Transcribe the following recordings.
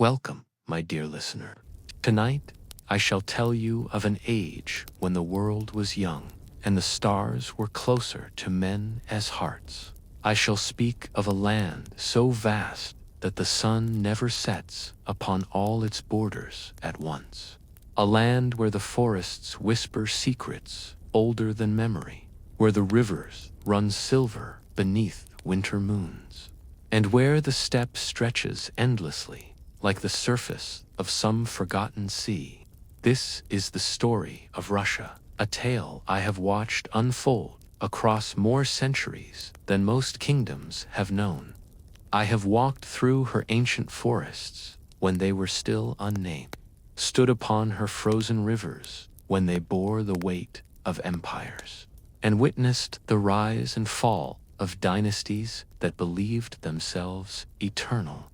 Welcome, my dear listener. Tonight, I shall tell you of an age when the world was young and the stars were closer to men as hearts. I shall speak of a land so vast that the sun never sets upon all its borders at once. A land where the forests whisper secrets older than memory, where the rivers run silver beneath winter moons, and where the steppe stretches endlessly like the surface of some forgotten sea. This is the story of Russia, a tale I have watched unfold across more centuries than most kingdoms have known. I have walked through her ancient forests when they were still unnamed, stood upon her frozen rivers when they bore the weight of empires, and witnessed the rise and fall of dynasties that believed themselves eternal.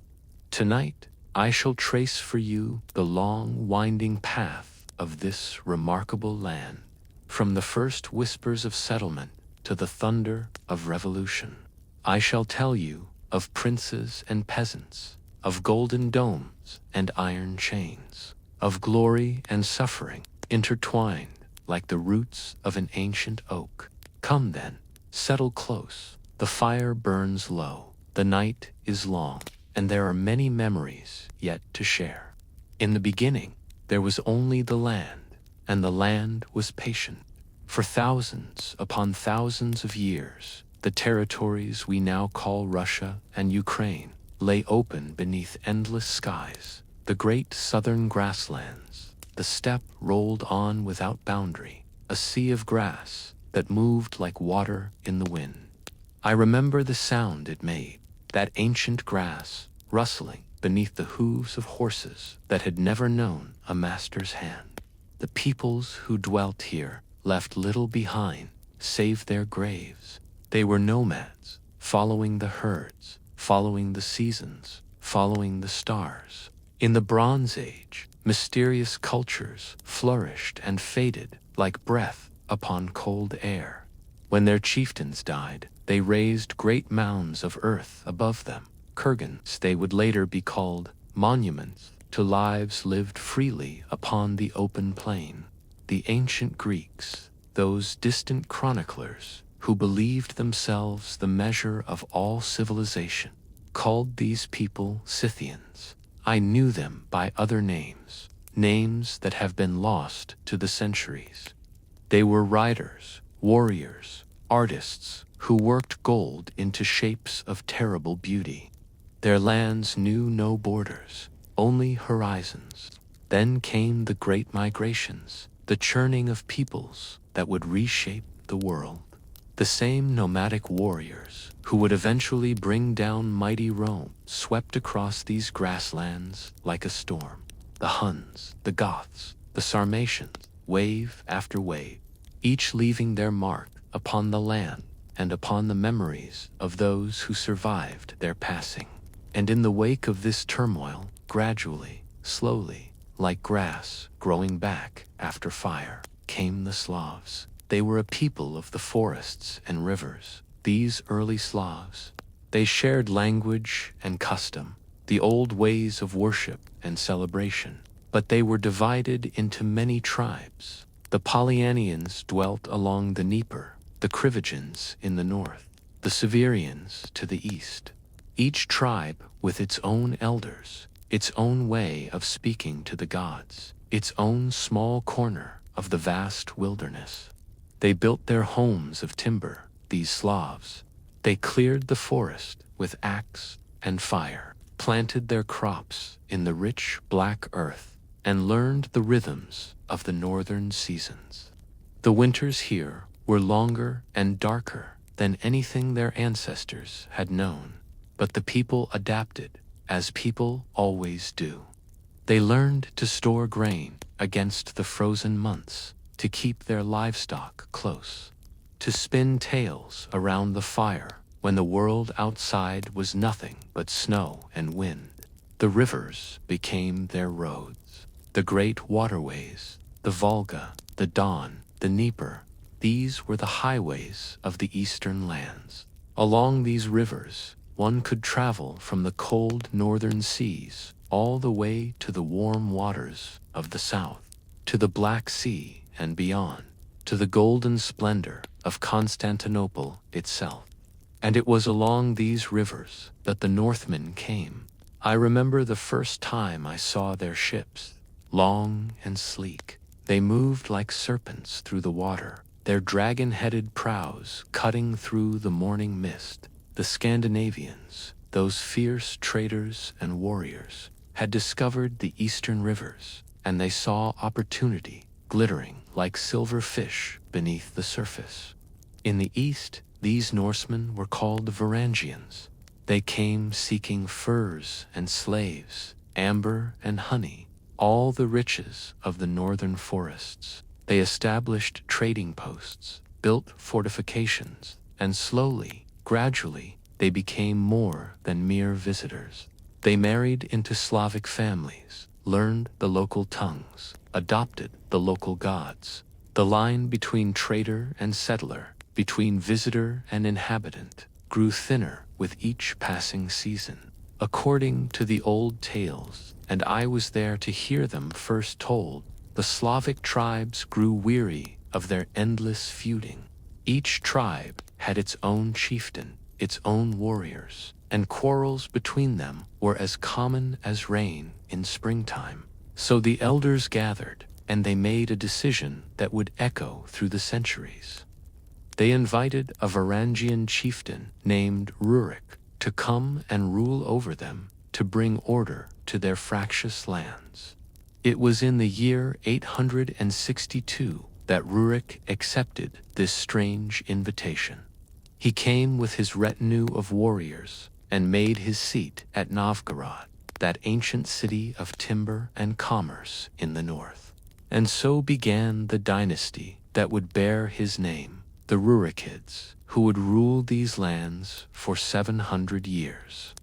Tonight, I shall trace for you the long, winding path of this remarkable land, from the first whispers of settlement to the thunder of revolution. I shall tell you of princes and peasants, of golden domes and iron chains, of glory and suffering intertwined like the roots of an ancient oak. Come then, settle close. The fire burns low, the night is long, and there are many memories yet to share. In the beginning, there was only the land, and the land was patient. For thousands upon thousands of years, the territories we now call Russia and Ukraine lay open beneath endless skies. The great southern grasslands, the steppe rolled on without boundary, a sea of grass that moved like water in the wind. I remember the sound it made, that ancient grass rustling beneath the hooves of horses that had never known a master's hand. The peoples who dwelt here left little behind save their graves. They were nomads, following the herds, following the seasons, following the stars. In the Bronze Age, mysterious cultures flourished and faded like breath upon cold air. When their chieftains died, they raised great mounds of earth above them, kurgans. They would later be called monuments to lives lived freely upon the open plain. The ancient Greeks, those distant chroniclers who believed themselves the measure of all civilization, called these people Scythians. I knew them by other names, names that have been lost to the centuries. They were riders, warriors, artists who worked gold into shapes of terrible beauty. Their lands knew no borders, only horizons. Then came the great migrations, the churning of peoples that would reshape the world. The same nomadic warriors who would eventually bring down mighty Rome swept across these grasslands like a storm. The Huns, the Goths, the Sarmatians, wave after wave, each leaving their mark upon the land and upon the memories of those who survived their passing. And in the wake of this turmoil, gradually, slowly, like grass growing back after fire, came the Slavs. They were a people of the forests and rivers. These early Slavs, they shared language and custom, the old ways of worship and celebration, but they were divided into many tribes. The Polyanians dwelt along the Dnieper, the Krivichans in the north, the Severians to the east. Each tribe with its own elders, its own way of speaking to the gods, its own small corner of the vast wilderness. They built their homes of timber, these Slavs. They cleared the forest with axe and fire, planted their crops in the rich black earth, and learned the rhythms of the northern seasons. The winters here were longer and darker than anything their ancestors had known, but the people adapted, as people always do. They learned to store grain against the frozen months, to keep their livestock close, to spin tales around the fire when the world outside was nothing but snow and wind. The rivers became their roads, the great waterways, the Volga, the Don, the Dnieper. These were the highways of the eastern lands. Along these rivers, one could travel from the cold northern seas all the way to the warm waters of the south, to the Black Sea and beyond, to the golden splendor of Constantinople itself. And it was along these rivers that the Northmen came. I remember the first time I saw their ships, long and sleek. They moved like serpents through the water, their dragon-headed prows cutting through the morning mist. The Scandinavians, those fierce traders and warriors, had discovered the eastern rivers, and they saw opportunity glittering like silver fish beneath the surface. In the east, these Norsemen were called the Varangians. They came seeking furs and slaves, amber and honey, all the riches of the northern forests. They established trading posts, built fortifications, and slowly, gradually, they became more than mere visitors. They married into Slavic families, learned the local tongues, adopted the local gods. The line between trader and settler, between visitor and inhabitant, grew thinner with each passing season. According to the old tales, and I was there to hear them first told, the Slavic tribes grew weary of their endless feuding. Each tribe had its own chieftain, its own warriors, and quarrels between them were as common as rain in springtime. So the elders gathered, and they made a decision that would echo through the centuries. They invited a Varangian chieftain named Rurik to come and rule over them, to bring order to their fractious lands. It was in the year 862 that Rurik accepted this strange invitation. He came with his retinue of warriors and made his seat at Novgorod, that ancient city of timber and commerce in the north. And so began the dynasty that would bear his name, the Rurikids, who would rule these lands for 700 years.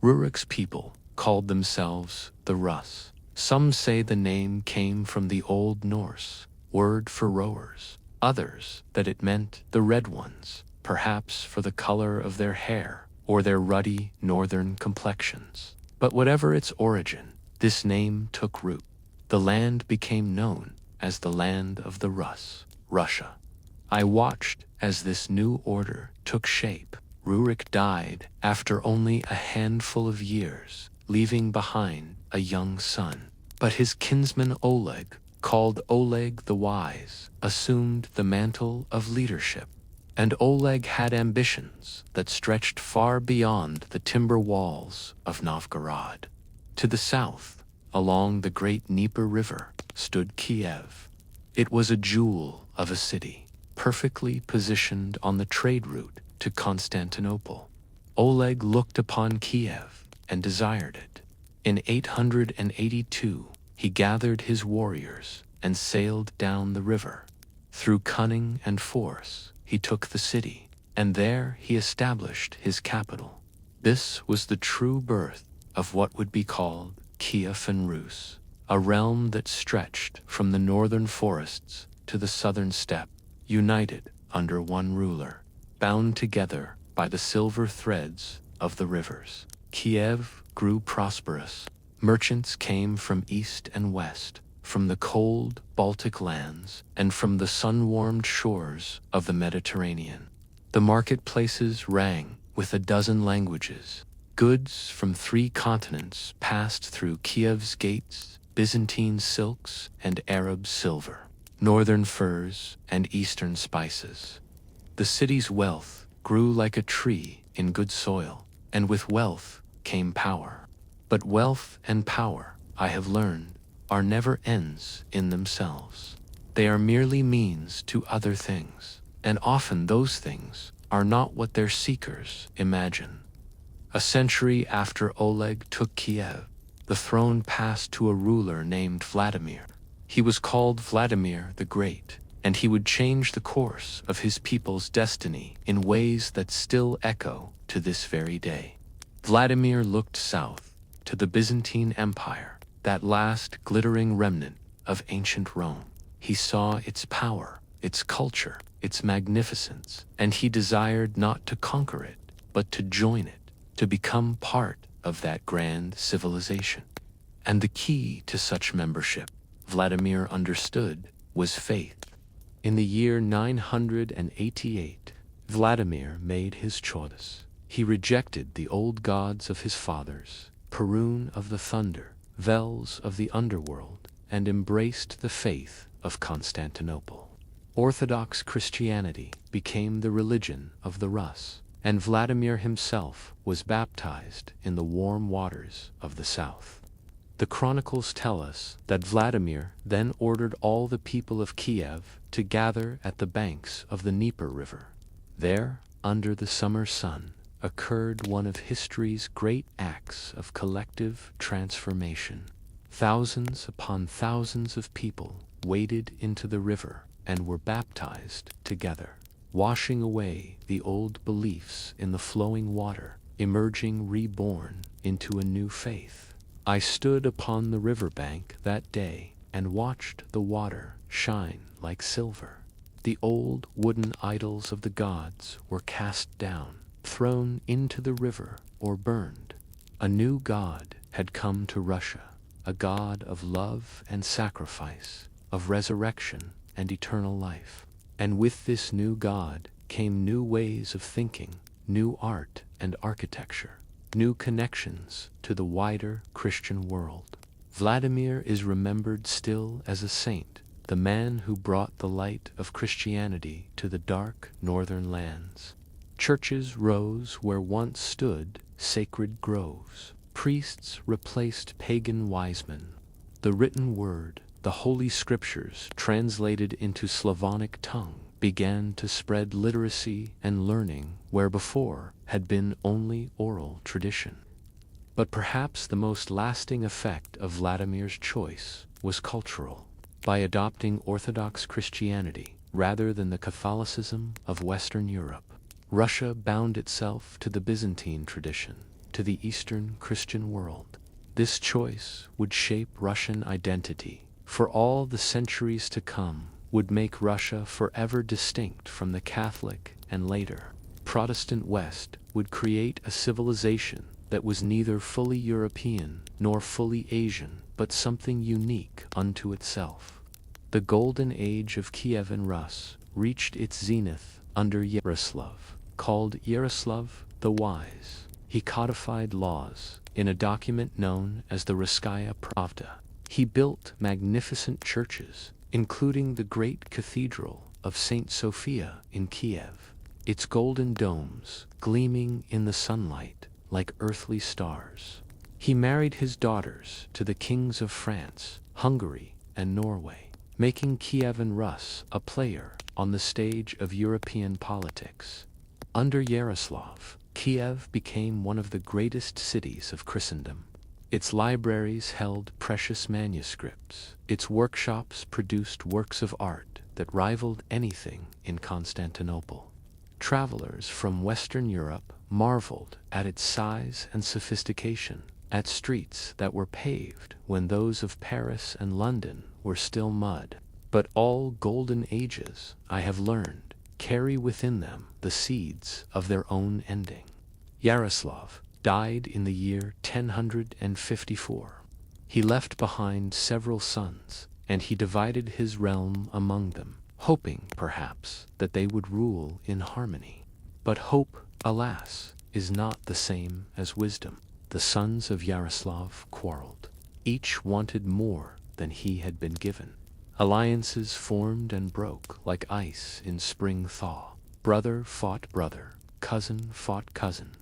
Rurik's people called themselves the Rus. Some say the name came from the Old Norse word for rowers, others that it meant the red ones, perhaps for the color of their hair or their ruddy northern complexions. But whatever its origin, this name took root. The land became known as the land of the Rus, Russia. I watched as this new order took shape. Rurik died after only a handful of years, leaving behind a young son. But his kinsman Oleg, called Oleg the Wise, assumed the mantle of leadership. And Oleg had ambitions that stretched far beyond the timber walls of Novgorod. To the south, along the great Dnieper River, stood Kiev. It was a jewel of a city, perfectly positioned on the trade route to Constantinople. Oleg looked upon Kiev and desired it. In 882, he gathered his warriors and sailed down the river. Through cunning and force, he took the city, and there he established his capital. This was the true birth of what would be called Kievan Rus, a realm that stretched from the northern forests to the southern steppe, united under one ruler, bound together by the silver threads of the rivers. Kiev grew prosperous. Merchants came from east and west, from the cold Baltic lands and from the sun-warmed shores of the Mediterranean. The marketplaces rang with a dozen languages. Goods from 3 continents passed through Kiev's gates, Byzantine silks and Arab silver, northern furs and eastern spices. The city's wealth grew like a tree in good soil, and with wealth came power. But wealth and power, I have learned, are never ends in themselves. They are merely means to other things, and often those things are not what their seekers imagine. A century after Oleg took Kiev, the throne passed to a ruler named Vladimir. He was called Vladimir the Great, and he would change the course of his people's destiny in ways that still echo to this very day. Vladimir looked south to the Byzantine Empire, that last glittering remnant of ancient Rome. He saw its power, its culture, its magnificence, and he desired not to conquer it, but to join it, to become part of that grand civilization. And the key to such membership, Vladimir understood, was faith. In the year 988, Vladimir made his choice. He rejected the old gods of his fathers, Perun of the thunder, Vels of the underworld, and embraced the faith of Constantinople. Orthodox Christianity became the religion of the Rus, and Vladimir himself was baptized in the warm waters of the south. The chronicles tell us that Vladimir then ordered all the people of Kiev to gather at the banks of the Dnieper River. There, under the summer sun, occurred one of history's great acts of collective transformation. Thousands upon thousands of people waded into the river and were baptized together, washing away the old beliefs in the flowing water, emerging reborn into a new faith. I stood upon the riverbank that day and watched the water shine like silver. The old wooden idols of the gods were cast down, thrown into the river, or burned. A new god had come to Russia, a god of love and sacrifice, of resurrection and eternal life. And with this new god came new ways of thinking, new art and architecture, new connections to the wider Christian world. Vladimir is remembered still as a saint, the man who brought the light of Christianity to the dark northern lands. Churches rose where once stood sacred groves. Priests replaced pagan wise men. The written word, the Holy Scriptures translated into Slavonic tongue, began to spread literacy and learning where before had been only oral tradition. But perhaps the most lasting effect of Vladimir's choice was cultural. By adopting Orthodox Christianity rather than the Catholicism of Western Europe, Russia bound itself to the Byzantine tradition, to the Eastern Christian world. This choice would shape Russian identity for all the centuries to come, would make Russia forever distinct from the Catholic and later Protestant West, would create a civilization that was neither fully European nor fully Asian, but something unique unto itself. The golden age of Kievan Rus reached its zenith under Yaroslav, called Yaroslav the Wise. He codified laws in a document known as the Ruskaya Pravda. He built magnificent churches, including the great cathedral of St. Sophia in Kiev, its golden domes gleaming in the sunlight like earthly stars. He married his daughters to the kings of France, Hungary, and Norway, making Kievan Rus a player on the stage of European politics. Under Yaroslav, Kiev became one of the greatest cities of Christendom. Its libraries held precious manuscripts. Its workshops produced works of art that rivaled anything in Constantinople. Travelers from Western Europe marveled at its size and sophistication, at streets that were paved when those of Paris and London were still mud. But all golden ages, I have learned, carry within them the seeds of their own ending. Yaroslav died in the year 1054. He left behind several sons, and he divided his realm among them, hoping, perhaps, that they would rule in harmony. But hope, alas, is not the same as wisdom. The sons of Yaroslav quarreled. Each wanted more than he had been given. Alliances formed and broke like ice in spring thaw. Brother fought brother, cousin fought cousin.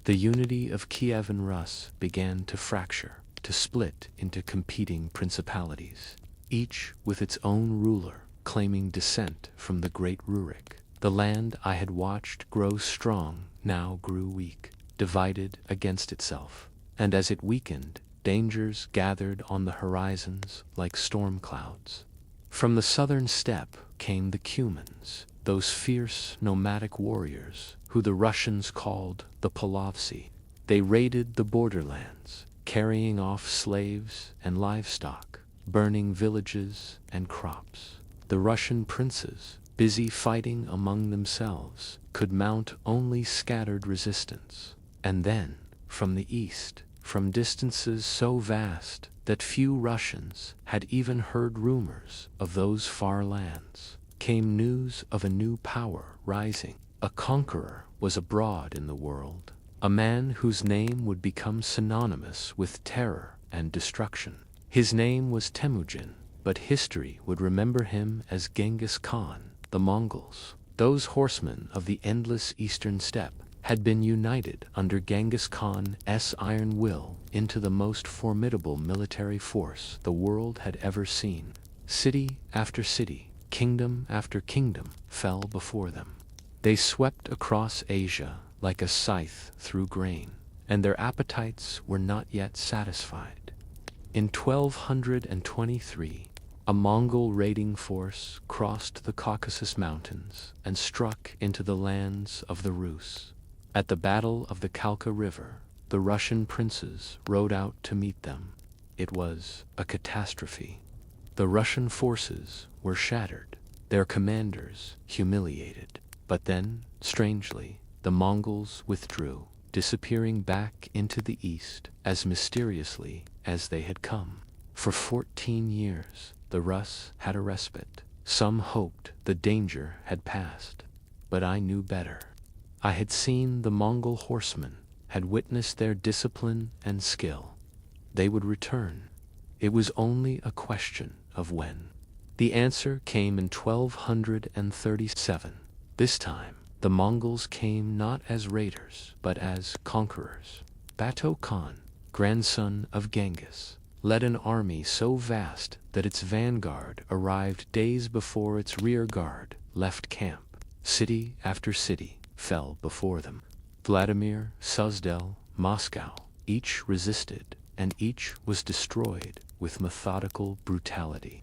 The unity of Kievan Rus began to fracture, to split into competing principalities, each with its own ruler, claiming descent from the great Rurik. The land I had watched grow strong now grew weak, divided against itself, and as it weakened, dangers gathered on the horizons like storm clouds. From the southern steppe came the Cumans, those fierce nomadic warriors who the Russians called the Polovtsi. They raided the borderlands, carrying off slaves and livestock, burning villages and crops. The Russian princes, busy fighting among themselves, could mount only scattered resistance. And then, from the east, from distances so vast that few Russians had even heard rumors of those far lands, came news of a new power rising. A conqueror was abroad in the world, a man whose name would become synonymous with terror and destruction. His name was Temujin, but history would remember him as Genghis Khan. The Mongols, those horsemen of the endless eastern steppe, had been united under Genghis Khan's iron will into the most formidable military force the world had ever seen. City after city, kingdom after kingdom fell before them. They swept across Asia like a scythe through grain, and their appetites were not yet satisfied. In 1223, a Mongol raiding force crossed the Caucasus Mountains and struck into the lands of the Rus. At the Battle of the Kalka River, the Russian princes rode out to meet them. It was a catastrophe. The Russian forces were shattered, their commanders humiliated. But then, strangely, the Mongols withdrew, disappearing back into the east as mysteriously as they had come. For 14 years, the Rus had a respite. Some hoped the danger had passed, but I knew better. I had seen the Mongol horsemen, had witnessed their discipline and skill. They would return. It was only a question of when. The answer came in 1237. This time, the Mongols came not as raiders, but as conquerors. Bato Khan, grandson of Genghis, led an army so vast that its vanguard arrived days before its rear guard left camp. City after city fell before them. Vladimir, Suzdal, Moscow, each resisted, and each was destroyed with methodical brutality.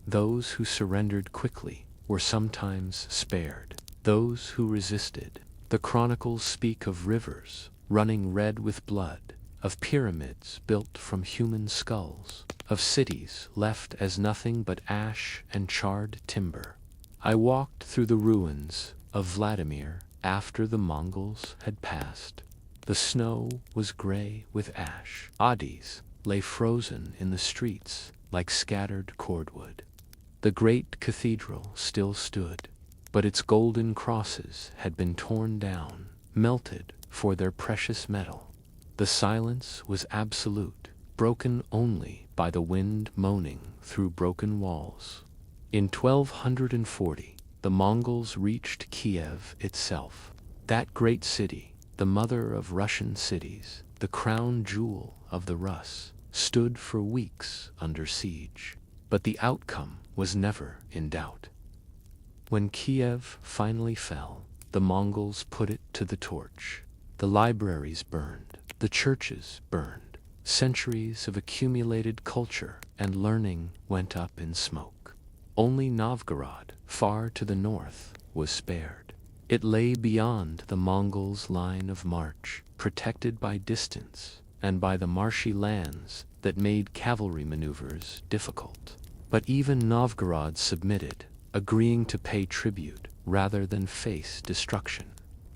Those who surrendered quickly were sometimes spared. Those who resisted. The chronicles speak of rivers running red with blood, of pyramids built from human skulls, of cities left as nothing but ash and charred timber. I walked through the ruins of Vladimir after the Mongols had passed. The snow was gray with ash. Oddies lay frozen in the streets like scattered cordwood. The great cathedral still stood, but its golden crosses had been torn down, melted for their precious metal. The silence was absolute, broken only by the wind moaning through broken walls. In 1240, the Mongols reached Kiev itself. That great city, the mother of Russian cities, the crown jewel of the Rus, stood for weeks under siege. But the outcome was never in doubt. When Kiev finally fell, the Mongols put it to the torch. The libraries burned, the churches burned. Centuries of accumulated culture and learning went up in smoke. Only Novgorod, far to the north, was spared. It lay beyond the Mongols' line of march, protected by distance and by the marshy lands that made cavalry maneuvers difficult. But even Novgorod submitted, agreeing to pay tribute rather than face destruction.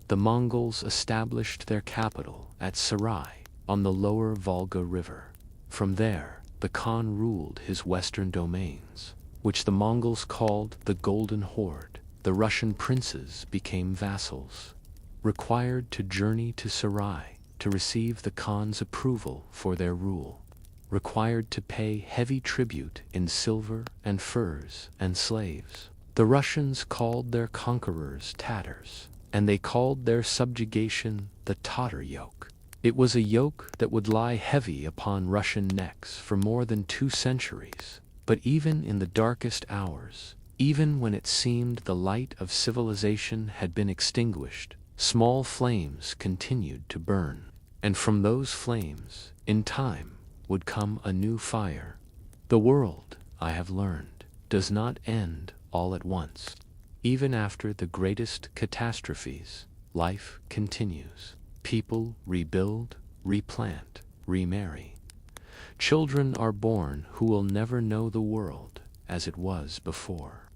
The Mongols established their capital at Sarai on the lower Volga River. From there, the Khan ruled his western domains, which the Mongols called the Golden Horde. The Russian princes became vassals, required to journey to Sarai to receive the Khan's approval for their rule, required to pay heavy tribute in silver and furs and slaves. The Russians called their conquerors Tatars, and they called their subjugation the Tatar yoke. It was a yoke that would lie heavy upon Russian necks for more than 2 centuries. But even in the darkest hours, even when it seemed the light of civilization had been extinguished, small flames continued to burn. And from those flames, in time, would come a new fire. The world, I have learned, does not end all at once. Even after the greatest catastrophes, life continues. People rebuild, replant, remarry. Children are born who will never know the world as it was before.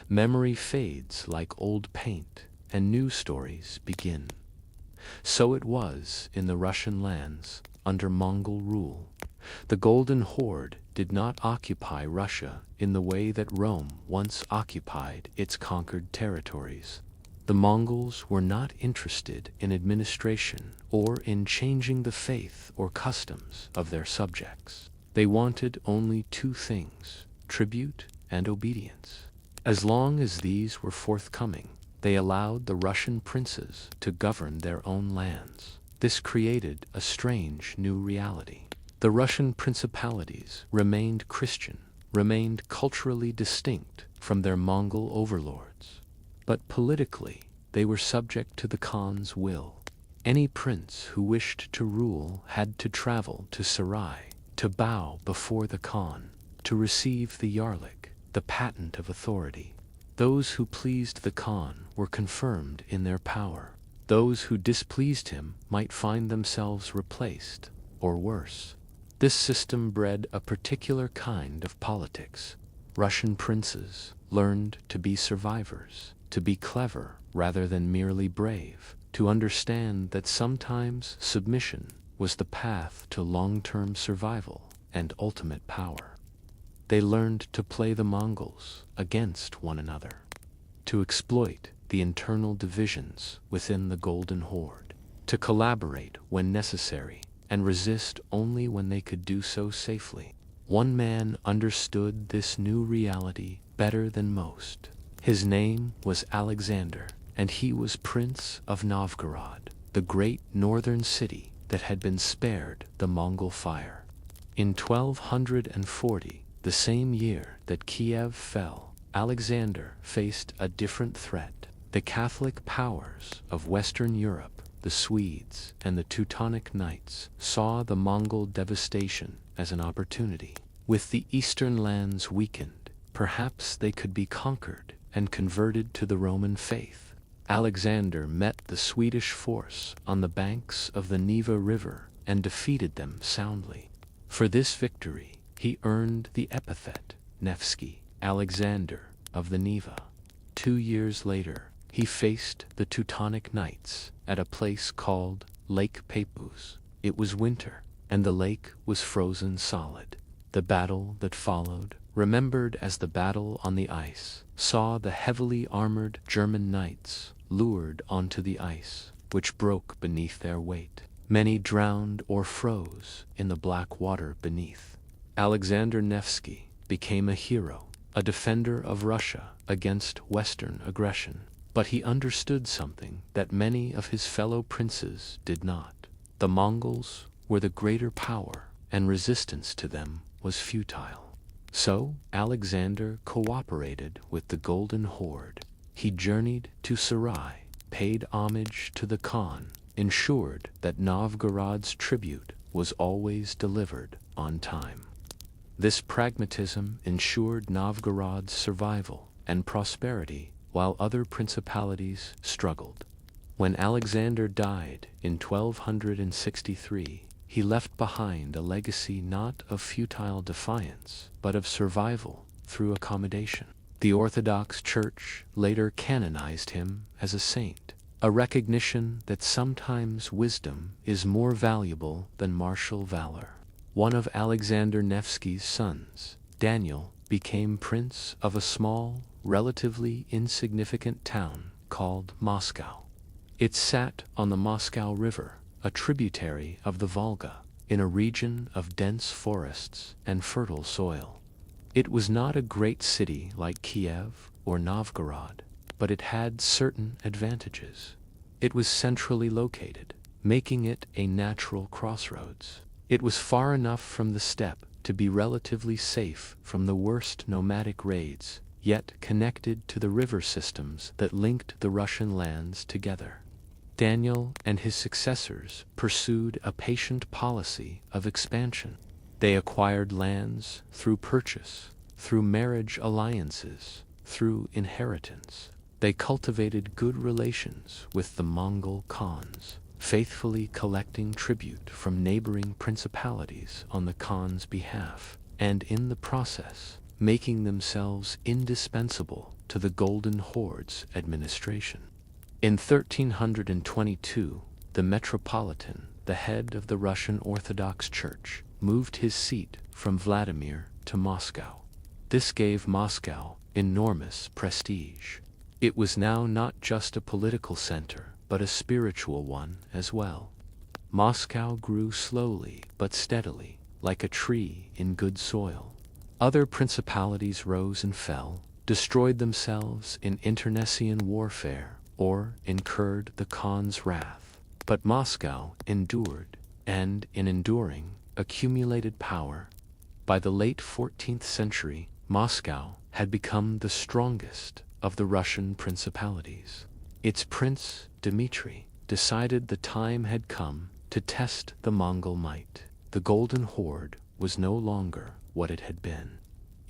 Memory fades like old paint, and new stories begin. So it was in the Russian lands under Mongol rule. The Golden Horde did not occupy Russia in the way that Rome once occupied its conquered territories. The Mongols were not interested in administration or in changing the faith or customs of their subjects. They wanted only two things: tribute and obedience. As long as these were forthcoming, they allowed the Russian princes to govern their own lands. This created a strange new reality. The Russian principalities remained Christian, remained culturally distinct from their Mongol overlords. But politically, they were subject to the Khan's will. Any prince who wished to rule had to travel to Sarai, to bow before the Khan, to receive the Yarlik, the patent of authority. Those who pleased the Khan were confirmed in their power. Those who displeased him might find themselves replaced, or worse. This system bred a particular kind of politics. Russian princes learned to be survivors, to be clever rather than merely brave, to understand that sometimes submission was the path to long-term survival and ultimate power. They learned to play the Mongols against one another, to exploit the internal divisions within the Golden Horde, to collaborate when necessary and resist only when they could do so safely. One man understood this new reality better than most. His name was Alexander, and he was Prince of Novgorod, the great northern city that had been spared the Mongol fire. In 1240, the same year that Kiev fell, Alexander faced a different threat. The Catholic powers of Western Europe, the Swedes and the Teutonic Knights, saw the Mongol devastation as an opportunity. With the eastern lands weakened, perhaps they could be conquered and converted to the Roman faith. Alexander met the Swedish force on the banks of the Neva River and defeated them soundly. For this victory, he earned the epithet Nevsky, Alexander of the Neva. 2 years later, he faced the Teutonic Knights at a place called Lake Peipus. It was winter, and the lake was frozen solid. The battle that followed, remembered as the Battle on the Ice, saw the heavily armored German knights lured onto the ice, which broke beneath their weight. Many drowned or froze in the black water beneath. Alexander Nevsky became a hero, a defender of Russia against Western aggression. But he understood something that many of his fellow princes did not. The Mongols were the greater power, and resistance to them was futile. So Alexander cooperated with the Golden Horde. He journeyed to Sarai, paid homage to the Khan, ensured that Novgorod's tribute was always delivered on time. This pragmatism ensured Novgorod's survival and prosperity while other principalities struggled. When Alexander died in 1263, he left behind a legacy not of futile defiance, but of survival through accommodation. The Orthodox Church later canonized him as a saint, a recognition that sometimes wisdom is more valuable than martial valor. One of Alexander Nevsky's sons, Daniel, became prince of a small, relatively insignificant town called Moscow. It sat on the Moscow River, a tributary of the Volga, in a region of dense forests and fertile soil. It was not a great city like Kiev or Novgorod, but it had certain advantages. It was centrally located, making it a natural crossroads. It was far enough from the steppe to be relatively safe from the worst nomadic raids, yet connected to the river systems that linked the Russian lands together. Daniel and his successors pursued a patient policy of expansion. They acquired lands through purchase, through marriage alliances, through inheritance. They cultivated good relations with the Mongol Khans, faithfully collecting tribute from neighboring principalities on the Khan's behalf, and in the process, making themselves indispensable to the Golden Horde's administration. In 1322, the Metropolitan, the head of the Russian Orthodox Church, moved his seat from Vladimir to Moscow. This gave Moscow enormous prestige. It was now not just a political center, but a spiritual one as well. Moscow grew slowly but steadily, like a tree in good soil. Other principalities rose and fell, destroyed themselves in internecine warfare, or incurred the Khan's wrath. But Moscow endured, and in enduring, accumulated power. By the late 14th century, Moscow had become the strongest of the Russian principalities. Its prince, Dmitry, decided the time had come to test the Mongol might. The Golden Horde was no longer what it had been.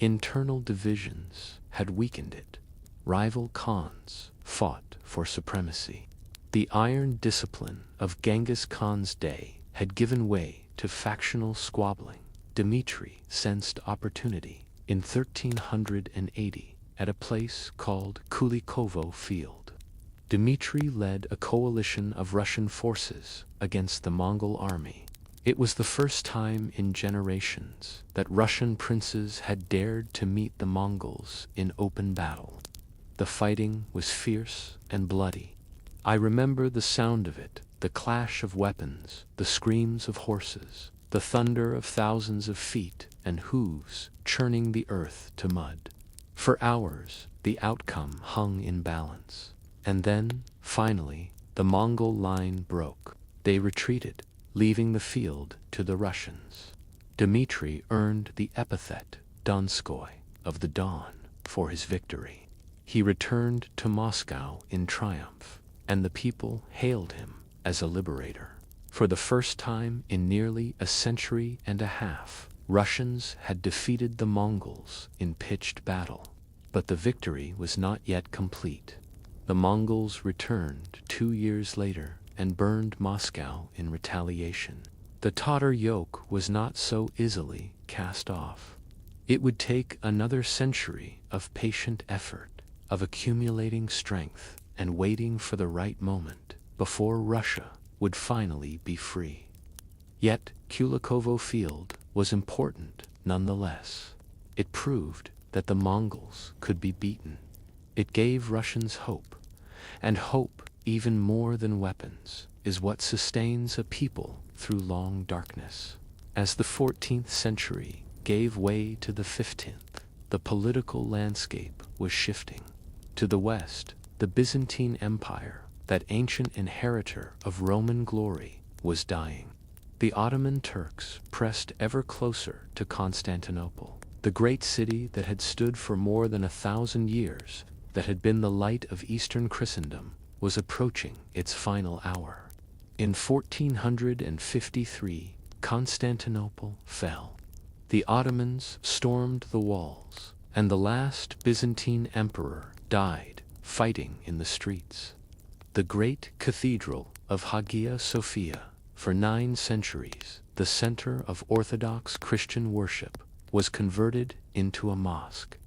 Internal divisions had weakened it. Rival Khans fought for supremacy. The iron discipline of Genghis Khan's day had given way to factional squabbling. Dmitry sensed opportunity in 1380 at a place called Kulikovo Field. Dmitry led a coalition of Russian forces against the Mongol army. It was the first time in generations that Russian princes had dared to meet the Mongols in open battle. The fighting was fierce and bloody. I remember the sound of it, the clash of weapons, the screams of horses, the thunder of thousands of feet and hooves churning the earth to mud. For hours, the outcome hung in balance. And then, finally, the Mongol line broke. They retreated, leaving the field to the Russians. Dmitry earned the epithet Donskoy, of the dawn, for his victory. He returned to Moscow in triumph, and the people hailed him as a liberator. For the first time in nearly a century and a half, Russians had defeated the Mongols in pitched battle. But the victory was not yet complete. The Mongols returned 2 years later and burned Moscow in retaliation. The Tatar yoke was not so easily cast off. It would take another century of patient effort, of accumulating strength and waiting for the right moment before Russia would finally be free. Yet Kulikovo Field was important nonetheless. It proved that the Mongols could be beaten. It gave Russians hope, and hope, even more than weapons, is what sustains a people through long darkness. As the 14th century gave way to the 15th, the political landscape was shifting. To the west, the Byzantine Empire, that ancient inheritor of Roman glory, was dying. The Ottoman Turks pressed ever closer to Constantinople. The great city that had stood for more than 1,000 years, that had been the light of Eastern Christendom, was approaching its final hour. In 1453, Constantinople fell. The Ottomans stormed the walls, and the last Byzantine emperor died fighting in the streets. The great cathedral of Hagia Sophia, for 9 centuries, the center of Orthodox Christian worship, was converted into a mosque.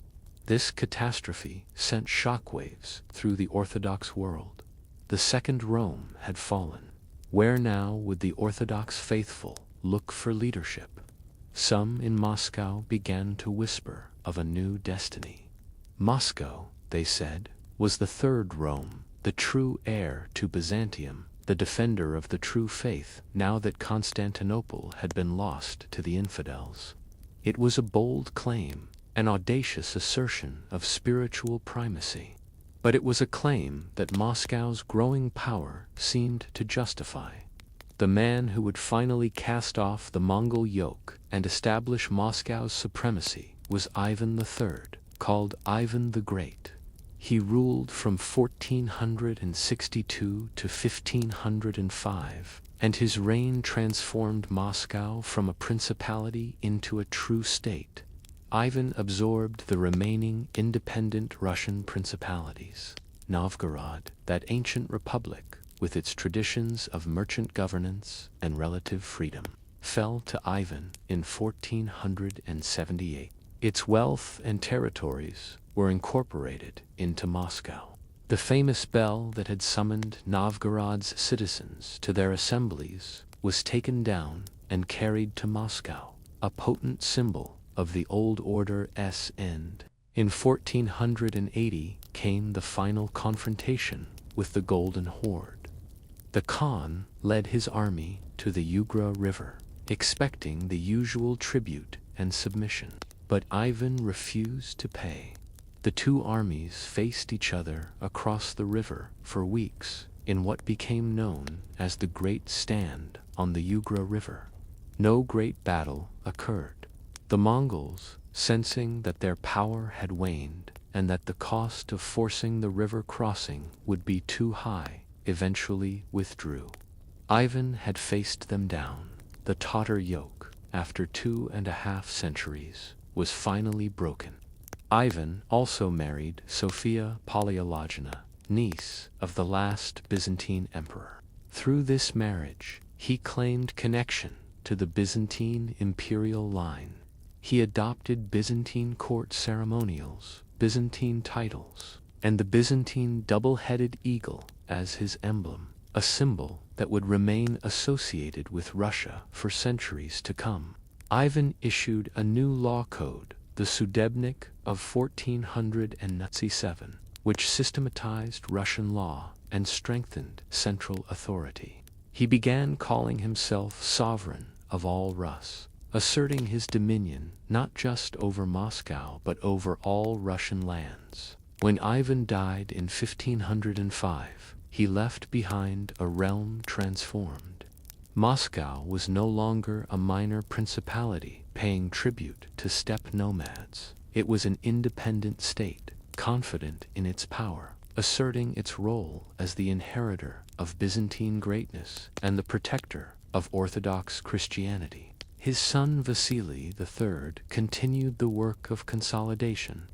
This catastrophe sent shockwaves through the Orthodox world. The Second Rome had fallen. Where now would the Orthodox faithful look for leadership? Some in Moscow began to whisper of a new destiny. Moscow, they said, was the third Rome, the true heir to Byzantium, the defender of the true faith, now that Constantinople had been lost to the infidels. It was a bold claim, an audacious assertion of spiritual primacy. But it was a claim that Moscow's growing power seemed to justify. The man who would finally cast off the Mongol yoke and establish Moscow's supremacy was Ivan III, called Ivan the Great. He ruled from 1462 to 1505, and his reign transformed Moscow from a principality into a true state. Ivan absorbed the remaining independent Russian principalities. Novgorod, that ancient republic, with its traditions of merchant governance and relative freedom, fell to Ivan in 1478. Its wealth and territories were incorporated into Moscow. The famous bell that had summoned Novgorod's citizens to their assemblies was taken down and carried to Moscow. a potent symbol of the old order's end. In 1480 came the final confrontation with the Golden Horde. The Khan led his army to the Ugra River, expecting the usual tribute and submission. But Ivan refused to pay. The two armies faced each other across the river for weeks in what became known as the Great Stand on the Ugra River. No great battle occurred. The Mongols, sensing that their power had waned and that the cost of forcing the river crossing would be too high, eventually withdrew. Ivan had faced them down. The Tatar yoke, after 2.5 centuries, was finally broken. Ivan also married Sophia Paleologina, niece of the last Byzantine emperor. Through this marriage, he claimed connection to the Byzantine imperial line. He adopted Byzantine court ceremonials, Byzantine titles, and the Byzantine double-headed eagle as his emblem, a symbol that would remain associated with Russia for centuries to come. Ivan issued a new law code, the Sudebnik of 1497, which systematized Russian law and strengthened central authority. He began calling himself sovereign of all Rus, asserting his dominion not just over Moscow but over all Russian lands. When Ivan died in 1505, he left behind a realm transformed. Moscow was no longer a minor principality paying tribute to steppe nomads. It was an independent state, confident in its power, asserting its role as the inheritor of Byzantine greatness and the protector of Orthodox Christianity. His son Vasily III continued the work of consolidation.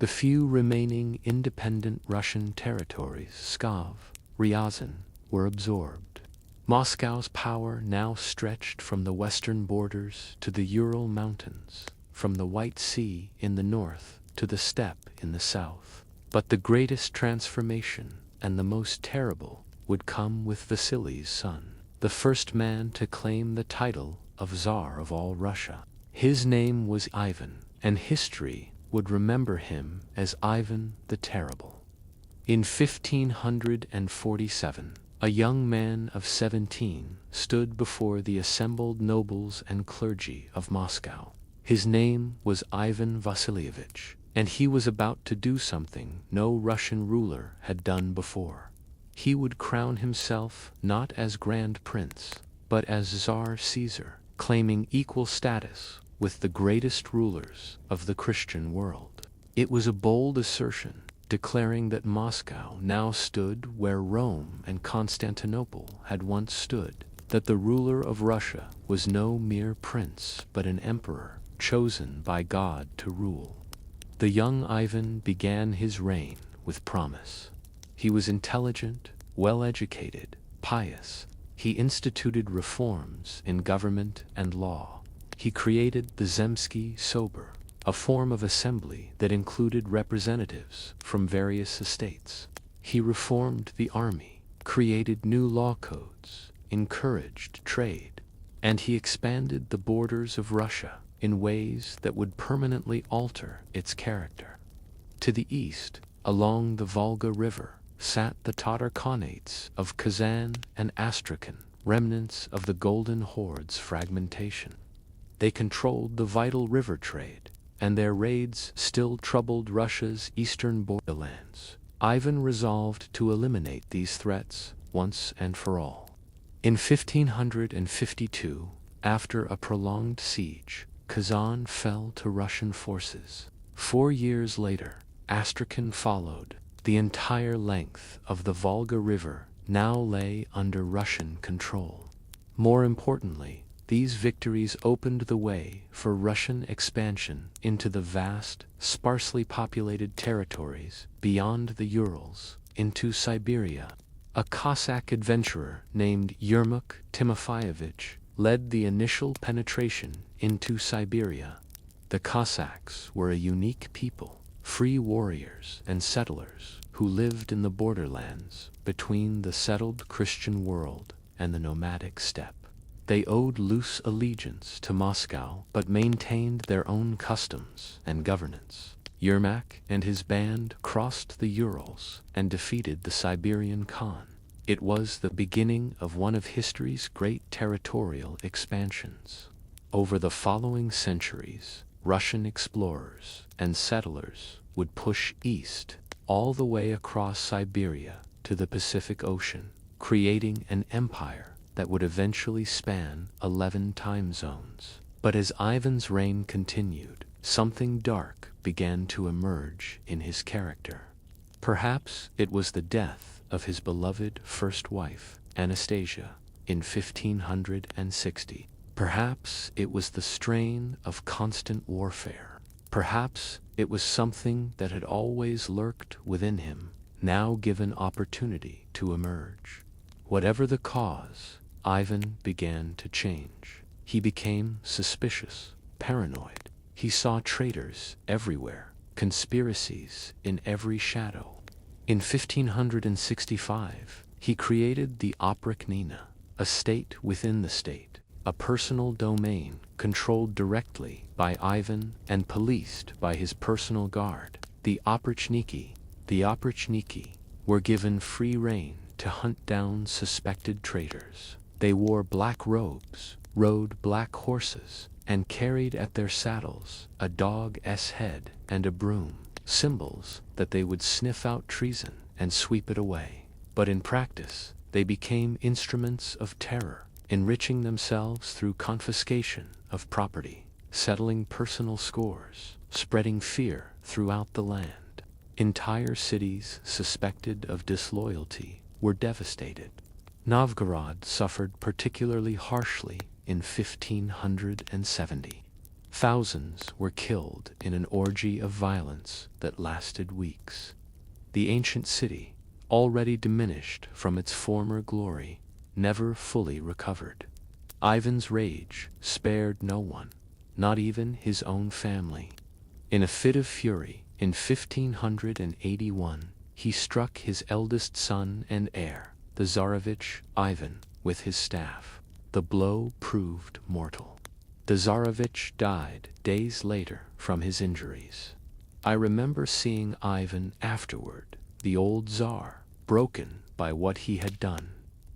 The few remaining independent Russian territories, Pskov, Ryazan, were absorbed. Moscow's power now stretched from the western borders to the Ural Mountains, from the White Sea in the north to the steppe in the south. But the greatest transformation, and the most terrible, would come with Vasily's son, the first man to claim the title of Tsar of all Russia. His name was Ivan, and history would remember him as Ivan the Terrible. In 1547, a young man of 17 stood before the assembled nobles and clergy of Moscow. His name was Ivan Vasilievich, and he was about to do something no Russian ruler had done before. He would crown himself not as Grand Prince, but as Tsar Caesar, claiming equal status with the greatest rulers of the Christian world. It was a bold assertion, declaring that Moscow now stood where Rome and Constantinople had once stood, that the ruler of Russia was no mere prince but an emperor chosen by God to rule. The young Ivan began his reign with promise. He was intelligent, well-educated, pious. He instituted reforms in government and law. He created the Zemsky Sobor, a form of assembly that included representatives from various estates. He reformed the army, created new law codes, encouraged trade, and he expanded the borders of Russia in ways that would permanently alter its character. To the east, along the Volga River, sat the Tatar Khanates of Kazan and Astrakhan, remnants of the Golden Horde's fragmentation. They controlled the vital river trade, and their raids still troubled Russia's eastern borderlands. Ivan resolved to eliminate these threats once and for all. In 1552, after a prolonged siege, Kazan fell to Russian forces. 4 years later, Astrakhan followed. The entire length of the Volga River now lay under Russian control. More importantly, these victories opened the way for Russian expansion into the vast, sparsely populated territories beyond the Urals, into Siberia. A Cossack adventurer named Yermak Timofeyevich led the initial penetration into Siberia. The Cossacks were a unique people, free warriors and settlers who lived in the borderlands between the settled Christian world and the nomadic steppe. They owed loose allegiance to Moscow but maintained their own customs and governance. Yermak and his band crossed the Urals and defeated the Siberian Khan. It was the beginning of one of history's great territorial expansions. Over the following centuries, Russian explorers and settlers would push east all the way across Siberia to the Pacific Ocean, creating an empire that would eventually span 11 time zones. But as Ivan's reign continued, something dark began to emerge in his character. Perhaps it was the death of his beloved first wife, Anastasia, in 1560. Perhaps it was the strain of constant warfare. Perhaps it was something that had always lurked within him, now given opportunity to emerge. Whatever the cause, Ivan began to change. He became suspicious, paranoid. He saw traitors everywhere, conspiracies in every shadow. In 1565, he created the Oprichnina, a state within the state, a personal domain controlled directly by Ivan and policed by his personal guard. The Oprichniki were given free rein to hunt down suspected traitors. They wore black robes, rode black horses, and carried at their saddles a dog's head and a broom, symbols that they would sniff out treason and sweep it away. But in practice, they became instruments of terror, enriching themselves through confiscation of property, settling personal scores, spreading fear throughout the land. Entire cities suspected of disloyalty were devastated. Novgorod suffered particularly harshly in 1570. Thousands were killed in an orgy of violence that lasted weeks. The ancient city, already diminished from its former glory, never fully recovered. Ivan's rage spared no one, not even his own family. In a fit of fury, in 1581, he struck his eldest son and heir, the Tsarevich Ivan, with his staff. The blow proved mortal. The Tsarevich died days later from his injuries. I remember seeing Ivan afterward, the old Tsar, broken by what he had done.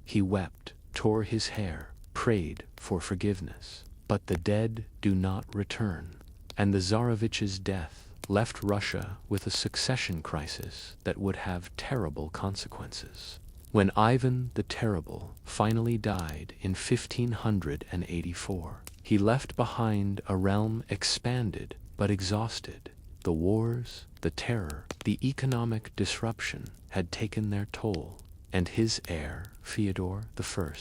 He wept, tore his hair, prayed for forgiveness. But the dead do not return, and the Tsarevich's death left Russia with a succession crisis that would have terrible consequences. When Ivan the Terrible finally died in 1584, he left behind a realm expanded but exhausted. The wars, the terror, the economic disruption had taken their toll, and his heir, Fyodor I,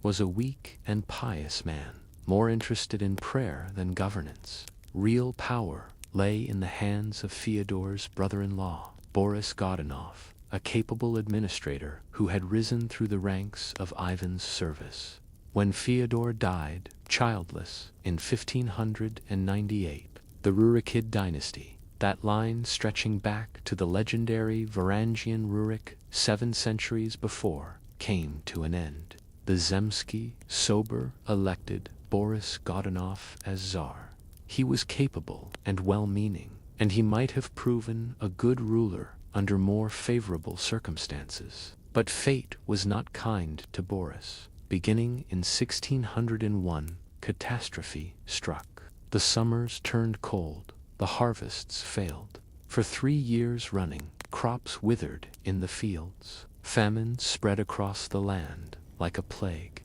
was a weak and pious man, more interested in prayer than governance. Real power lay in the hands of Fyodor's brother-in-law, Boris Godunov, a capable administrator who had risen through the ranks of Ivan's service. When Fyodor died, childless, in 1598, the Rurikid dynasty, that line stretching back to the legendary Varangian Rurik 7 centuries before, came to an end. The Zemsky, sober, elected Boris Godunov as Tsar. He was capable and well-meaning, and he might have proven a good ruler under more favorable circumstances. But fate was not kind to Boris. Beginning in 1601, catastrophe struck. The summers turned cold, the harvests failed. For 3 years running, crops withered in the fields. Famine spread across the land like a plague.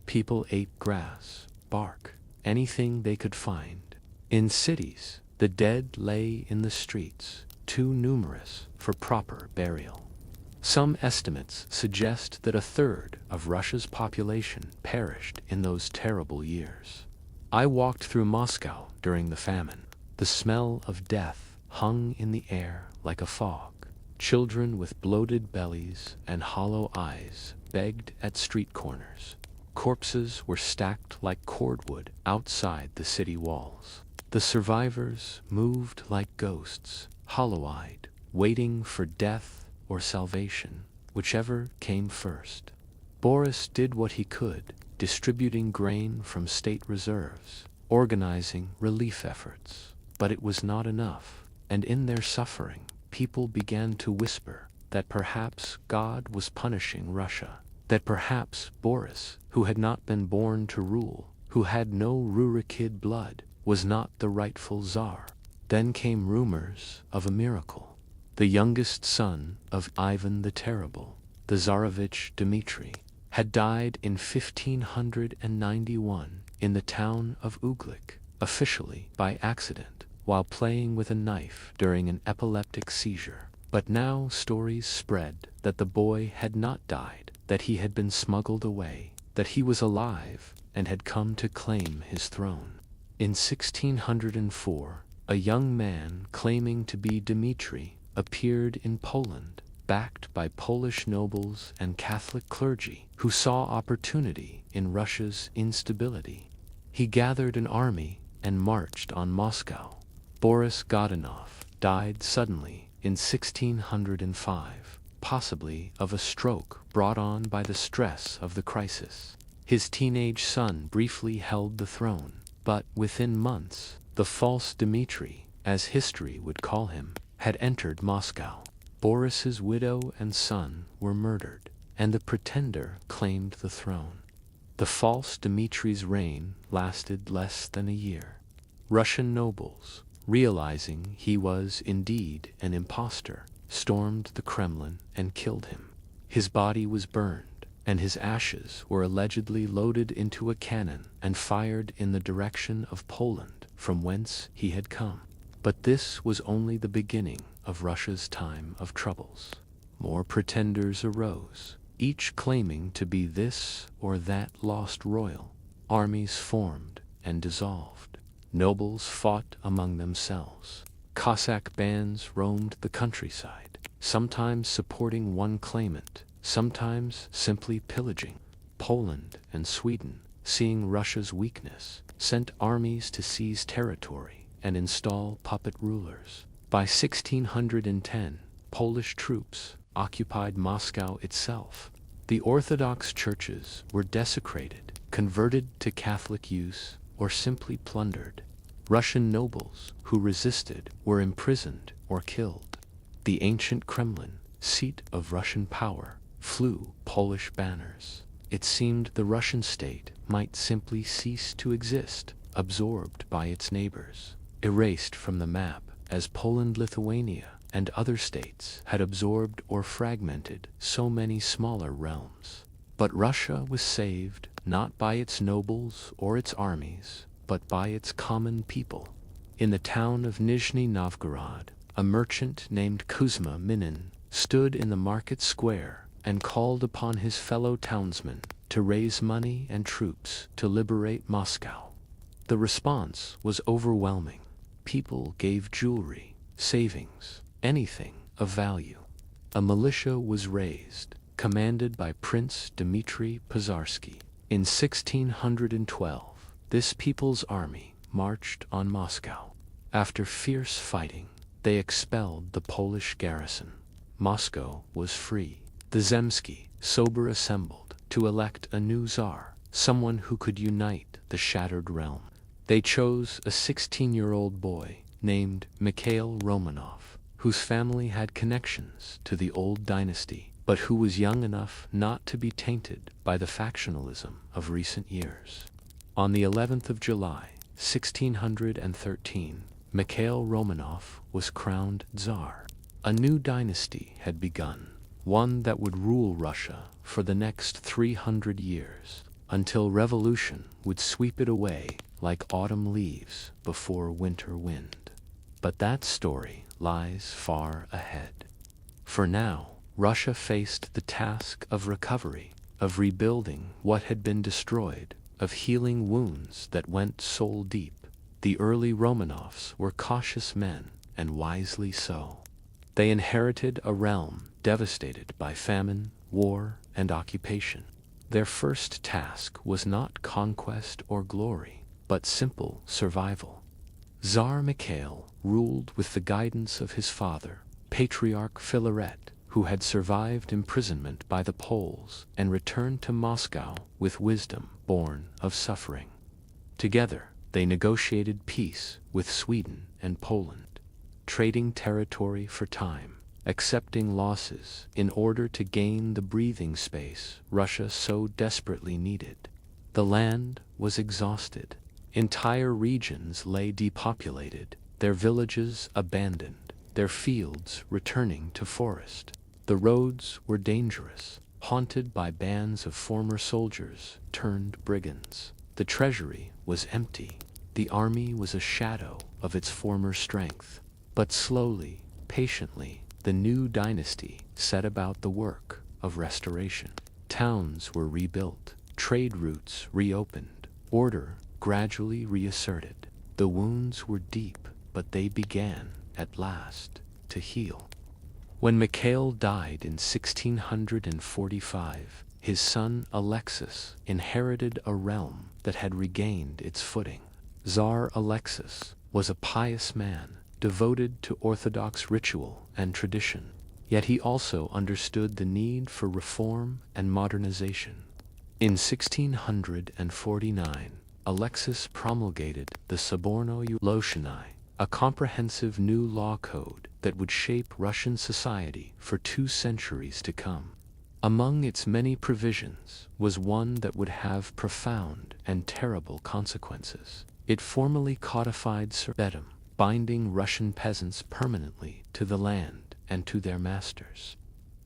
People ate grass, bark, anything they could find. In cities, the dead lay in the streets, too numerous for proper burial. Some estimates suggest that 1/3 of Russia's population perished in those terrible years. I walked through Moscow during the famine. The smell of death hung in the air like a fog. Children with bloated bellies and hollow eyes begged at street corners. Corpses were stacked like cordwood outside the city walls. The survivors moved like ghosts, hollow-eyed, waiting for death or salvation, whichever came first. Boris did what he could, distributing grain from state reserves, organizing relief efforts. But it was not enough, and in their suffering, people began to whisper that perhaps God was punishing Russia, that perhaps Boris, who had not been born to rule, who had no Rurikid blood, was not the rightful Tsar. Then came rumors of a miracle. The youngest son of Ivan the Terrible, the Tsarevich Dmitri, had died in 1591 in the town of Uglik, officially by accident, while playing with a knife during an epileptic seizure. But now stories spread that the boy had not died, that he had been smuggled away, that he was alive and had come to claim his throne. In 1604, a young man claiming to be Dmitri appeared in Poland, backed by Polish nobles and Catholic clergy who saw opportunity in Russia's instability. He gathered an army and marched on Moscow. Boris Godunov died suddenly in 1605, possibly of a stroke brought on by the stress of the crisis. His teenage son briefly held the throne, but within months, the false Dmitri, as history would call him, had entered Moscow. Boris's widow and son were murdered, and the pretender claimed the throne. The false Dmitri's reign lasted less than a year. Russian nobles, realizing he was indeed an impostor, stormed the Kremlin and killed him. His body was burned, and his ashes were allegedly loaded into a cannon and fired in the direction of Poland, from whence he had come. But this was only the beginning of Russia's time of troubles. More pretenders arose, each claiming to be this or that lost royal. Armies formed and dissolved. Nobles fought among themselves. Cossack bands roamed the countryside, sometimes supporting one claimant, sometimes simply pillaging. Poland and Sweden, seeing Russia's weakness, sent armies to seize territory and install puppet rulers. By 1610, Polish troops occupied Moscow itself. The Orthodox churches were desecrated, converted to Catholic use, or simply plundered. Russian nobles who resisted were imprisoned or killed. The ancient Kremlin, seat of Russian power, flew Polish banners. It seemed the Russian state might simply cease to exist, absorbed by its neighbors, erased from the map as Poland, Lithuania, and other states had absorbed or fragmented so many smaller realms. But Russia was saved not by its nobles or its armies, but by its common people. In the town of Nizhny Novgorod, a merchant named Kuzma Minin stood in the market square and called upon his fellow townsmen to raise money and troops to liberate Moscow. The response was overwhelming. People gave jewelry, savings, anything of value. A militia was raised, commanded by Prince Dmitry Pozarsky. In 1612, this people's army marched on Moscow. After fierce fighting, they expelled the Polish garrison. Moscow was free. The Zemsky sober assembled to elect a new Tsar, someone who could unite the shattered realm. They chose a 16-year-old boy named Mikhail Romanov, whose family had connections to the old dynasty, but who was young enough not to be tainted by the factionalism of recent years. On the 11th of July, 1613, Mikhail Romanov was crowned Tsar. A new dynasty had begun, one that would rule Russia for the next 300 years, until revolution would sweep it away like autumn leaves before winter wind. But that story lies far ahead. For now, Russia faced the task of recovery, of rebuilding what had been destroyed, of healing wounds that went soul deep. The early Romanovs were cautious men, and wisely so. They inherited a realm devastated by famine, war, and occupation. Their first task was not conquest or glory, but simple survival. Tsar Mikhail ruled with the guidance of his father, Patriarch Filaret, who had survived imprisonment by the Poles and returned to Moscow with wisdom, born of suffering. Together, they negotiated peace with Sweden and Poland, trading territory for time, accepting losses in order to gain the breathing space Russia so desperately needed. The land was exhausted. Entire regions lay depopulated, their villages abandoned, their fields returning to forest. The roads were dangerous, haunted by bands of former soldiers turned brigands. The treasury was empty. The army was a shadow of its former strength. But slowly, patiently, the new dynasty set about the work of restoration. Towns were rebuilt, trade routes reopened, order gradually reasserted. The wounds were deep, but they began, at last, to heal. When Mikhail died in 1645, his son Alexis inherited a realm that had regained its footing. Tsar Alexis was a pious man, devoted to orthodox ritual and tradition, yet he also understood the need for reform and modernization. In 1649, Alexis promulgated the Soborno-Loshiny, a comprehensive new law code that would shape Russian society for 2 centuries to come. Among its many provisions was one that would have profound and terrible consequences. It formally codified serfdom, binding Russian peasants permanently to the land and to their masters.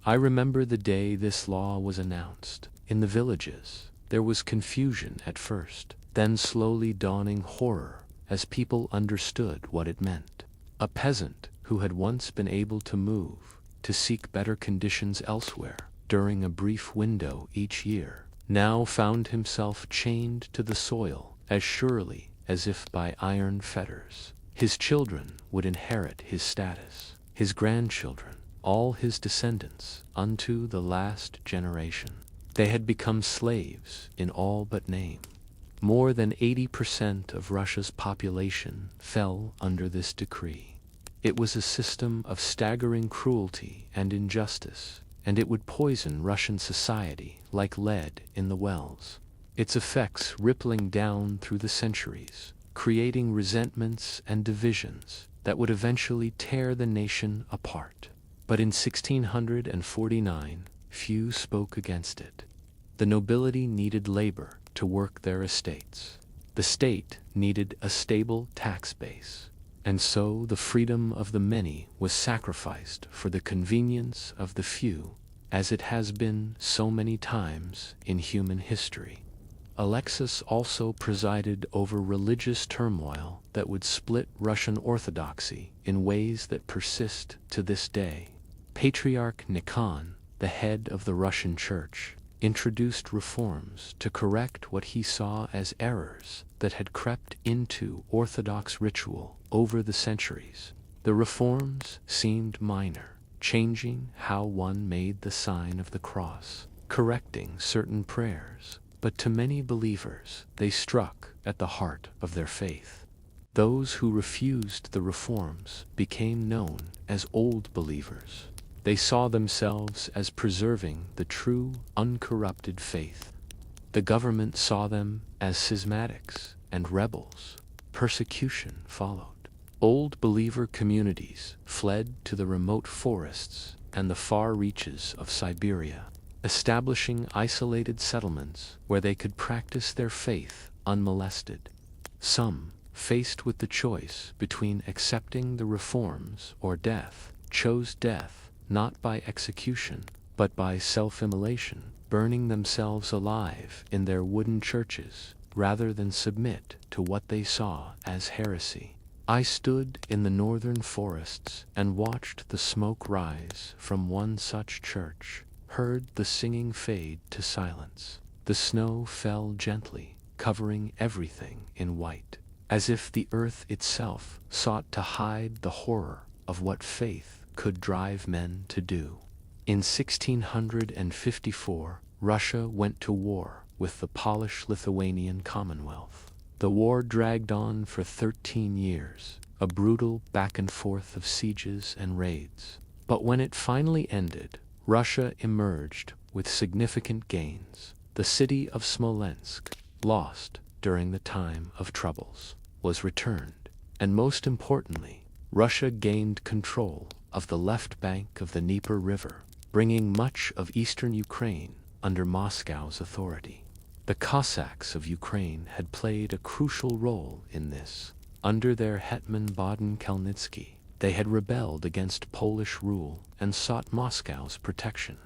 I remember the day this law was announced. In the villages, there was confusion at first, then slowly dawning horror as people understood what it meant. A peasant who had once been able to move, to seek better conditions elsewhere, during a brief window each year, now found himself chained to the soil as surely as if by iron fetters. His children would inherit his status, his grandchildren, all his descendants, unto the last generation. They had become slaves in all but name. More than 80% of Russia's population fell under this decree. It was a system of staggering cruelty and injustice, and it would poison Russian society like lead in the wells, its effects rippling down through the centuries, creating resentments and divisions that would eventually tear the nation apart. But in 1649, few spoke against it. The nobility needed labor to work their estates. The state needed a stable tax base. And so the freedom of the many was sacrificed for the convenience of the few, as it has been so many times in human history. Alexis also presided over religious turmoil that would split Russian Orthodoxy in ways that persist to this day. Patriarch Nikon, the head of the Russian Church, introduced reforms to correct what he saw as errors that had crept into Orthodox ritual over the centuries. The reforms seemed minor, changing how one made the sign of the cross, correcting certain prayers, but to many believers they struck at the heart of their faith. Those who refused the reforms became known as old believers. They saw themselves as preserving the true, uncorrupted faith. The government saw them as schismatics and rebels. Persecution followed. Old believer communities fled to the remote forests and the far reaches of Siberia, establishing isolated settlements where they could practice their faith unmolested. Some, faced with the choice between accepting the reforms or death, chose death, not by execution, but by self-immolation, burning themselves alive in their wooden churches, rather than submit to what they saw as heresy. I stood in the northern forests and watched the smoke rise from one such church, heard the singing fade to silence. The snow fell gently, covering everything in white, as if the earth itself sought to hide the horror of what faith could drive men to do. In 1654, Russia went to war with the Polish-Lithuanian Commonwealth. The war dragged on for 13 years, a brutal back and forth of sieges and raids. But when it finally ended, Russia emerged with significant gains. The city of Smolensk, lost during the time of troubles, was returned, and most importantly, Russia gained control of the left bank of the Dnieper River, bringing much of eastern Ukraine under Moscow's authority. The Cossacks of Ukraine had played a crucial role in this. Under their hetman Bohdan Khmelnytsky, they had rebelled against Polish rule and sought Moscow's protection.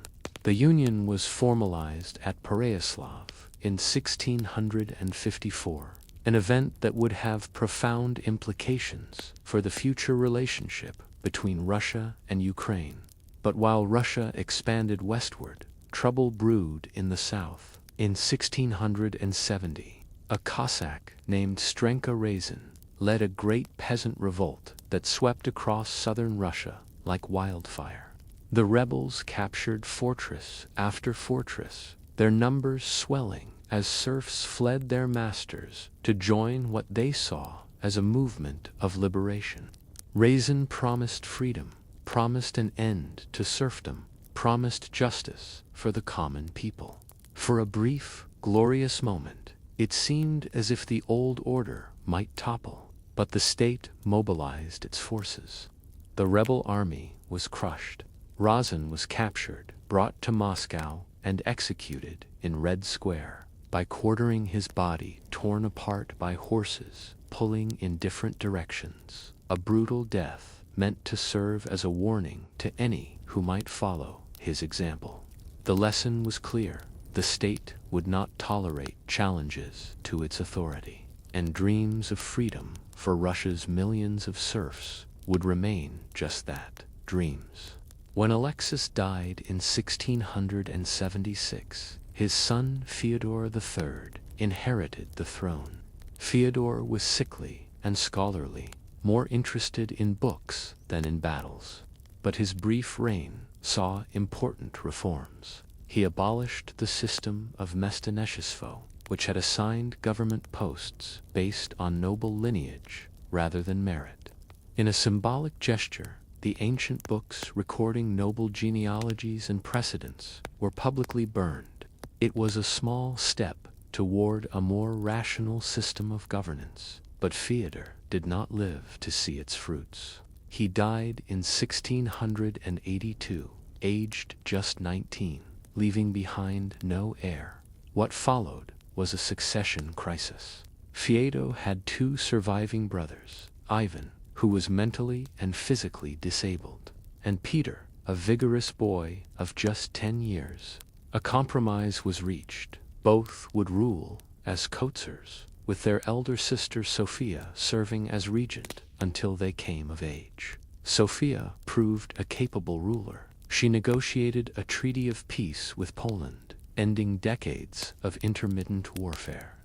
The union was formalized at Yaroslav in 1654, an event that would have profound implications for the future relationship between Russia and Ukraine. But while Russia expanded westward, trouble brewed in the south. In 1670, a Cossack named Strenka Razin led a great peasant revolt that swept across southern Russia like wildfire. The rebels captured fortress after fortress, their numbers swelling as serfs fled their masters to join what they saw as a movement of liberation. Razin promised freedom, promised an end to serfdom, promised justice for the common people. For a brief, glorious moment, it seemed as if the old order might topple, but the state mobilized its forces. The rebel army was crushed. Razin was captured, brought to Moscow, and executed in Red Square. By quartering his body torn apart by horses pulling in different directions, a brutal death meant to serve as a warning to any who might follow his example. The lesson was clear. The state would not tolerate challenges to its authority, and dreams of freedom for Russia's millions of serfs would remain just that, dreams. When Alexis died in 1676, his son Fyodor III inherited the throne. Fyodor was sickly and scholarly, more interested in books than in battles. But his brief reign saw important reforms. He abolished the system of mestnechstvo, which had assigned government posts based on noble lineage rather than merit. In a symbolic gesture, the ancient books recording noble genealogies and precedents were publicly burned. It was a small step toward a more rational system of governance, but Fyodor did not live to see its fruits. He died in 1682, aged just 19. Leaving behind no heir. What followed was a succession crisis. Fyodor had two surviving brothers, Ivan, who was mentally and physically disabled, and Peter, a vigorous boy of just 10 years. A compromise was reached. Both would rule as Tsars, with their elder sister Sophia serving as regent until they came of age. Sophia proved a capable ruler. She negotiated a treaty of peace with Poland, ending decades of intermittent warfare.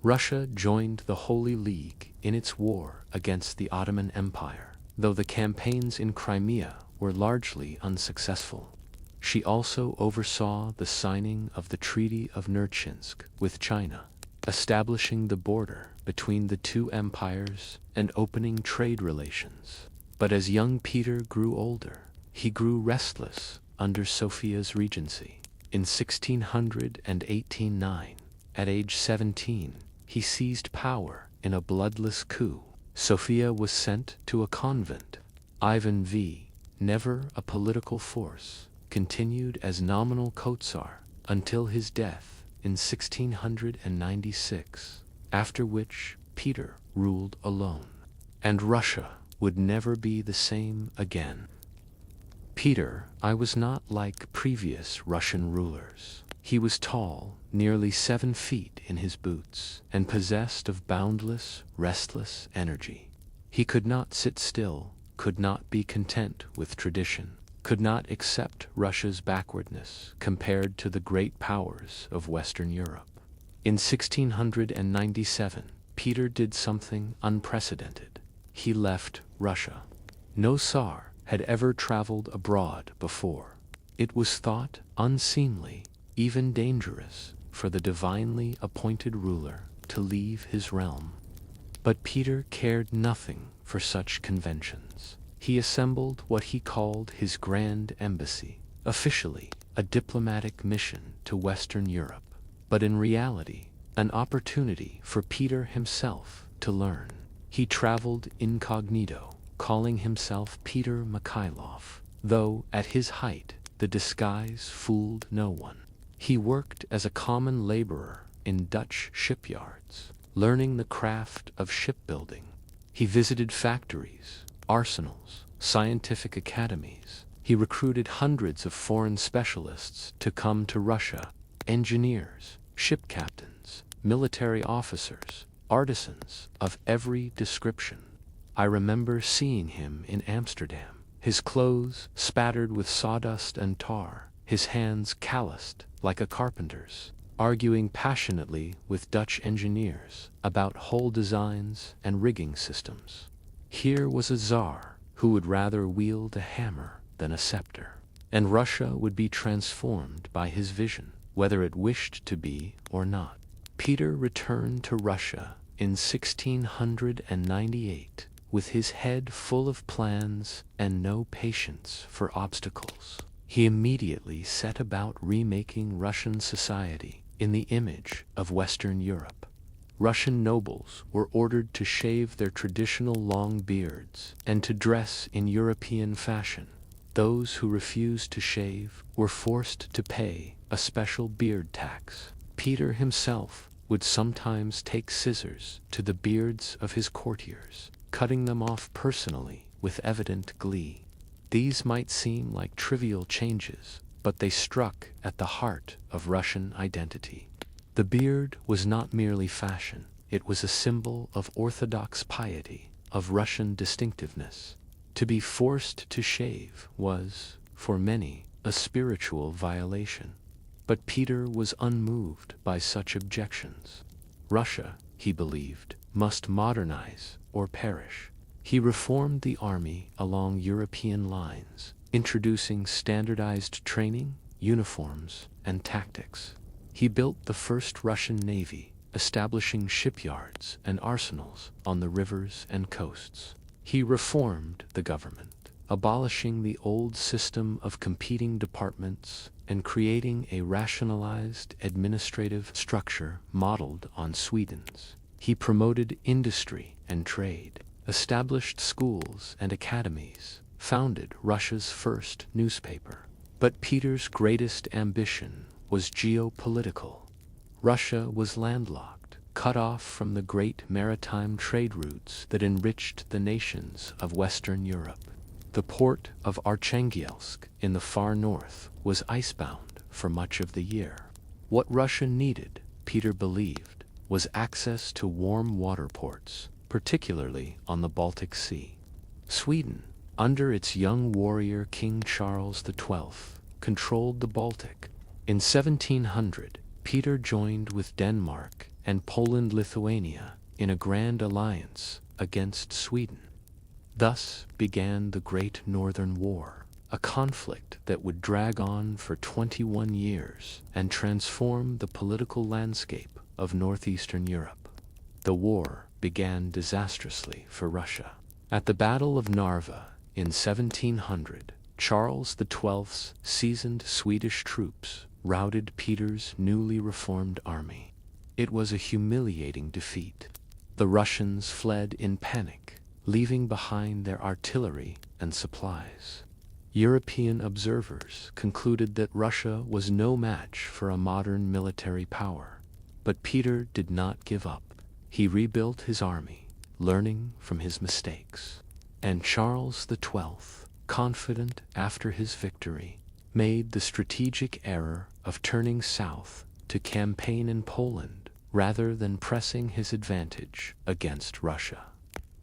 Russia joined the Holy League in its war against the Ottoman Empire, though the campaigns in Crimea were largely unsuccessful. She also oversaw the signing of the Treaty of Nerchinsk with China, establishing the border between the two empires and opening trade relations. But as young Peter grew older, he grew restless under Sophia's regency. In 1809, at age 17, he seized power in a bloodless coup. Sophia was sent to a convent. Ivan V, never a political force, continued as nominal Tsar until his death in 1696, after which Peter ruled alone, and Russia would never be the same again. Peter I was not like previous Russian rulers. He was tall, nearly 7 feet in his boots, and possessed of boundless, restless energy. He could not sit still, could not be content with tradition, could not accept Russia's backwardness compared to the great powers of Western Europe. In 1697, Peter did something unprecedented. He left Russia. No Tsar had ever traveled abroad before. It was thought unseemly, even dangerous, for the divinely appointed ruler to leave his realm. But Peter cared nothing for such conventions. He assembled what he called his Grand Embassy, officially a diplomatic mission to Western Europe. But in reality, an opportunity for Peter himself to learn. He traveled incognito, calling himself Peter Mikhailov, though at his height the disguise fooled no one. He worked as a common laborer in Dutch shipyards, learning the craft of shipbuilding. He visited factories, arsenals, scientific academies. He recruited hundreds of foreign specialists to come to Russia: engineers, ship captains, military officers, artisans of every description. I remember seeing him in Amsterdam, his clothes spattered with sawdust and tar, his hands calloused like a carpenter's, arguing passionately with Dutch engineers about hull designs and rigging systems. Here was a czar who would rather wield a hammer than a scepter, and Russia would be transformed by his vision, whether it wished to be or not. Peter returned to Russia in 1698 with his head full of plans and no patience for obstacles. He immediately set about remaking Russian society in the image of Western Europe. Russian nobles were ordered to shave their traditional long beards and to dress in European fashion. Those who refused to shave were forced to pay a special beard tax. Peter himself would sometimes take scissors to the beards of his courtiers, cutting them off personally with evident glee. These might seem like trivial changes, but they struck at the heart of Russian identity. The beard was not merely fashion, it was a symbol of orthodox piety, of Russian distinctiveness. To be forced to shave was, for many, a spiritual violation. But Peter was unmoved by such objections. Russia, he believed, must modernize or perish. He reformed the army along European lines, introducing standardized training, uniforms, and tactics. He built the first Russian navy, establishing shipyards and arsenals on the rivers and coasts. He reformed the government, abolishing the old system of competing departments and creating a rationalized administrative structure modeled on Sweden's. He promoted industry and trade, established schools and academies, founded Russia's first newspaper. But Peter's greatest ambition was geopolitical. Russia was landlocked, cut off from the great maritime trade routes that enriched the nations of Western Europe. The port of Archangelsk in the far north was icebound for much of the year. What Russia needed, Peter believed, was access to warm water ports, particularly on the Baltic Sea. Sweden, under its young warrior King Charles XII, controlled the Baltic. In 1700, Peter joined with Denmark and Poland-Lithuania in a grand alliance against Sweden. Thus began the Great Northern War, a conflict that would drag on for 21 years and transform the political landscape of northeastern Europe. The war began disastrously for Russia. At the Battle of Narva in 1700, Charles XII's seasoned Swedish troops routed Peter's newly reformed army. It was a humiliating defeat. The Russians fled in panic, leaving behind their artillery and supplies. European observers concluded that Russia was no match for a modern military power. But Peter did not give up. He rebuilt his army, learning from his mistakes. And Charles XII, confident after his victory, made the strategic error of turning south to campaign in Poland rather than pressing his advantage against Russia.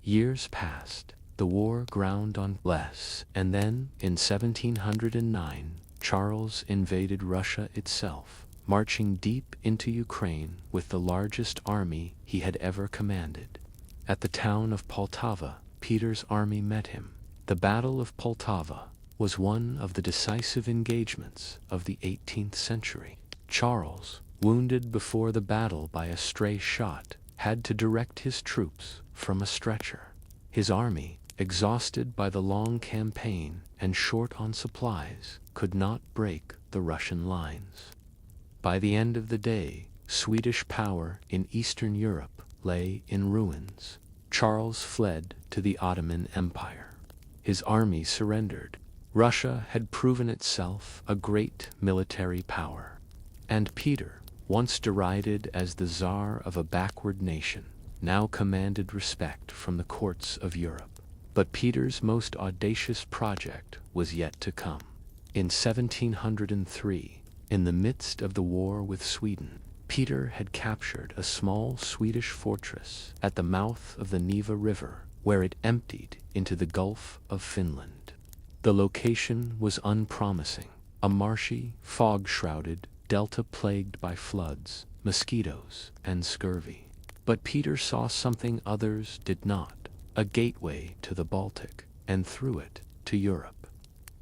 Years passed, the war ground on less, and then, in 1709, Charles invaded Russia itself, marching deep into Ukraine with the largest army he had ever commanded. At the town of Poltava, Peter's army met him. The Battle of Poltava was one of the decisive engagements of the 18th century. Charles, wounded before the battle by a stray shot, had to direct his troops from a stretcher. His army, exhausted by the long campaign and short on supplies, could not break the Russian lines. By the end of the day, Swedish power in Eastern Europe lay in ruins. Charles fled to the Ottoman Empire. His army surrendered. Russia had proven itself a great military power. And Peter, once derided as the Tsar of a backward nation, now commanded respect from the courts of Europe. But Peter's most audacious project was yet to come. In 1703, in the midst of the war with Sweden, Peter had captured a small Swedish fortress at the mouth of the Neva River, where it emptied into the Gulf of Finland. The location was unpromising, a marshy, fog-shrouded delta plagued by floods, mosquitoes, and scurvy. But Peter saw something others did not, a gateway to the Baltic, and through it to Europe.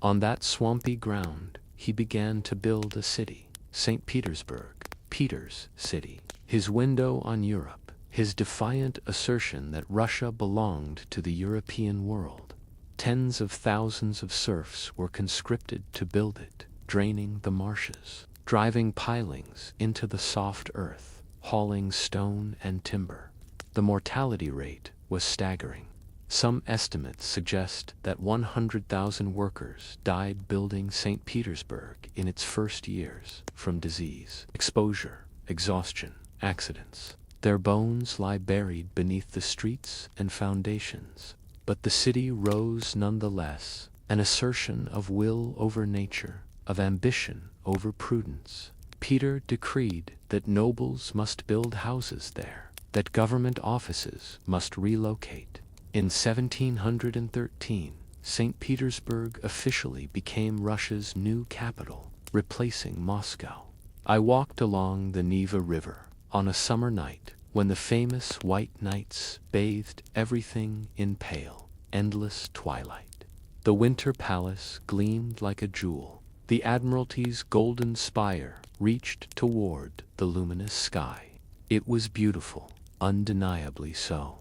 On that swampy ground, he began to build a city, St. Petersburg, Peter's city. His window on Europe, his defiant assertion that Russia belonged to the European world. Tens of thousands of serfs were conscripted to build it, draining the marshes, driving pilings into the soft earth, hauling stone and timber. The mortality rate was staggering. Some estimates suggest that 100,000 workers died building St. Petersburg in its first years from disease, exposure, exhaustion, accidents. Their bones lie buried beneath the streets and foundations. But the city rose nonetheless, an assertion of will over nature, of ambition over prudence. Peter decreed that nobles must build houses there, that government offices must relocate. In 1713, St. Petersburg officially became Russia's new capital, replacing Moscow. I walked along the Neva River on a summer night when the famous white nights bathed everything in pale, endless twilight. The Winter Palace gleamed like a jewel. The Admiralty's golden spire reached toward the luminous sky. It was beautiful, undeniably so.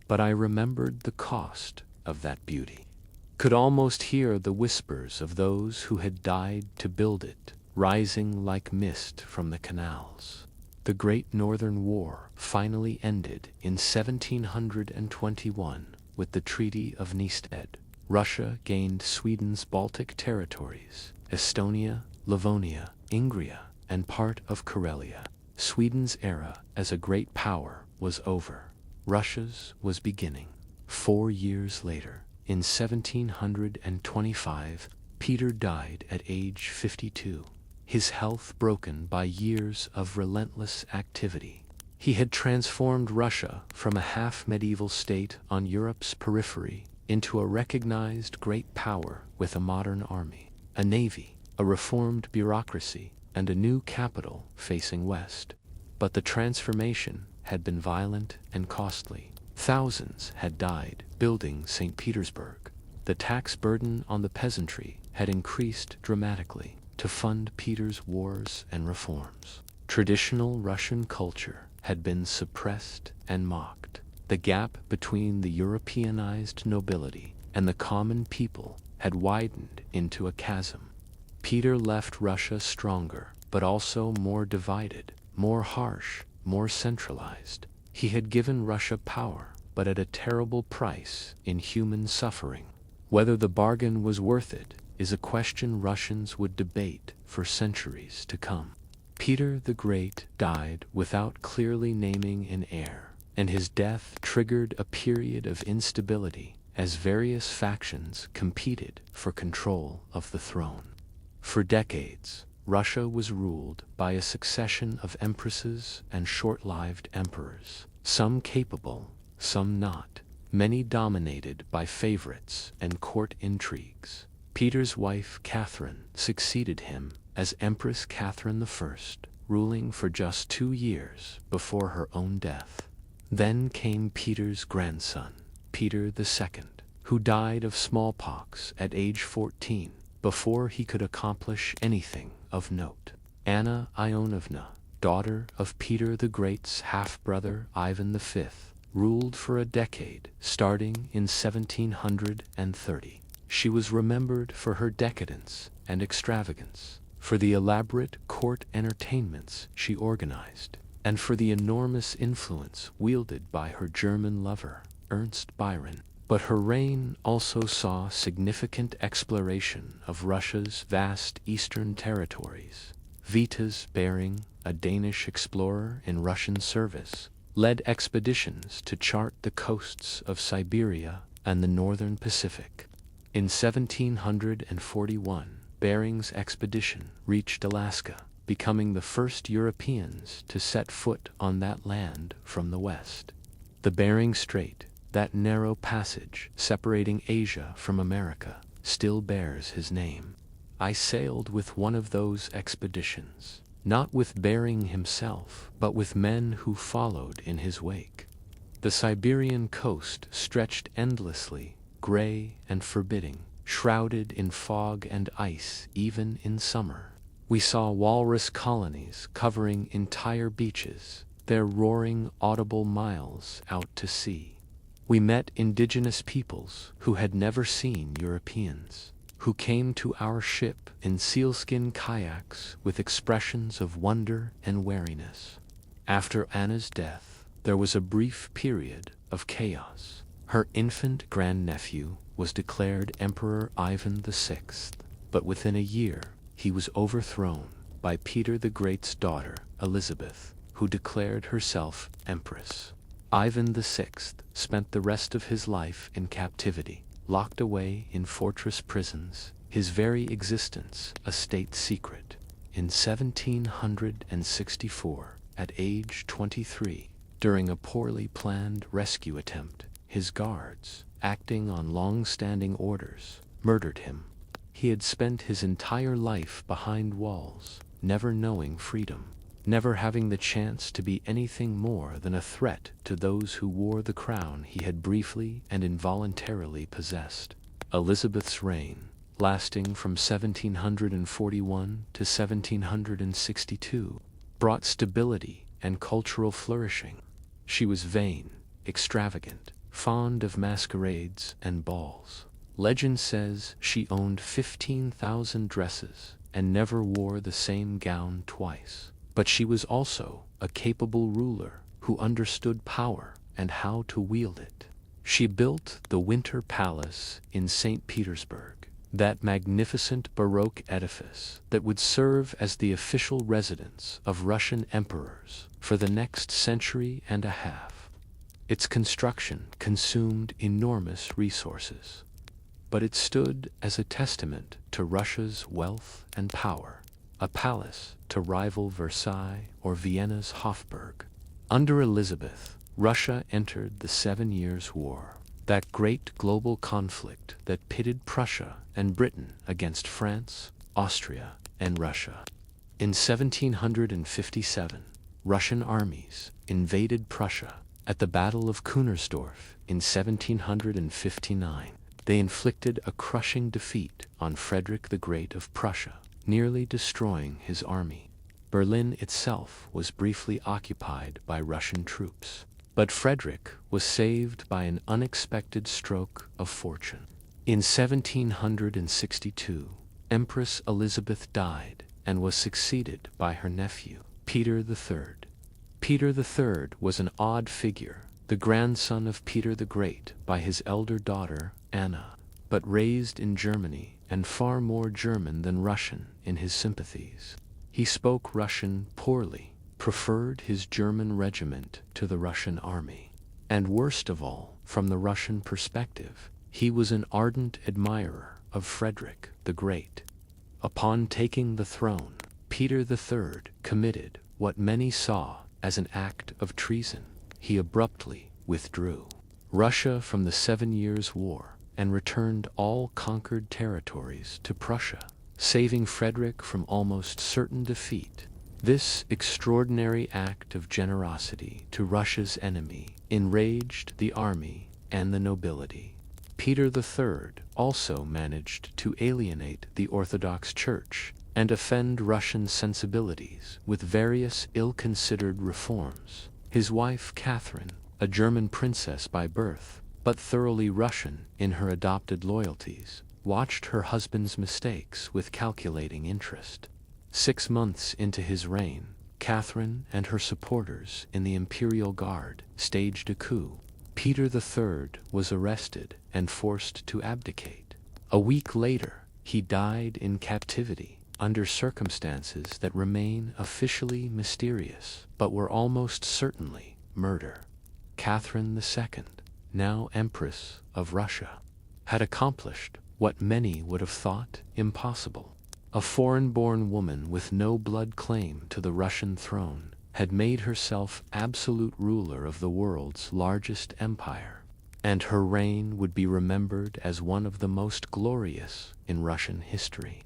But I remembered the cost of that beauty. Could almost hear the whispers of those who had died to build it, rising like mist from the canals. The Great Northern War finally ended in 1721 with the Treaty of Nystad. Russia gained Sweden's Baltic territories, Estonia, Livonia, Ingria, and part of Karelia. Sweden's era as a great power was over. Russia's was beginning. 4 years later, in 1725, Peter died at age 52, his health broken by years of relentless activity. He had transformed Russia from a half-medieval state on Europe's periphery into a recognized great power with a modern army, a navy, a reformed bureaucracy, and a new capital facing west. But the transformation had been violent and costly. Thousands had died building St. Petersburg. The tax burden on the peasantry had increased dramatically to fund Peter's wars and reforms. Traditional Russian culture had been suppressed and mocked. The gap between the Europeanized nobility and the common people had widened into a chasm. Peter left Russia stronger, but also more divided, more harsh, more centralized. He had given Russia power, but at a terrible price in human suffering. Whether the bargain was worth it is a question Russians would debate for centuries to come. Peter the Great died without clearly naming an heir, and his death triggered a period of instability as various factions competed for control of the throne. For decades, Russia was ruled by a succession of empresses and short-lived emperors, some capable, some not, many dominated by favorites and court intrigues. Peter's wife Catherine succeeded him as Empress Catherine I, ruling for just 2 years before her own death. Then came Peter's grandson, Peter II, who died of smallpox at age 14 before he could accomplish anything of note. Anna Ionovna, daughter of Peter the Great's half-brother Ivan V, ruled for a decade, starting in 1730. She was remembered for her decadence and extravagance, for the elaborate court entertainments she organized, and for the enormous influence wielded by her German lover, Ernst Byron. But her reign also saw significant exploration of Russia's vast eastern territories. Vitas Bering, a Danish explorer in Russian service, led expeditions to chart the coasts of Siberia and the northern Pacific. In 1741, Bering's expedition reached Alaska, becoming the first Europeans to set foot on that land from the west. The Bering Strait, that narrow passage separating Asia from America, still bears his name. I sailed with one of those expeditions, not with Bering himself, but with men who followed in his wake. The Siberian coast stretched endlessly, gray and forbidding, shrouded in fog and ice even in summer. We saw walrus colonies covering entire beaches, their roaring audible miles out to sea. We met indigenous peoples who had never seen Europeans, who came to our ship in sealskin kayaks with expressions of wonder and wariness. After Anna's death, there was a brief period of chaos. Her infant grandnephew was declared Emperor Ivan VI, but within a year he was overthrown by Peter the Great's daughter, Elizabeth, who declared herself Empress. Ivan VI spent the rest of his life in captivity, locked away in fortress prisons, his very existence a state secret. In 1764, at age 23, during a poorly planned rescue attempt, his guards, acting on long-standing orders, murdered him. He had spent his entire life behind walls, never knowing freedom, never having the chance to be anything more than a threat to those who wore the crown he had briefly and involuntarily possessed. Elizabeth's reign, lasting from 1741 to 1762, brought stability and cultural flourishing. She was vain, extravagant, fond of masquerades and balls. Legend says she owned 15,000 dresses and never wore the same gown twice. But she was also a capable ruler who understood power and how to wield it. She built the Winter Palace in St. Petersburg, that magnificent Baroque edifice that would serve as the official residence of Russian emperors for the next century and a half. Its construction consumed enormous resources, but it stood as a testament to Russia's wealth and power. A palace to rival Versailles or Vienna's Hofburg. Under Elizabeth, Russia entered the 7 Years' War, that great global conflict that pitted Prussia and Britain against France, Austria, and Russia. In 1757, Russian armies invaded Prussia. At the Battle of Kunersdorf in 1759, they inflicted a crushing defeat on Frederick the Great of Prussia, nearly destroying his army. Berlin itself was briefly occupied by Russian troops, but Frederick was saved by an unexpected stroke of fortune. In 1762, Empress Elizabeth died and was succeeded by her nephew, Peter III. Peter III was an odd figure, the grandson of Peter the Great by his elder daughter, Anna, but raised in Germany and far more German than Russian in his sympathies. He spoke Russian poorly, preferred his German regiment to the Russian army, and worst of all, from the Russian perspective, he was an ardent admirer of Frederick the Great. Upon taking the throne, Peter III committed what many saw as an act of treason. He abruptly withdrew Russia from the 7 Years' War and returned all conquered territories to Prussia, saving Frederick from almost certain defeat. This extraordinary act of generosity to Russia's enemy enraged the army and the nobility. Peter III also managed to alienate the Orthodox Church and offend Russian sensibilities with various ill-considered reforms. His wife Catherine, a German princess by birth, but thoroughly Russian in her adopted loyalties, watched her husband's mistakes with calculating interest. 6 months into his reign, Catherine and her supporters in the Imperial Guard staged a coup. Peter III was arrested and forced to abdicate. A week later, he died in captivity under circumstances that remain officially mysterious, but were almost certainly murder. Catherine II, now Empress of Russia, had accomplished what many would have thought impossible. A foreign-born woman with no blood claim to the Russian throne had made herself absolute ruler of the world's largest empire, and her reign would be remembered as one of the most glorious in Russian history.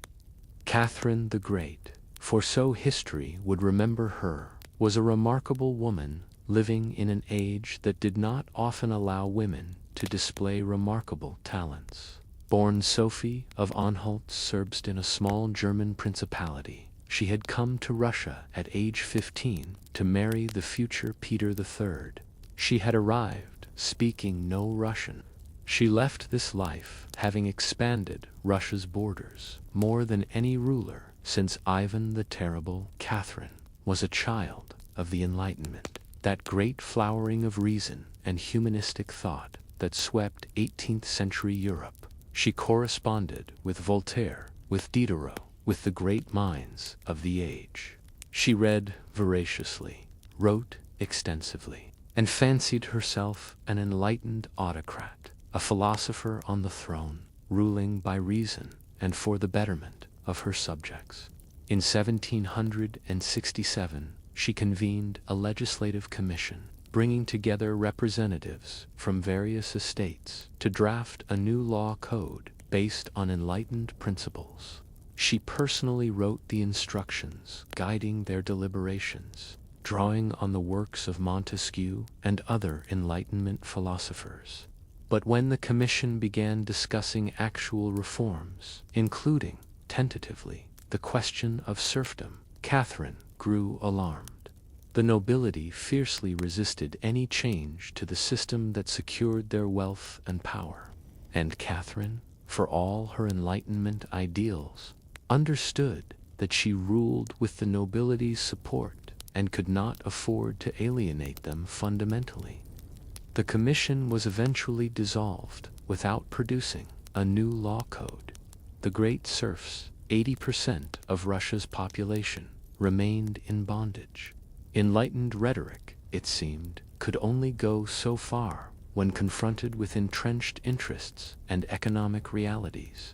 Catherine the Great, for so history would remember her, was a remarkable woman living in an age that did not often allow women to display remarkable talents. Born Sophie of Anhalt-Zerbst in a small German principality, she had come to Russia at age 15 to marry the future Peter III. She had arrived speaking no Russian. She left this life having expanded Russia's borders more than any ruler since Ivan the Terrible. Catherine was a child of the Enlightenment, that great flowering of reason and humanistic thought that swept 18th century Europe. She corresponded with Voltaire, with Diderot, with the great minds of the age. She read voraciously, wrote extensively, and fancied herself an enlightened autocrat, a philosopher on the throne, ruling by reason and for the betterment of her subjects. In 1767, she convened a legislative commission, bringing together representatives from various estates to draft a new law code based on enlightened principles. She personally wrote the instructions guiding their deliberations, drawing on the works of Montesquieu and other Enlightenment philosophers. But when the commission began discussing actual reforms, including, tentatively, the question of serfdom, Catherine grew alarmed. The nobility fiercely resisted any change to the system that secured their wealth and power, and Catherine, for all her Enlightenment ideals, understood that she ruled with the nobility's support and could not afford to alienate them fundamentally. The commission was eventually dissolved without producing a new law code. The great serfs, 80% of Russia's population, remained in bondage. Enlightened rhetoric, it seemed, could only go so far when confronted with entrenched interests and economic realities.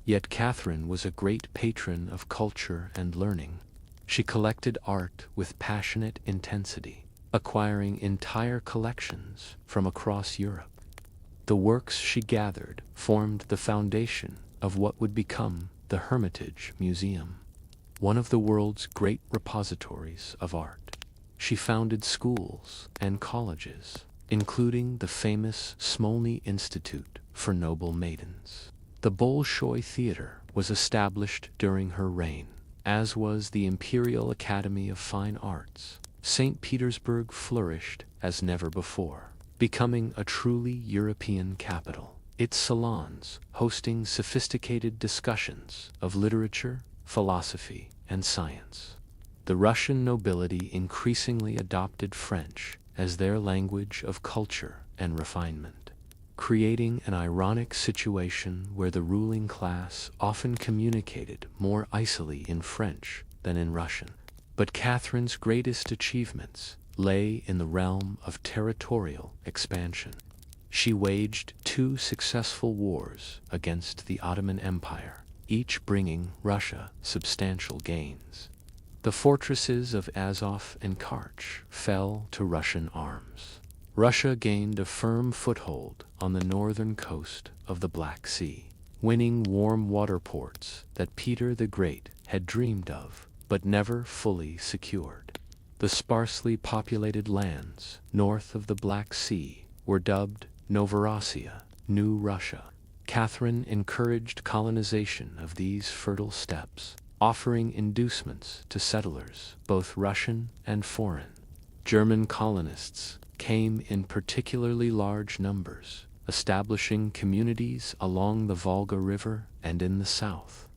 Yet Catherine was a great patron of culture and learning. She collected art with passionate intensity, acquiring entire collections from across Europe. The works she gathered formed the foundation of what would become the Hermitage Museum, one of the world's great repositories of art. She founded schools and colleges, including the famous Smolny Institute for Noble Maidens. The Bolshoi Theater was established during her reign, as was the Imperial Academy of Fine Arts. St. Petersburg flourished as never before, becoming a truly European capital, its salons hosting sophisticated discussions of literature, philosophy, and science. The Russian nobility increasingly adopted French as their language of culture and refinement, creating an ironic situation where the ruling class often communicated more icily in French than in Russian. But Catherine's greatest achievements lay in the realm of territorial expansion. She waged 2 successful wars against the Ottoman Empire, each bringing Russia substantial gains. The fortresses of Azov and Karch fell to Russian arms. Russia gained a firm foothold on the northern coast of the Black Sea, winning warm water ports that Peter the Great had dreamed of, but never fully secured. The sparsely populated lands north of the Black Sea were dubbed Novorossiya, New Russia. Catherine encouraged colonization of these fertile steppes, offering inducements to settlers, both Russian and foreign. German colonists came in particularly large numbers, establishing communities along the Volga River and in the south.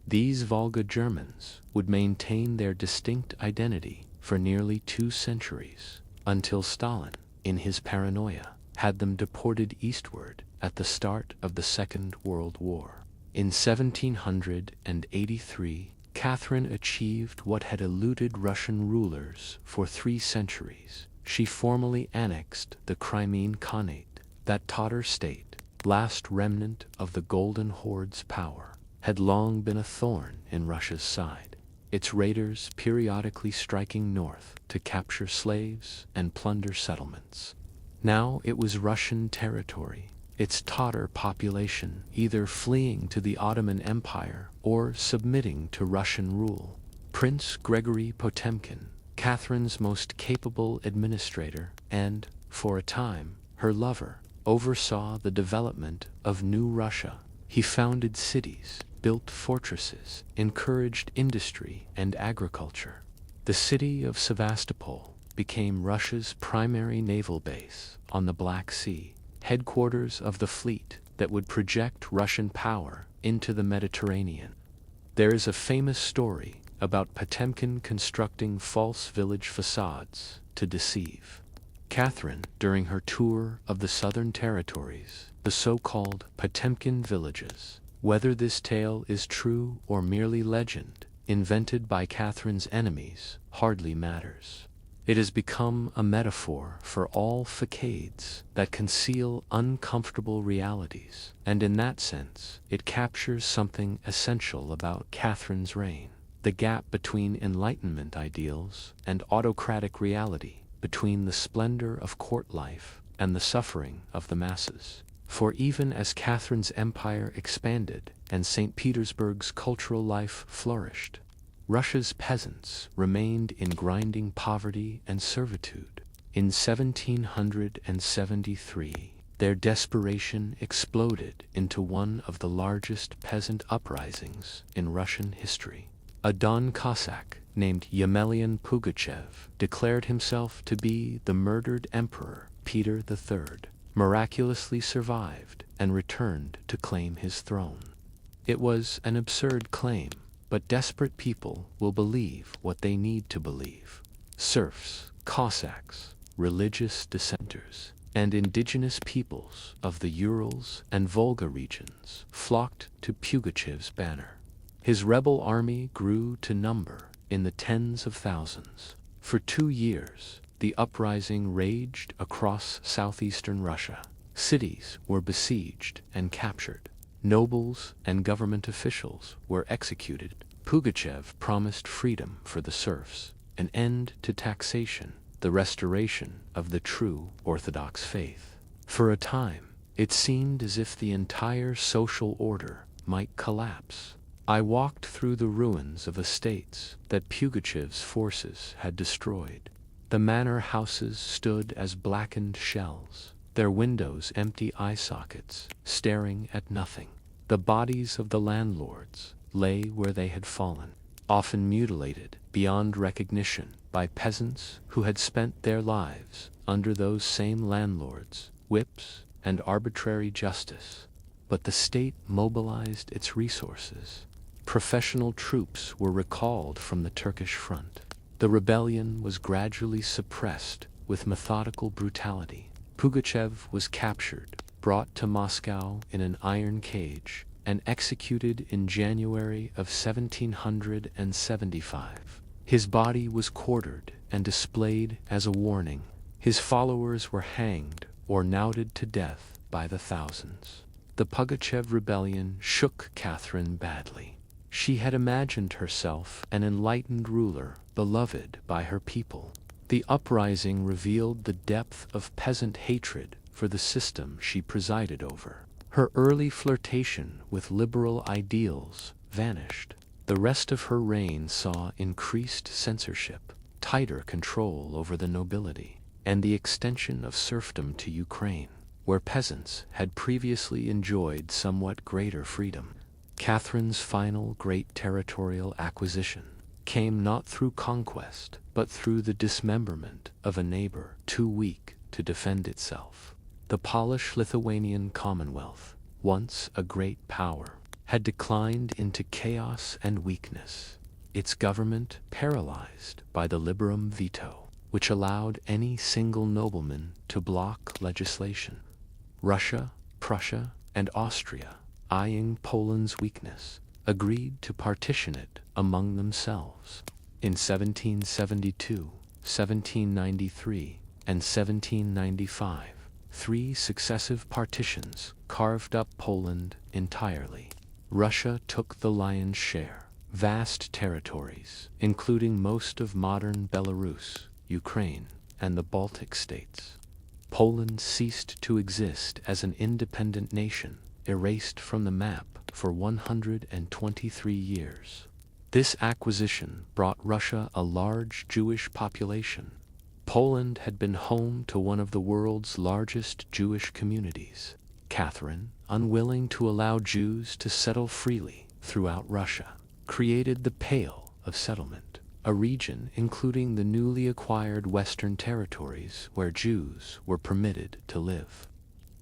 These Volga Germans would maintain their distinct identity for nearly 2 centuries, until Stalin, in his paranoia, had them deported eastward at the start of the Second World War. In 1783, Catherine achieved what had eluded Russian rulers for 3 centuries. She formally annexed the Crimean Khanate. That Tatar state, last remnant of the Golden Horde's power, had long been a thorn in Russia's side, its raiders periodically striking north to capture slaves and plunder settlements. Now it was Russian territory, its Tatar population either fleeing to the Ottoman Empire or submitting to Russian rule. Prince Gregory Potemkin, Catherine's most capable administrator and, for a time, her lover, oversaw the development of New Russia. He founded cities, built fortresses, encouraged industry and agriculture. The city of Sevastopol became Russia's primary naval base on the Black Sea, headquarters of the fleet that would project Russian power into the Mediterranean. There is a famous story about Potemkin constructing false village facades to deceive Catherine during her tour of the southern territories, the so-called Potemkin villages. Whether this tale is true or merely legend, invented by Catherine's enemies, hardly matters. It has become a metaphor for all facades that conceal uncomfortable realities, and in that sense, it captures something essential about Catherine's reign: the gap between Enlightenment ideals and autocratic reality, between the splendor of court life and the suffering of the masses. For even as Catherine's empire expanded and St. Petersburg's cultural life flourished, Russia's peasants remained in grinding poverty and servitude. In 1773, their desperation exploded into one of the largest peasant uprisings in Russian history. A Don Cossack named Yemelyan Pugachev declared himself to be the murdered Emperor Peter III, miraculously survived and returned to claim his throne. It was an absurd claim, but desperate people will believe what they need to believe. Serfs, Cossacks, religious dissenters, and indigenous peoples of the Urals and Volga regions flocked to Pugachev's banner. His rebel army grew to number in the tens of thousands. For 2 years, the uprising raged across southeastern Russia. Cities were besieged and captured. Nobles and government officials were executed. Pugachev promised freedom for the serfs, an end to taxation, the restoration of the true Orthodox faith. For a time, it seemed as if the entire social order might collapse. I walked through the ruins of estates that Pugachev's forces had destroyed. The manor houses stood as blackened shells, their windows empty eye sockets, staring at nothing. The bodies of the landlords lay where they had fallen, often mutilated beyond recognition by peasants who had spent their lives under those same landlords' whips and arbitrary justice. But the state mobilized its resources. Professional troops were recalled from the Turkish front. The rebellion was gradually suppressed with methodical brutality. Pugachev was captured, brought to Moscow in an iron cage, and executed in January of 1775. His body was quartered and displayed as a warning. His followers were hanged or knouted to death by the thousands. The Pugachev rebellion shook Catherine badly. She had imagined herself an enlightened ruler, beloved by her people. The uprising revealed the depth of peasant hatred for the system she presided over. Her early flirtation with liberal ideals vanished. The rest of her reign saw increased censorship, tighter control over the nobility, and the extension of serfdom to Ukraine, where peasants had previously enjoyed somewhat greater freedom. Catherine's final great territorial acquisition came not through conquest, but through the dismemberment of a neighbor too weak to defend itself. The Polish-Lithuanian Commonwealth, once a great power, had declined into chaos and weakness. its government paralyzed by the liberum veto, which allowed any single nobleman to block legislation. Russia, Prussia, and Austria, eyeing Poland's weakness, agreed to partition it among themselves. In 1772, 1793, and 1795, 3 successive partitions carved up Poland entirely. Russia took the lion's share, vast territories, including most of modern Belarus, Ukraine, and the Baltic states. Poland ceased to exist as an independent nation, erased from the map for 123 years. This acquisition brought Russia a large Jewish population. Poland had been home to one of the world's largest Jewish communities. Catherine, unwilling to allow Jews to settle freely throughout Russia, created the Pale of Settlement, a region including the newly acquired Western territories where Jews were permitted to live.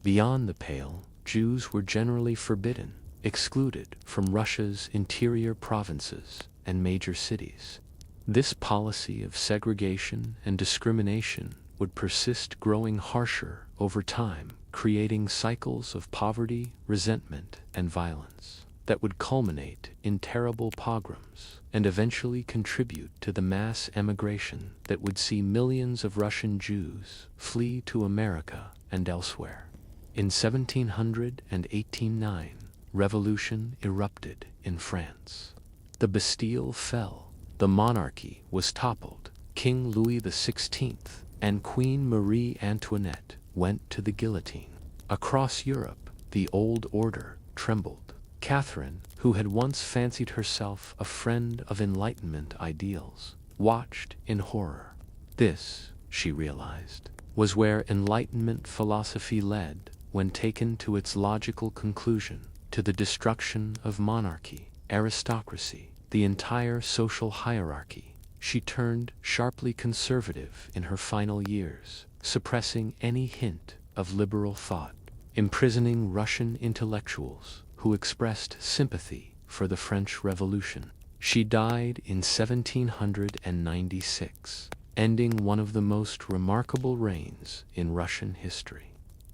Beyond the Pale, Jews were generally forbidden, excluded from Russia's interior provinces and major cities. This policy of segregation and discrimination would persist, growing harsher over time, creating cycles of poverty, resentment, and violence that would culminate in terrible pogroms and eventually contribute to the mass emigration that would see millions of Russian Jews flee to America and elsewhere. In 1700 and 1809, revolution erupted in France. The Bastille fell, the monarchy was toppled, King Louis XVI and Queen Marie Antoinette went to the guillotine. Across Europe, the old order trembled. Catherine, who had once fancied herself a friend of Enlightenment ideals, watched in horror. This, she realized, was where Enlightenment philosophy led when taken to its logical conclusion, to the destruction of monarchy, aristocracy, the entire social hierarchy. She turned sharply conservative in her final years, suppressing any hint of liberal thought, imprisoning Russian intellectuals who expressed sympathy for the French Revolution. She died in 1796, ending one of the most remarkable reigns in Russian history.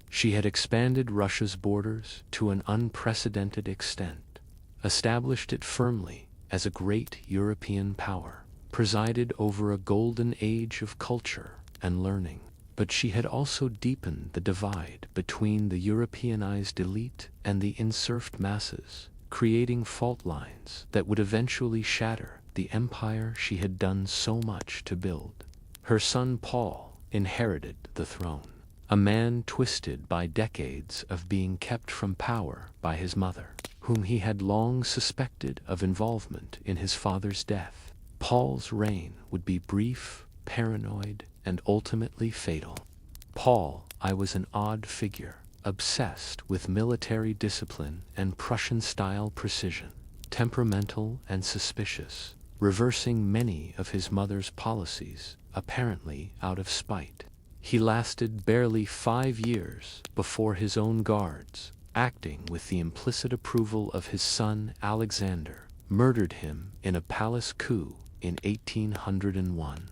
She had expanded Russia's borders to an unprecedented extent, established it firmly as a great European power, presided over a golden age of culture and learning. But she had also deepened the divide between the Europeanized elite and the enserfed masses, creating fault lines that would eventually shatter the empire she had done so much to build. Her son Paul inherited the throne, a man twisted by decades of being kept from power by his mother, whom he had long suspected of involvement in his father's death. Paul's reign would be brief, paranoid, and ultimately fatal. Paul, I was an odd figure, obsessed with military discipline and Prussian-style precision, temperamental and suspicious, reversing many of his mother's policies, apparently out of spite. He lasted barely 5 years before his own guards, acting with the implicit approval of his son Alexander, murdered him in a palace coup in 1801.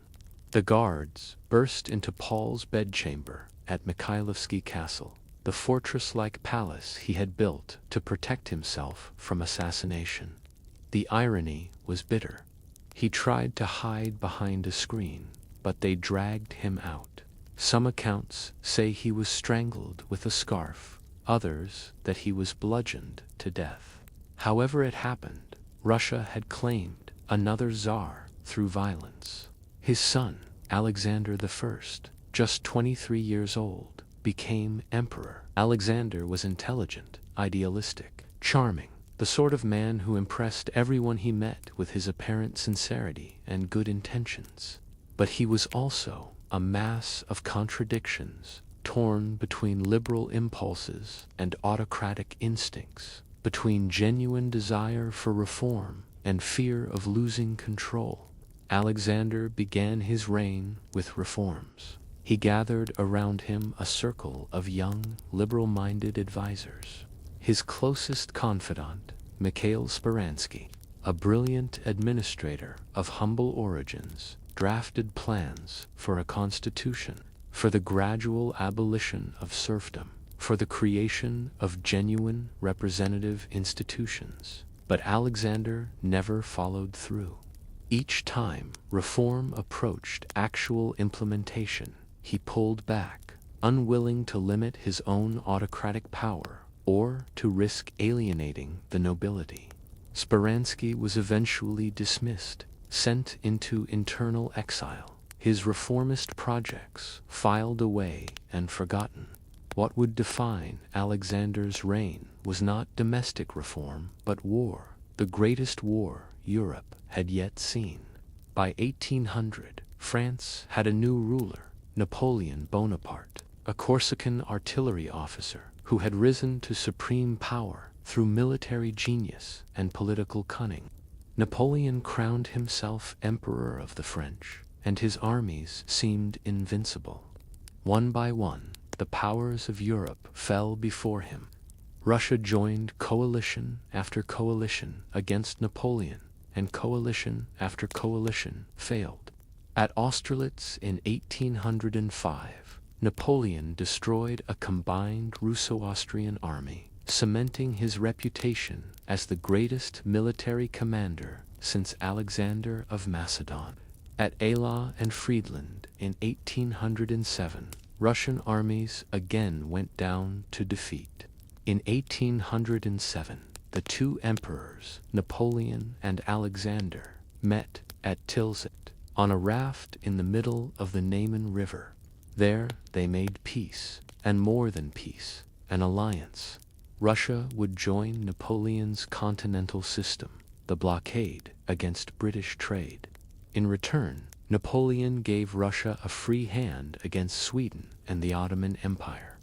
The guards burst into Paul's bedchamber at Mikhailovsky Castle, the fortress-like palace he had built to protect himself from assassination. The irony was bitter. He tried to hide behind a screen, but they dragged him out. Some accounts say he was strangled with a scarf, others that he was bludgeoned to death. However it happened, Russia had claimed another Tsar through violence. His son, Alexander I, just 23 years old, became emperor. Alexander was intelligent, idealistic, charming, the sort of man who impressed everyone he met with his apparent sincerity and good intentions. But he was also a mass of contradictions, torn between liberal impulses and autocratic instincts, between genuine desire for reform and fear of losing control. Alexander began his reign with reforms. He gathered around him a circle of young, liberal-minded advisors. His closest confidant, Mikhail Speransky, a brilliant administrator of humble origins, drafted plans for a constitution, for the gradual abolition of serfdom, for the creation of genuine representative institutions. But Alexander never followed through. Each time reform approached actual implementation, he pulled back, unwilling to limit his own autocratic power or to risk alienating the nobility. Speransky was eventually dismissed, sent into internal exile, his reformist projects filed away and forgotten. What would define Alexander's reign was not domestic reform, but war, the greatest war Europe had yet seen. By 1800, France had a new ruler, Napoleon Bonaparte, a Corsican artillery officer who had risen to supreme power through military genius and political cunning. Napoleon crowned himself Emperor of the French, and his armies seemed invincible. One by one, the powers of Europe fell before him. Russia joined coalition after coalition against Napoleon, and coalition after coalition failed. At Austerlitz in 1805, Napoleon destroyed a combined Russo-Austrian army, cementing his reputation as the greatest military commander since Alexander of Macedon. At Eylau and Friedland in 1807, Russian armies again went down to defeat. In 1807, the two emperors, Napoleon and Alexander, met at Tilsit on a raft in the middle of the Neman River. There they made peace, and more than peace, an alliance. Russia would join Napoleon's continental system, the blockade against British trade. In return, Napoleon gave Russia a free hand against Sweden and the Ottoman Empire.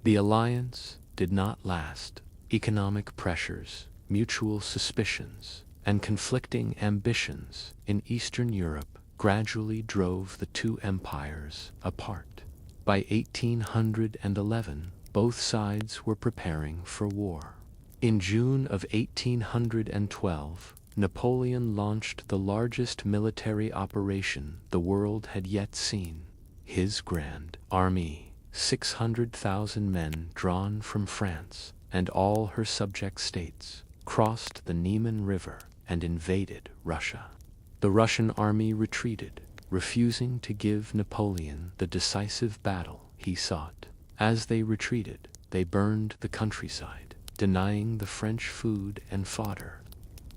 The alliance did not last. Economic pressures, mutual suspicions, and conflicting ambitions in Eastern Europe gradually drove the two empires apart. By 1811, both sides were preparing for war. In June of 1812, Napoleon launched the largest military operation the world had yet seen. His Grand Army, 600,000 men drawn from France and all her subject states, crossed the Neman River and invaded Russia. The Russian army retreated, refusing to give Napoleon the decisive battle he sought. As they retreated, they burned the countryside, denying the French food and fodder.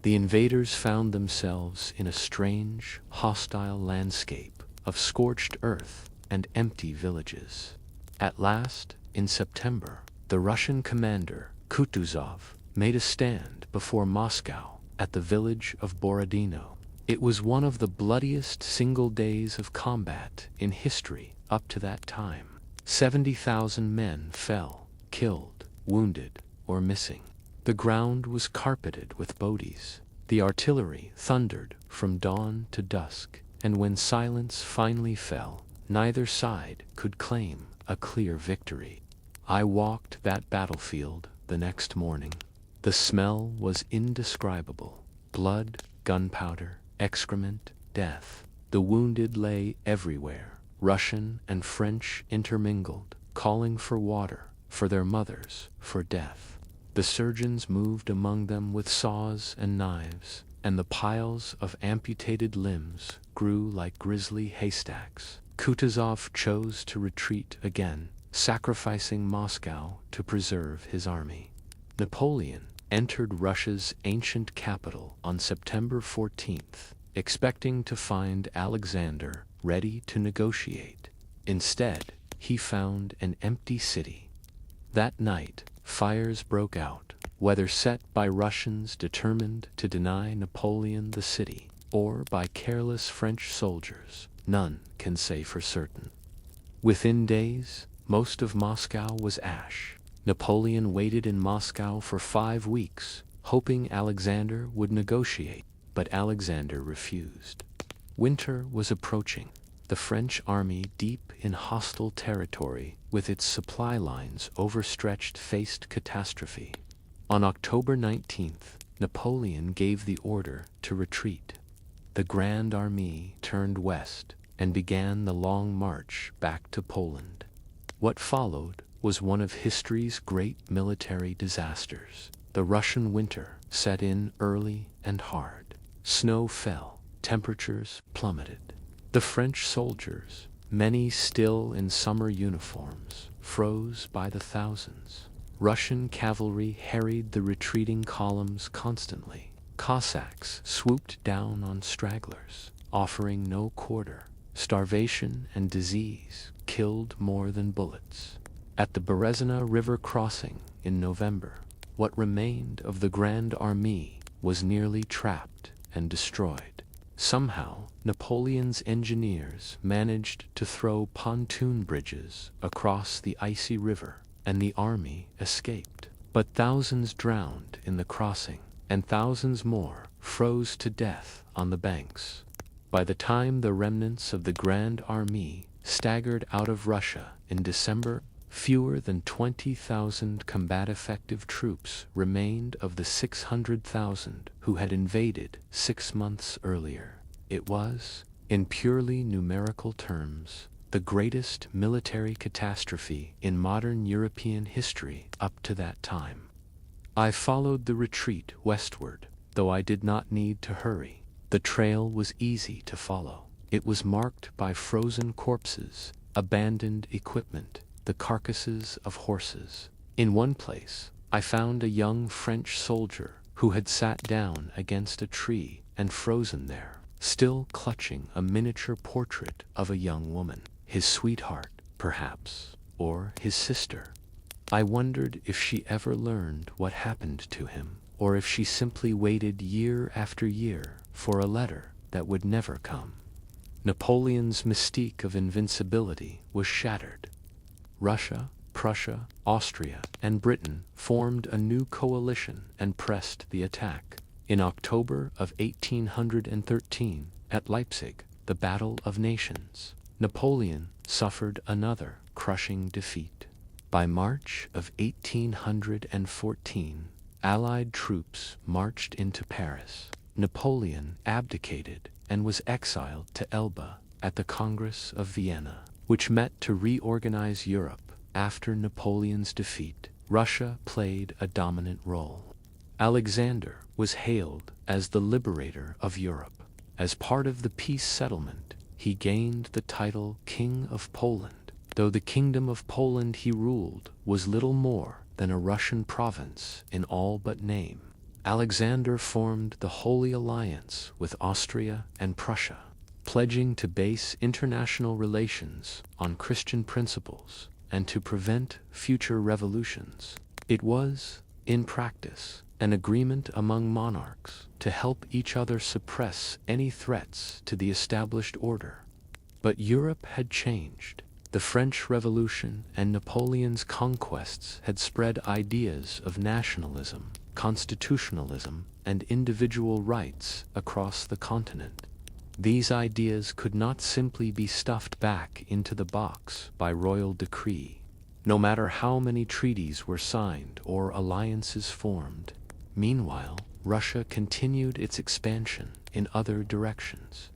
The invaders found themselves in a strange, hostile landscape of scorched earth and empty villages. At last, in September, the Russian commander, Kutuzov, made a stand before Moscow at the village of Borodino. It was one of the bloodiest single days of combat in history up to that time. 70,000 men fell, killed, wounded, or missing. The ground was carpeted with bodies. The artillery thundered from dawn to dusk, and when silence finally fell, neither side could claim a clear victory. I walked that battlefield the next morning. The smell was indescribable. Blood, gunpowder, excrement, death. The wounded lay everywhere, Russian and French intermingled, calling for water, for their mothers, for death. The surgeons moved among them with saws and knives, and the piles of amputated limbs grew like grisly haystacks. Kutuzov chose to retreat again, sacrificing Moscow to preserve his army. Napoleon entered Russia's ancient capital on September 14th, expecting to find Alexander ready to negotiate. Instead, he found an empty city. That night, fires broke out, whether set by Russians determined to deny Napoleon the city, or by careless French soldiers. None can say for certain. Within days, most of Moscow was ash. Napoleon waited in Moscow for 5 weeks, hoping Alexander would negotiate, but Alexander refused. Winter was approaching. The French army, deep in hostile territory, with its supply lines overstretched, faced catastrophe. On October 19th, Napoleon gave the order to retreat. The Grand Army turned west and began the long march back to Poland. What followed was one of history's great military disasters. The Russian winter set in early and hard. Snow fell, temperatures plummeted. The French soldiers, many still in summer uniforms, froze by the thousands. Russian cavalry harried the retreating columns constantly. Cossacks swooped down on stragglers, offering no quarter. Starvation and disease killed more than bullets. At the Berezina River crossing in November, what remained of the Grand Army was nearly trapped and destroyed. Somehow, Napoleon's engineers managed to throw pontoon bridges across the icy river, and the army escaped. But thousands drowned in the crossing, and thousands more froze to death on the banks. By the time the remnants of the Grand Army staggered out of Russia in December, fewer than 20,000 combat-effective troops remained of the 600,000 who had invaded 6 months earlier. It was, in purely numerical terms, the greatest military catastrophe in modern European history up to that time. I followed the retreat westward, though I did not need to hurry. The trail was easy to follow. It was marked by frozen corpses, abandoned equipment, the carcasses of horses. In one place, I found a young French soldier who had sat down against a tree and frozen there, still clutching a miniature portrait of a young woman, his sweetheart, perhaps, or his sister. I wondered if she ever learned what happened to him, or if she simply waited year after year for a letter that would never come. Napoleon's mystique of invincibility was shattered. Russia, Prussia, Austria, and Britain formed a new coalition and pressed the attack. In October of 1813, at Leipzig, the Battle of Nations, Napoleon suffered another crushing defeat. By March of 1814, Allied troops marched into Paris. Napoleon abdicated and was exiled to Elba at the Congress of Vienna, which met to reorganize Europe. After Napoleon's defeat, Russia played a dominant role. Alexander was hailed as the liberator of Europe. As part of the peace settlement, he gained the title King of Poland, though the Kingdom of Poland he ruled was little more than a Russian province in all but name. Alexander formed the Holy Alliance with Austria and Prussia, pledging to base international relations on Christian principles and to prevent future revolutions. It was, in practice, an agreement among monarchs to help each other suppress any threats to the established order. But Europe had changed. The French Revolution and Napoleon's conquests had spread ideas of nationalism, constitutionalism, and individual rights across the continent. These ideas could not simply be stuffed back into the box by royal decree, no matter how many treaties were signed or alliances formed. Meanwhile, Russia continued its expansion in other directions.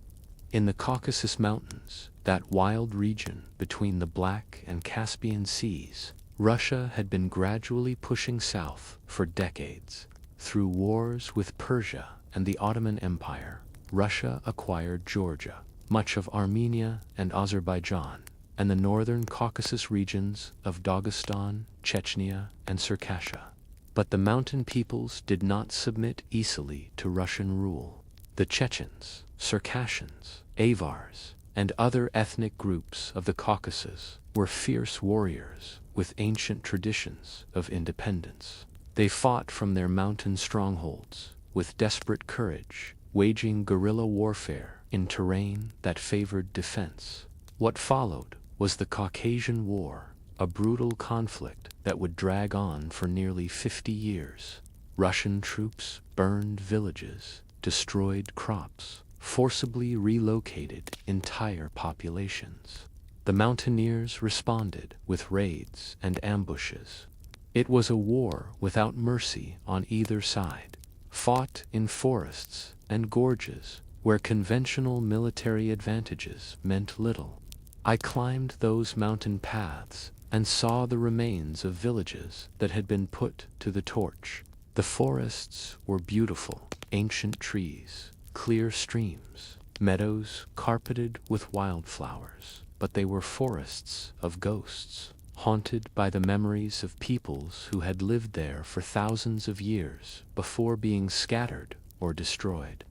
In the Caucasus Mountains, that wild region between the Black and Caspian Seas, Russia had been gradually pushing south for decades. Through wars with Persia and the Ottoman Empire, Russia acquired Georgia, much of Armenia and Azerbaijan, and the northern Caucasus regions of Dagestan, Chechnya, and Circassia. But the mountain peoples did not submit easily to Russian rule. The Chechens, Circassians, Avars, and other ethnic groups of the Caucasus were fierce warriors with ancient traditions of independence. They fought from their mountain strongholds with desperate courage, waging guerrilla warfare in terrain that favored defense. What followed was the Caucasian War, a brutal conflict that would drag on for nearly 50 years. Russian troops burned villages, destroyed crops, forcibly relocated entire populations. The mountaineers responded with raids and ambushes. It was a war without mercy on either side. fought in forests and gorges where conventional military advantages meant little. I climbed those mountain paths and saw the remains of villages that had been put to the torch. The forests were beautiful, ancient trees, clear streams, meadows carpeted with wildflowers, but they were forests of ghosts, haunted by the memories of peoples who had lived there for thousands of years before being scattered or destroyed.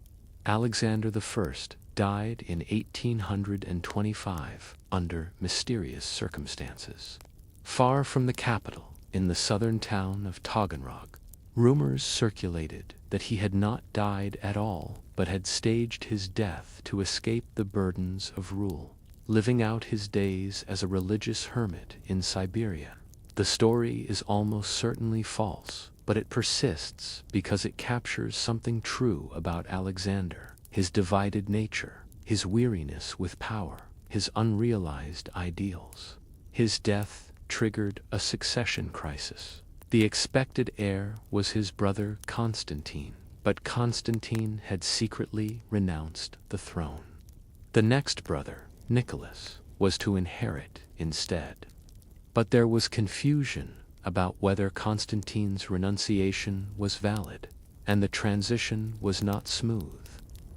Alexander I died in 1825 under mysterious circumstances. Far from the capital, in the southern town of Taganrog, rumors circulated that he had not died at all, but had staged his death to escape the burdens of rule, living out his days as a religious hermit in Siberia. The story is almost certainly false, but it persists because it captures something true about Alexander: his divided nature, his weariness with power, his unrealized ideals. His death triggered a succession crisis. The expected heir was his brother Constantine, but Constantine had secretly renounced the throne. The next brother, Nicholas, was to inherit instead. But there was confusion about whether Constantine's renunciation was valid, and the transition was not smooth.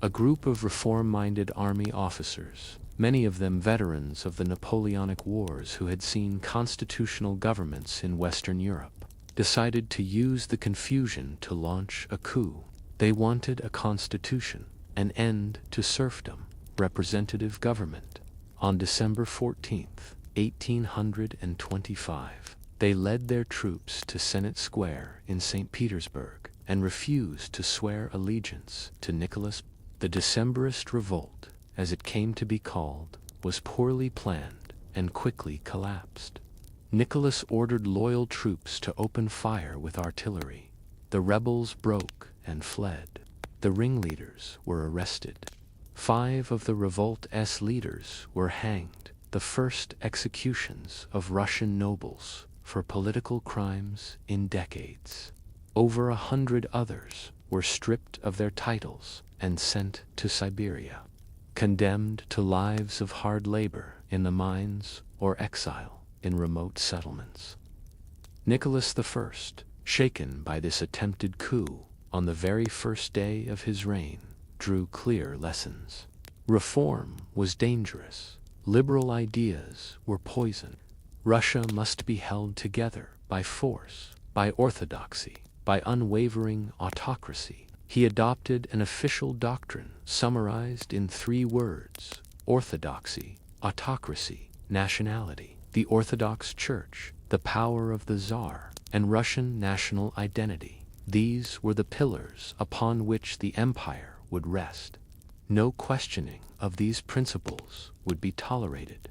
A group of reform-minded army officers, many of them veterans of the Napoleonic Wars who had seen constitutional governments in Western Europe, decided to use the confusion to launch a coup. They wanted a constitution, an end to serfdom, representative government. On December 14th, 1825, they led their troops to Senate Square in St. Petersburg and refused to swear allegiance to Nicholas. The Decembrist revolt, as it came to be called, was poorly planned and quickly collapsed. Nicholas ordered loyal troops to open fire with artillery. The rebels broke and fled. The ringleaders were arrested. 5 of the revolt's leaders were hanged, the first executions of Russian nobles for political crimes in decades. Over 100 others were stripped of their titles and sent to Siberia, condemned to lives of hard labor in the mines or exile in remote settlements. Nicholas I, shaken by this attempted coup on the very first day of his reign, drew clear lessons. Reform was dangerous. Liberal ideas were poison. Russia must be held together by force, by orthodoxy, by unwavering autocracy. He adopted an official doctrine summarized in 3 words: orthodoxy, autocracy, nationality. The Orthodox Church, the power of the Tsar, and Russian national identity. These were the pillars upon which the empire would rest. No questioning of these principles would be tolerated.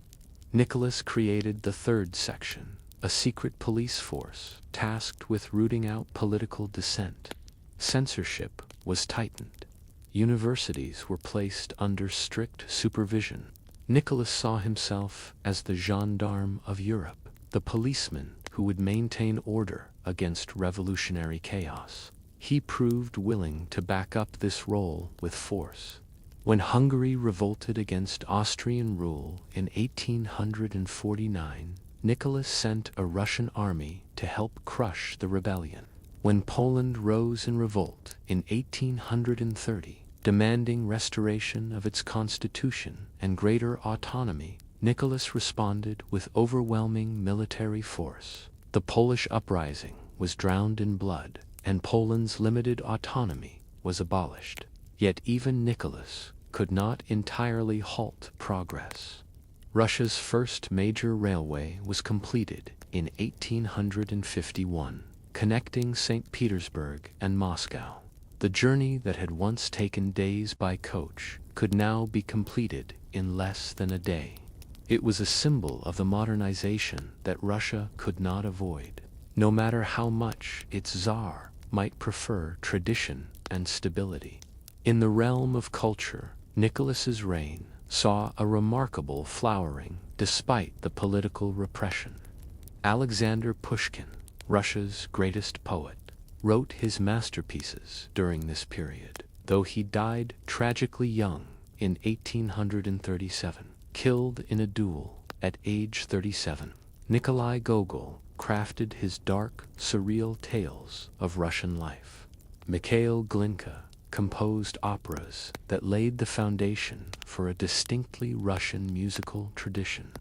Nicholas created the 3rd section, a secret police force tasked with rooting out political dissent. Censorship was tightened. Universities were placed under strict supervision. Nicholas saw himself as the gendarme of Europe, the policeman who would maintain order against revolutionary chaos. He proved willing to back up this role with force. When Hungary revolted against Austrian rule in 1849, Nicholas sent a Russian army to help crush the rebellion. When Poland rose in revolt in 1830, demanding restoration of its constitution and greater autonomy, Nicholas responded with overwhelming military force. The Polish uprising was drowned in blood, and Poland's limited autonomy was abolished. Yet even Nicholas could not entirely halt progress. Russia's first major railway was completed in 1851, connecting St. Petersburg and Moscow. The journey that had once taken days by coach could now be completed in less than a day. It was a symbol of the modernization that Russia could not avoid, no matter how much its Tsar might prefer tradition and stability. In the realm of culture, Nicholas's reign saw a remarkable flowering despite the political repression. Alexander Pushkin, Russia's greatest poet, wrote his masterpieces during this period, though he died tragically young in 1837, killed in a duel at age 37. Nikolai Gogol crafted his dark, surreal tales of Russian life. Mikhail Glinka composed operas that laid the foundation for a distinctly Russian musical tradition.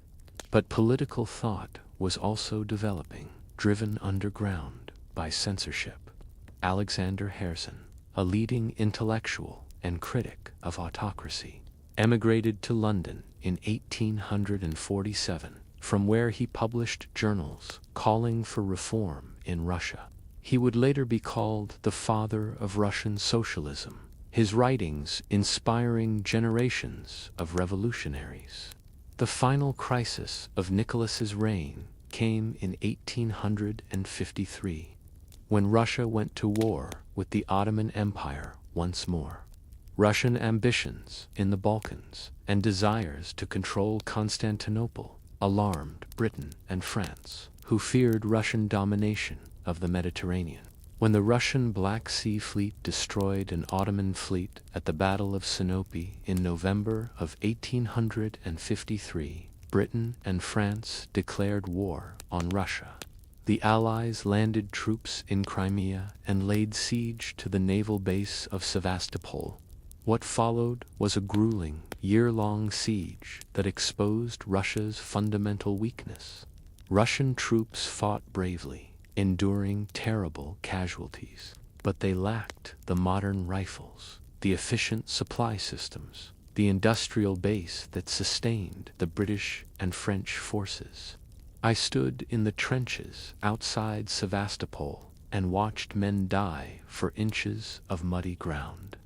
But political thought was also developing, driven underground by censorship. Alexander Herzen, a leading intellectual and critic of autocracy, emigrated to London in 1847, from where he published journals calling for reform in Russia. He would later be called the father of Russian socialism, his writings inspiring generations of revolutionaries. The final crisis of Nicholas's reign came in 1853, when Russia went to war with the Ottoman Empire once more. Russian ambitions in the Balkans and desires to control Constantinople alarmed Britain and France, who feared Russian domination of the Mediterranean. When the Russian Black Sea Fleet destroyed an Ottoman fleet at the Battle of Sinope in November of 1853, Britain and France declared war on Russia. The Allies landed troops in Crimea and laid siege to the naval base of Sevastopol. What followed was a grueling, year-long siege that exposed Russia's fundamental weakness. Russian troops fought bravely, enduring terrible casualties, but they lacked the modern rifles, the efficient supply systems, the industrial base that sustained the British and French forces. I stood in the trenches outside Sevastopol and watched men die for inches of muddy ground.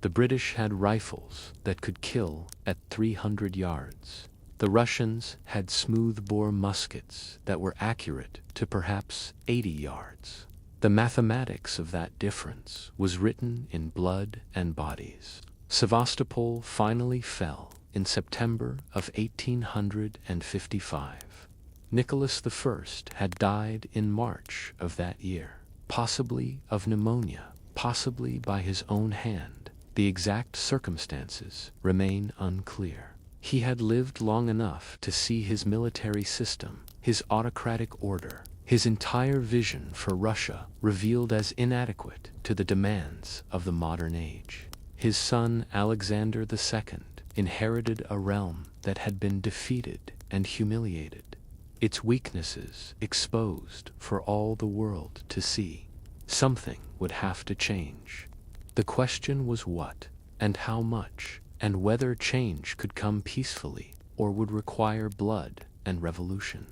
The British had rifles that could kill at 300 yards. The Russians had smooth-bore muskets that were accurate to perhaps 80 yards. The mathematics of that difference was written in blood and bodies. Sevastopol finally fell in September of 1855. Nicholas I had died in March of that year, possibly of pneumonia, possibly by his own hand. The exact circumstances remain unclear. He had lived long enough to see his military system, his autocratic order, his entire vision for Russia revealed as inadequate to the demands of the modern age. His son Alexander II inherited a realm that had been defeated and humiliated, its weaknesses exposed for all the world to see. Something would have to change. The question was what and how much, and whether change could come peacefully or would require blood and revolution.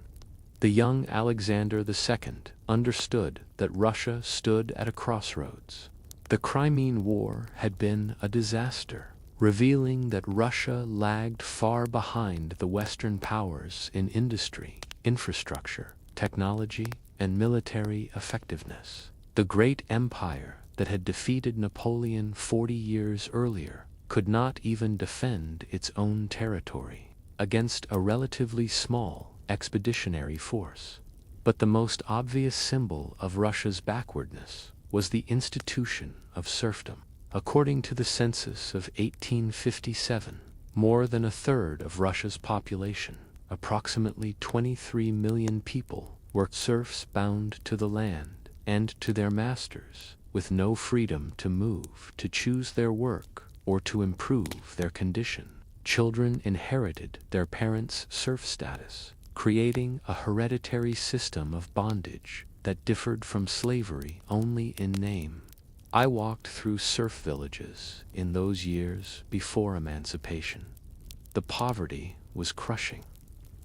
The young Alexander II understood that Russia stood at a crossroads. The Crimean War had been a disaster, revealing that Russia lagged far behind the Western powers in industry, infrastructure, technology, and military effectiveness. The great empire that had defeated Napoleon 40 years earlier could not even defend its own territory against a relatively small expeditionary force. But the most obvious symbol of Russia's backwardness was the institution of serfdom. According to the census of 1857, more than a third of Russia's population, approximately 23 million people, were serfs bound to the land and to their masters, with no freedom to move, to choose their work, or to improve their condition. Children inherited their parents' serf status, creating a hereditary system of bondage that differed from slavery only in name. I walked through serf villages in those years before emancipation. The poverty was crushing.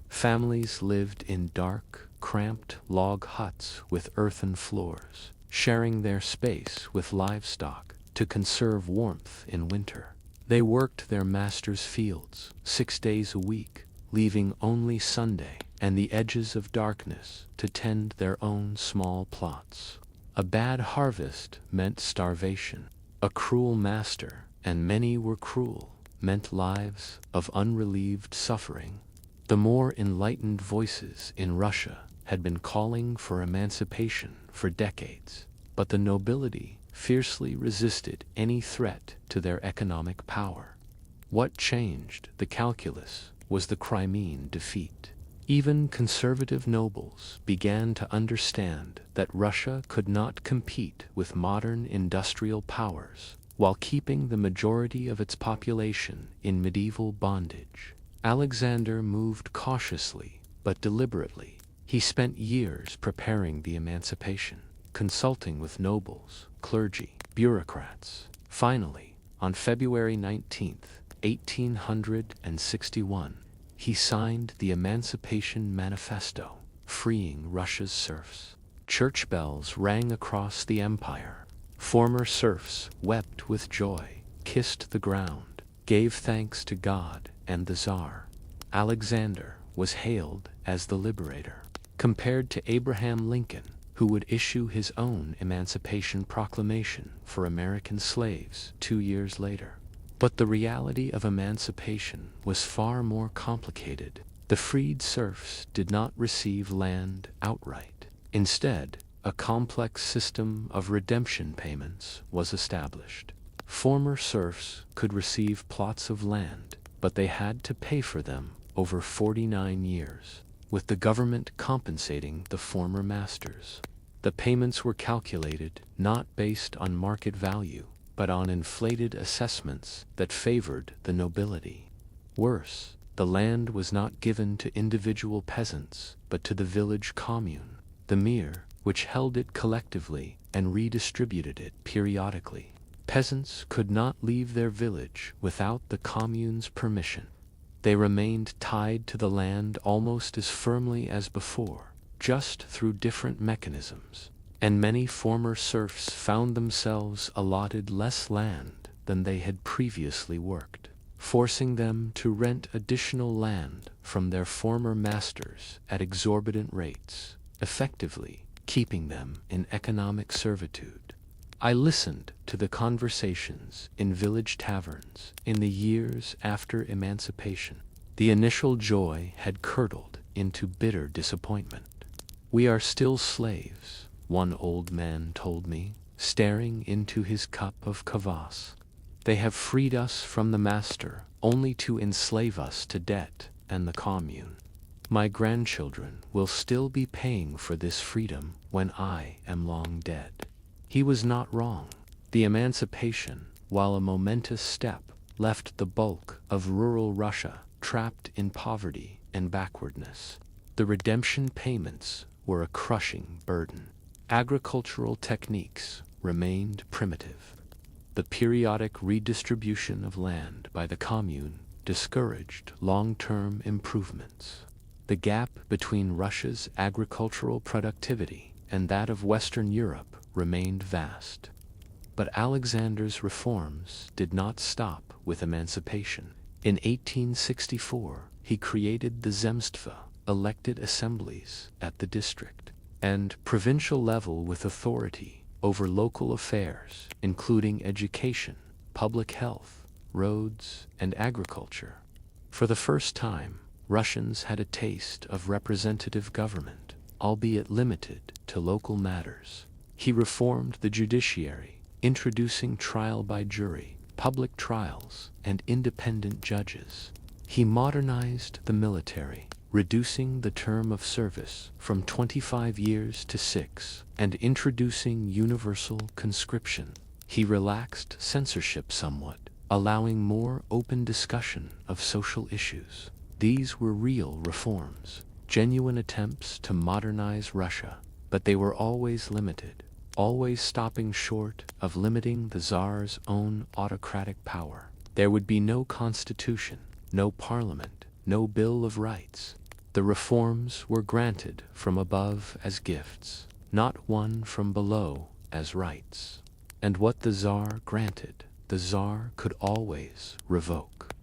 Families lived in dark, cramped log huts with earthen floors, sharing their space with livestock to conserve warmth in winter. They worked their masters' fields 6 days a week, leaving only Sunday and the edges of darkness to tend their own small plots. A bad harvest meant starvation. A cruel master, and many were cruel, meant lives of unrelieved suffering. The more enlightened voices in Russia had been calling for emancipation for decades. but the nobility fiercely resisted any threat to their economic power. What changed the calculus was the Crimean defeat. Even conservative nobles began to understand that Russia could not compete with modern industrial powers while keeping the majority of its population in medieval bondage. Alexander moved cautiously but deliberately. He spent years preparing the emancipation, consulting with nobles, clergy, bureaucrats. Finally, on February 19th, 1861, he signed the Emancipation Manifesto, freeing Russia's serfs. Church bells rang across the empire. Former serfs wept with joy, kissed the ground, gave thanks to God and the Tsar. Alexander was hailed as the liberator, compared to Abraham Lincoln, who would issue his own Emancipation Proclamation for American slaves 2 years later. But the reality of emancipation was far more complicated. The freed serfs did not receive land outright. Instead, a complex system of redemption payments was established. Former serfs could receive plots of land, but they had to pay for them over 49 years, with the government compensating the former masters. The payments were calculated not based on market value, but on inflated assessments that favored the nobility. Worse, the land was not given to individual peasants, but to the village commune, the mir, which held it collectively and redistributed it periodically. Peasants could not leave their village without the commune's permission. They remained tied to the land almost as firmly as before, just through different mechanisms. And many former serfs found themselves allotted less land than they had previously worked, forcing them to rent additional land from their former masters at exorbitant rates, effectively keeping them in economic servitude. I listened to the conversations in village taverns in the years after emancipation. The initial joy had curdled into bitter disappointment. "We are still slaves," one old man told me, staring into his cup of kvass. "They have freed us from the master only to enslave us to debt and the commune. My grandchildren will still be paying for this freedom when I am long dead." He was not wrong. The emancipation, while a momentous step, left the bulk of rural Russia trapped in poverty and backwardness. The redemption payments were a crushing burden. Agricultural techniques remained primitive. The periodic redistribution of land by the commune discouraged long-term improvements. The gap between Russia's agricultural productivity and that of Western Europe remained vast. But Alexander's reforms did not stop with emancipation. In 1864, he created the zemstva, elected assemblies at the district and provincial level with authority over local affairs, including education, public health, roads, and agriculture. For the first time, Russians had a taste of representative government, albeit limited to local matters. He reformed the judiciary, introducing trial by jury, public trials, and independent judges. He modernized the military, reducing the term of service from 25 years to 6, and introducing universal conscription. He relaxed censorship somewhat, allowing more open discussion of social issues. These were real reforms, genuine attempts to modernize Russia, but they were always limited, always stopping short of limiting the Tsar's own autocratic power. There would be no constitution, no parliament, no Bill of Rights. The reforms were granted from above as gifts, not won from below as rights. And what the Tsar granted, the Tsar could always revoke.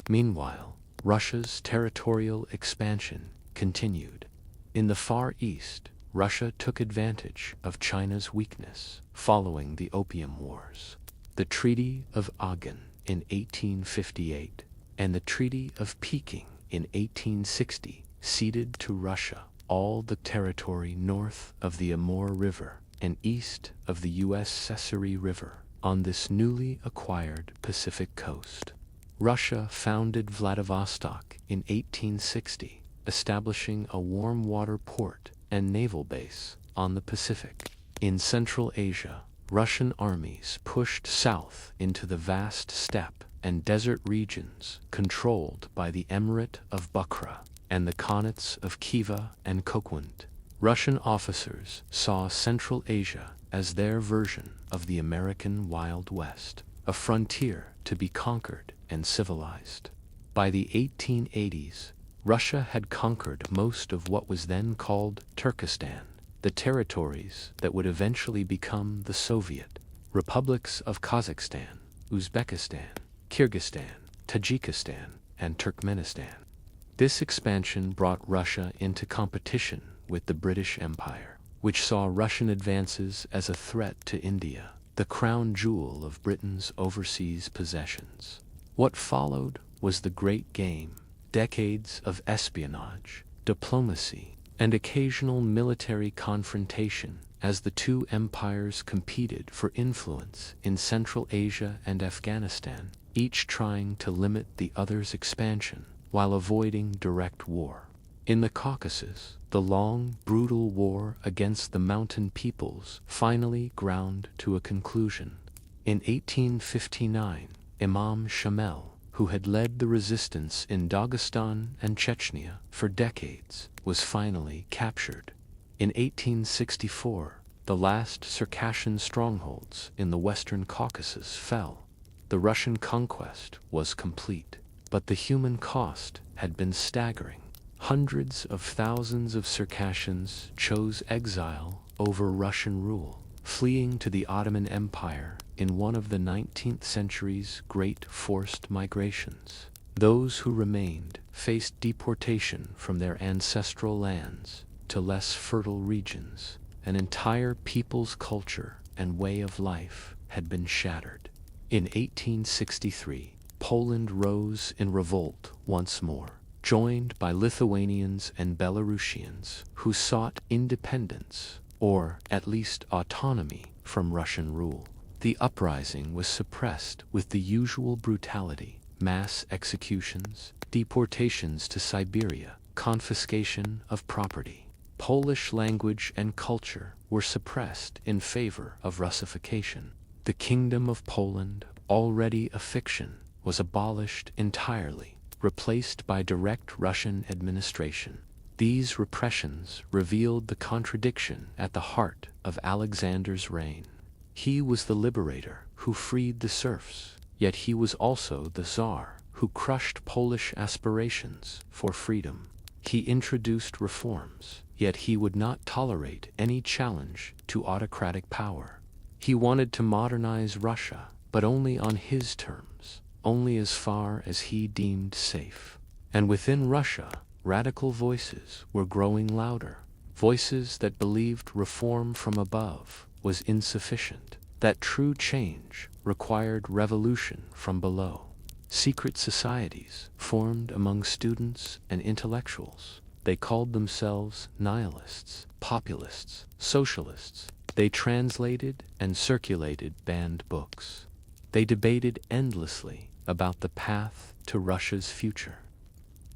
Meanwhile, Russia's territorial expansion continued. In the Far East, Russia took advantage of China's weakness following the Opium Wars. The Treaty of Aachen in 1858 and the Treaty of Peking in 1860 ceded to Russia all the territory north of the Amur River and east of the U.S. Caesarea River on this newly acquired Pacific coast. Russia founded Vladivostok in 1860, establishing a warm water port and naval base on the Pacific. In Central Asia, Russian armies pushed south into the vast steppe and desert regions controlled by the Emirate of Bukhara and the Khanates of Khiva and Kokand. Russian officers saw Central Asia as their version of the American Wild West, a frontier to be conquered and civilized. By the 1880s, Russia had conquered most of what was then called Turkestan, the territories that would eventually become the Soviet republics of Kazakhstan, Uzbekistan, Kyrgyzstan, Tajikistan, and Turkmenistan. This expansion brought Russia into competition with the British Empire, which saw Russian advances as a threat to India, the crown jewel of Britain's overseas possessions. What followed was the Great Game, decades of espionage, diplomacy, and occasional military confrontation as the two empires competed for influence in Central Asia and Afghanistan, each trying to limit the other's expansion while avoiding direct war. In the Caucasus, the long, brutal war against the mountain peoples finally ground to a conclusion. In 1859, Imam Shamel, who had led the resistance in Dagestan and Chechnya for decades, was finally captured. In 1864, the last Circassian strongholds in the western Caucasus fell. The Russian conquest was complete, but the human cost had been staggering. Hundreds of thousands of Circassians chose exile over Russian rule, fleeing to the Ottoman Empire in one of the 19th century's great forced migrations. Those who remained faced deportation from their ancestral lands to less fertile regions. An entire people's culture and way of life had been shattered. In 1863, Poland rose in revolt once more, joined by Lithuanians and Belarusians who sought independence, or at least autonomy, from Russian rule. The uprising was suppressed with the usual brutality: mass executions, deportations to Siberia, confiscation of property. Polish language and culture were suppressed in favor of Russification. The Kingdom of Poland, already a fiction, was abolished entirely, replaced by direct Russian administration. These repressions revealed the contradiction at the heart of Alexander's reign. He was the liberator who freed the serfs, yet he was also the Tsar who crushed Polish aspirations for freedom. He introduced reforms, yet he would not tolerate any challenge to autocratic power. He wanted to modernize Russia, but only on his terms, only as far as he deemed safe. And within Russia, radical voices were growing louder, voices that believed reform from above was insufficient, that true change required revolution from below. Secret societies formed among students and intellectuals. They called themselves nihilists, populists, socialists. They translated and circulated banned books. They debated endlessly about the path to Russia's future.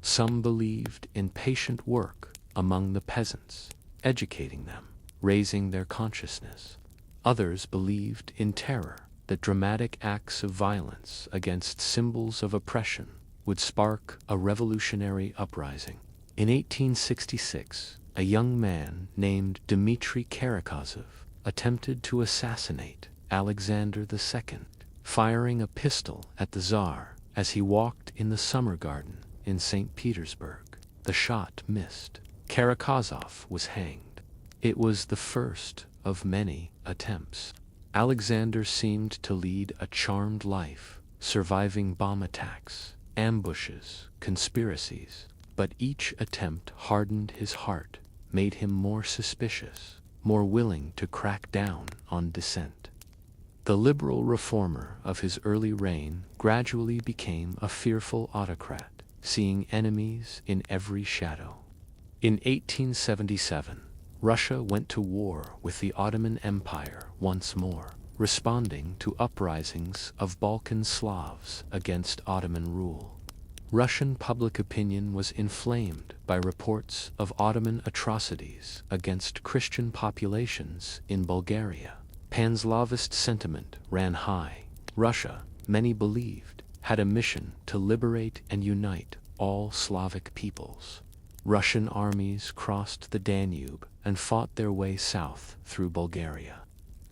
Some believed in patient work among the peasants, educating them, raising their consciousness. Others believed in terror, that dramatic acts of violence against symbols of oppression would spark a revolutionary uprising. In 1866, a young man named Dmitry Karakazov attempted to assassinate Alexander II, firing a pistol at the Tsar as he walked in the summer garden in St. Petersburg. The shot missed. Karakazov was hanged. It was the first of many attempts. Alexander seemed to lead a charmed life, surviving bomb attacks, ambushes, conspiracies, but each attempt hardened his heart, made him more suspicious, more willing to crack down on dissent. The liberal reformer of his early reign gradually became a fearful autocrat, seeing enemies in every shadow. In 1877, Russia went to war with the Ottoman Empire once more, responding to uprisings of Balkan Slavs against Ottoman rule. Russian public opinion was inflamed by reports of Ottoman atrocities against Christian populations in Bulgaria. Pan-Slavist sentiment ran high. Russia, many believed, had a mission to liberate and unite all Slavic peoples. Russian armies crossed the Danube and fought their way south through Bulgaria.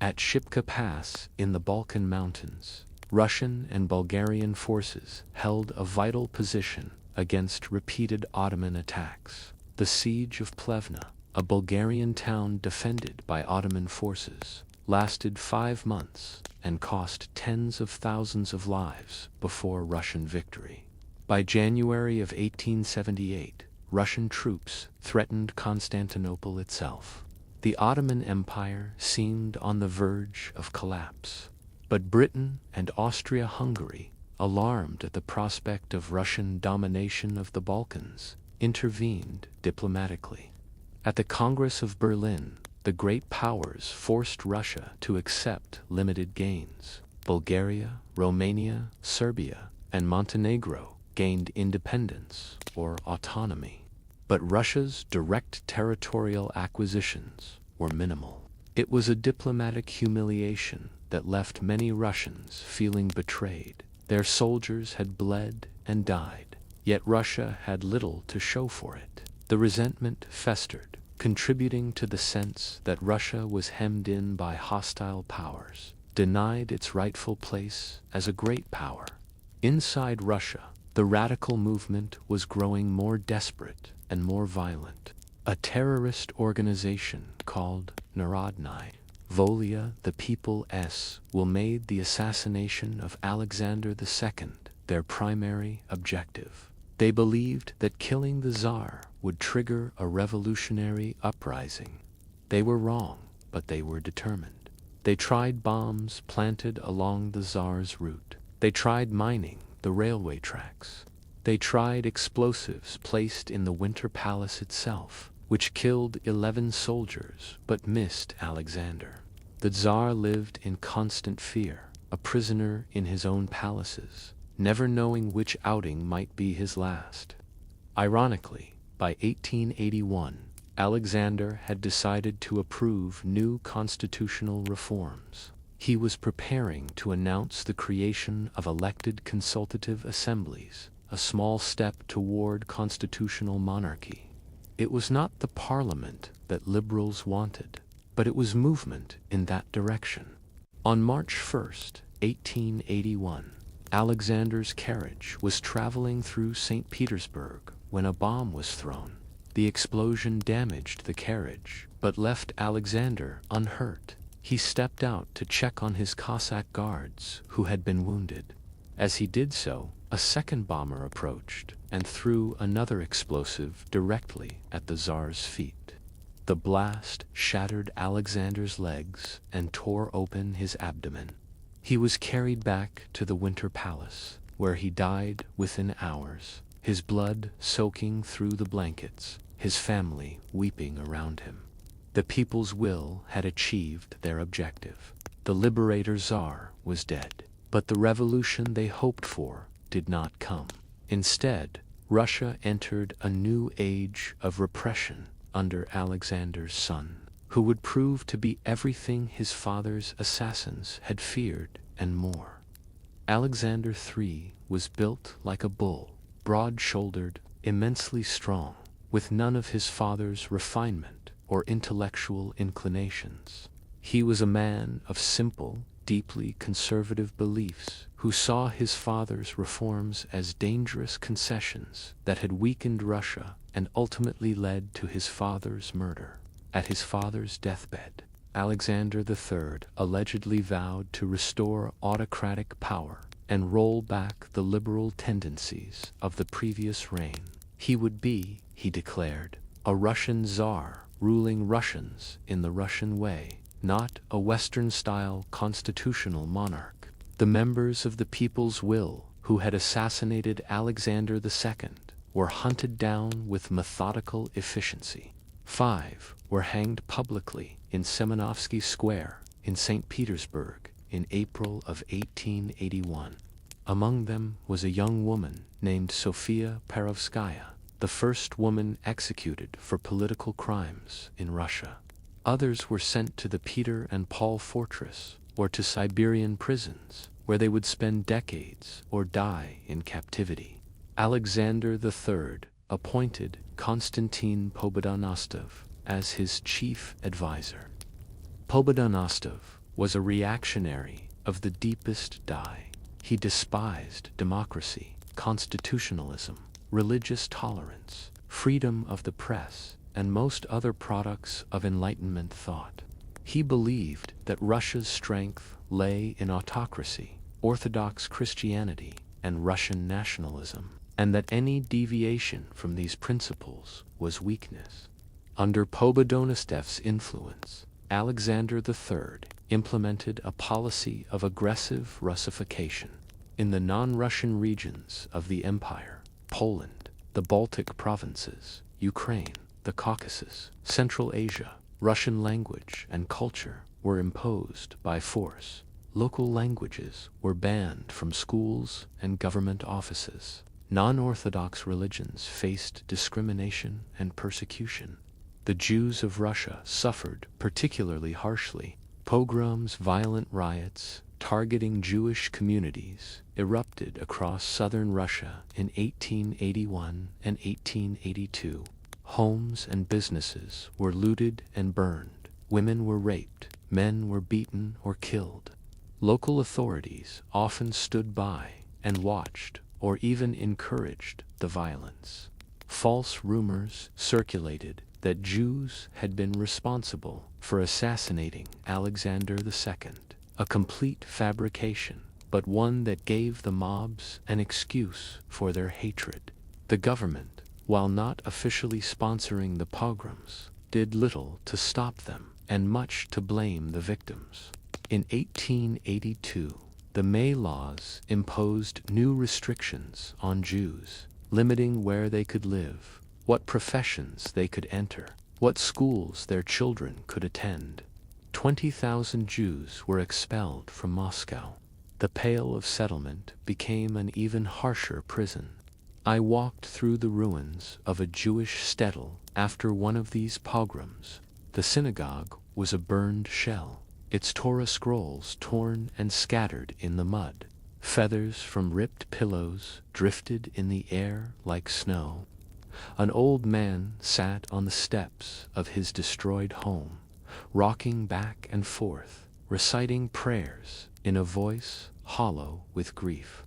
At Shipka Pass in the Balkan Mountains, Russian and Bulgarian forces held a vital position against repeated Ottoman attacks. The siege of Plevna, a Bulgarian town defended by Ottoman forces, lasted 5 months and cost tens of thousands of lives before Russian victory. By January of 1878, Russian troops threatened Constantinople itself. The Ottoman Empire seemed on the verge of collapse. But Britain and Austria-Hungary, alarmed at the prospect of Russian domination of the Balkans, intervened diplomatically. At the Congress of Berlin, the great powers forced Russia to accept limited gains. Bulgaria, Romania, Serbia, and Montenegro gained independence or autonomy. But Russia's direct territorial acquisitions were minimal. It was a diplomatic humiliation that left many Russians feeling betrayed. Their soldiers had bled and died, yet Russia had little to show for it. The resentment festered, contributing to the sense that Russia was hemmed in by hostile powers, denied its rightful place as a great power. Inside Russia, the radical movement was growing more desperate and more violent. A terrorist organization called Narodnaya Volia, the People's Will, made the assassination of Alexander II their primary objective. They believed that killing the Tsar would trigger a revolutionary uprising. They were wrong, but they were determined. They tried bombs planted along the Tsar's route. They tried mining the railway tracks. They tried explosives placed in the Winter Palace itself, which killed 11 soldiers but missed Alexander. The Tsar lived in constant fear, a prisoner in his own palaces, never knowing which outing might be his last. Ironically, by 1881, Alexander had decided to approve new constitutional reforms. He was preparing to announce the creation of elected consultative assemblies, a small step toward constitutional monarchy. It was not the parliament that liberals wanted, but it was movement in that direction. On March 1st, 1881, Alexander's carriage was traveling through St. Petersburg when a bomb was thrown. The explosion damaged the carriage, but left Alexander unhurt. He stepped out to check on his Cossack guards who had been wounded. As he did so, a second bomber approached and threw another explosive directly at the Tsar's feet. The blast shattered Alexander's legs and tore open his abdomen. He was carried back to the Winter Palace, where he died within hours, his blood soaking through the blankets, his family weeping around him. The people's will had achieved their objective. The liberator Tsar was dead, but the revolution they hoped for did not come. Instead, Russia entered a new age of repression under Alexander's son, who would prove to be everything his father's assassins had feared and more. Alexander III was built like a bull, broad-shouldered, immensely strong, with none of his father's refinement or intellectual inclinations. He was a man of simple, deeply conservative beliefs who saw his father's reforms as dangerous concessions that had weakened Russia and ultimately led to his father's murder. At his father's deathbed, Alexander III allegedly vowed to restore autocratic power and roll back the liberal tendencies of the previous reign. He would be, he declared, a Russian Tsar ruling Russians in the Russian way, not a Western-style constitutional monarch. The members of the people's will who had assassinated Alexander II were hunted down with methodical efficiency. 5. were hanged publicly in Semenovsky Square in St. Petersburg in April of 1881. Among them was a young woman named Sofia Perovskaya, the first woman executed for political crimes in Russia. Others were sent to the Peter and Paul fortress or to Siberian prisons, where they would spend decades or die in captivity. Alexander III appointed Konstantin Pobedonostov as his chief advisor. Pobedonostov was a reactionary of the deepest dye. He despised democracy, constitutionalism, religious tolerance, freedom of the press, and most other products of Enlightenment thought. He believed that Russia's strength lay in autocracy, Orthodox Christianity, and Russian nationalism, and that any deviation from these principles was weakness. Under Pobedonostov's influence, Alexander III implemented a policy of aggressive Russification. In the non-Russian regions of the empire, Poland, the Baltic provinces, Ukraine, the Caucasus, Central Asia, Russian language and culture were imposed by force. Local languages were banned from schools and government offices. Non-Orthodox religions faced discrimination and persecution. The Jews of Russia suffered particularly harshly. Pogroms, violent riots targeting Jewish communities erupted across southern Russia in 1881 and 1882. Homes and businesses were looted and burned. Women were raped. Men were beaten or killed. Local authorities often stood by and watched or even encouraged the violence. False rumors circulated that Jews had been responsible for assassinating Alexander II, a complete fabrication, but one that gave the mobs an excuse for their hatred. The government, while not officially sponsoring the pogroms, did little to stop them and much to blame the victims. In 1882, the May laws imposed new restrictions on Jews, limiting where they could live, what professions they could enter, what schools their children could attend. 20,000 Jews were expelled from Moscow. The Pale of Settlement became an even harsher prison. I walked through the ruins of a Jewish shtetl after one of these pogroms. The synagogue was a burned shell, its Torah scrolls torn and scattered in the mud. Feathers from ripped pillows drifted in the air like snow. An old man sat on the steps of his destroyed home, rocking back and forth, reciting prayers in a voice hollow with grief.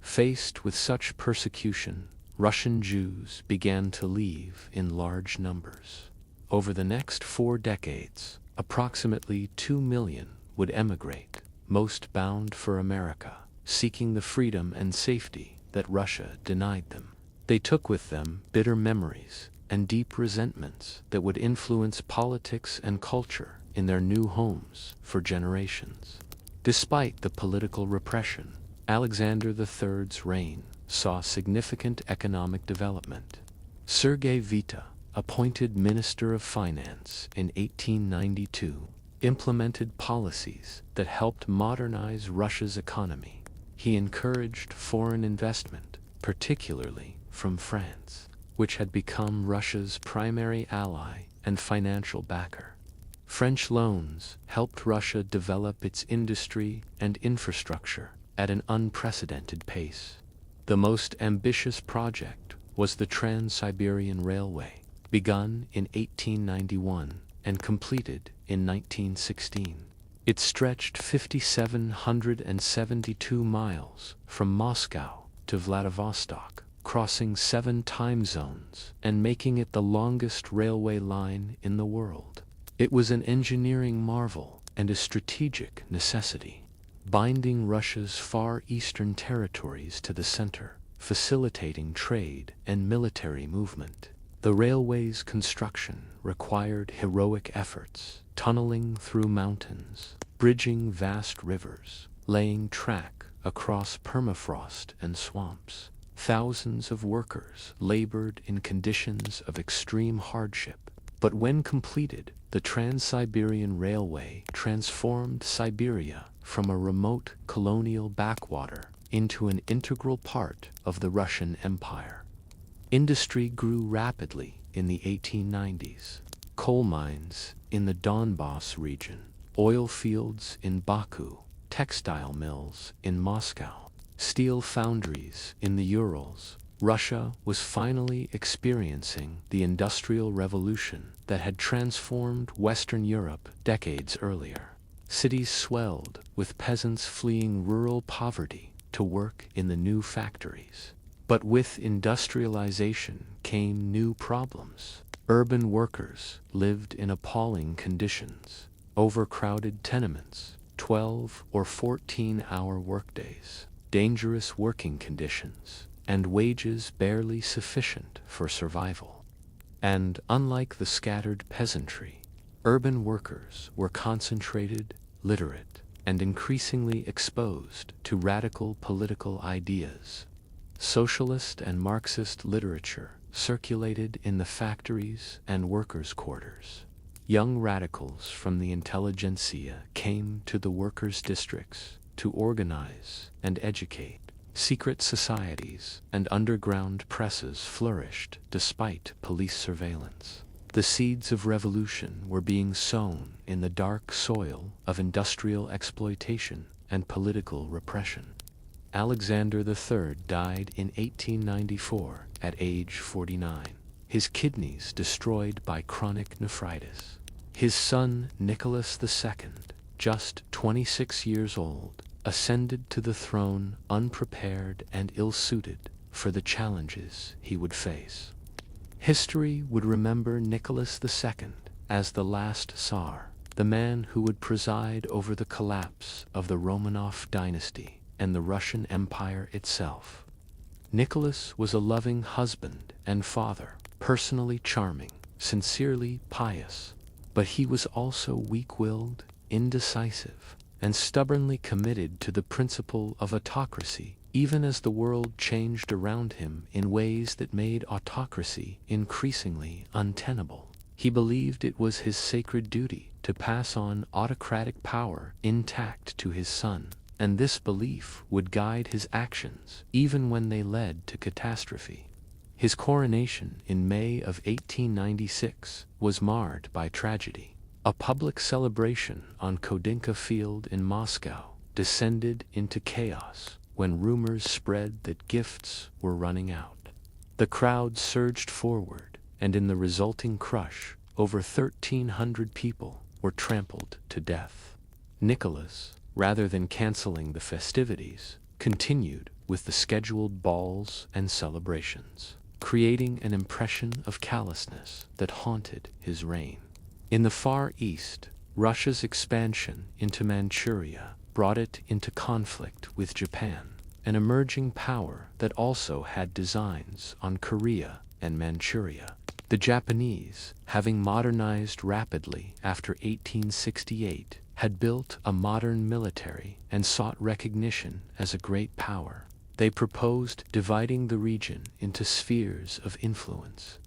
Faced with such persecution, Russian Jews began to leave in large numbers. Over the next 4 decades, approximately 2 million would emigrate, most bound for America, seeking the freedom and safety that Russia denied them. They took with them bitter memories and deep resentments that would influence politics and culture in their new homes for generations. Despite the political repression, Alexander III's reign saw significant economic development. Sergei Vita, appointed Minister of Finance in 1892, implemented policies that helped modernize Russia's economy. He encouraged foreign investment, particularly from France, which had become Russia's primary ally and financial backer. French loans helped Russia develop its industry and infrastructure at an unprecedented pace. The most ambitious project was the Trans-Siberian Railway, begun in 1891 and completed in 1916. It stretched 5,772 miles from Moscow to Vladivostok, crossing 7 time zones and making it the longest railway line in the world. It was an engineering marvel and a strategic necessity, binding Russia's far eastern territories to the center, facilitating trade and military movement. The railway's construction required heroic efforts, tunneling through mountains, bridging vast rivers, laying track across permafrost and swamps. Thousands of workers labored in conditions of extreme hardship, But when completed, the Trans-Siberian Railway transformed Siberia from a remote colonial backwater into an integral part of the Russian Empire. Industry grew rapidly in the 1890s. Coal mines in the Donbass region, oil fields in Baku, textile mills in Moscow, steel foundries in the Urals. Russia was finally experiencing the Industrial Revolution that had transformed Western Europe decades earlier. Cities swelled, with peasants fleeing rural poverty to work in the new factories. But with industrialization came new problems. Urban workers lived in appalling conditions. Overcrowded tenements, 12 or 14-hour workdays, dangerous working conditions, and wages barely sufficient for survival. And unlike the scattered peasantry, urban workers were concentrated, literate, and increasingly exposed to radical political ideas. Socialist and Marxist literature circulated in the factories and workers' quarters. Young radicals from the intelligentsia came to the workers' districts to organize and educate. Secret societies and underground presses flourished despite police surveillance. The seeds of revolution were being sown in the dark soil of industrial exploitation and political repression. Alexander III died in 1894 at age 49, his kidneys destroyed by chronic nephritis. His son Nicholas II, just 26 years old, ascended to the throne unprepared and ill-suited for the challenges he would face. History would remember Nicholas II as the last Tsar, the man who would preside over the collapse of the Romanov dynasty and the Russian Empire itself. Nicholas was a loving husband and father, personally charming, sincerely pious, but he was also weak-willed, indecisive, and stubbornly committed to the principle of autocracy, even as the world changed around him in ways that made autocracy increasingly untenable. He believed it was his sacred duty to pass on autocratic power intact to his son, and this belief would guide his actions even when they led to catastrophe. His coronation in May of 1896 was marred by tragedy. A public celebration on Kodinka Field in Moscow descended into chaos when rumors spread that gifts were running out. The crowd surged forward, and in the resulting crush, over 1,300 people were trampled to death. Nicholas, rather than canceling the festivities, continued with the scheduled balls and celebrations, creating an impression of callousness that haunted his reign. In the Far East, Russia's expansion into Manchuria brought it into conflict with Japan, an emerging power that also had designs on Korea and Manchuria. The Japanese, having modernized rapidly after 1868, had built a modern military and sought recognition as a great power. They proposed dividing the region into spheres of influence.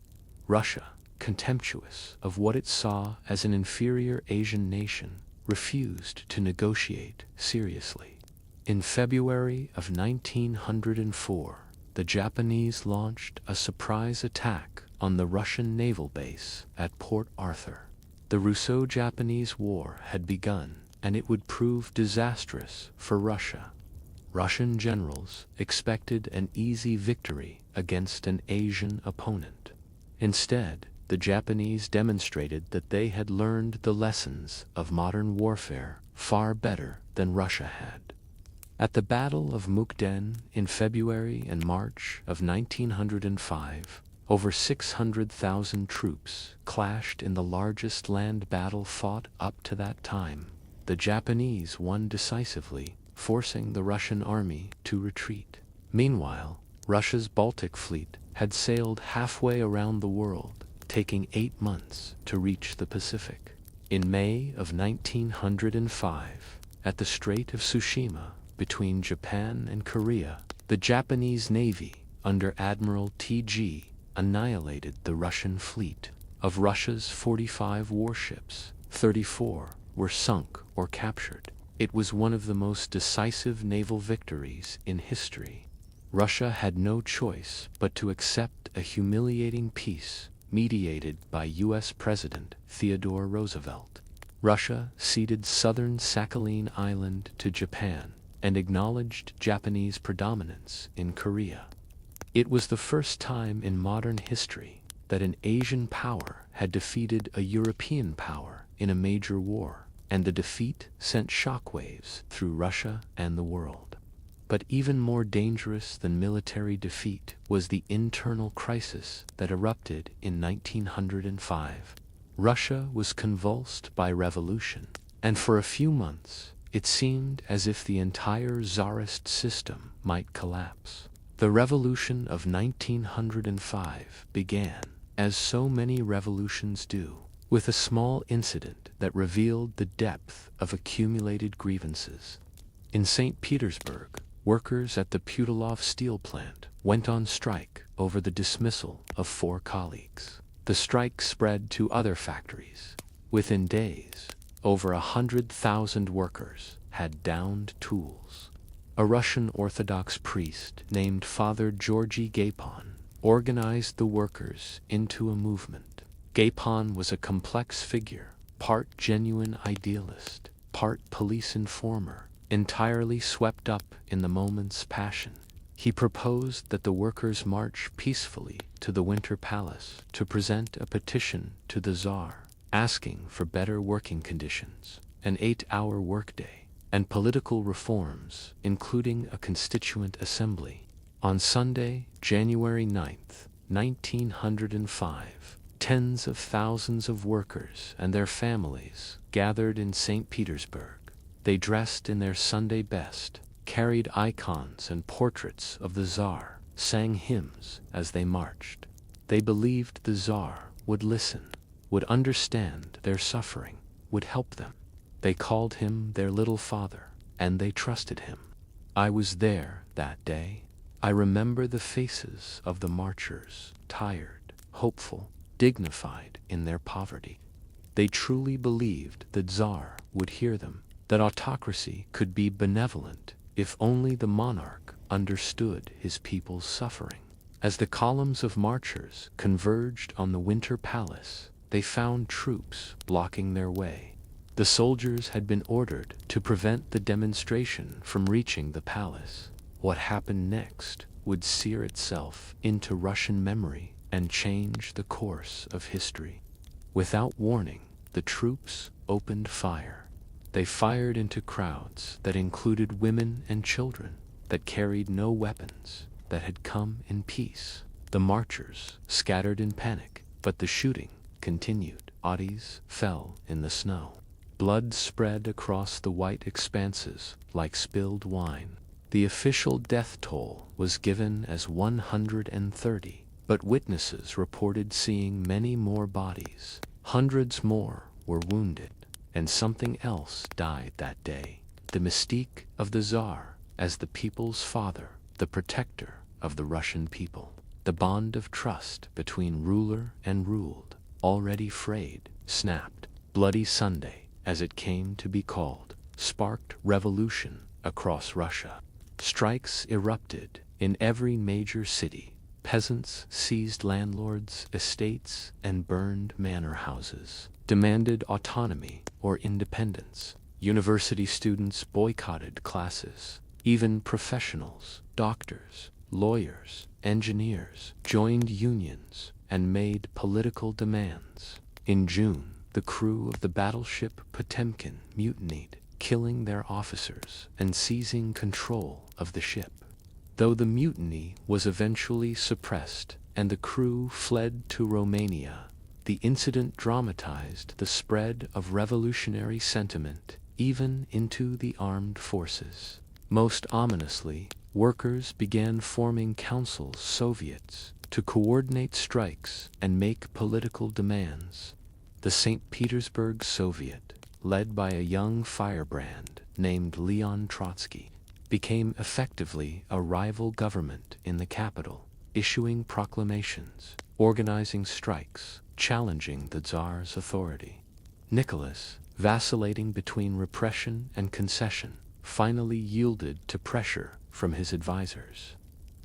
Russia, contemptuous of what it saw as an inferior Asian nation, refused to negotiate seriously. In February of 1904, the Japanese launched a surprise attack on the Russian naval base at Port Arthur. The Russo-Japanese War had begun, and it would prove disastrous for Russia. Russian generals expected an easy victory against an Asian opponent. Instead, the Japanese demonstrated that they had learned the lessons of modern warfare far better than Russia had. At the Battle of Mukden in February and March of 1905, over 600,000 troops clashed in the largest land battle fought up to that time. The Japanese won decisively, forcing the Russian army to retreat. Meanwhile, Russia's Baltic fleet had sailed halfway around the world, taking 8 months to reach the Pacific. In May of 1905, at the Strait of Tsushima, between Japan and Korea, the Japanese Navy, under Admiral T.G., annihilated the Russian fleet. Of Russia's 45 warships, 34 were sunk or captured. It was one of the most decisive naval victories in history. Russia had no choice but to accept a humiliating peace mediated by U.S. President Theodore Roosevelt. Russia ceded southern Sakhalin Island to Japan and acknowledged Japanese predominance in Korea. It was the first time in modern history that an Asian power had defeated a European power in a major war, and the defeat sent shockwaves through Russia and the world. But even more dangerous than military defeat was the internal crisis that erupted in 1905. Russia was convulsed by revolution, and for a few months it seemed as if the entire Tsarist system might collapse. The revolution of 1905 began, as so many revolutions do, with a small incident that revealed the depth of accumulated grievances. In St. Petersburg, workers at the Putilov steel plant went on strike over the dismissal of 4 colleagues. The strike spread to other factories. Within days, over 100,000 workers had downed tools. A Russian Orthodox priest named Father Georgy Gapon organized the workers into a movement. Gapon was a complex figure, part genuine idealist, part police informer, entirely swept up in the moment's passion. He proposed that the workers march peacefully to the Winter Palace to present a petition to the Tsar, asking for better working conditions, an 8-hour workday, and political reforms, including a constituent assembly. On Sunday, January 9th, 1905, tens of thousands of workers and their families gathered in St. Petersburg. They dressed in their Sunday best, carried icons and portraits of the Tsar, sang hymns as they marched. They believed the Tsar would listen, would understand their suffering, would help them. They called him their little father, and they trusted him. I was there that day. I remember the faces of the marchers, tired, hopeful, dignified in their poverty. They truly believed the Tsar would hear them, that autocracy could be benevolent if only the monarch understood his people's suffering. As the columns of marchers converged on the Winter Palace, they found troops blocking their way. The soldiers had been ordered to prevent the demonstration from reaching the palace. What happened next would sear itself into Russian memory and change the course of history. Without warning, the troops opened fire. They fired into crowds that included women and children, that carried no weapons, that had come in peace. The marchers scattered in panic, but the shooting continued. Bodies fell in the snow. Blood spread across the white expanses like spilled wine. The official death toll was given as 130, but witnesses reported seeing many more bodies. Hundreds more were wounded, and something else died that day. The mystique of the Tsar as the people's father, the protector of the Russian people. The bond of trust between ruler and ruled, already frayed, snapped. Bloody Sunday, as it came to be called, sparked revolution across Russia. Strikes erupted in every major city. Peasants seized landlords' estates and burned manor houses, demanded autonomy or independence. University students boycotted classes. Even professionals, doctors, lawyers, engineers joined unions and made political demands. In June, the crew of the battleship Potemkin mutinied, killing their officers and seizing control of the ship. Though the mutiny was eventually suppressed and the crew fled to Romania, the incident dramatized the spread of revolutionary sentiment even into the armed forces. Most ominously, workers began forming councils, Soviets, to coordinate strikes and make political demands. The St. Petersburg Soviet, led by a young firebrand named Leon Trotsky, became effectively a rival government in the capital. issuing proclamations, organizing strikes, challenging the Tsar's authority. Nicholas, vacillating between repression and concession, finally yielded to pressure from his advisors.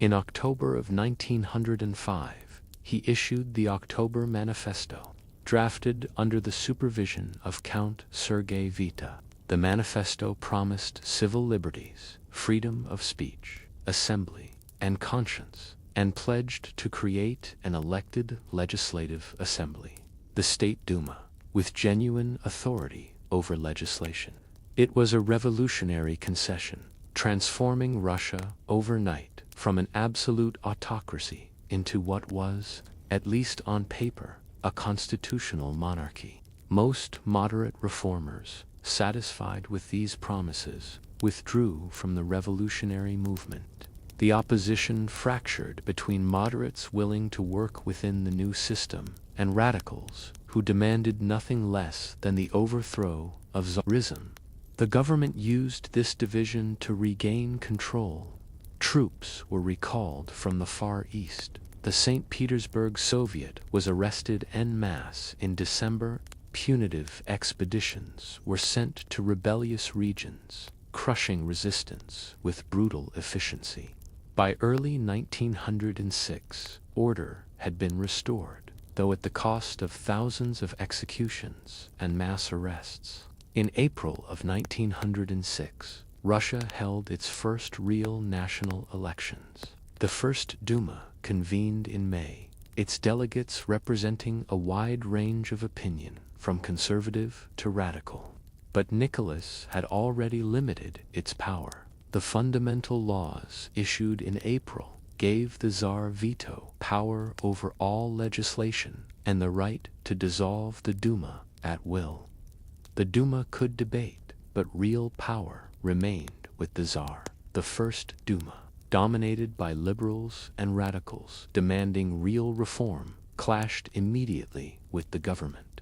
In October of 1905, he issued the October Manifesto, drafted under the supervision of Count Sergei Vita. The manifesto promised civil liberties, freedom of speech, assembly, and conscience, and pledged to create an elected legislative assembly, the State Duma, with genuine authority over legislation. It was a revolutionary concession, transforming Russia overnight from an absolute autocracy into what was, at least on paper, a constitutional monarchy. Most moderate reformers, satisfied with these promises, withdrew from the revolutionary movement. The opposition fractured between moderates willing to work within the new system and radicals who demanded nothing less than the overthrow of Tsarism. The government used this division to regain control. Troops were recalled from the Far East. The St. Petersburg Soviet was arrested en masse in December. Punitive expeditions were sent to rebellious regions, crushing resistance with brutal efficiency. By early 1906, order had been restored, though at the cost of thousands of executions and mass arrests. In April of 1906, Russia held its first real national elections. The First Duma convened in May, its delegates representing a wide range of opinion, from conservative to radical. But Nicholas had already limited its power. The fundamental laws issued in April gave the Tsar veto power over all legislation and the right to dissolve the Duma at will. The Duma could debate, but real power remained with the Tsar. The First Duma, dominated by liberals and radicals demanding real reform, clashed immediately with the government.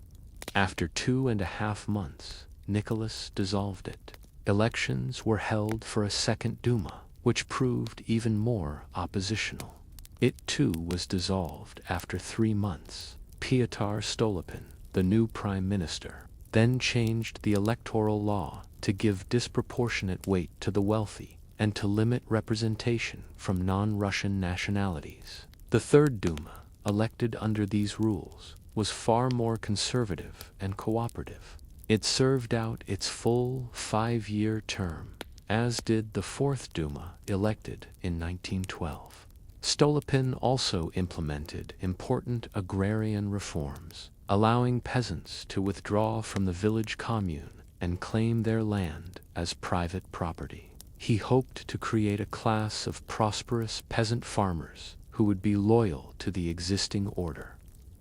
After 2.5 months, Nicholas dissolved it. Elections were held for a second Duma, which proved even more oppositional. It too was dissolved after 3 months. Pyotr Stolypin, the new prime minister, then changed the electoral law to give disproportionate weight to the wealthy and to limit representation from non-Russian nationalities. The Third Duma, elected under these rules, was far more conservative and cooperative. It served out its full 5-year term, as did the Fourth Duma, elected in 1912. Stolypin also implemented important agrarian reforms, allowing peasants to withdraw from the village commune and claim their land as private property. He hoped to create a class of prosperous peasant farmers who would be loyal to the existing order.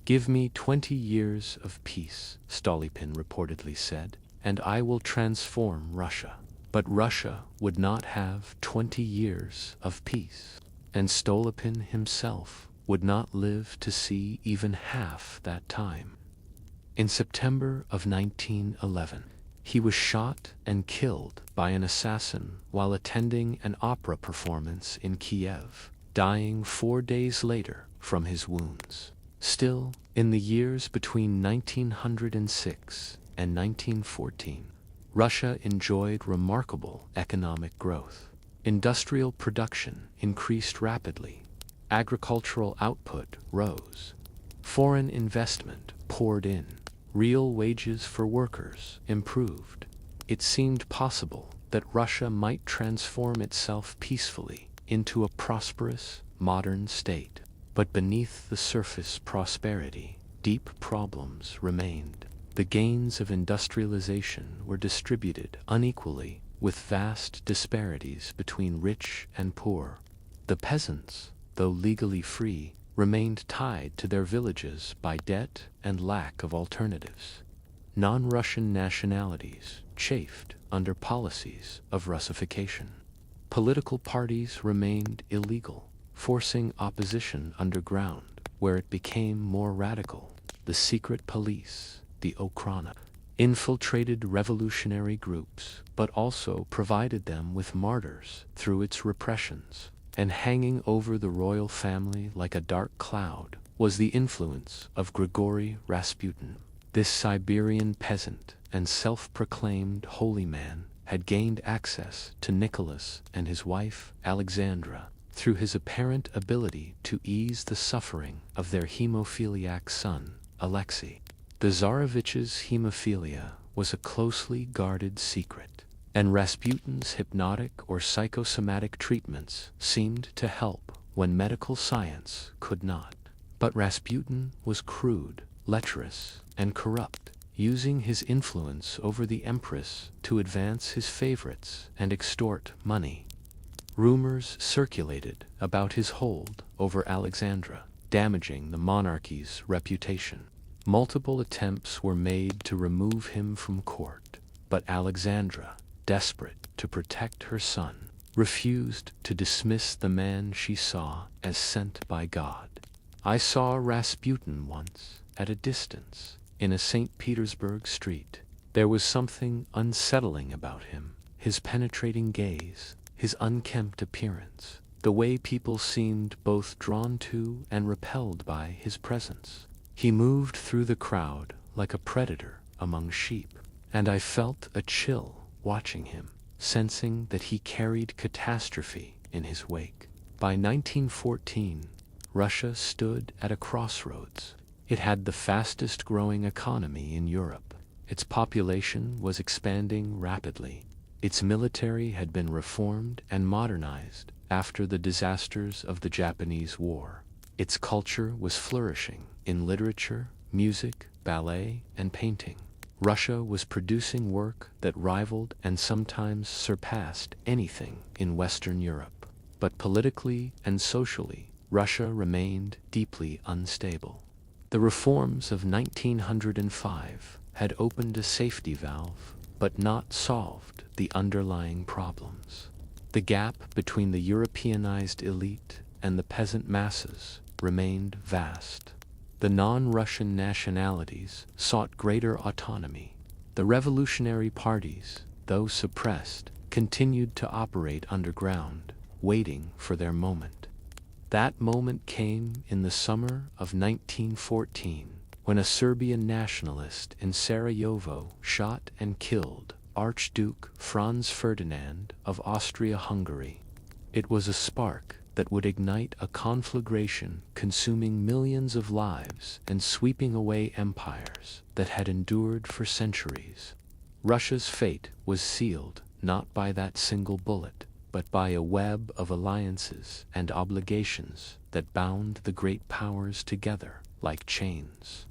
"Give me 20 years of peace," Stolypin reportedly said, "and I will transform Russia." But Russia would not have 20 years of peace, and Stolypin himself would not live to see even half that time. In September of 1911, he was shot and killed by an assassin while attending an opera performance in Kiev, dying 4 days later from his wounds. Still, in the years between 1906 and 1914, Russia enjoyed remarkable economic growth. Industrial production increased rapidly. Agricultural output rose. Foreign investment poured in. Real wages for workers improved. It seemed possible that Russia might transform itself peacefully into a prosperous, modern state. But beneath the surface prosperity, deep problems remained. The gains of industrialization were distributed unequally, with vast disparities between rich and poor. The peasants, though legally free, remained tied to their villages by debt and lack of alternatives. Non-Russian nationalities chafed under policies of Russification. Political parties remained illegal, forcing opposition underground, where it became more radical. The secret police, the Okhrana, infiltrated revolutionary groups, but also provided them with martyrs through its repressions. and hanging over the royal family like a dark cloud was the influence of Grigory Rasputin. This Siberian peasant and self-proclaimed holy man had gained access to Nicholas and his wife Alexandra through his apparent ability to ease the suffering of their hemophiliac son, Alexei. The Tsarevich's hemophilia was a closely guarded secret, and Rasputin's hypnotic or psychosomatic treatments seemed to help when medical science could not. But Rasputin was crude, lecherous, and corrupt, using his influence over the Empress to advance his favorites and extort money. Rumors circulated about his hold over Alexandra, damaging the monarchy's reputation. Multiple attempts were made to remove him from court, but Alexandra, desperate to protect her son, refused to dismiss the man she saw as sent by God. I saw Rasputin once, at a distance, in a St. Petersburg street. There was something unsettling about him, his penetrating gaze, his unkempt appearance, the way people seemed both drawn to and repelled by his presence. He moved through the crowd like a predator among sheep, and I felt a chill watching him, sensing that he carried catastrophe in his wake. By 1914, Russia stood at a crossroads. It had the fastest growing economy in Europe. Its population was expanding rapidly. Its military had been reformed and modernized after the disasters of the Japanese War. Its culture was flourishing in literature, music, ballet, and painting. Russia was producing work that rivaled and sometimes surpassed anything in Western Europe. But politically and socially, Russia remained deeply unstable. The reforms of 1905 had opened a safety valve, but not solved the underlying problems. The gap between the Europeanized elite and the peasant masses remained vast. The non-Russian nationalities sought greater autonomy. The revolutionary parties, though suppressed, continued to operate underground, waiting for their moment. That moment came in the summer of 1914, when a Serbian nationalist in Sarajevo shot and killed Archduke Franz Ferdinand of Austria-Hungary. It was a spark that would ignite a conflagration consuming millions of lives and sweeping away empires that had endured for centuries. Russia's fate was sealed not by that single bullet, but by a web of alliances and obligations that bound the great powers together like chains.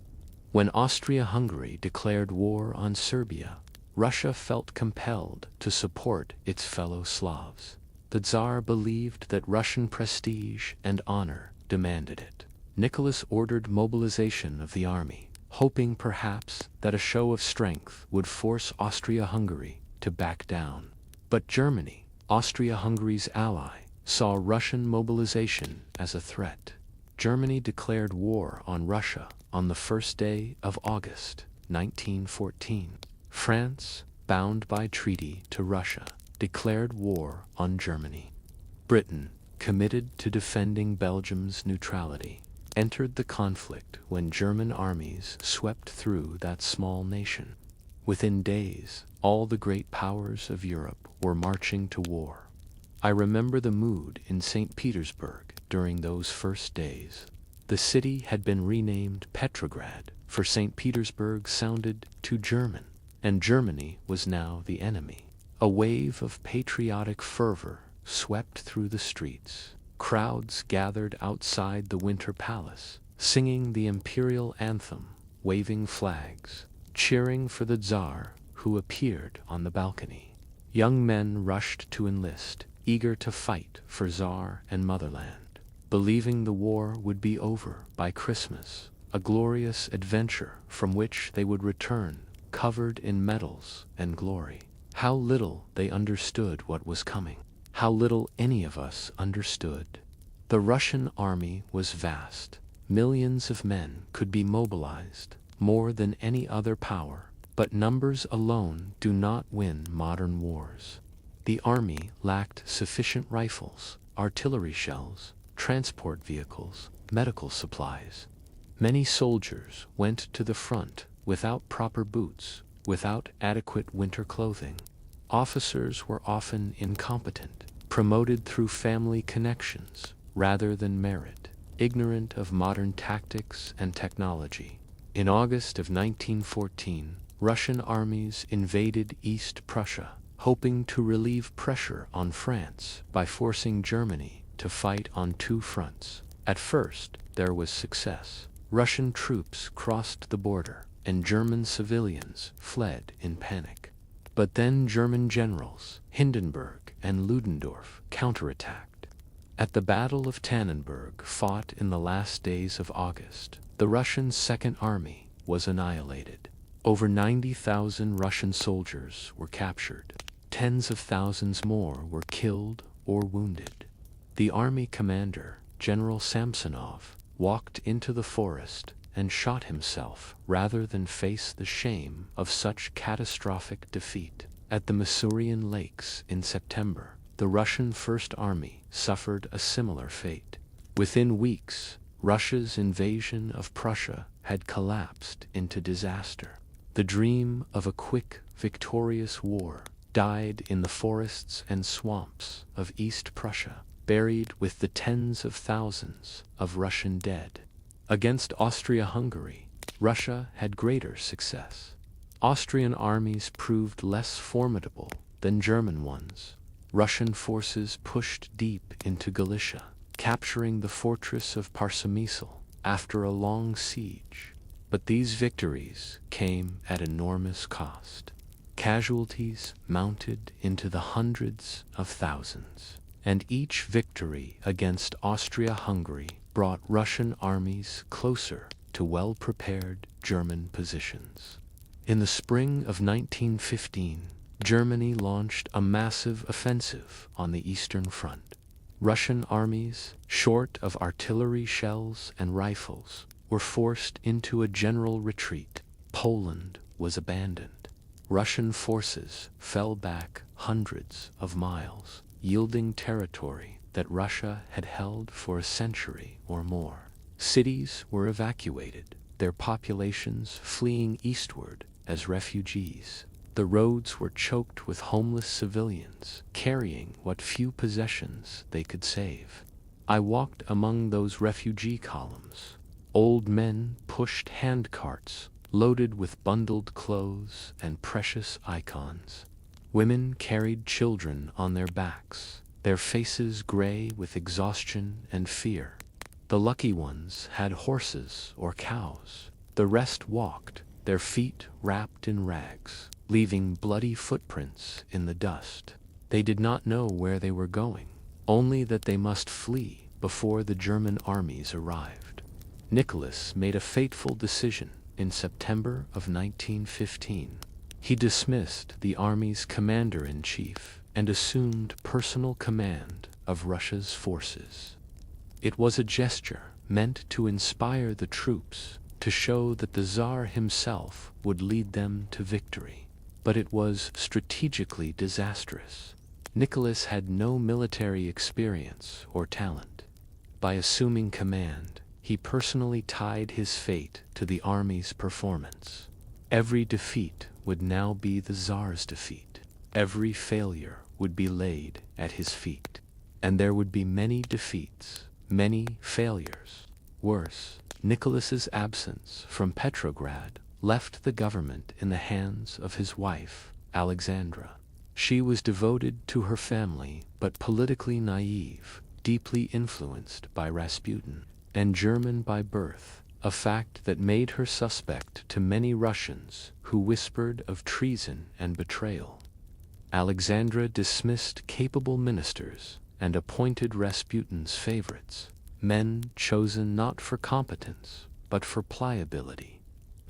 When Austria-Hungary declared war on Serbia, Russia felt compelled to support its fellow Slavs. The Tsar believed that Russian prestige and honor demanded it. Nicholas ordered mobilization of the army, hoping perhaps that a show of strength would force Austria-Hungary to back down. But Germany, Austria-Hungary's ally, saw Russian mobilization as a threat. Germany declared war on Russia on the first day of August, 1914. France, bound by treaty to Russia, declared war on Germany. Britain, committed to defending Belgium's neutrality, entered the conflict when German armies swept through that small nation. Within days, all the great powers of Europe were marching to war. I remember the mood in St. Petersburg during those first days. The city had been renamed Petrograd, for St. Petersburg sounded too German, and Germany was now the enemy. A wave of patriotic fervor swept through the streets. Crowds gathered outside the Winter Palace, singing the Imperial anthem, waving flags, cheering for the Tsar, who appeared on the balcony. Young men rushed to enlist, eager to fight for Tsar and motherland, believing the war would be over by Christmas, a glorious adventure from which they would return covered in medals and glory. How little they understood what was coming. How little any of us understood. The Russian army was vast. Millions of men could be mobilized, more than any other power, but numbers alone do not win modern wars. The army lacked sufficient rifles, artillery shells, transport vehicles, medical supplies. Many soldiers went to the front without proper boots, without adequate winter clothing. Officers were often incompetent, promoted through family connections rather than merit, ignorant of modern tactics and technology. In August of 1914, Russian armies invaded East Prussia, hoping to relieve pressure on France by forcing Germany to fight on two fronts. At first, there was success. Russian troops crossed the border, and German civilians fled in panic. But then German generals, Hindenburg and Ludendorff, counterattacked. At the Battle of Tannenberg, fought in the last days of August, the Russian Second Army was annihilated. Over 90,000 Russian soldiers were captured. Tens of thousands more were killed or wounded. The army commander, General Samsonov, walked into the forest and shot himself rather than face the shame of such catastrophic defeat. At the Masurian Lakes in September, the Russian First Army suffered a similar fate. Within weeks, Russia's invasion of Prussia had collapsed into disaster. The dream of a quick, victorious war died in the forests and swamps of East Prussia, buried with the tens of thousands of Russian dead. Against Austria-Hungary, Russia had greater success. Austrian armies proved less formidable than German ones. Russian forces pushed deep into Galicia, capturing the fortress of Przemysl after a long siege. But these victories came at enormous cost. Casualties mounted into the hundreds of thousands, and each victory against Austria-Hungary brought Russian armies closer to well-prepared German positions. In the spring of 1915, Germany launched a massive offensive on the Eastern Front. Russian armies, short of artillery shells and rifles, were forced into a general retreat. Poland was abandoned. Russian forces fell back hundreds of miles, yielding territory that Russia had held for a century or more. Cities were evacuated, their populations fleeing eastward as refugees. The roads were choked with homeless civilians, carrying what few possessions they could save. I walked among those refugee columns. Old men pushed handcarts loaded with bundled clothes and precious icons. Women carried children on their backs, their faces gray with exhaustion and fear. The lucky ones had horses or cows. The rest walked, their feet wrapped in rags, leaving bloody footprints in the dust. They did not know where they were going, only that they must flee before the German armies arrived. Nicholas made a fateful decision in September of 1915. He dismissed the army's commander-in-chief and assumed personal command of Russia's forces. It was a gesture meant to inspire the troops, to show that the Tsar himself would lead them to victory. But it was strategically disastrous. Nicholas had no military experience or talent. By assuming command, he personally tied his fate to the army's performance. Every defeat would now be the Tsar's defeat. Every failure would be laid at his feet. And there would be many defeats, many failures. Worse, Nicholas's absence from Petrograd left the government in the hands of his wife, Alexandra. She was devoted to her family, but politically naive, deeply influenced by Rasputin, and German by birth, a fact that made her suspect to many Russians who whispered of treason and betrayal. Alexandra dismissed capable ministers and appointed Rasputin's favorites, men chosen not for competence, but for pliability.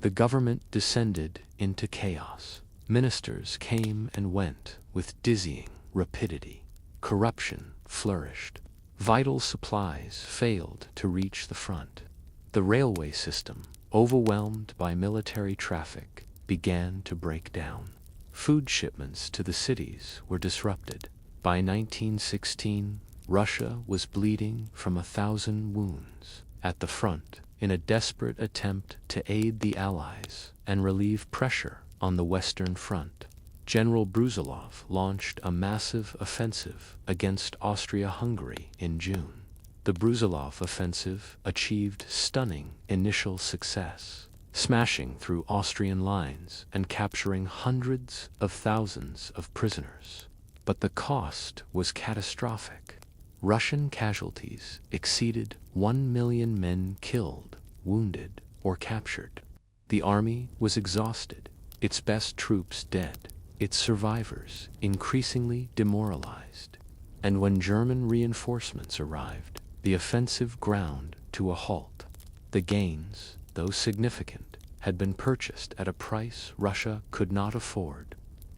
The government descended into chaos. Ministers came and went with dizzying rapidity. Corruption flourished. Vital supplies failed to reach the front. The railway system, overwhelmed by military traffic, began to break down. Food shipments to the cities were disrupted. By 1916, Russia was bleeding from 1,000 wounds. At the front, in a desperate attempt to aid the Allies and relieve pressure on the Western Front, General Brusilov launched a massive offensive against Austria-Hungary in June. The Brusilov offensive achieved stunning initial success, smashing through Austrian lines and capturing hundreds of thousands of prisoners. But the cost was catastrophic. Russian casualties exceeded 1 million men killed, wounded, or captured. The army was exhausted, its best troops dead, its survivors increasingly demoralized. And when German reinforcements arrived, the offensive ground to a halt. The gains, though significant, had been purchased at a price Russia could not afford.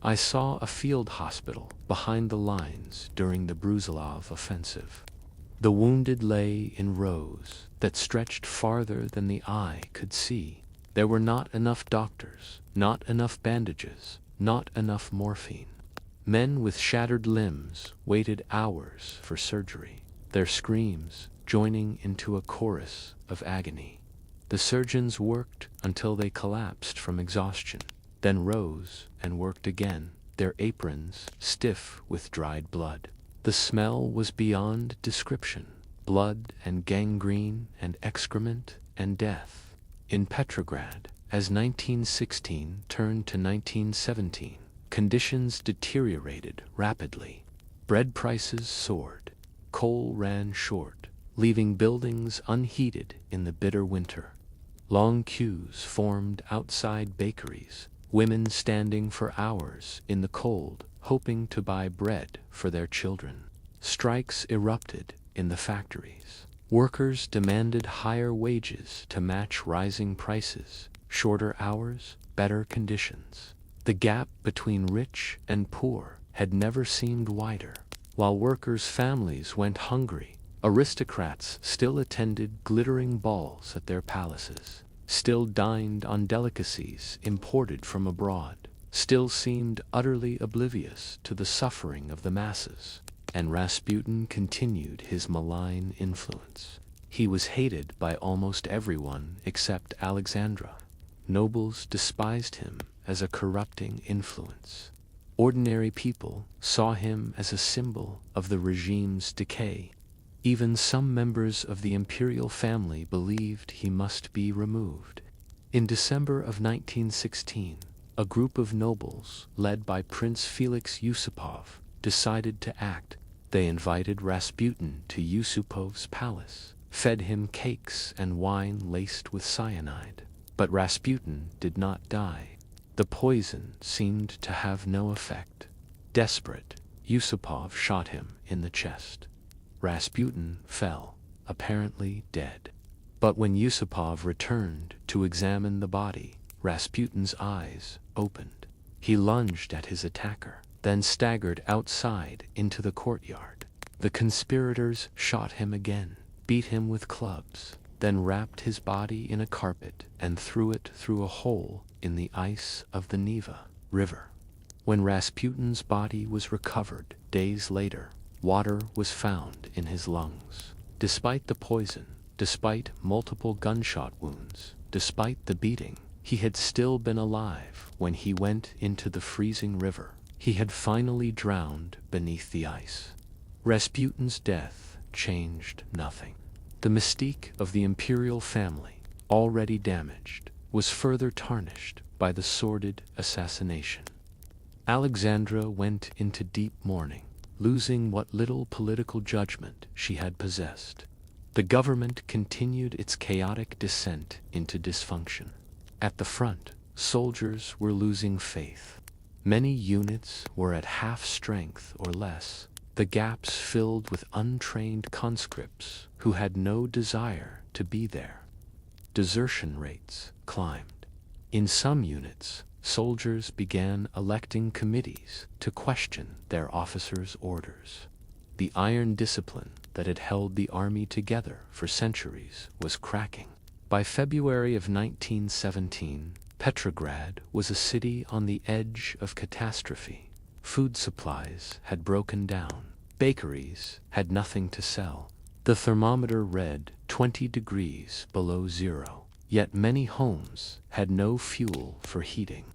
I saw a field hospital behind the lines during the Brusilov offensive. The wounded lay in rows that stretched farther than the eye could see. There were not enough doctors, not enough bandages, not enough morphine. Men with shattered limbs waited hours for surgery, their screams joining into a chorus of agony. The surgeons worked until they collapsed from exhaustion, then rose and worked again, their aprons stiff with dried blood. The smell was beyond description, blood and gangrene and excrement and death. In Petrograd, as 1916 turned to 1917, conditions deteriorated rapidly. Bread prices soared, coal ran short, leaving buildings unheated in the bitter winter. Long queues formed outside bakeries, women standing for hours in the cold, hoping to buy bread for their children. Strikes erupted in the factories. Workers demanded higher wages to match rising prices, shorter hours, better conditions. The gap between rich and poor had never seemed wider. While workers' families went hungry, aristocrats still attended glittering balls at their palaces, still dined on delicacies imported from abroad, still seemed utterly oblivious to the suffering of the masses. And Rasputin continued his malign influence. He was hated by almost everyone except Alexandra. Nobles despised him as a corrupting influence. Ordinary people saw him as a symbol of the regime's decay. Even some members of the imperial family believed he must be removed. In December of 1916, a group of nobles, led by Prince Felix Yusupov, decided to act. They invited Rasputin to Yusupov's palace, fed him cakes and wine laced with cyanide. But Rasputin did not die. The poison seemed to have no effect. Desperate, Yusupov shot him in the chest. Rasputin fell, apparently dead. But when Yusupov returned to examine the body, Rasputin's eyes opened. He lunged at his attacker, then staggered outside into the courtyard. The conspirators shot him again, beat him with clubs, then wrapped his body in a carpet and threw it through a hole in the ice of the Neva River. When Rasputin's body was recovered days later, water was found in his lungs. Despite the poison, despite multiple gunshot wounds, despite the beating, he had still been alive when he went into the freezing river. He had finally drowned beneath the ice. Rasputin's death changed nothing. The mystique of the imperial family, already damaged, was further tarnished by the sordid assassination. Alexandra went into deep mourning, losing what little political judgment she had possessed. The government continued its chaotic descent into dysfunction. At the front, soldiers were losing faith. Many units were at half strength or less, the gaps filled with untrained conscripts who had no desire to be there. Desertion rates climbed. In some units, soldiers began electing committees to question their officers' orders. The iron discipline that had held the army together for centuries was cracking. By February of 1917, Petrograd was a city on the edge of catastrophe. Food supplies had broken down. bakeries had nothing to sell. The thermometer read 20 degrees below zero, yet many homes had no fuel for heating.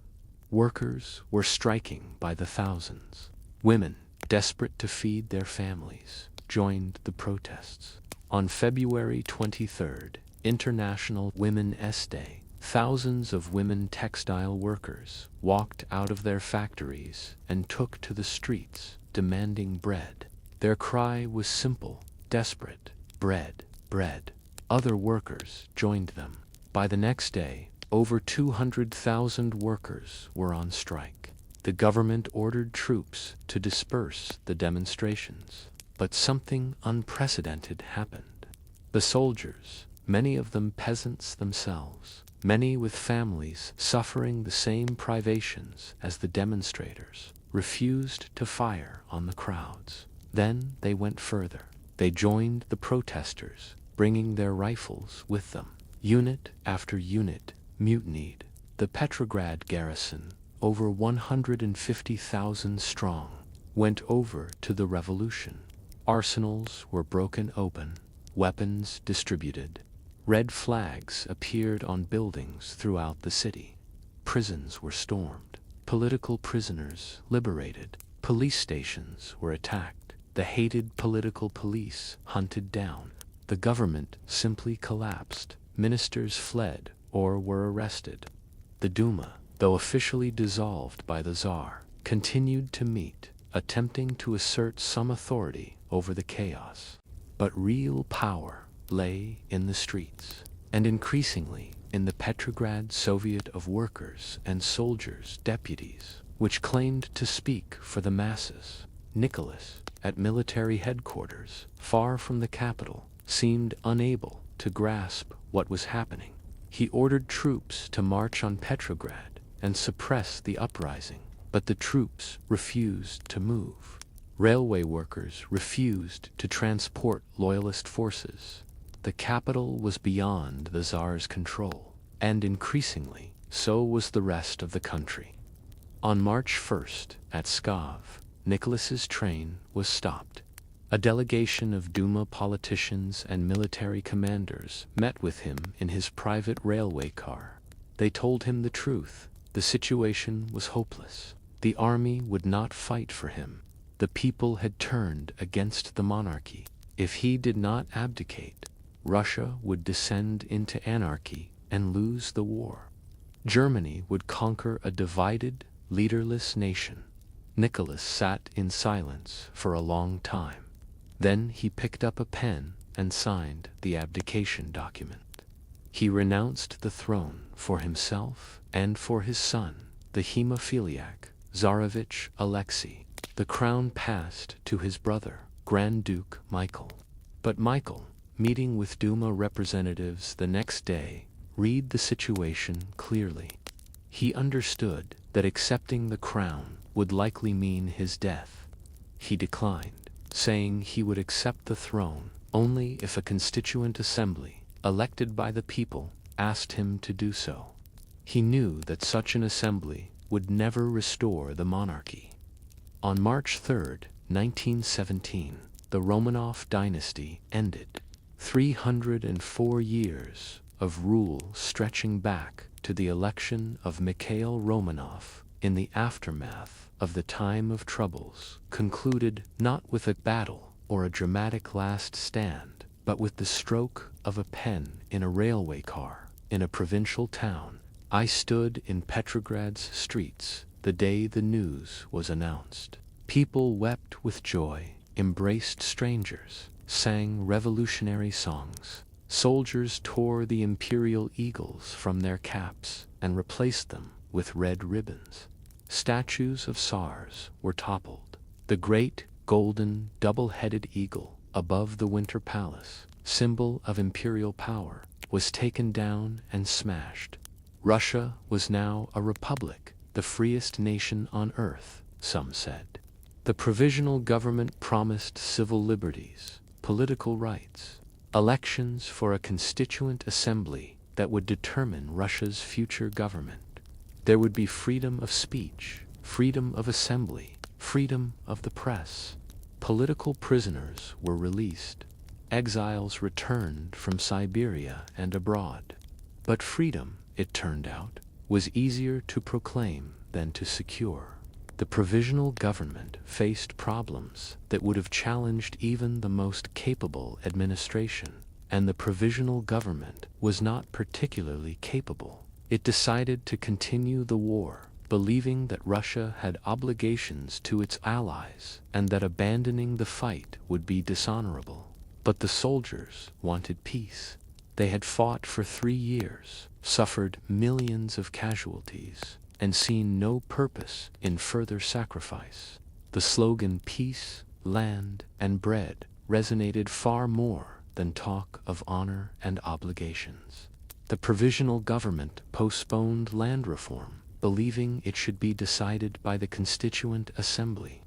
Workers were striking by the thousands. Women, desperate to feed their families, joined the protests. On February 23rd, International Women's Day, thousands of women textile workers walked out of their factories and took to the streets, demanding bread. Their cry was simple, desperate: bread, bread. Other workers joined them. By the next day, over 200,000 workers were on strike. The government ordered troops to disperse the demonstrations. But something unprecedented happened. The soldiers, many of them peasants themselves, many with families suffering the same privations as the demonstrators, refused to fire on the crowds. Then they went further. They joined the protesters, bringing their rifles with them. Unit after unit mutinied. The Petrograd garrison, over 150,000 strong, went over to the revolution. Arsenals were broken open, weapons distributed. Red flags appeared on buildings throughout the city. Prisons were stormed. Political prisoners liberated. Police stations were attacked. The hated political police hunted down. The government simply collapsed. Ministers fled or were arrested. The Duma, though officially dissolved by the Tsar, continued to meet, attempting to assert some authority over the chaos. But real power lay in the streets, and increasingly in the Petrograd Soviet of Workers and Soldiers Deputies, which claimed to speak for the masses. Nicholas, at military headquarters, far from the capital, seemed unable to grasp what was happening. He ordered troops to march on Petrograd and suppress the uprising, but the troops refused to move. Railway workers refused to transport loyalist forces. The capital was beyond the Tsar's control, and increasingly, so was the rest of the country. On March 1st, at Pskov, Nicholas's train was stopped. A delegation of Duma politicians and military commanders met with him in his private railway car. They told him the truth. The situation was hopeless. The army would not fight for him. The people had turned against the monarchy. If he did not abdicate, Russia would descend into anarchy and lose the war. Germany would conquer a divided, leaderless nation. Nicholas sat in silence for a long time. Then he picked up a pen and signed the abdication document. He renounced the throne for himself and for his son, the hemophiliac, Tsarevich Alexei. The crown passed to his brother, Grand Duke Michael. But Michael, meeting with Duma representatives the next day, read the situation clearly. He understood that accepting the crown would likely mean his death. He declined, saying he would accept the throne only if a constituent assembly, elected by the people, asked him to do so. He knew that such an assembly would never restore the monarchy. On March 3rd, 1917, the Romanov dynasty ended. 304 years of rule stretching back to the election of Mikhail Romanov in the aftermath of the time of troubles concluded not with a battle or a dramatic last stand, but with the stroke of a pen in a railway car in a provincial town. I stood in Petrograd's streets the day the news was announced. People wept with joy, embraced strangers, sang revolutionary songs. Soldiers tore the imperial eagles from their caps and replaced them with red ribbons. Statues of Tsars were toppled. The great golden double-headed eagle above the Winter Palace, symbol of imperial power, was taken down and smashed. Russia was now a republic, the freest nation on earth, some said. The provisional government promised civil liberties, political rights, elections for a constituent assembly that would determine Russia's future government. There would be freedom of speech, freedom of assembly, freedom of the press. Political prisoners were released. Exiles returned from Siberia and abroad. But freedom, it turned out, was easier to proclaim than to secure. The provisional government faced problems that would have challenged even the most capable administration, and the provisional government was not particularly capable. It decided to continue the war, believing that Russia had obligations to its allies and that abandoning the fight would be dishonorable. But the soldiers wanted peace. They had fought for 3 years, suffered millions of casualties, and seen no purpose in further sacrifice. The slogan "peace, land, and bread" resonated far more than talk of honor and obligations. The provisional government postponed land reform, believing it should be decided by the Constituent Assembly.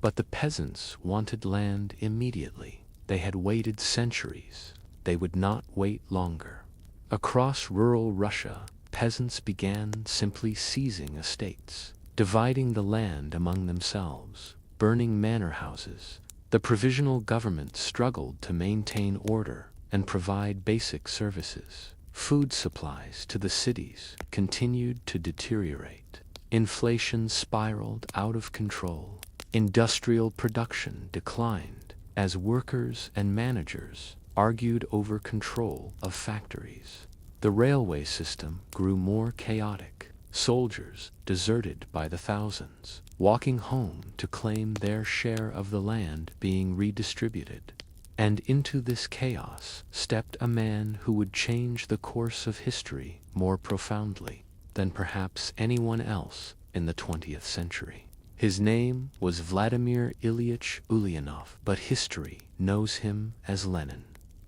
But the peasants wanted land immediately. They had waited centuries. They would not wait longer. Across rural Russia, peasants began simply seizing estates, dividing the land among themselves, burning manor houses. The provisional government struggled to maintain order and provide basic services. Food supplies to the cities continued to deteriorate. Inflation spiraled out of control. Industrial production declined as workers and managers argued over control of factories. The railway system grew more chaotic. Soldiers deserted by the thousands, walking home to claim their share of the land being redistributed. And into this chaos stepped a man who would change the course of history more profoundly than perhaps anyone else in the 20th century. His name was Vladimir Ilyich Ulyanov, but history knows him as Lenin.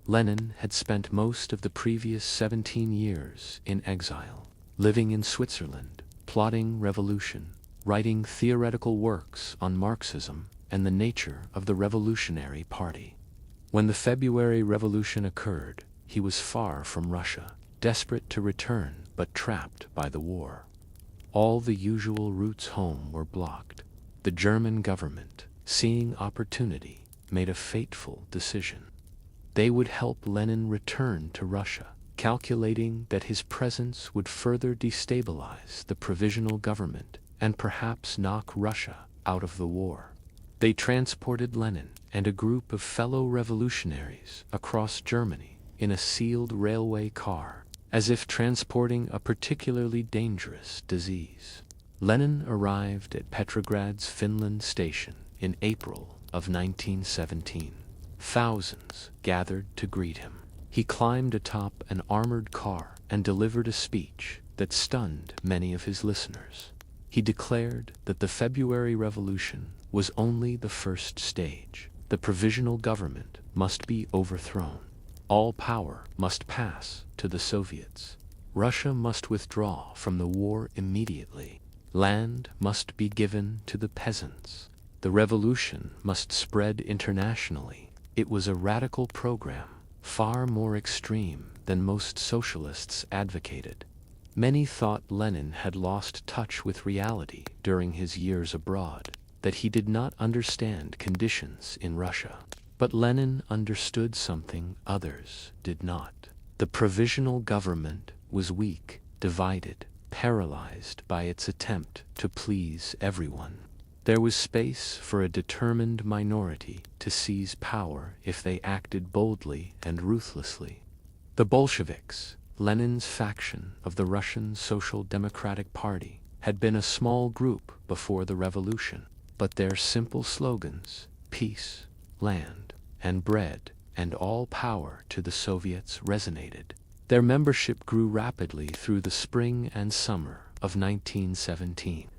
Lenin had spent most of the previous 17 years in exile, living in Switzerland, plotting revolution, writing theoretical works on Marxism and the nature of the Revolutionary Party. When the February Revolution occurred, he was far from Russia, desperate to return but trapped by the war. All the usual routes home were blocked. The German government, seeing opportunity, made a fateful decision. They would help Lenin return to Russia, calculating that his presence would further destabilize the provisional government and perhaps knock Russia out of the war. They transported Lenin and a group of fellow revolutionaries across Germany in a sealed railway car, as if transporting a particularly dangerous disease. Lenin arrived at Petrograd's Finland station in April of 1917. Thousands gathered to greet him. He climbed atop an armored car and delivered a speech that stunned many of his listeners. He declared that the February Revolution was only the first stage. The provisional government must be overthrown. All power must pass to the Soviets. Russia must withdraw from the war immediately. Land must be given to the peasants. The revolution must spread internationally. It was a radical program, far more extreme than most socialists advocated. Many thought Lenin had lost touch with reality during his years abroad, that he did not understand conditions in Russia. But Lenin understood something others did not. The provisional government was weak, divided, paralyzed by its attempt to please everyone. There was space for a determined minority to seize power if they acted boldly and ruthlessly. The Bolsheviks, Lenin's faction of the Russian Social Democratic Party, had been a small group before the revolution, but their simple slogans, peace, land, and bread, and all power to the Soviets, resonated. Their membership grew rapidly through the spring and summer of 1917.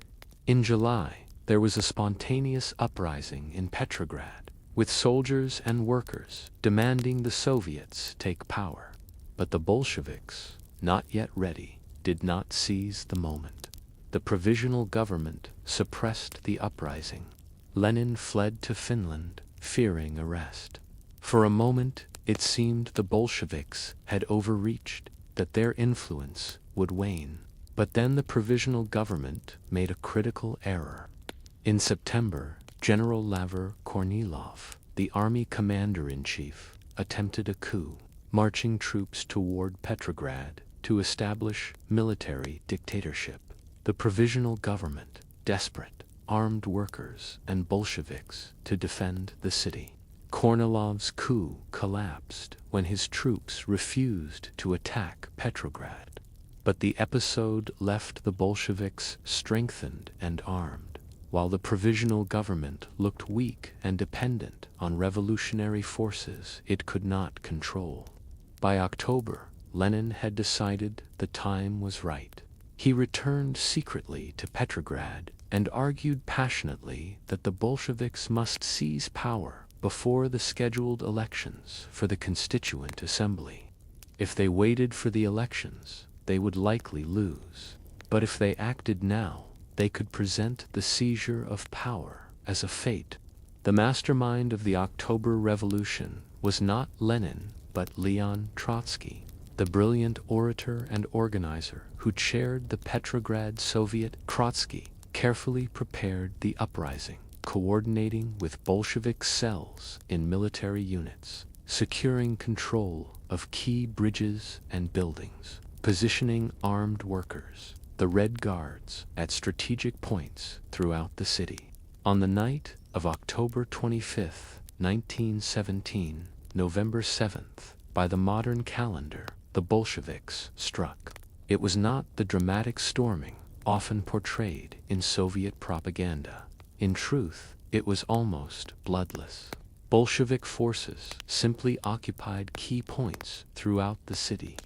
In July, there was a spontaneous uprising in Petrograd, with soldiers and workers demanding the Soviets take power. But the Bolsheviks, not yet ready, did not seize the moment. The provisional government suppressed the uprising. Lenin fled to Finland, fearing arrest. For a moment, it seemed the Bolsheviks had overreached, that their influence would wane. But then the provisional government made a critical error. In September, General Lavr Kornilov, the army commander-in-chief, attempted a coup, marching troops toward Petrograd to establish military dictatorship. The provisional government, desperate, armed workers and Bolsheviks to defend the city. Kornilov's coup collapsed when his troops refused to attack Petrograd. But the episode left the Bolsheviks strengthened and armed, while the provisional government looked weak and dependent on revolutionary forces it could not control. By October, Lenin had decided the time was right. He returned secretly to Petrograd and argued passionately that the Bolsheviks must seize power before the scheduled elections for the Constituent Assembly. If they waited for the elections, they would likely lose. But if they acted now, they could present the seizure of power as a fate. The mastermind of the October Revolution was not Lenin, but Leon Trotsky, the brilliant orator and organizer who chaired the Petrograd Soviet. Trotsky carefully prepared the uprising, coordinating with Bolshevik cells in military units, securing control of key bridges and buildings, positioning armed workers, the Red Guards, at strategic points throughout the city. On the night of October 25, 1917, November 7th, by the modern calendar, the Bolsheviks struck. It was not the dramatic storming often portrayed in Soviet propaganda. In truth, it was almost bloodless. Bolshevik forces simply occupied key points throughout the city.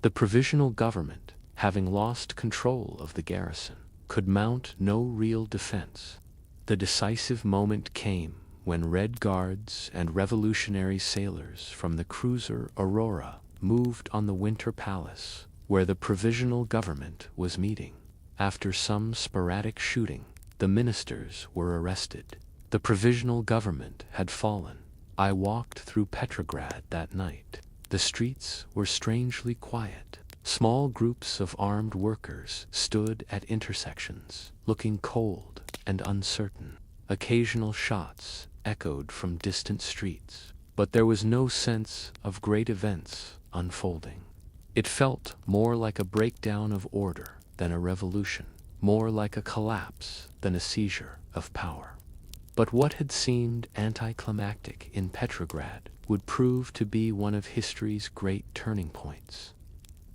The provisional government, having lost control of the garrison, could mount no real defense. The decisive moment came when Red Guards and revolutionary sailors from the cruiser Aurora moved on the Winter Palace, where the provisional government was meeting. After some sporadic shooting, the ministers were arrested. The provisional government had fallen. I walked through Petrograd that night. The streets were strangely quiet. Small groups of armed workers stood at intersections, looking cold and uncertain. Occasional shots echoed from distant streets, but there was no sense of great events unfolding. It felt more like a breakdown of order than a revolution, more like a collapse than a seizure of power. But what had seemed anticlimactic in Petrograd would prove to be one of history's great turning points.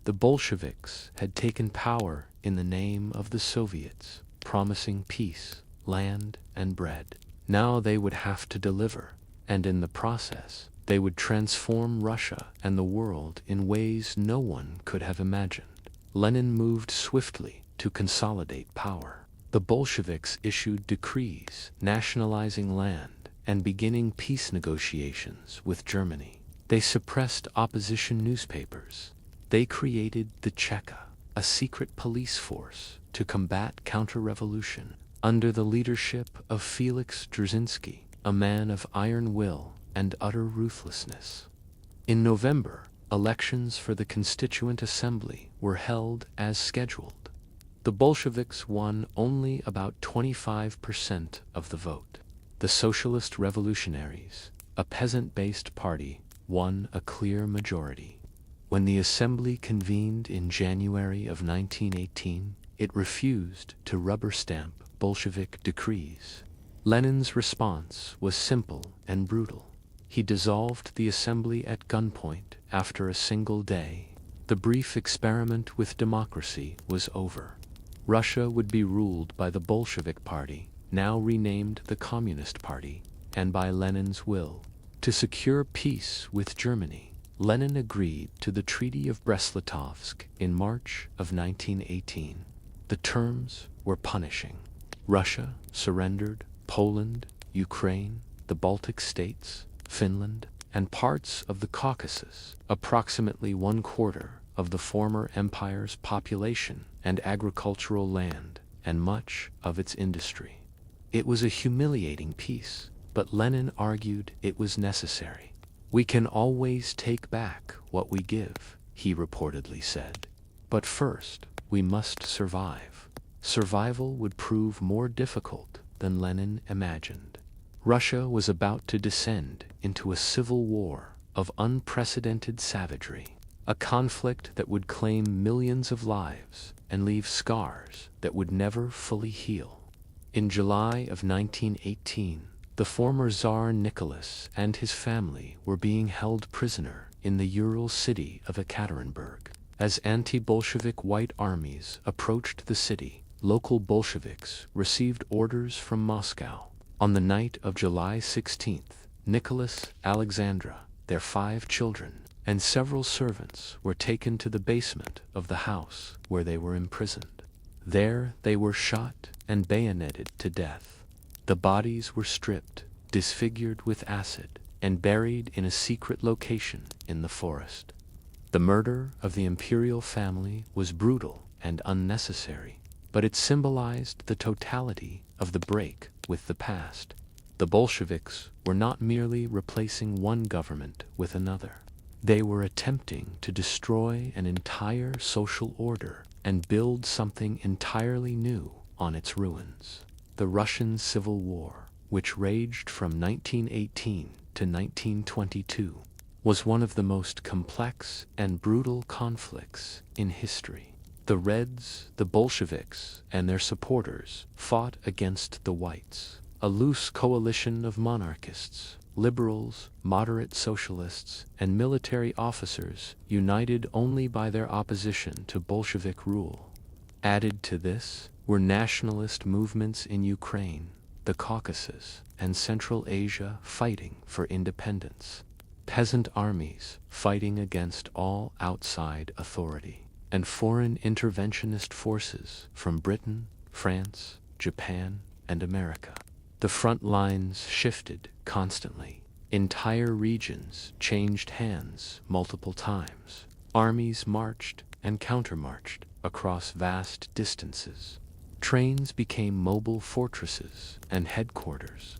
The Bolsheviks had taken power in the name of the Soviets, promising peace, land, and bread. Now they would have to deliver, and in the process, they would transform Russia and the world in ways no one could have imagined. Lenin moved swiftly to consolidate power. The Bolsheviks issued decrees nationalizing land and beginning peace negotiations with Germany. They suppressed opposition newspapers. They created the Cheka, a secret police force to combat counter-revolution under the leadership of Felix Dzerzhinsky, a man of iron will and utter ruthlessness. In November, elections for the Constituent Assembly were held as scheduled. The Bolsheviks won only about 25% of the vote. The Socialist Revolutionaries, a peasant-based party, won a clear majority. When the assembly convened in January of 1918, it refused to rubber-stamp Bolshevik decrees. Lenin's response was simple and brutal. He dissolved the assembly at gunpoint after a single day. The brief experiment with democracy was over. Russia would be ruled by the Bolshevik Party, now renamed the Communist Party, and by Lenin's will. To secure peace with Germany, Lenin agreed to the Treaty of Brest-Litovsk in March of 1918. The terms were punishing. Russia surrendered Poland, Ukraine, the Baltic states, Finland, and parts of the Caucasus, approximately 1/4 of the former empire's population and agricultural land, and much of its industry. It was a humiliating peace, but Lenin argued it was necessary. "We can always take back what we give," he reportedly said. "But first, we must survive." Survival would prove more difficult than Lenin imagined. Russia was about to descend into a civil war of unprecedented savagery, a conflict that would claim millions of lives and leave scars that would never fully heal. In July of 1918, the former Tsar Nicholas and his family were being held prisoner in the Ural city of Ekaterinburg. As anti-Bolshevik white armies approached the city, local Bolsheviks received orders from Moscow. On the night of July 16th, Nicholas, Alexandra, their 5 children, and several servants were taken to the basement of the house where they were imprisoned. There they were shot and bayoneted to death. The bodies were stripped, disfigured with acid, and buried in a secret location in the forest. The murder of the imperial family was brutal and unnecessary, but it symbolized the totality of the break with the past. The Bolsheviks were not merely replacing one government with another. They were attempting to destroy an entire social order and build something entirely new on its ruins. The Russian Civil War, which raged from 1918 to 1922, was one of the most complex and brutal conflicts in history. The Reds, the Bolsheviks, and their supporters fought against the Whites, a loose coalition of monarchists, liberals, moderate socialists, and military officers united only by their opposition to Bolshevik rule. Added to this were nationalist movements in Ukraine, the Caucasus, and Central Asia fighting for independence, peasant armies fighting against all outside authority, and foreign interventionist forces from Britain, France, Japan, and America. The front lines shifted constantly. Entire regions changed hands multiple times. Armies marched and countermarched across vast distances. Trains became mobile fortresses and headquarters.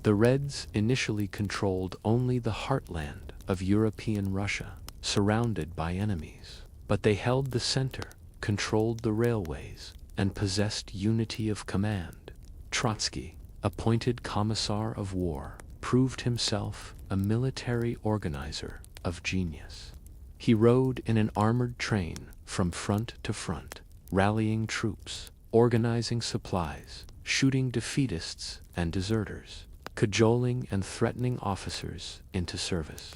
The Reds initially controlled only the heartland of European Russia, surrounded by enemies. But they held the center, controlled the railways, and possessed unity of command. Trotsky, appointed Commissar of War, proved himself a military organizer of genius. He rode in an armored train from front to front, rallying troops, organizing supplies, shooting defeatists and deserters, cajoling and threatening officers into service.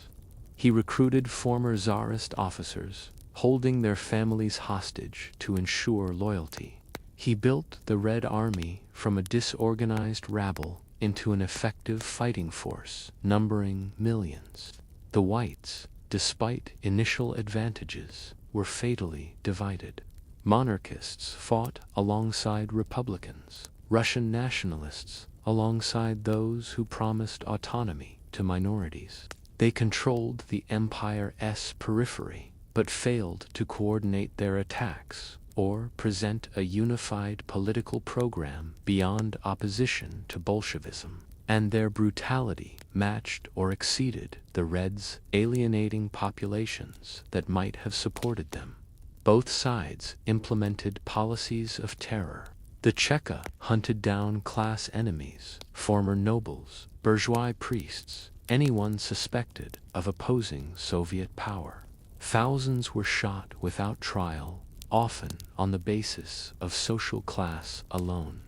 He recruited former Tsarist officers, holding their families hostage to ensure loyalty. He built the Red Army from a disorganized rabble into an effective fighting force, numbering millions. The Whites, despite initial advantages, were fatally divided. Monarchists fought alongside Republicans, Russian nationalists alongside those who promised autonomy to minorities. They controlled the empire's periphery, but failed to coordinate their attacks or present a unified political program beyond opposition to Bolshevism, and their brutality matched or exceeded the Reds' alienating populations that might have supported them. Both sides implemented policies of terror. The Cheka hunted down class enemies, former nobles, bourgeois priests, anyone suspected of opposing Soviet power. Thousands were shot without trial, often on the basis of social class alone.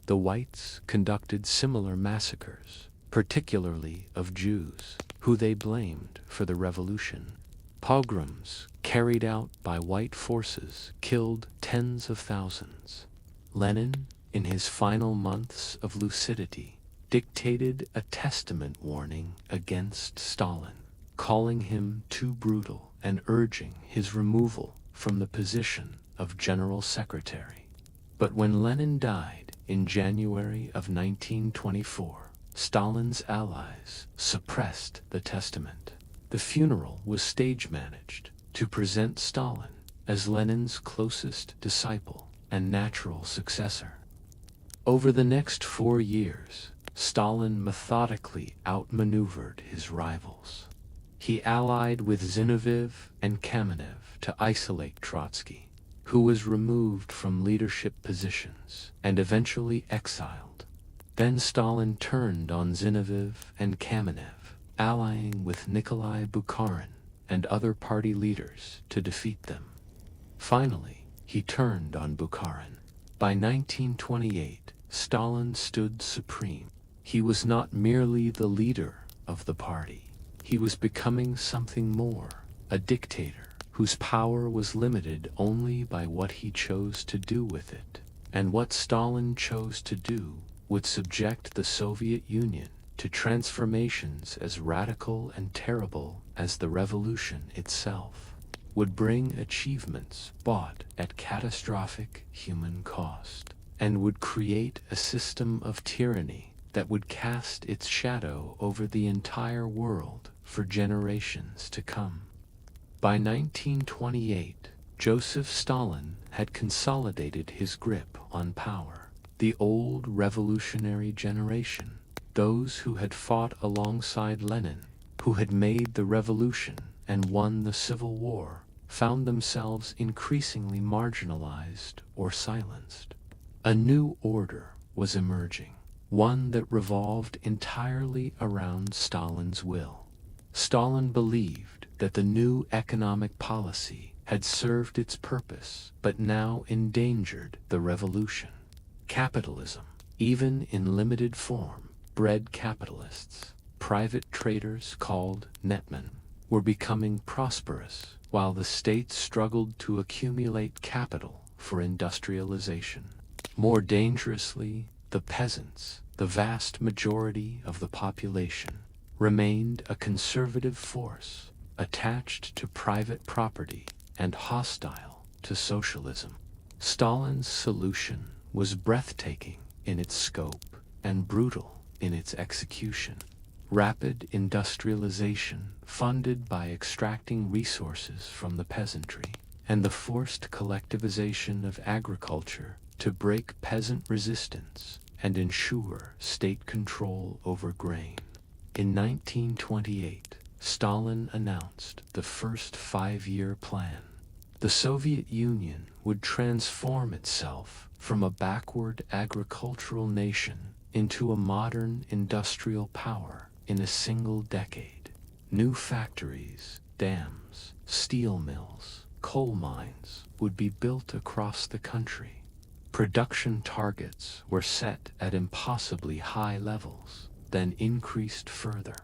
The Whites conducted similar massacres, particularly of Jews, who they blamed for the revolution. Pogroms carried out by white forces killed tens of thousands. Lenin, in his final months of lucidity, dictated a testament warning against Stalin, calling him too brutal and urging his removal from the position of General Secretary. But when Lenin died in January of 1924, Stalin's allies suppressed the testament. The funeral was stage-managed to present Stalin as Lenin's closest disciple and natural successor. Over the next 4 years, Stalin methodically outmaneuvered his rivals. He allied with Zinoviev and Kamenev to isolate Trotsky, who was removed from leadership positions and eventually exiled. Then Stalin turned on Zinoviev and Kamenev, allying with Nikolai Bukharin and other party leaders to defeat them. Finally, he turned on Bukharin. By 1928, Stalin stood supreme. He was not merely the leader of the party. He was becoming something more, a dictator whose power was limited only by what he chose to do with it. And what Stalin chose to do would subject the Soviet Union to transformations as radical and terrible as the revolution itself, would bring achievements bought at catastrophic human cost, and would create a system of tyranny that would cast its shadow over the entire world for generations to come. By 1928, Joseph Stalin had consolidated his grip on power. The old revolutionary generation, those who had fought alongside Lenin, who had made the revolution and won the Civil War, found themselves increasingly marginalized or silenced. A new order was emerging, one that revolved entirely around Stalin's will. Stalin believed that the new economic policy had served its purpose but now endangered the revolution. Capitalism, even in limited form, bred capitalists. Private traders called netmen were becoming prosperous while the state struggled to accumulate capital for industrialization. More dangerously, the peasants, the vast majority of the population, remained a conservative force, attached to private property and hostile to socialism. Stalin's solution was breathtaking in its scope and brutal in its execution. Rapid industrialization funded by extracting resources from the peasantry, and the forced collectivization of agriculture to break peasant resistance and ensure state control over grain. In 1928, Stalin announced the first 5-year plan. The Soviet Union would transform itself from a backward agricultural nation into a modern industrial power in a single decade. New factories, dams, steel mills, coal mines would be built across the country. Production targets were set at impossibly high levels, then increased further.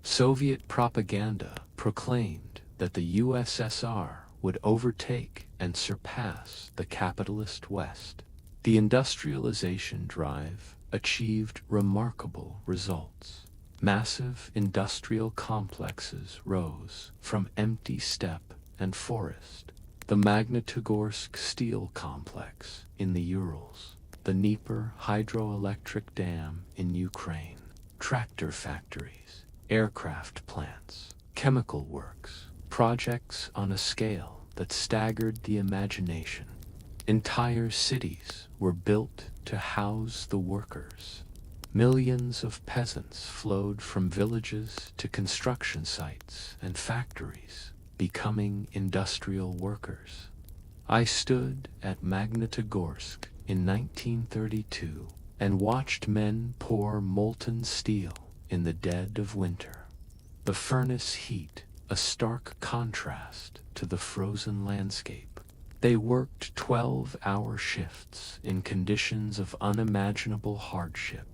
Soviet propaganda proclaimed that the USSR would overtake and surpass the capitalist West. The industrialization drive achieved remarkable results. Massive industrial complexes rose from empty steppe and forest. The Magnitogorsk steel complex in the Urals, the Dnieper hydroelectric dam in Ukraine, tractor factories, aircraft plants, chemical works, projects on a scale that staggered the imagination. Entire cities were built to house the workers. Millions of peasants flowed from villages to construction sites and factories, becoming industrial workers. I stood at Magnitogorsk in 1932 and watched men pour molten steel in the dead of winter. The furnace heat, a stark contrast to the frozen landscape. They worked 12-hour shifts in conditions of unimaginable hardship.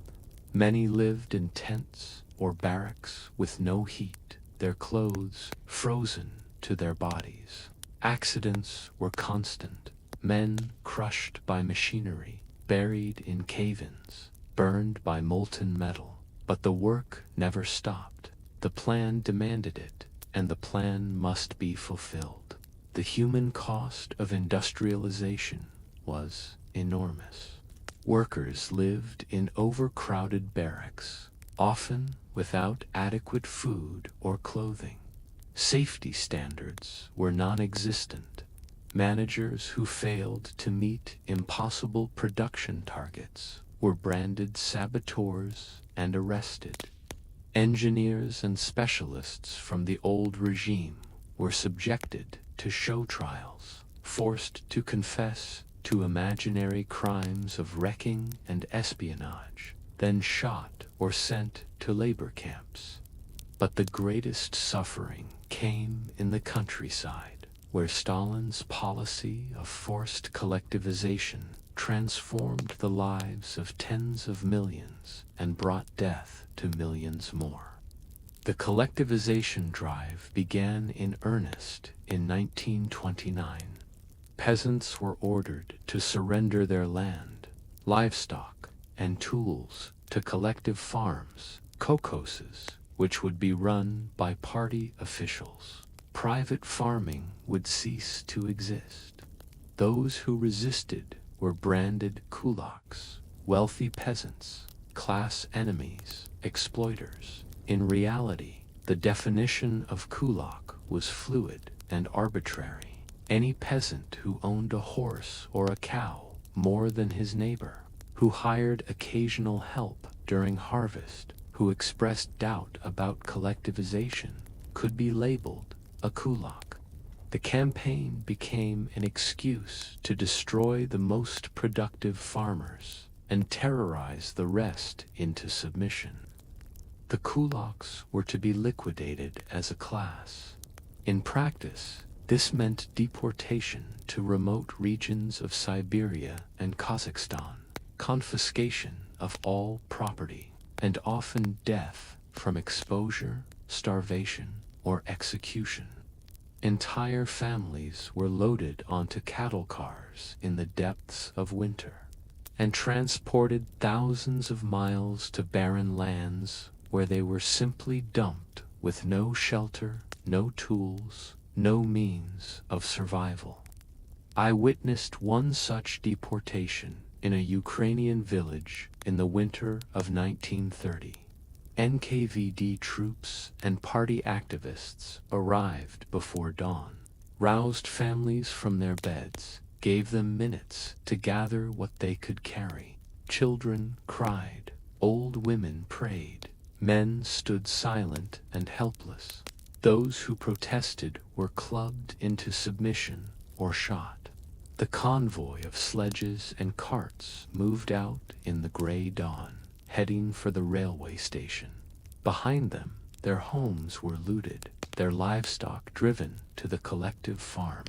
Many lived in tents or barracks with no heat, their clothes frozen to their bodies. Accidents were constant, men crushed by machinery, buried in cave-ins, burned by molten metal. But the work never stopped. The plan demanded it, and the plan must be fulfilled. The human cost of industrialization was enormous. Workers lived in overcrowded barracks, often without adequate food or clothing. Safety standards were non-existent. Managers who failed to meet impossible production targets were branded saboteurs and arrested. Engineers and specialists from the old regime were subjected to show trials, forced to confess to imaginary crimes of wrecking and espionage. then shot or sent to labor camps. But the greatest suffering came in the countryside, where Stalin's policy of forced collectivization transformed the lives of tens of millions and brought death to millions more. The collectivization drive began in earnest in 1929. Peasants were ordered to surrender their land, livestock, and tools to collective farms, kolkhozes, which would be run by party officials. Private farming would cease to exist. Those who resisted were branded kulaks, wealthy peasants, class enemies, exploiters. In reality, the definition of kulak was fluid and arbitrary. Any peasant who owned a horse or a cow more than his neighbor, who hired occasional help during harvest, who expressed doubt about collectivization, could be labeled a kulak. The campaign became an excuse to destroy the most productive farmers and terrorize the rest into submission. The kulaks were to be liquidated as a class. In practice, this meant deportation to remote regions of Siberia and Kazakhstan, confiscation of all property, and often death from exposure, starvation, or execution. Entire families were loaded onto cattle cars in the depths of winter and transported thousands of miles to barren lands where they were simply dumped with no shelter, no tools, no means of survival. I witnessed one such deportation in a Ukrainian village in the winter of 1930. NKVD troops and party activists arrived before dawn, roused families from their beds, gave them minutes to gather what they could carry. Children cried, old women prayed, men stood silent and helpless. Those who protested were clubbed into submission or shot. The convoy of sledges and carts moved out in the gray dawn, heading for the railway station. Behind them, their homes were looted, their livestock driven to the collective farm.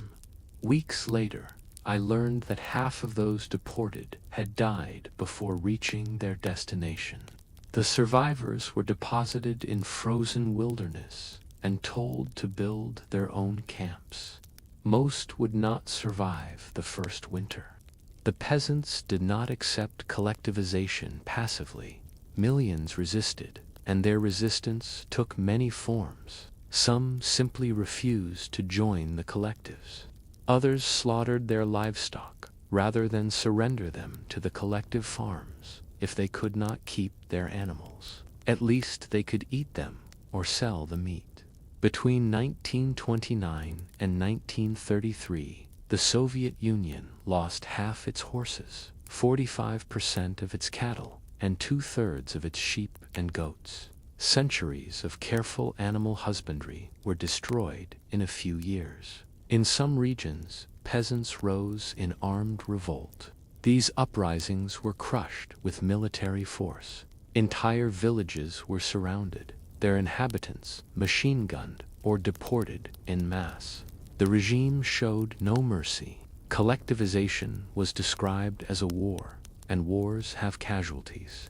Weeks later, I learned that half of those deported had died before reaching their destination. The survivors were deposited in frozen wilderness and told to build their own camps. Most would not survive the first winter. The peasants did not accept collectivization passively. Millions resisted, and their resistance took many forms. Some simply refused to join the collectives. Others slaughtered their livestock rather than surrender them to the collective farms. If they could not keep their animals, at least they could eat them or sell the meat. Between 1929 and 1933, the Soviet Union lost half its horses, 45% of its cattle, and 2/3 of its sheep and goats. Centuries of careful animal husbandry were destroyed in a few years. In some regions, peasants rose in armed revolt. These uprisings were crushed with military force. Entire villages were surrounded, their inhabitants machine-gunned or deported en masse. The regime showed no mercy. Collectivization was described as a war, and wars have casualties.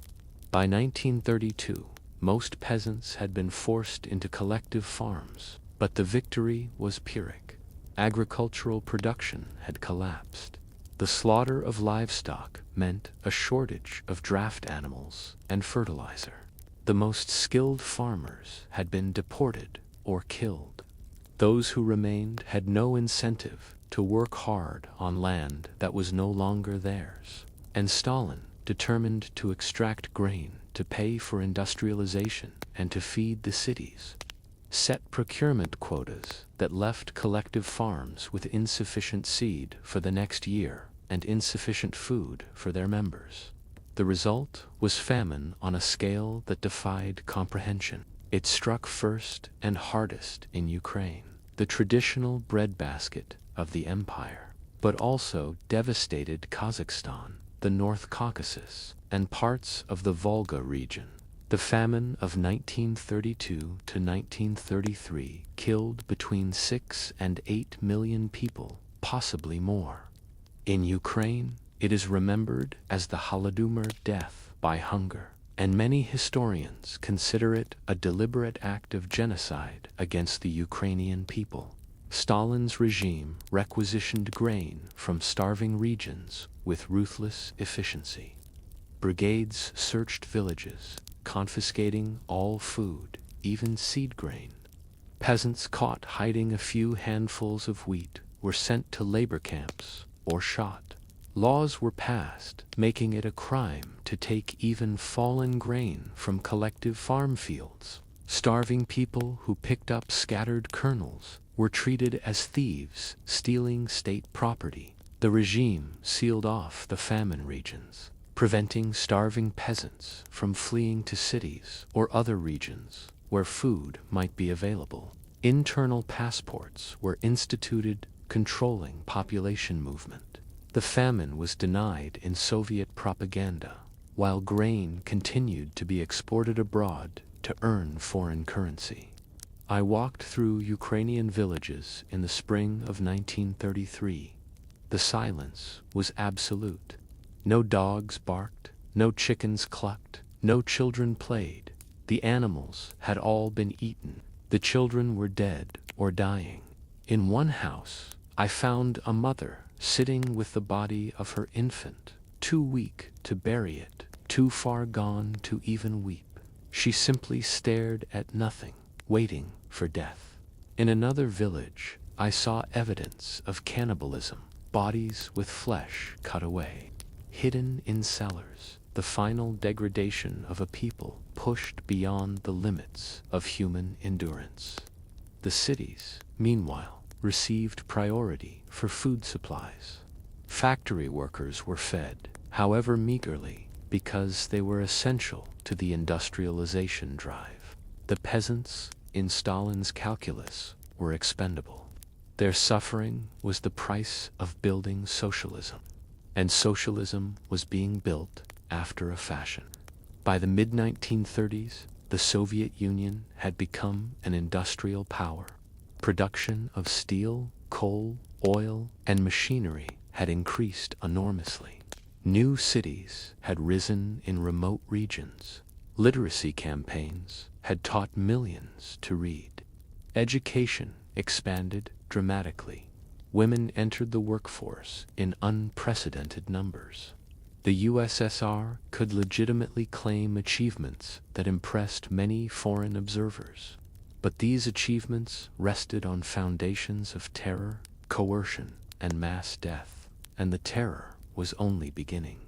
By 1932, most peasants had been forced into collective farms, but the victory was Pyrrhic. Agricultural production had collapsed. The slaughter of livestock meant a shortage of draft animals and fertilizer. The most skilled farmers had been deported or killed. Those who remained had no incentive to work hard on land that was no longer theirs. And Stalin, determined to extract grain to pay for industrialization and to feed the cities, set procurement quotas that left collective farms with insufficient seed for the next year and insufficient food for their members. The result was famine on a scale that defied comprehension. It struck first and hardest in Ukraine, the traditional breadbasket of the empire, but also devastated Kazakhstan, the North Caucasus, and parts of the Volga region. The famine of 1932 to 1933 killed between 6 and 8 million people, possibly more. In Ukraine, it is remembered as the Holodomor death by hunger, and many historians consider it a deliberate act of genocide against the Ukrainian people. Stalin's regime requisitioned grain from starving regions with ruthless efficiency. Brigades searched villages, confiscating all food, even seed grain. Peasants caught hiding a few handfuls of wheat were sent to labor camps or shot. Laws were passed, making it a crime to take even fallen grain from collective farm fields. Starving people who picked up scattered kernels were treated as thieves stealing state property. The regime sealed off the famine regions, preventing starving peasants from fleeing to cities or other regions where food might be available. Internal passports were instituted controlling population movement. The famine was denied in Soviet propaganda, while grain continued to be exported abroad to earn foreign currency. I walked through Ukrainian villages in the spring of 1933. The silence was absolute. No dogs barked, no chickens clucked, no children played. The animals had all been eaten. The children were dead or dying. In one house, I found a mother sitting with the body of her infant, too weak to bury it, too far gone to even weep. She simply stared at nothing, waiting for death. In another village, I saw evidence of cannibalism, bodies with flesh cut away, hidden in cellars, the final degradation of a people pushed beyond the limits of human endurance. The cities, meanwhile, received priority for food supplies. Factory workers were fed, however meagerly, because they were essential to the industrialization drive. The peasants, in Stalin's calculus, were expendable. Their suffering was the price of building socialism, and socialism was being built after a fashion. By the mid-1930s, the Soviet Union had become an industrial power. Production of steel, coal, oil, and machinery had increased enormously. New cities had risen in remote regions. Literacy campaigns had taught millions to read. Education expanded dramatically. Women entered the workforce in unprecedented numbers. The USSR could legitimately claim achievements that impressed many foreign observers. But these achievements rested on foundations of terror, coercion, and mass death, and the terror was only beginning.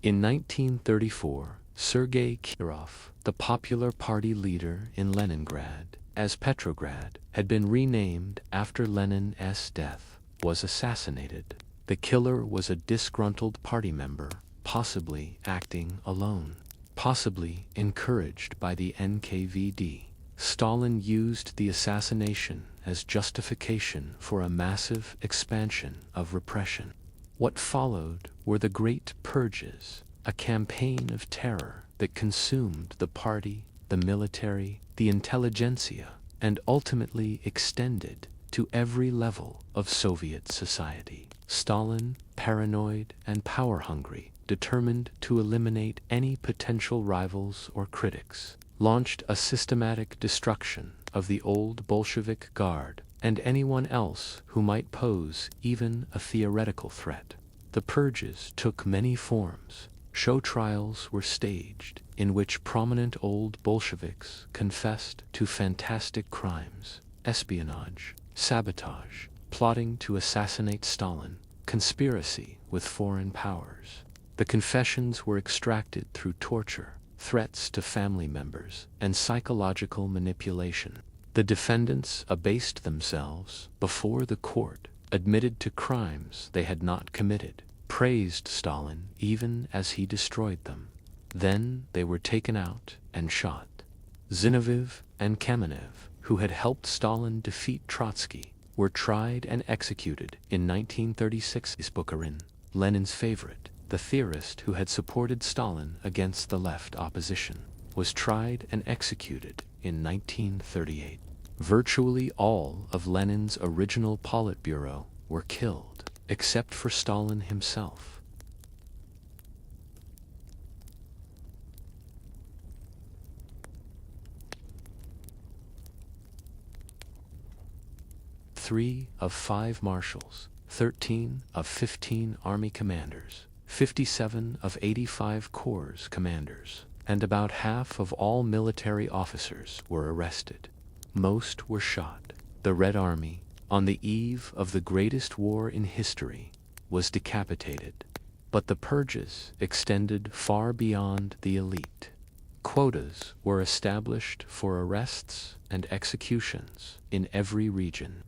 In 1934, Sergei Kirov, the Popular Party leader in Leningrad, as Petrograd had been renamed after Lenin's death, was assassinated. The killer was a disgruntled party member, possibly acting alone, possibly encouraged by the NKVD. Stalin used the assassination as justification for a massive expansion of repression. What followed were the Great Purges, a campaign of terror that consumed the party, the military, the intelligentsia, and ultimately extended to every level of Soviet society. Stalin, paranoid and power-hungry, determined to eliminate any potential rivals or critics, launched a systematic destruction of the old Bolshevik Guard and anyone else who might pose even a theoretical threat. The purges took many forms. Show trials were staged, in which prominent old Bolsheviks confessed to fantastic crimes: espionage, sabotage, plotting to assassinate Stalin, conspiracy with foreign powers. The confessions were extracted through torture, threats to family members, and psychological manipulation. The defendants abased themselves before the court, admitted to crimes they had not committed, praised Stalin even as he destroyed them. Then they were taken out and shot. Zinoviev and Kamenev, who had helped Stalin defeat Trotsky, were tried and executed in 1936. Bukharin, Lenin's favorite, the theorist who had supported Stalin against the left opposition, was tried and executed in 1938. Virtually all of Lenin's original Politburo were killed, except for Stalin himself. Three of 5 marshals, 13 of 15 army commanders, 57 of 85 corps commanders, and about half of all military officers were arrested. Most were shot. The Red Army, on the eve of the greatest war in history, was decapitated. But the purges extended far beyond the elite. Quotas were established for arrests and executions in every region.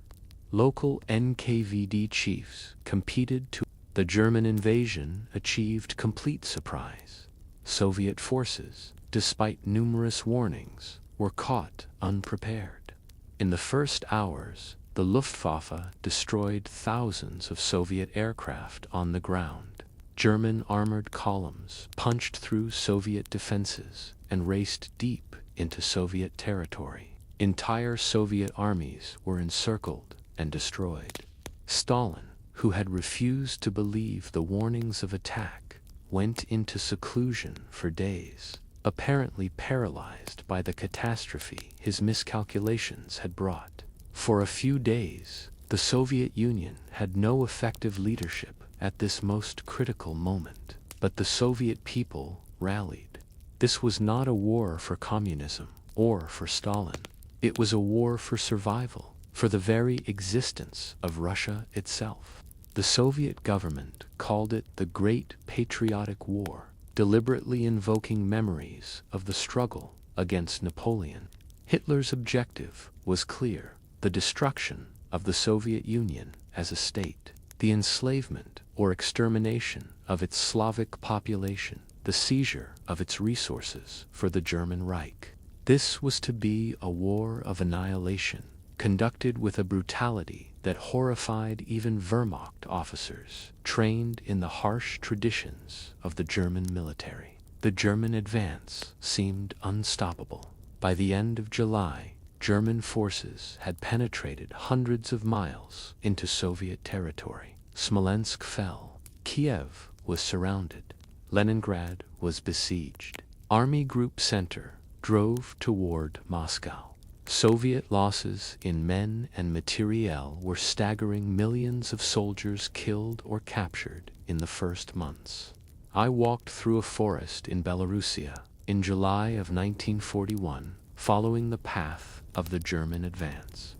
Local NKVD chiefs competed to. The German invasion achieved complete surprise. Soviet forces, despite numerous warnings, were caught unprepared. In the first hours, the Luftwaffe destroyed thousands of Soviet aircraft on the ground. German armored columns punched through Soviet defenses and raced deep into Soviet territory. Entire Soviet armies were encircled and destroyed. Stalin, who had refused to believe the warnings of attack, went into seclusion for days, apparently paralyzed by the catastrophe his miscalculations had brought. For a few days, the Soviet Union had no effective leadership at this most critical moment, but the Soviet people rallied. This was not a war for communism or for Stalin. It was a war for survival, for the very existence of Russia itself. The Soviet government called it the Great Patriotic War, deliberately invoking memories of the struggle against Napoleon. Hitler's objective was clear: the destruction of the Soviet Union as a state, the enslavement or extermination of its Slavic population, the seizure of its resources for the German Reich. This was to be a war of annihilation, conducted with a brutality that horrified even Wehrmacht officers trained in the harsh traditions of the German military. The German advance seemed unstoppable. By the end of July, German forces had penetrated hundreds of miles into Soviet territory. Smolensk fell. Kiev was surrounded. Leningrad was besieged. Army Group Center drove toward Moscow. Soviet losses in men and materiel were staggering: millions of soldiers killed or captured in the first months. I walked through a forest in Belarusia in July of 1941, following the path of the German advance.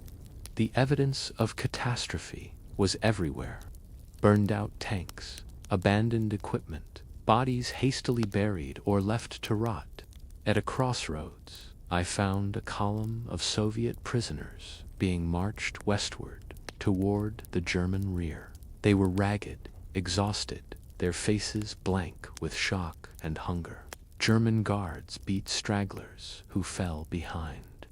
The evidence of catastrophe was everywhere: burned-out tanks, abandoned equipment, bodies hastily buried or left to rot. At a crossroads, I found a column of Soviet prisoners being marched westward toward the German rear. They were ragged, exhausted, their faces blank with shock and hunger. German guards beat stragglers who fell behind.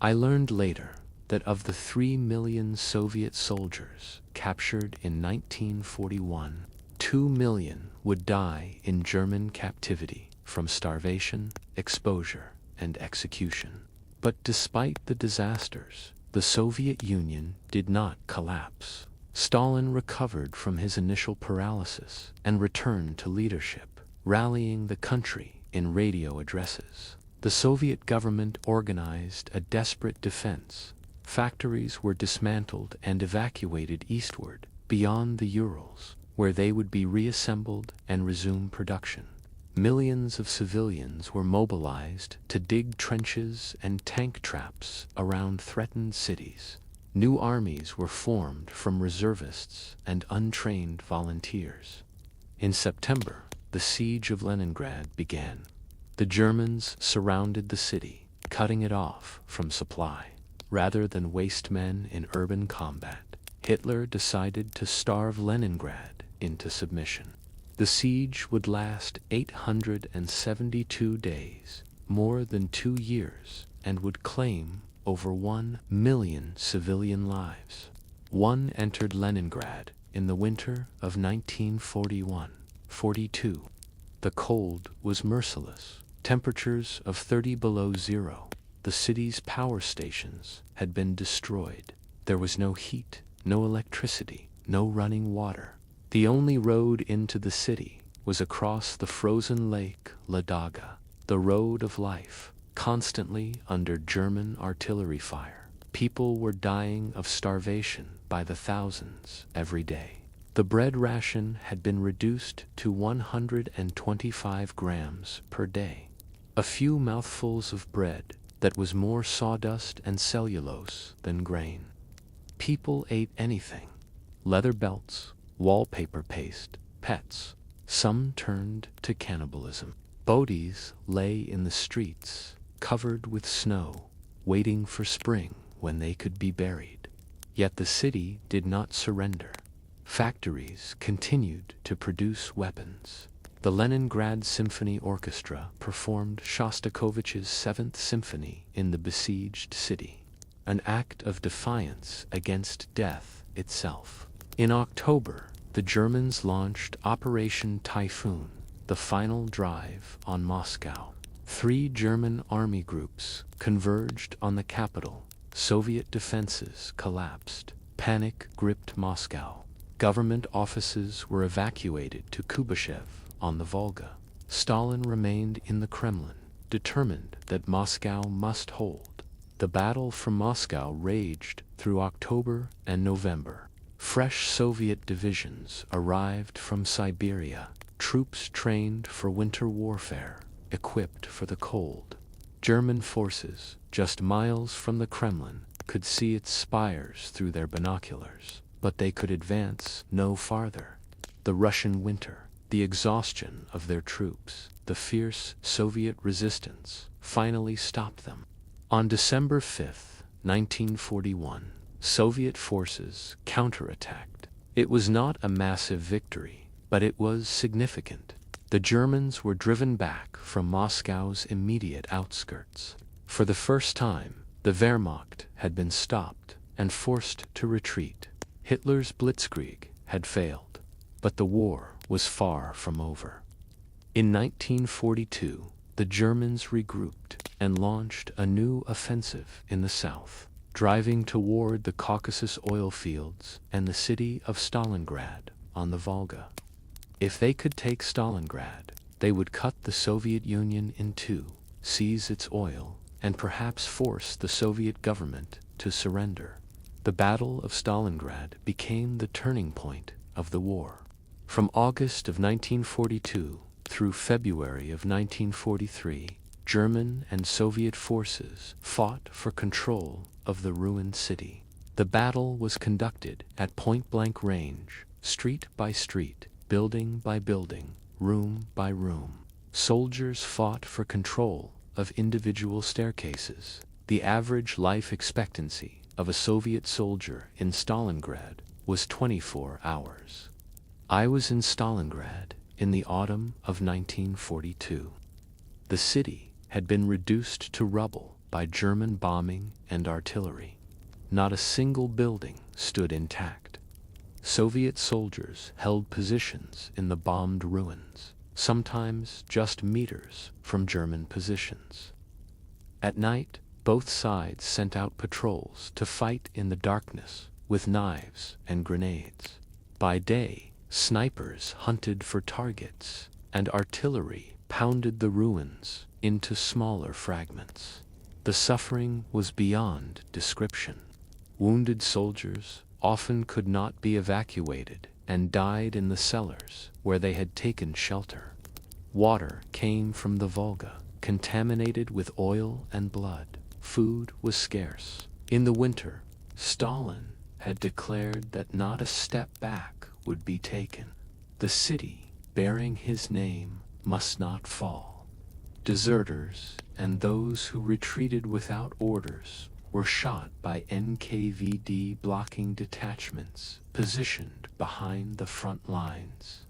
I learned later that of the 3 million Soviet soldiers captured in 1941, 2 million would die in German captivity from starvation, exposure, and execution. But despite the disasters, the Soviet Union did not collapse. Stalin recovered from his initial paralysis and returned to leadership, rallying the country in radio addresses. The Soviet government organized a desperate defense. Factories were dismantled and evacuated eastward, beyond the Urals, where they would be reassembled and resume production. Millions of civilians were mobilized to dig trenches and tank traps around threatened cities. New armies were formed from reservists and untrained volunteers. In September, the siege of Leningrad began. The Germans surrounded the city, cutting it off from supply. Rather than waste men in urban combat, Hitler decided to starve Leningrad into submission. The siege would last 872 days, more than 2 years, and would claim over 1 million civilian lives. One entered Leningrad in the winter of 1941. 1942. The cold was merciless. Temperatures of 30 below zero. The city's power stations had been destroyed. There was no heat, no electricity, no running water. The only road into the city was across the frozen lake Ladoga, the road of life, constantly under German artillery fire. People were dying of starvation by the thousands every day. The bread ration had been reduced to 125 grams per day. A few mouthfuls of bread that was more sawdust and cellulose than grain. People ate anything: leather belts, wallpaper paste, pets. Some turned to cannibalism. Bodies lay in the streets, covered with snow, waiting for spring when they could be buried. Yet the city did not surrender. Factories continued to produce weapons. The Leningrad Symphony Orchestra performed Shostakovich's Seventh Symphony in the besieged city, an act of defiance against death itself. In October, the Germans launched Operation Typhoon, the final drive on Moscow. 3 German army groups converged on the capital. Soviet defenses collapsed. Panic gripped Moscow. Government offices were evacuated to Kubyshev on the Volga. Stalin remained in the Kremlin, determined that Moscow must hold. The battle for Moscow raged through October and November. Fresh Soviet divisions arrived from Siberia, troops trained for winter warfare, equipped for the cold. German forces, just miles from the Kremlin, could see its spires through their binoculars, but they could advance no farther. The Russian winter, the exhaustion of their troops, the fierce Soviet resistance finally stopped them. On December 5, 1941, Soviet forces counterattacked. It was not a massive victory, but it was significant. The Germans were driven back from Moscow's immediate outskirts. For the first time, the Wehrmacht had been stopped and forced to retreat. Hitler's blitzkrieg had failed, but the war was far from over. In 1942, the Germans regrouped and launched a new offensive in the south, driving toward the Caucasus oil fields and the city of Stalingrad on the Volga. If they could take Stalingrad, they would cut the Soviet Union in two, seize its oil, and perhaps force the Soviet government to surrender. The Battle of Stalingrad became the turning point of the war. From August of 1942 through February of 1943, German and Soviet forces fought for control of the ruined city. The battle was conducted at point-blank range, street by street, building by building, room by room. Soldiers fought for control of individual staircases. The average life expectancy of a Soviet soldier in Stalingrad was 24 hours. I was in Stalingrad in the autumn of 1942. The city had been reduced to rubble by German bombing and artillery. Not a single building stood intact. Soviet soldiers held positions in the bombed ruins, sometimes just meters from German positions. At night, both sides sent out patrols to fight in the darkness with knives and grenades. By day, snipers hunted for targets, and artillery pounded the ruins into smaller fragments. The suffering was beyond description. Wounded soldiers often could not be evacuated and died in the cellars where they had taken shelter. Water came from the Volga, contaminated with oil and blood. Food was scarce. In the winter, Stalin had declared that not a step back would be taken. The city, bearing his name, must not fall. Deserters and those who retreated without orders were shot by NKVD blocking detachments positioned behind the front lines.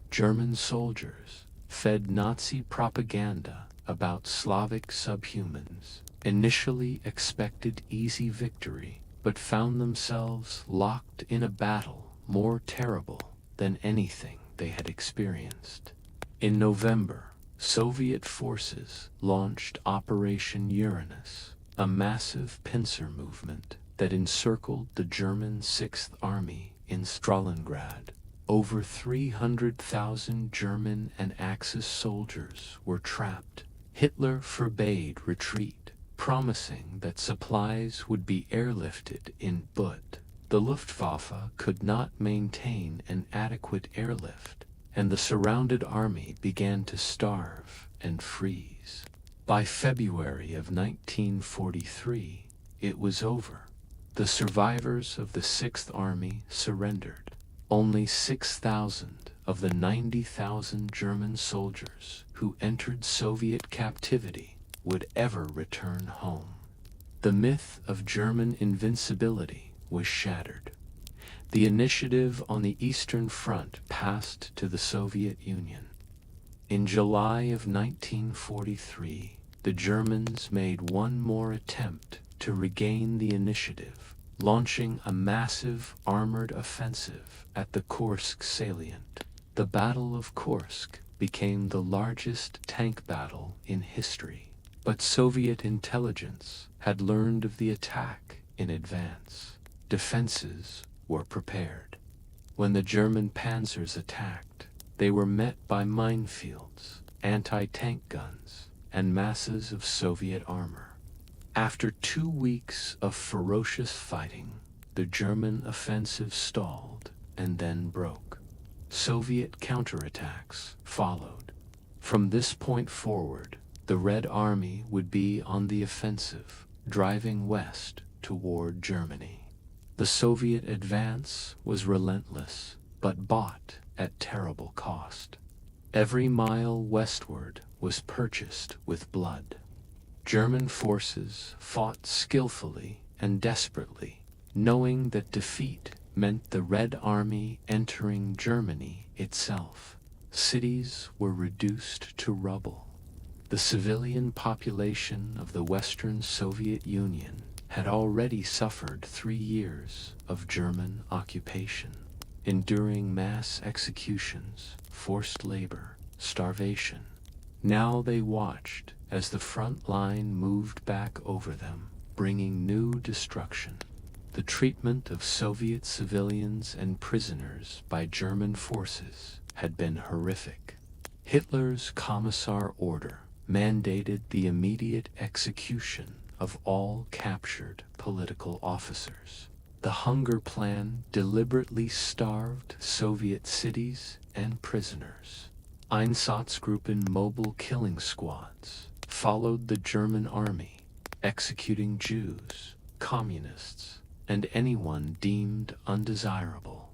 German soldiers fed Nazi propaganda about Slavic subhumans, initially expected easy victory, but found themselves locked in a battle more terrible than anything they had experienced. In November, Soviet forces launched Operation Uranus, a massive pincer movement that encircled the German Sixth Army in Stalingrad. Over 300,000 German and Axis soldiers were trapped. Hitler forbade retreat, promising that supplies would be airlifted in, but the Luftwaffe could not maintain an adequate airlift, and the surrounded army began to starve and freeze. By February of 1943, it was over. The survivors of the Sixth Army surrendered. Only 6,000 of the 90,000 German soldiers who entered Soviet captivity would ever return home. The myth of German invincibility was shattered. The initiative on the Eastern Front passed to the Soviet Union. In July of 1943, the Germans made one more attempt to regain the initiative, launching a massive armored offensive at the Kursk salient. The Battle of Kursk became the largest tank battle in history, but Soviet intelligence had learned of the attack in advance. Defenses were prepared. When the German panzers attacked, they were met by minefields, anti-tank guns, and masses of Soviet armor. After 2 weeks of ferocious fighting, the German offensive stalled and then broke. Soviet counterattacks followed. From this point forward, the Red Army would be on the offensive, driving west toward Germany. The Soviet advance was relentless, but bought at terrible cost. Every mile westward was purchased with blood. German forces fought skillfully and desperately, knowing that defeat meant the Red Army entering Germany itself. Cities were reduced to rubble. The civilian population of the Western Soviet Union had already suffered 3 years of German occupation, enduring mass executions, forced labor, starvation. Now they watched as the front line moved back over them, bringing new destruction. The treatment of Soviet civilians and prisoners by German forces had been horrific. Hitler's Commissar order mandated the immediate execution of all captured political officers. The hunger plan deliberately starved Soviet cities and prisoners. Einsatzgruppen mobile killing squads followed the German army, executing Jews, communists, and anyone deemed undesirable.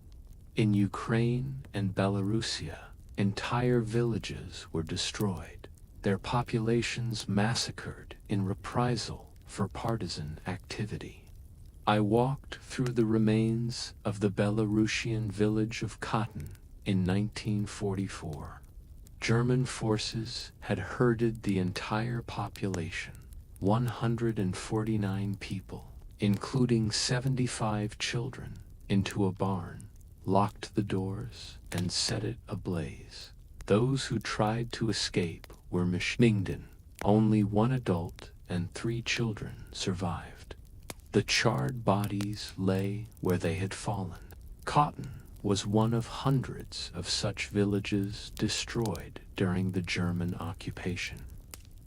In Ukraine and Belarusia, entire villages were destroyed, their populations massacred in reprisal for partisan activity. I walked through the remains of the Belarusian village of Katyn in 1944. German forces had herded the entire population, 149 people, including 75 children, into a barn, locked the doors, and set it ablaze. Those who tried to escape were machine. Only 1 adult and 3 children survived. The charred bodies lay where they had fallen. Katyn was one of hundreds of such villages destroyed during the German occupation.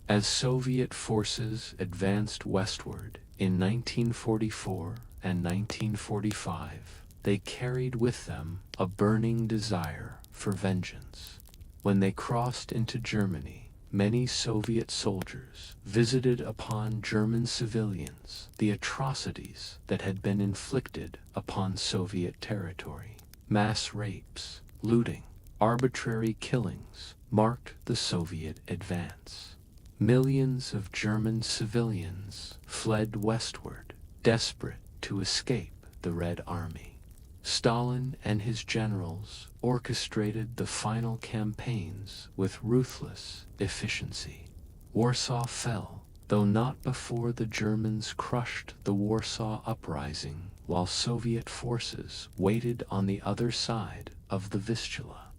As Soviet forces advanced westward in 1944 and 1945, they carried with them a burning desire for vengeance. When they crossed into Germany, many Soviet soldiers visited upon German civilians the atrocities that had been inflicted upon Soviet territory. Mass rapes, looting, arbitrary killings marked the Soviet advance. Millions of German civilians fled westward, desperate to escape the Red Army. Stalin and his generals orchestrated the final campaigns with ruthless efficiency. Warsaw fell, though not before the Germans crushed the Warsaw Uprising, while Soviet forces waited on the other side of the Vistula.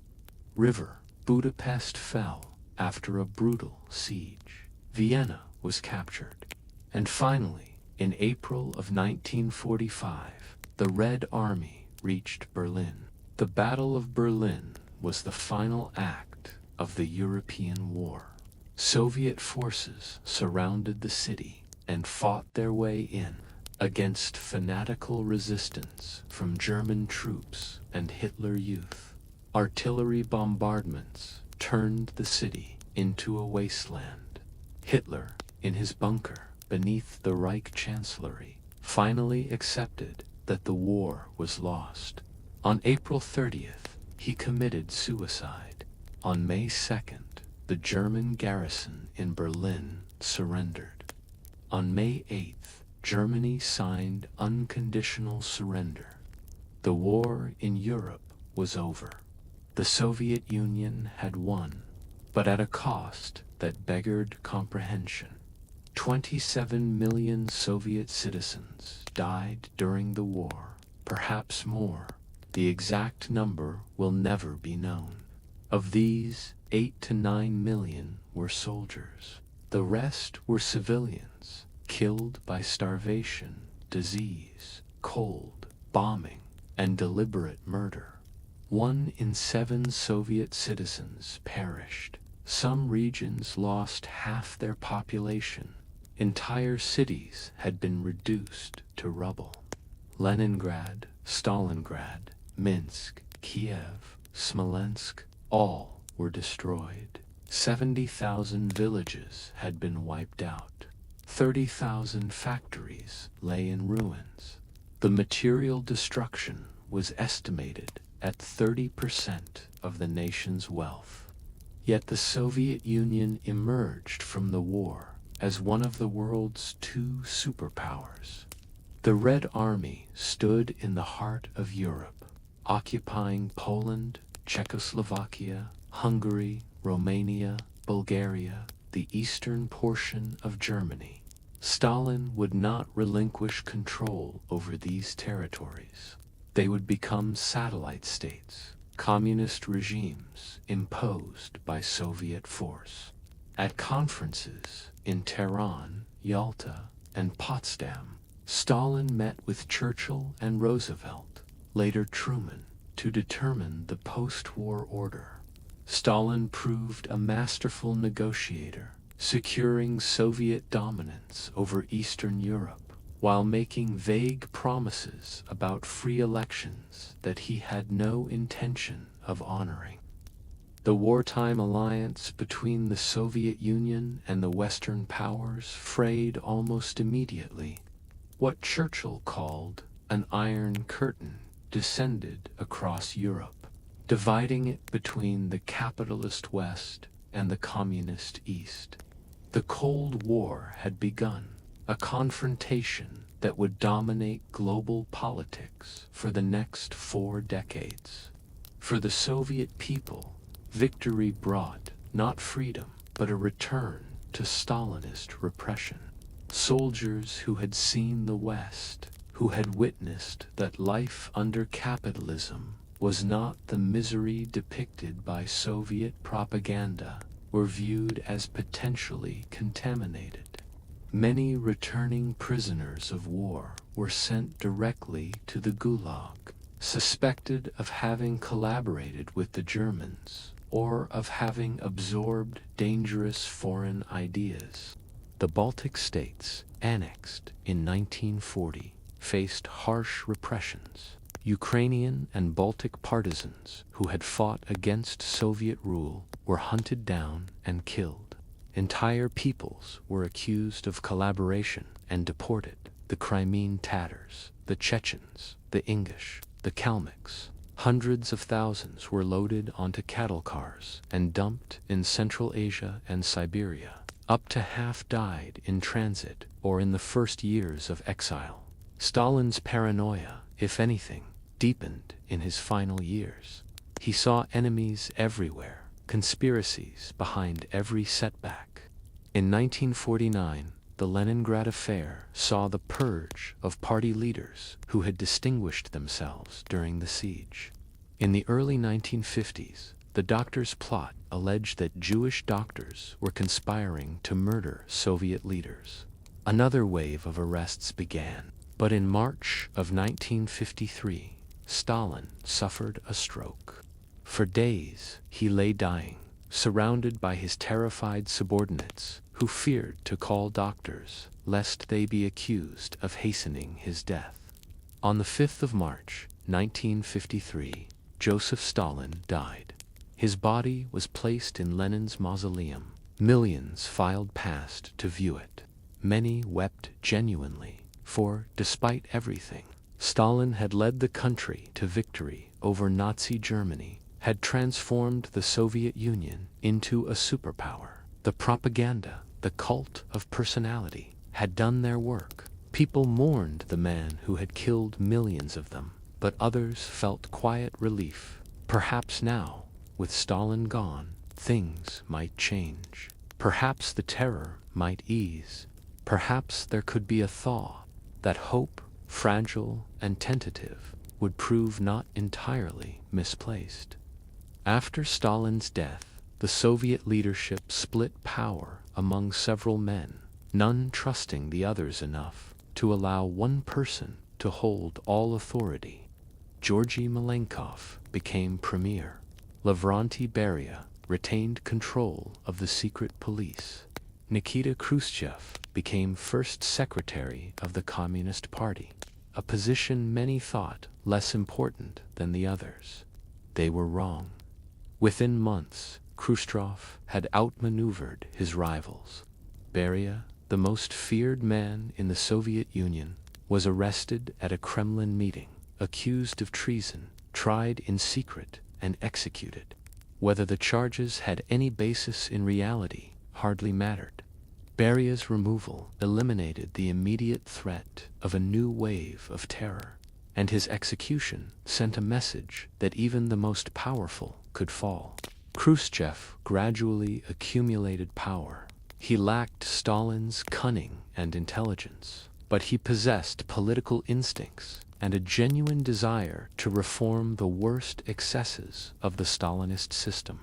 River, Budapest fell after a brutal siege. Vienna was captured. And finally, in April of 1945, the Red Army reached Berlin. The Battle of Berlin was the final act of the European War. Soviet forces surrounded the city and fought their way in against fanatical resistance from German troops and Hitler Youth. Artillery bombardments turned the city into a wasteland. Hitler, in his bunker beneath the Reich Chancellery, finally accepted that the war was lost. On April 30th, he committed suicide. On May 2nd, the German garrison in Berlin surrendered. On May 8th, Germany signed unconditional surrender. The war in Europe was over. The Soviet Union had won, but at a cost that beggared comprehension. 27 million Soviet citizens died during the war, perhaps more. The exact number will never be known. Of these, 8 to 9 million were soldiers. The rest were civilians, killed by starvation, disease, cold, bombing, and deliberate murder. 1 in 7 Soviet citizens perished. Some regions lost half their population. Entire cities had been reduced to rubble. Leningrad, Stalingrad, Minsk, Kiev, Smolensk, all were destroyed. 70,000 villages had been wiped out. 30,000 factories lay in ruins. The material destruction was estimated at 30% of the nation's wealth. Yet the Soviet Union emerged from the war as one of the world's 2 superpowers. The Red Army stood in the heart of Europe, occupying Poland, Czechoslovakia, Hungary, Romania, Bulgaria, the eastern portion of Germany. Stalin would not relinquish control over these territories. They would become satellite states, communist regimes imposed by Soviet force. At conferences in Tehran, Yalta, and Potsdam, Stalin met with Churchill and Roosevelt, later Truman, to determine the post-war order. Stalin proved a masterful negotiator, securing Soviet dominance over Eastern Europe, while making vague promises about free elections that he had no intention of honoring. The wartime alliance between the Soviet Union and the Western powers frayed almost immediately. What Churchill called an Iron Curtain descended across Europe, dividing it between the capitalist West and the communist East. The Cold War had begun, a confrontation that would dominate global politics for the next 4 decades. For the Soviet people, victory brought not freedom, but a return to Stalinist repression. Soldiers who had seen the West, who had witnessed that life under capitalism was not the misery depicted by Soviet propaganda, were viewed as potentially contaminated. Many returning prisoners of war were sent directly to the Gulag, suspected of having collaborated with the Germans or of having absorbed dangerous foreign ideas. The Baltic states, annexed in 1940, faced harsh repressions. Ukrainian and Baltic partisans who had fought against Soviet rule were hunted down and killed. Entire peoples were accused of collaboration and deported. The Crimean Tatars, the Chechens, the Ingish, the Kalmyks. Hundreds of thousands were loaded onto cattle cars and dumped in Central Asia and Siberia. Up to half died in transit or in the first years of exile. Stalin's paranoia, if anything, deepened in his final years. He saw enemies everywhere, conspiracies behind every setback. In 1949, the Leningrad affair saw the purge of party leaders who had distinguished themselves during the siege. In the early 1950s, The doctors' plot alleged that Jewish doctors were conspiring to murder Soviet leaders. Another wave of arrests began, but in March of 1953, Stalin suffered a stroke. For days, he lay dying, surrounded by his terrified subordinates who feared to call doctors lest they be accused of hastening his death. On the 5th of March, 1953, Joseph Stalin died. His body was placed in Lenin's mausoleum. Millions filed past to view it. Many wept genuinely, for, despite everything, Stalin had led the country to victory over Nazi Germany, had transformed the Soviet Union into a superpower. The propaganda, the cult of personality, had done their work. People mourned the man who had killed millions of them, but others felt quiet relief. Perhaps now, with Stalin gone, things might change. Perhaps the terror might ease. Perhaps there could be a thaw, that hope, fragile and tentative, would prove not entirely misplaced. After Stalin's death, the Soviet leadership split power among several men, none trusting the others enough to allow one person to hold all authority. Georgy Malenkov became premier. Lavrentiy Beria retained control of the secret police. Nikita Khrushchev became first secretary of the Communist Party, a position many thought less important than the others. They were wrong. Within months, Khrushchev had outmaneuvered his rivals. Beria, the most feared man in the Soviet Union, was arrested at a Kremlin meeting, accused of treason, tried in secret, and executed. Whether the charges had any basis in reality hardly mattered. Beria's removal eliminated the immediate threat of a new wave of terror, and his execution sent a message that even the most powerful could fall. Khrushchev gradually accumulated power. He lacked Stalin's cunning and intelligence, but he possessed political instincts and a genuine desire to reform the worst excesses of the Stalinist system.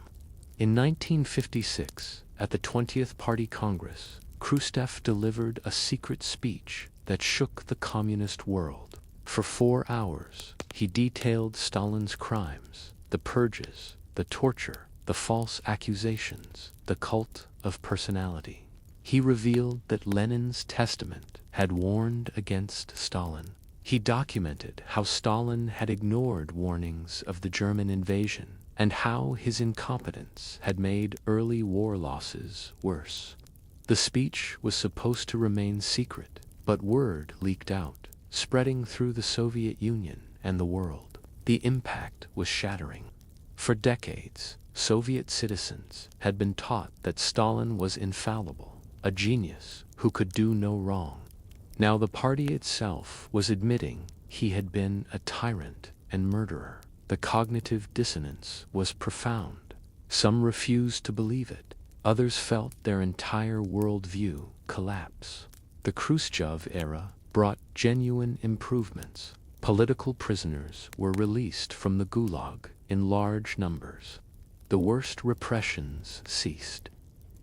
In 1956, at the 20th Party Congress, Khrushchev delivered a secret speech that shook the communist world. For 4 hours, he detailed Stalin's crimes, the purges, the torture, the false accusations, the cult of personality. He revealed that Lenin's testament had warned against Stalin. He documented how Stalin had ignored warnings of the German invasion and how his incompetence had made early war losses worse. The speech was supposed to remain secret, but word leaked out, spreading through the Soviet Union and the world. The impact was shattering. For decades, Soviet citizens had been taught that Stalin was infallible, a genius who could do no wrong. Now the party itself was admitting he had been a tyrant and murderer. The cognitive dissonance was profound. Some refused to believe it. Others felt their entire worldview collapse. The Khrushchev era brought genuine improvements. Political prisoners were released from the Gulag in large numbers. The worst repressions ceased.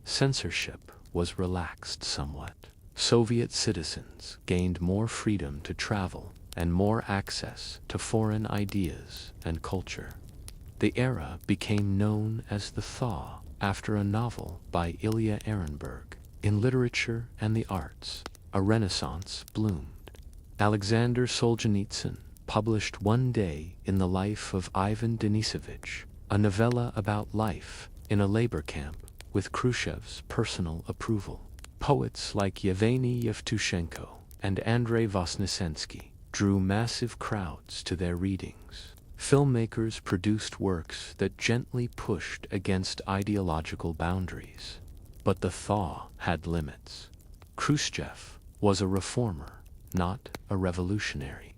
Censorship was relaxed somewhat. Soviet citizens gained more freedom to travel and more access to foreign ideas and culture. The era became known as the Thaw, after a novel by Ilya Ehrenberg. In literature and the arts, a renaissance bloomed. Alexander Solzhenitsyn published One Day in the Life of Ivan Denisovich, a novella about life in a labor camp with Khrushchev's personal approval. Poets like Yevgeny Yevtushenko and Andrei Vosnesensky drew massive crowds to their readings. Filmmakers produced works that gently pushed against ideological boundaries. But the thaw had limits. Khrushchev was a reformer, not a revolutionary.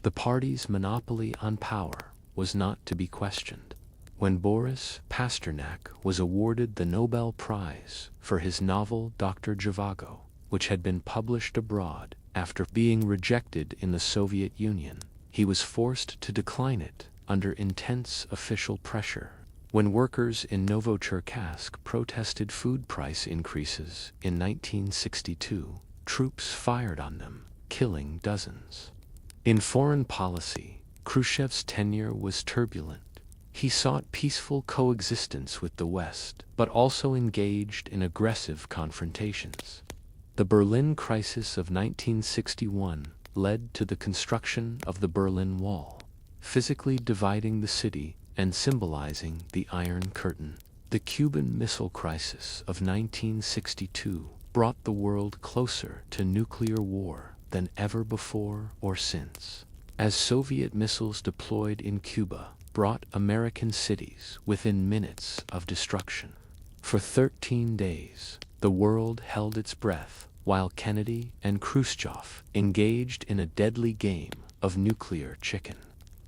The party's monopoly on power was not to be questioned. When Boris Pasternak was awarded the Nobel Prize for his novel Dr. Zhivago, which had been published abroad after being rejected in the Soviet Union, he was forced to decline it under intense official pressure. When workers in Novocherkassk protested food price increases in 1962, troops fired on them, killing dozens. In foreign policy, Khrushchev's tenure was turbulent. He sought peaceful coexistence with the West, but also engaged in aggressive confrontations. The Berlin Crisis of 1961 led to the construction of the Berlin Wall, physically dividing the city and symbolizing the Iron Curtain. The Cuban Missile Crisis of 1962 brought the world closer to nuclear war than ever before or since, as Soviet missiles deployed in Cuba brought American cities within minutes of destruction. For 13 days, the world held its breath while Kennedy and Khrushchev engaged in a deadly game of nuclear chicken.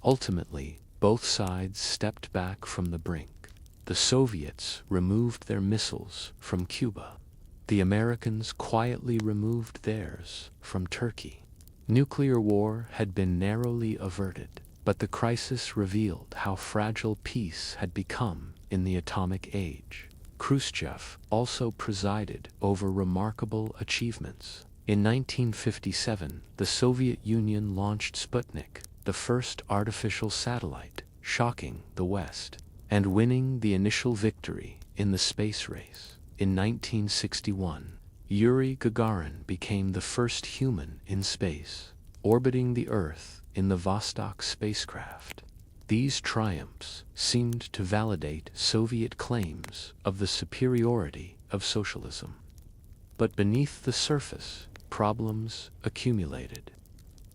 Ultimately, both sides stepped back from the brink. The Soviets removed their missiles from Cuba. The Americans quietly removed theirs from Turkey. Nuclear war had been narrowly averted, but the crisis revealed how fragile peace had become in the atomic age. Khrushchev also presided over remarkable achievements. In 1957, the Soviet Union launched Sputnik, the first artificial satellite, shocking the West, and winning the initial victory in the space race. In 1961, Yuri Gagarin became the first human in space, orbiting the Earth in the Vostok spacecraft. These triumphs seemed to validate Soviet claims of the superiority of socialism. But beneath the surface, problems accumulated.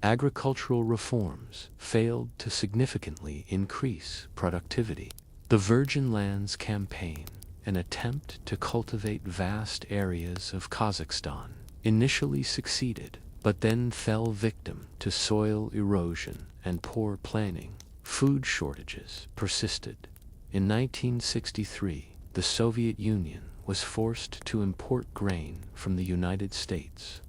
Agricultural reforms failed to significantly increase productivity. The Virgin Lands Campaign, an attempt to cultivate vast areas of Kazakhstan, initially succeeded, but then fell victim to soil erosion and poor planning. Food shortages persisted. In 1963, the Soviet Union was forced to import grain from the United States.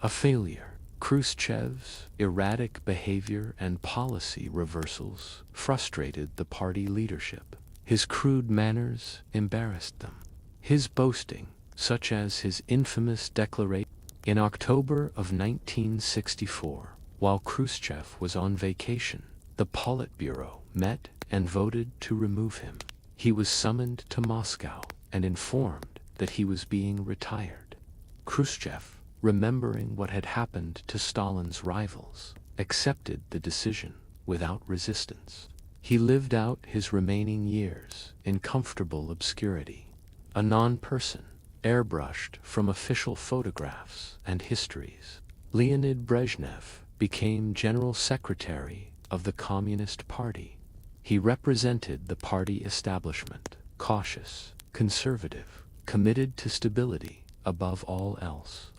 A failure. Khrushchev's erratic behavior and policy reversals frustrated the party leadership. His crude manners embarrassed them. His boasting, such as his infamous declaration in October of 1964, while Khrushchev was on vacation, the Politburo met and voted to remove him. He was summoned to Moscow and informed that he was being retired. Khrushchev, remembering what had happened to Stalin's rivals, accepted the decision without resistance. He lived out his remaining years in comfortable obscurity, a non-person, airbrushed from official photographs and histories. Leonid Brezhnev became General Secretary of the Communist Party. He represented the party establishment, cautious, conservative, committed to stability above all else.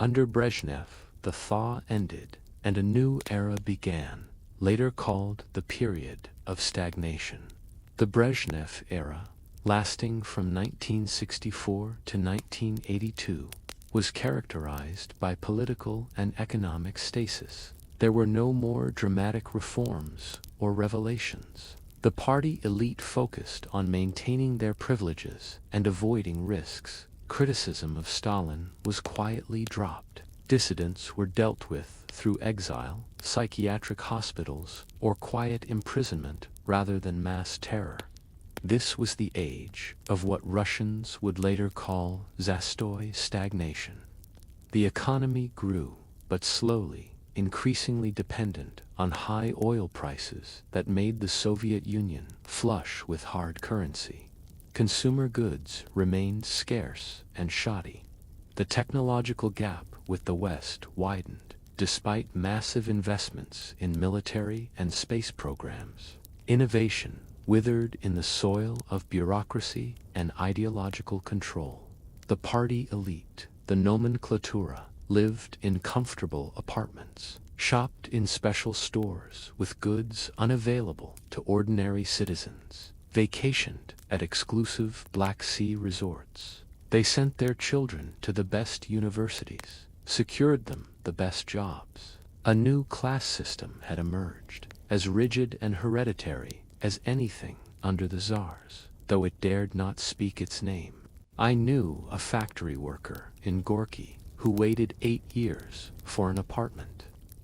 Under Brezhnev, the thaw ended and a new era began, later called the period of stagnation. The Brezhnev era, lasting from 1964 to 1982, was characterized by political and economic stasis. There were no more dramatic reforms or revelations. The party elite focused on maintaining their privileges and avoiding risks. Criticism of Stalin was quietly dropped. Dissidents were dealt with through exile, psychiatric hospitals, or quiet imprisonment rather than mass terror. This was the age of what Russians would later call zastoy stagnation. The economy grew, but slowly, increasingly dependent on high oil prices that made the Soviet Union flush with hard currency. Consumer goods remained scarce and shoddy. The technological gap with the West widened, despite massive investments in military and space programs. Innovation withered in the soil of bureaucracy and ideological control. The party elite, the nomenklatura, lived in comfortable apartments, shopped in special stores with goods unavailable to ordinary citizens, vacationed at exclusive Black Sea resorts. They sent their children to the best universities, secured them the best jobs. A new class system had emerged, as rigid and hereditary as anything under the Tsars. though it dared not speak its name. I knew a factory worker in Gorky who waited 8 years for an apartment.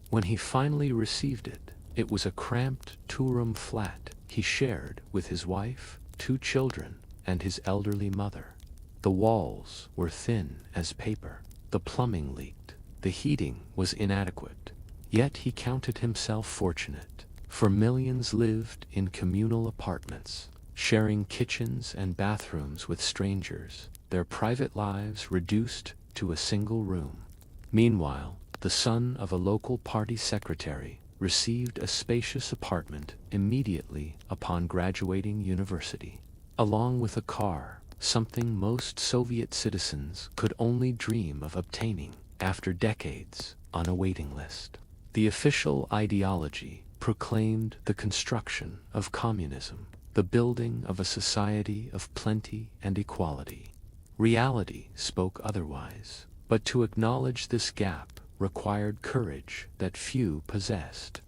When he finally received it, it was a cramped two-room flat he shared with his wife, 2 children, and his elderly mother. The walls were thin as paper, the plumbing leaked, the heating was inadequate. Yet he counted himself fortunate, for millions lived in communal apartments, sharing kitchens and bathrooms with strangers, their private lives reduced to a single room. Meanwhile, the son of a local party secretary received a spacious apartment immediately upon graduating university, along with a car, something most Soviet citizens could only dream of obtaining after decades on a waiting list. The official ideology proclaimed the construction of communism, the building of a society of plenty and equality. Reality spoke otherwise, but to acknowledge this gap required courage that few possessed.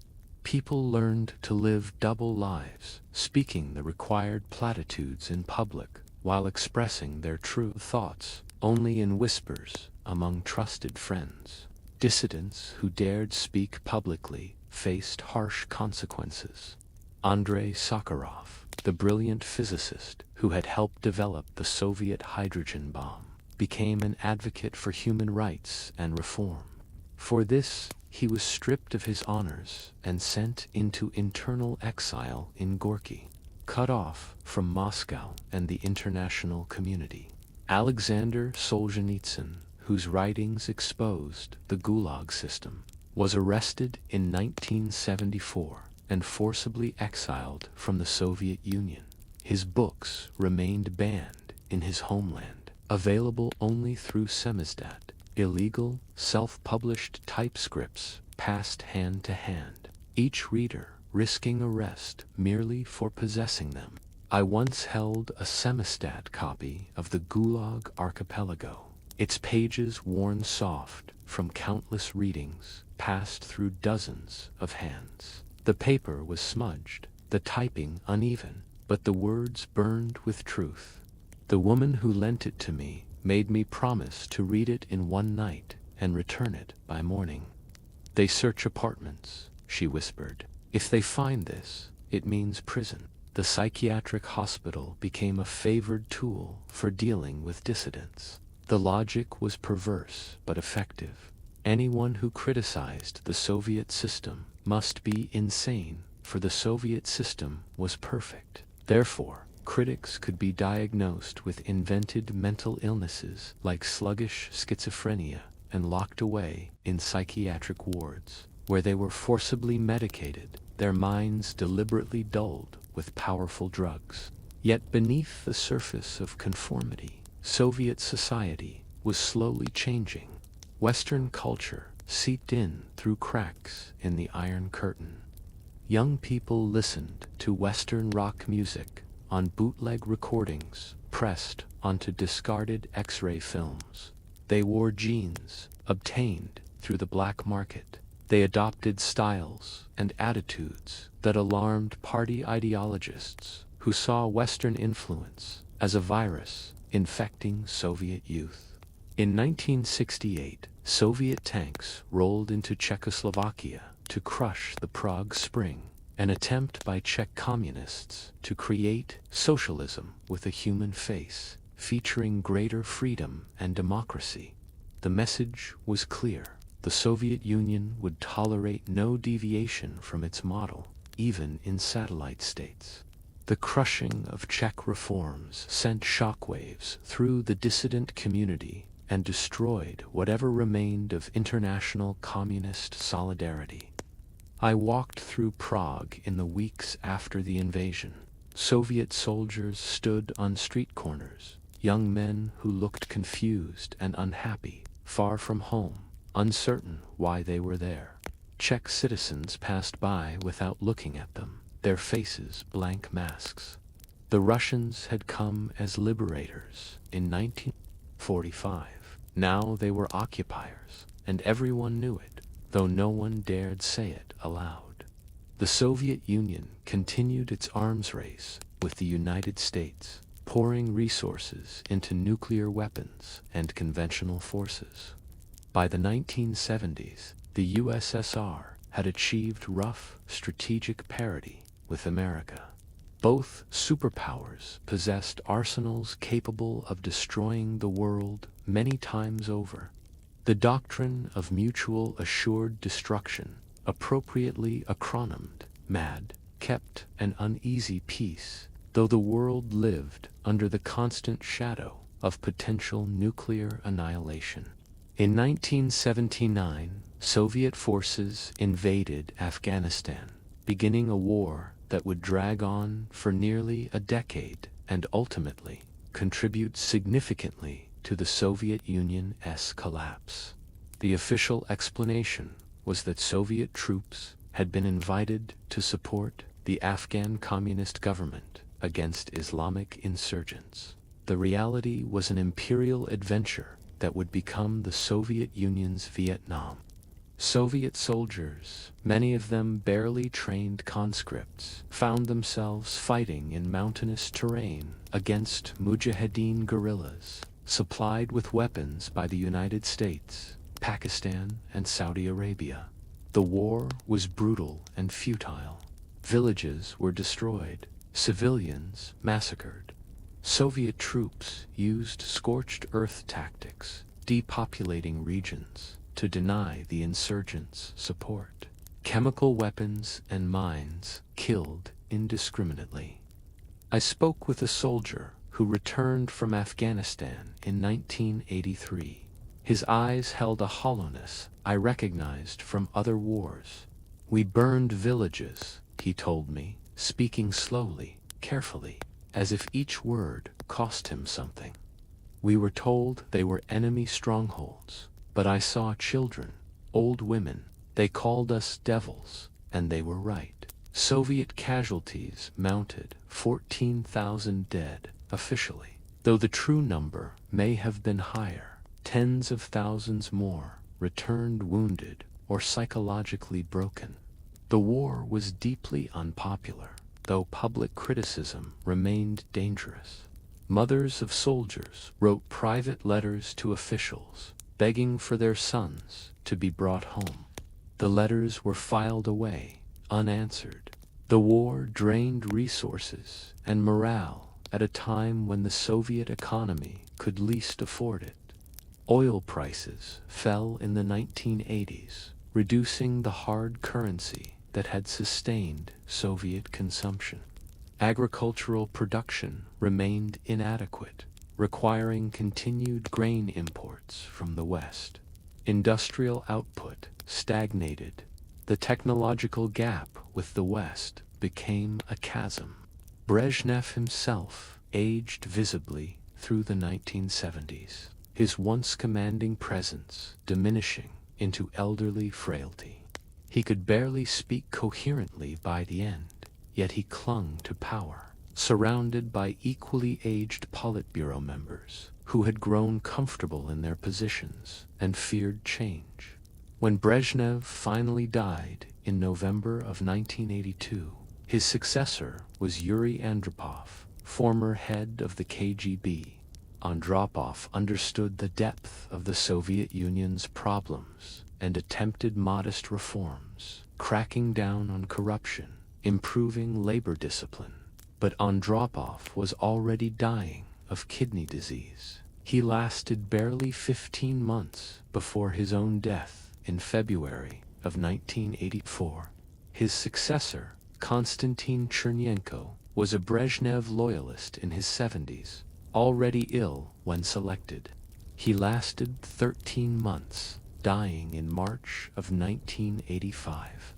People learned to live double lives, speaking the required platitudes in public, while expressing their true thoughts only in whispers among trusted friends. Dissidents who dared speak publicly faced harsh consequences. Andrei Sakharov, the brilliant physicist who had helped develop the Soviet hydrogen bomb, became an advocate for human rights and reform. For this, he was stripped of his honors and sent into internal exile in Gorky, cut off from Moscow and the international community. Alexander Solzhenitsyn, whose writings exposed the Gulag system, was arrested in 1974 and forcibly exiled from the Soviet Union. His books remained banned in his homeland, available only through samizdat, illegal, self-published typescripts passed hand to hand, each reader risking arrest merely for possessing them. I once held a samizdat copy of the Gulag Archipelago, its pages worn soft from countless readings passed through dozens of hands. The paper was smudged, the typing uneven, but the words burned with truth. The woman who lent it to me made me promise to read it in one night and return it by morning. "They search apartments," she whispered. "If they find this, it means prison." The psychiatric hospital became a favored tool for dealing with dissidents. The logic was perverse but effective. Anyone who criticized the Soviet system must be insane, for the Soviet system was perfect. Therefore, critics could be diagnosed with invented mental illnesses like sluggish schizophrenia and locked away in psychiatric wards, where they were forcibly medicated, their minds deliberately dulled with powerful drugs. Yet beneath the surface of conformity, Soviet society was slowly changing. Western culture seeped in through cracks in the Iron Curtain. Young people listened to Western rock music on bootleg recordings pressed onto discarded X-ray films. They wore jeans obtained through the black market. They adopted styles and attitudes that alarmed party ideologists who saw Western influence as a virus infecting Soviet youth. In 1968, Soviet tanks rolled into Czechoslovakia to crush the Prague Spring, an attempt by Czech communists to create socialism with a human face, featuring greater freedom and democracy. The message was clear. The Soviet Union would tolerate no deviation from its model, even in satellite states. The crushing of Czech reforms sent shockwaves through the dissident community and destroyed whatever remained of international communist solidarity. I walked through Prague in the weeks after the invasion. Soviet soldiers stood on street corners, young men who looked confused and unhappy, far from home, uncertain why they were there. Czech citizens passed by without looking at them, their faces blank masks. The Russians had come as liberators in 1945. Now they were occupiers, and everyone knew it, though no one dared say it aloud. The Soviet Union continued its arms race with the United States, pouring resources into nuclear weapons and conventional forces. By the 1970s, the USSR had achieved rough strategic parity with America. Both superpowers possessed arsenals capable of destroying the world many times over. The doctrine of mutual assured destruction, appropriately acronymed MAD, kept an uneasy peace, though the world lived under the constant shadow of potential nuclear annihilation. In 1979, Soviet forces invaded Afghanistan, beginning a war that would drag on for nearly a decade and ultimately contribute significantly to the Soviet Union's collapse. The official explanation was that Soviet troops had been invited to support the Afghan communist government against Islamic insurgents. The reality was an imperial adventure that would become the Soviet Union's Vietnam. Soviet soldiers, many of them barely trained conscripts, found themselves fighting in mountainous terrain against Mujahideen guerrillas, supplied with weapons by the United States, Pakistan, and Saudi Arabia. The war was brutal and futile. Villages were destroyed, civilians massacred. Soviet troops used scorched earth tactics, depopulating regions to deny the insurgents support. Chemical weapons and mines killed indiscriminately. I spoke with a soldier who returned from Afghanistan in 1983. His eyes held a hollowness I recognized from other wars. "We burned villages," he told me, speaking slowly, carefully, as if each word cost him something. "We were told they were enemy strongholds. But I saw children, old women. They called us devils, and they were right." Soviet casualties mounted 14,000 dead, officially, though the true number may have been higher. Tens of thousands more returned wounded or psychologically broken. The war was deeply unpopular, though public criticism remained dangerous. Mothers of soldiers wrote private letters to officials, begging for their sons to be brought home. The letters were filed away, unanswered. The war drained resources and morale at a time when the Soviet economy could least afford it. Oil prices fell in the 1980s, reducing the hard currency that had sustained Soviet consumption. Agricultural production remained inadequate, requiring continued grain imports from the West. Industrial output stagnated. The technological gap with the West became a chasm. Brezhnev himself aged visibly through the 1970s, his once commanding presence diminishing into elderly frailty. He could barely speak coherently by the end, yet he clung to power, surrounded by equally aged Politburo members who had grown comfortable in their positions and feared change. When Brezhnev finally died in November of 1982, his successor was Yuri Andropov, former head of the KGB. Andropov understood the depth of the Soviet Union's problems and attempted modest reforms, cracking down on corruption, improving labor discipline. But Andropov was already dying of kidney disease. He lasted barely 15 months before his own death in February of 1984. His successor, Konstantin Chernenko, was a Brezhnev loyalist in his 70s, already ill when selected. He lasted 13 months, dying in March of 1985.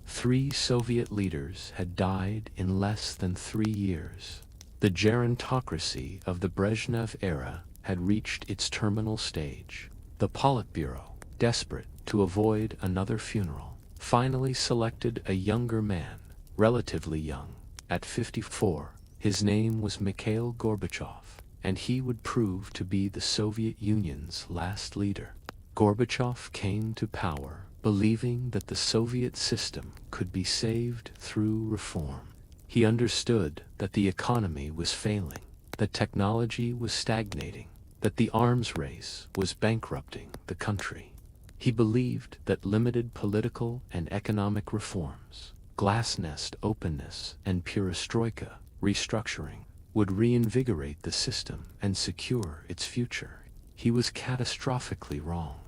3 Soviet leaders had died in less than 3 years. The gerontocracy of the Brezhnev era had reached its terminal stage. The Politburo, desperate to avoid another funeral, finally selected a younger man, relatively young, at 54. His name was Mikhail Gorbachev, and he would prove to be the Soviet Union's last leader. Gorbachev came to power believing that the Soviet system could be saved through reform. He understood that the economy was failing, that technology was stagnating, that the arms race was bankrupting the country. He believed that limited political and economic reforms, glasnost openness, and perestroika restructuring would reinvigorate the system and secure its future. He was catastrophically wrong.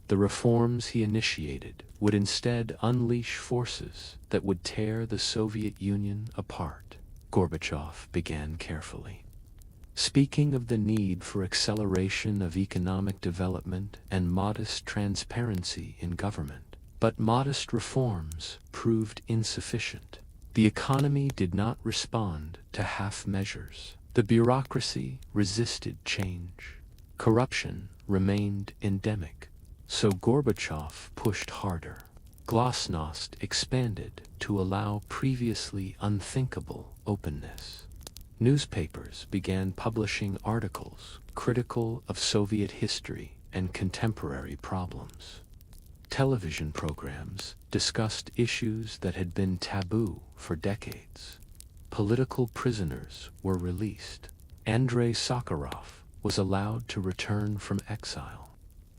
The reforms he initiated would instead unleash forces that would tear the Soviet Union apart. Gorbachev began carefully, speaking of the need for acceleration of economic development and modest transparency in government. But modest reforms proved insufficient. The economy did not respond to half measures. The bureaucracy resisted change. Corruption remained endemic. So Gorbachev pushed harder. Glasnost expanded to allow previously unthinkable openness. Newspapers began publishing articles critical of Soviet history and contemporary problems. Television programs discussed issues that had been taboo for decades. Political prisoners were released. Andrei Sakharov was allowed to return from exile.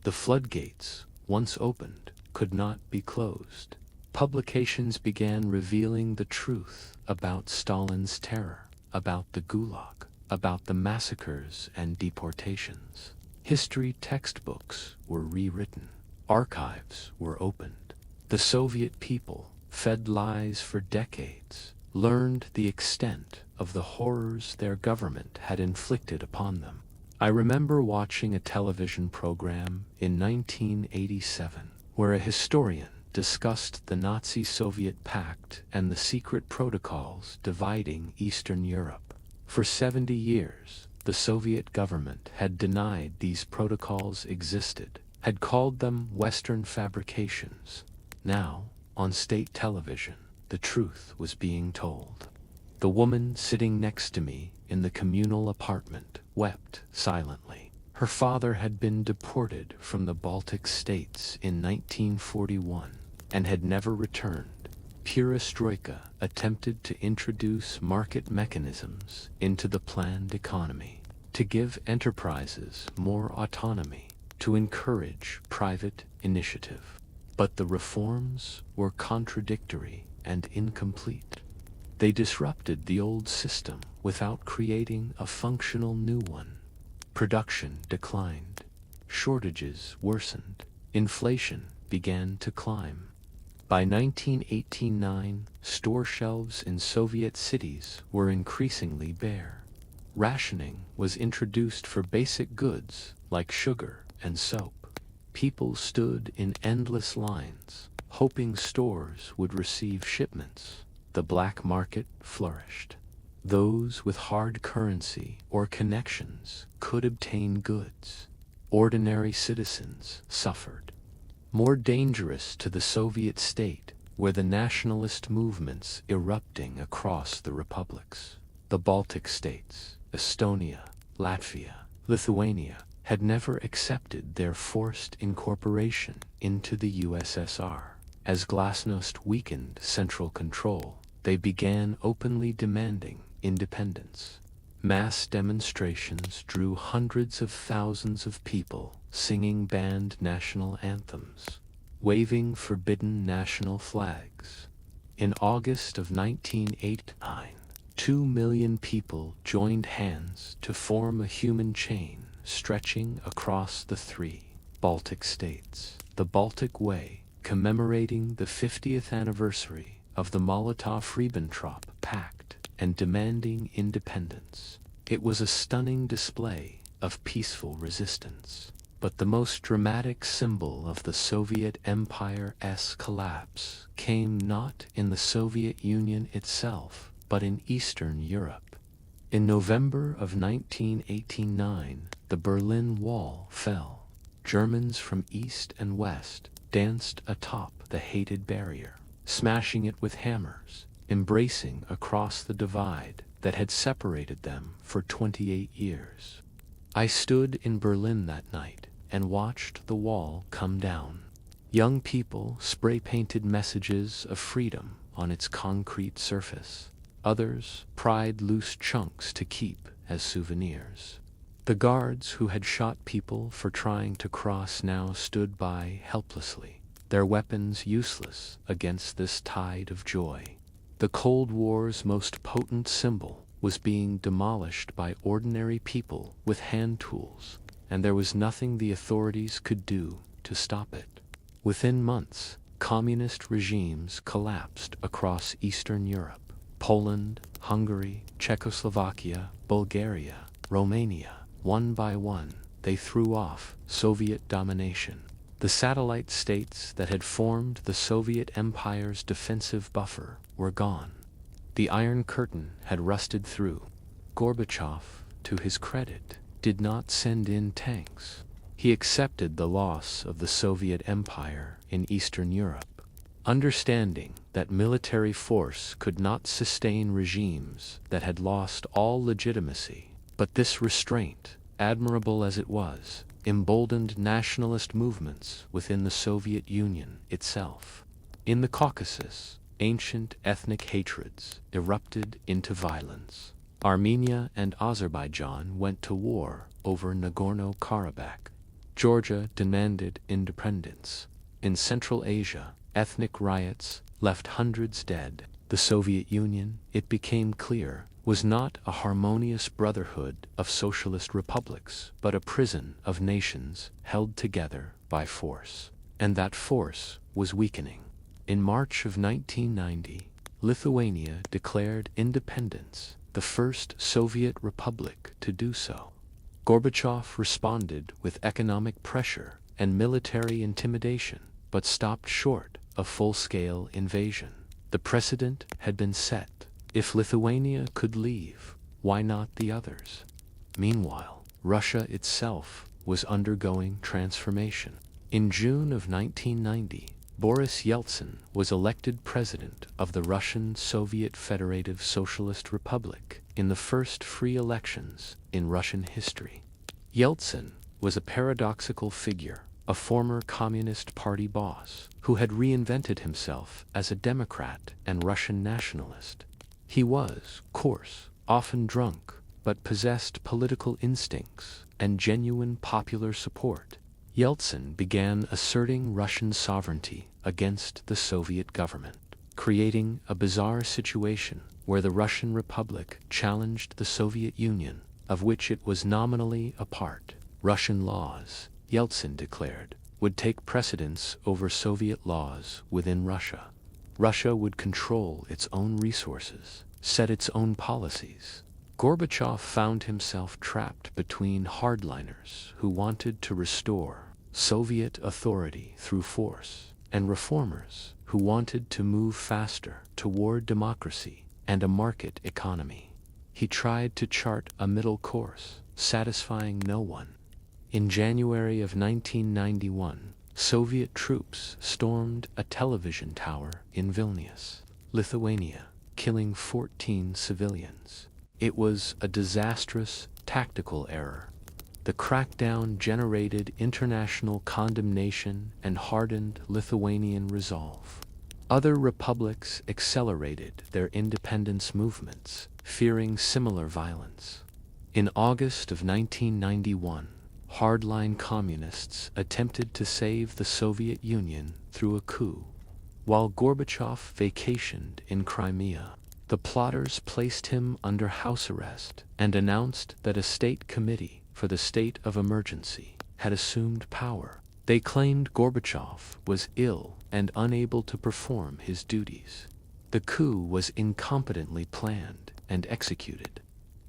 The floodgates, once opened, could not be closed. Publications began revealing the truth about Stalin's terror, about the Gulag, about the massacres and deportations. History textbooks were rewritten. Archives were opened. The Soviet people, fed lies for decades, learned the extent of the horrors their government had inflicted upon them. I remember watching a television program in 1987 where a historian discussed the Nazi-Soviet pact and the secret protocols dividing Eastern Europe. For 70 years, the Soviet government had denied these protocols existed, had called them Western fabrications. Now, on state television, the truth was being told. The woman sitting next to me in the communal apartment wept silently. Her father had been deported from the Baltic states in 1941 and had never returned. Perestroika attempted to introduce market mechanisms into the planned economy, to give enterprises more autonomy, to encourage private initiative. But the reforms were contradictory and incomplete. They disrupted the old system without creating a functional new one. Production declined. Shortages worsened. Inflation began to climb. By 1989, store shelves in Soviet cities were increasingly bare. Rationing was introduced for basic goods like sugar and soap. People stood in endless lines, hoping stores would receive shipments. The black market flourished. Those with hard currency or connections could obtain goods. Ordinary citizens suffered. More dangerous to the Soviet state were the nationalist movements erupting across the republics. The Baltic states, Estonia, Latvia, Lithuania, had never accepted their forced incorporation into the USSR. As glasnost weakened central control, they began openly demanding independence. Mass demonstrations drew hundreds of thousands of people singing banned national anthems, waving forbidden national flags. In August of 1989, 2 million people joined hands to form a human chain stretching across the 3 Baltic states. The Baltic Way, commemorating the 50th anniversary of the Molotov-Ribbentrop Pact and demanding independence. It was a stunning display of peaceful resistance. But the most dramatic symbol of the Soviet Empire's collapse came not in the Soviet Union itself, but in Eastern Europe. In November of 1989, the Berlin Wall fell. Germans from east and west danced atop the hated barrier, smashing it with hammers, embracing across the divide that had separated them for 28 years. I stood in Berlin that night and watched the wall come down. Young people spray-painted messages of freedom on its concrete surface. Others pried loose chunks to keep as souvenirs. The guards who had shot people for trying to cross now stood by helplessly, their weapons useless against this tide of joy. The Cold War's most potent symbol was being demolished by ordinary people with hand tools, and there was nothing the authorities could do to stop it. Within months, communist regimes collapsed across Eastern Europe. Poland, Hungary, Czechoslovakia, Bulgaria, Romania. One by one, they threw off Soviet domination. The satellite states that had formed the Soviet Empire's defensive buffer were gone. The Iron Curtain had rusted through. Gorbachev, to his credit, did not send in tanks. He accepted the loss of the Soviet Empire in Eastern Europe, understanding that military force could not sustain regimes that had lost all legitimacy. But this restraint, admirable as it was, emboldened nationalist movements within the Soviet Union itself. In the Caucasus, ancient ethnic hatreds erupted into violence. Armenia and Azerbaijan went to war over Nagorno-Karabakh. Georgia demanded independence. In Central Asia, ethnic riots left hundreds dead. The Soviet Union, it became clear, was not a harmonious brotherhood of socialist republics, but a prison of nations held together by force. And that force was weakening. In March of 1990, Lithuania declared independence, the first Soviet republic to do so. Gorbachev responded with economic pressure and military intimidation, but stopped short of full-scale invasion. The precedent had been set. If Lithuania could leave, why not the others? Meanwhile, Russia itself was undergoing transformation. In June of 1990, Boris Yeltsin was elected president of the Russian Soviet Federative Socialist Republic in the first free elections in Russian history. Yeltsin was a paradoxical figure, a former Communist Party boss who had reinvented himself as a Democrat and Russian nationalist. He was coarse, often drunk, but possessed political instincts and genuine popular support. Yeltsin began asserting Russian sovereignty against the Soviet government, creating a bizarre situation where the Russian Republic challenged the Soviet Union, of which it was nominally a part. Russian laws, Yeltsin declared, would take precedence over Soviet laws within Russia. Russia would control its own resources, set its own policies. Gorbachev found himself trapped between hardliners who wanted to restore Soviet authority through force, and reformers who wanted to move faster toward democracy and a market economy. He tried to chart a middle course, satisfying no one. In January of 1991, Soviet troops stormed a television tower in Vilnius, Lithuania, killing 14 civilians. It was a disastrous tactical error. The crackdown generated international condemnation and hardened Lithuanian resolve. Other republics accelerated their independence movements, fearing similar violence. In August of 1991, hardline communists attempted to save the Soviet Union through a coup. While Gorbachev vacationed in Crimea, the plotters placed him under house arrest and announced that a state committee for the state of emergency had assumed power. They claimed Gorbachev was ill and unable to perform his duties. The coup was incompetently planned and executed.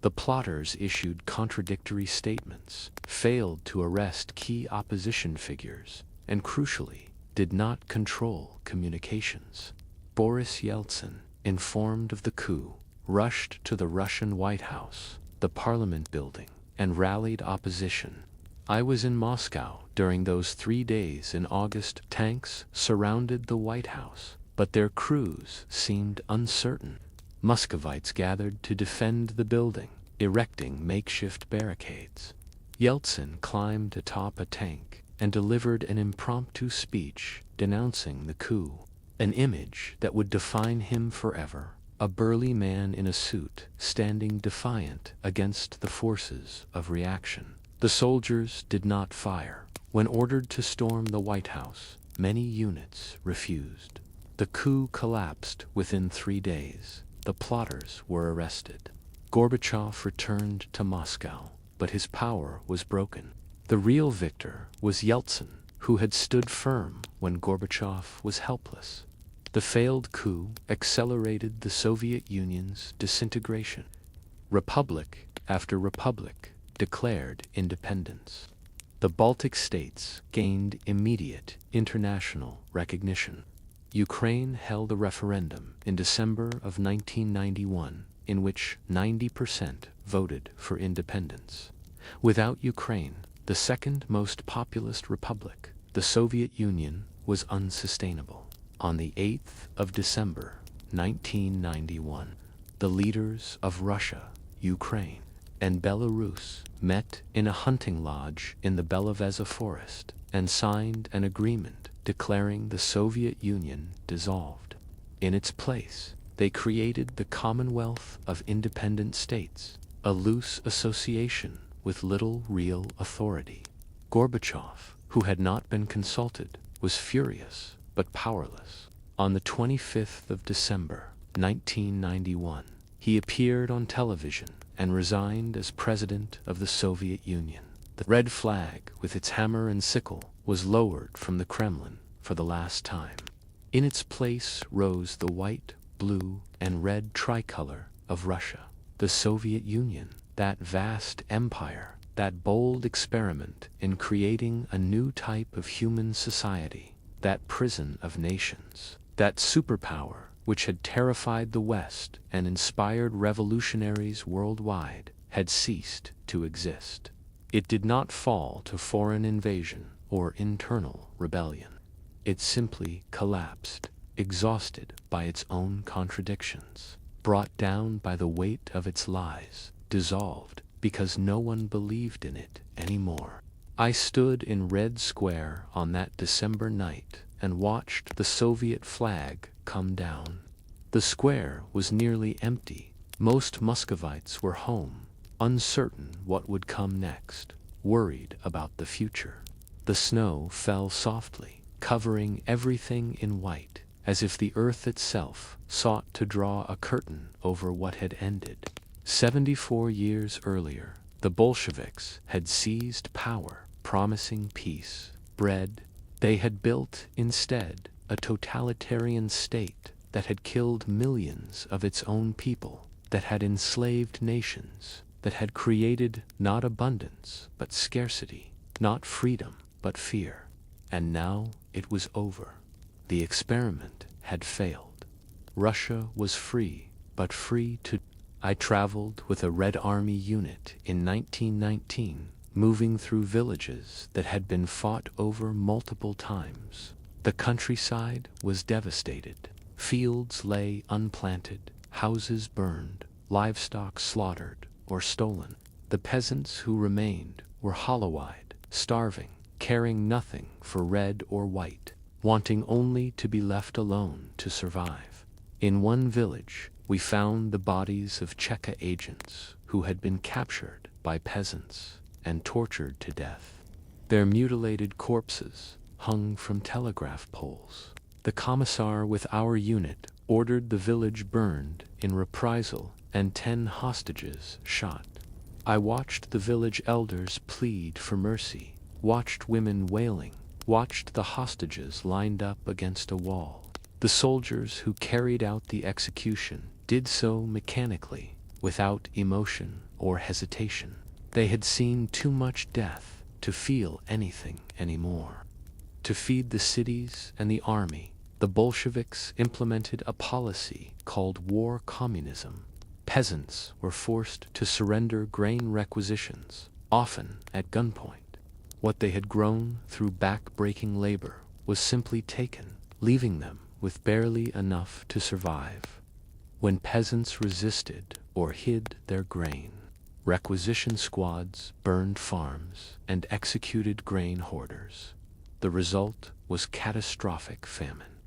The plotters issued contradictory statements, failed to arrest key opposition figures, and crucially, did not control communications. Boris Yeltsin, informed of the coup, rushed to the Russian White House, the Parliament building, and rallied opposition. I was in Moscow during those 3 days in August. Tanks surrounded the White House, but their crews seemed uncertain. Muscovites gathered to defend the building, erecting makeshift barricades. Yeltsin climbed atop a tank and delivered an impromptu speech denouncing the coup, an image that would define him forever. a burly man in a suit standing defiant against the forces of reaction. The soldiers did not fire. When ordered to storm the White House, many units refused. The coup collapsed within 3 days. The plotters were arrested. Gorbachev returned to Moscow, but his power was broken. The real victor was Yeltsin, who had stood firm when Gorbachev was helpless. The failed coup accelerated the Soviet Union's disintegration. Republic after republic declared independence. The Baltic states gained immediate international recognition. Ukraine held a referendum in December of 1991 in which 90% voted for independence. Without Ukraine, the second most populous republic, the Soviet Union was unsustainable. On the 8th of December, 1991, the leaders of Russia, Ukraine, and Belarus met in a hunting lodge in the Belovezha forest and signed an agreement declaring the Soviet Union dissolved. In its place, they created the Commonwealth of Independent States, a loose association with little real authority. Gorbachev, who had not been consulted, was furious but powerless. On the 25th of December, 1991, he appeared on television and resigned as president of the Soviet Union. The red flag with its hammer and sickle was lowered from the Kremlin for the last time. In its place rose the white, blue, and red tricolor of Russia. The Soviet Union, that vast empire, that bold experiment in creating a new type of human society, that prison of nations, that superpower which had terrified the West and inspired revolutionaries worldwide, had ceased to exist. It did not fall to foreign invasion or internal rebellion. It simply collapsed, exhausted by its own contradictions, brought down by the weight of its lies, dissolved because no one believed in it anymore. I stood in Red Square on that December night and watched the Soviet flag come down. The square was nearly empty. Most Muscovites were home, uncertain what would come next, worried about the future. The snow fell softly, covering everything in white, as if the earth itself sought to draw a curtain over what had ended. 74 years earlier, the Bolsheviks had seized power, promising peace, bread. They had built, instead, a totalitarian state that had killed millions of its own people, that had enslaved nations, that had created not abundance but scarcity, not freedom but fear. And now it was over. The experiment had failed. Russia was free, but free to... I traveled with a Red Army unit in 1919, moving through villages that had been fought over multiple times. The countryside was devastated. Fields lay unplanted, houses burned, livestock slaughtered or stolen. The peasants who remained were hollow-eyed, starving, caring nothing for red or white, wanting only to be left alone to survive. In one village, we found the bodies of Cheka agents who had been captured by peasants and tortured to death. Their mutilated corpses hung from telegraph poles. The commissar with our unit ordered the village burned in reprisal and 10 hostages shot. I watched the village elders plead for mercy, watched women wailing, watched the hostages lined up against a wall. The soldiers who carried out the execution did so mechanically, without emotion or hesitation. They had seen too much death to feel anything anymore. To feed the cities and the army, the Bolsheviks implemented a policy called war communism. Peasants were forced to surrender grain requisitions, often at gunpoint. What they had grown through back-breaking labor was simply taken, leaving them with barely enough to survive. When peasants resisted or hid their grain, requisition squads burned farms and executed grain hoarders. The result was catastrophic famine.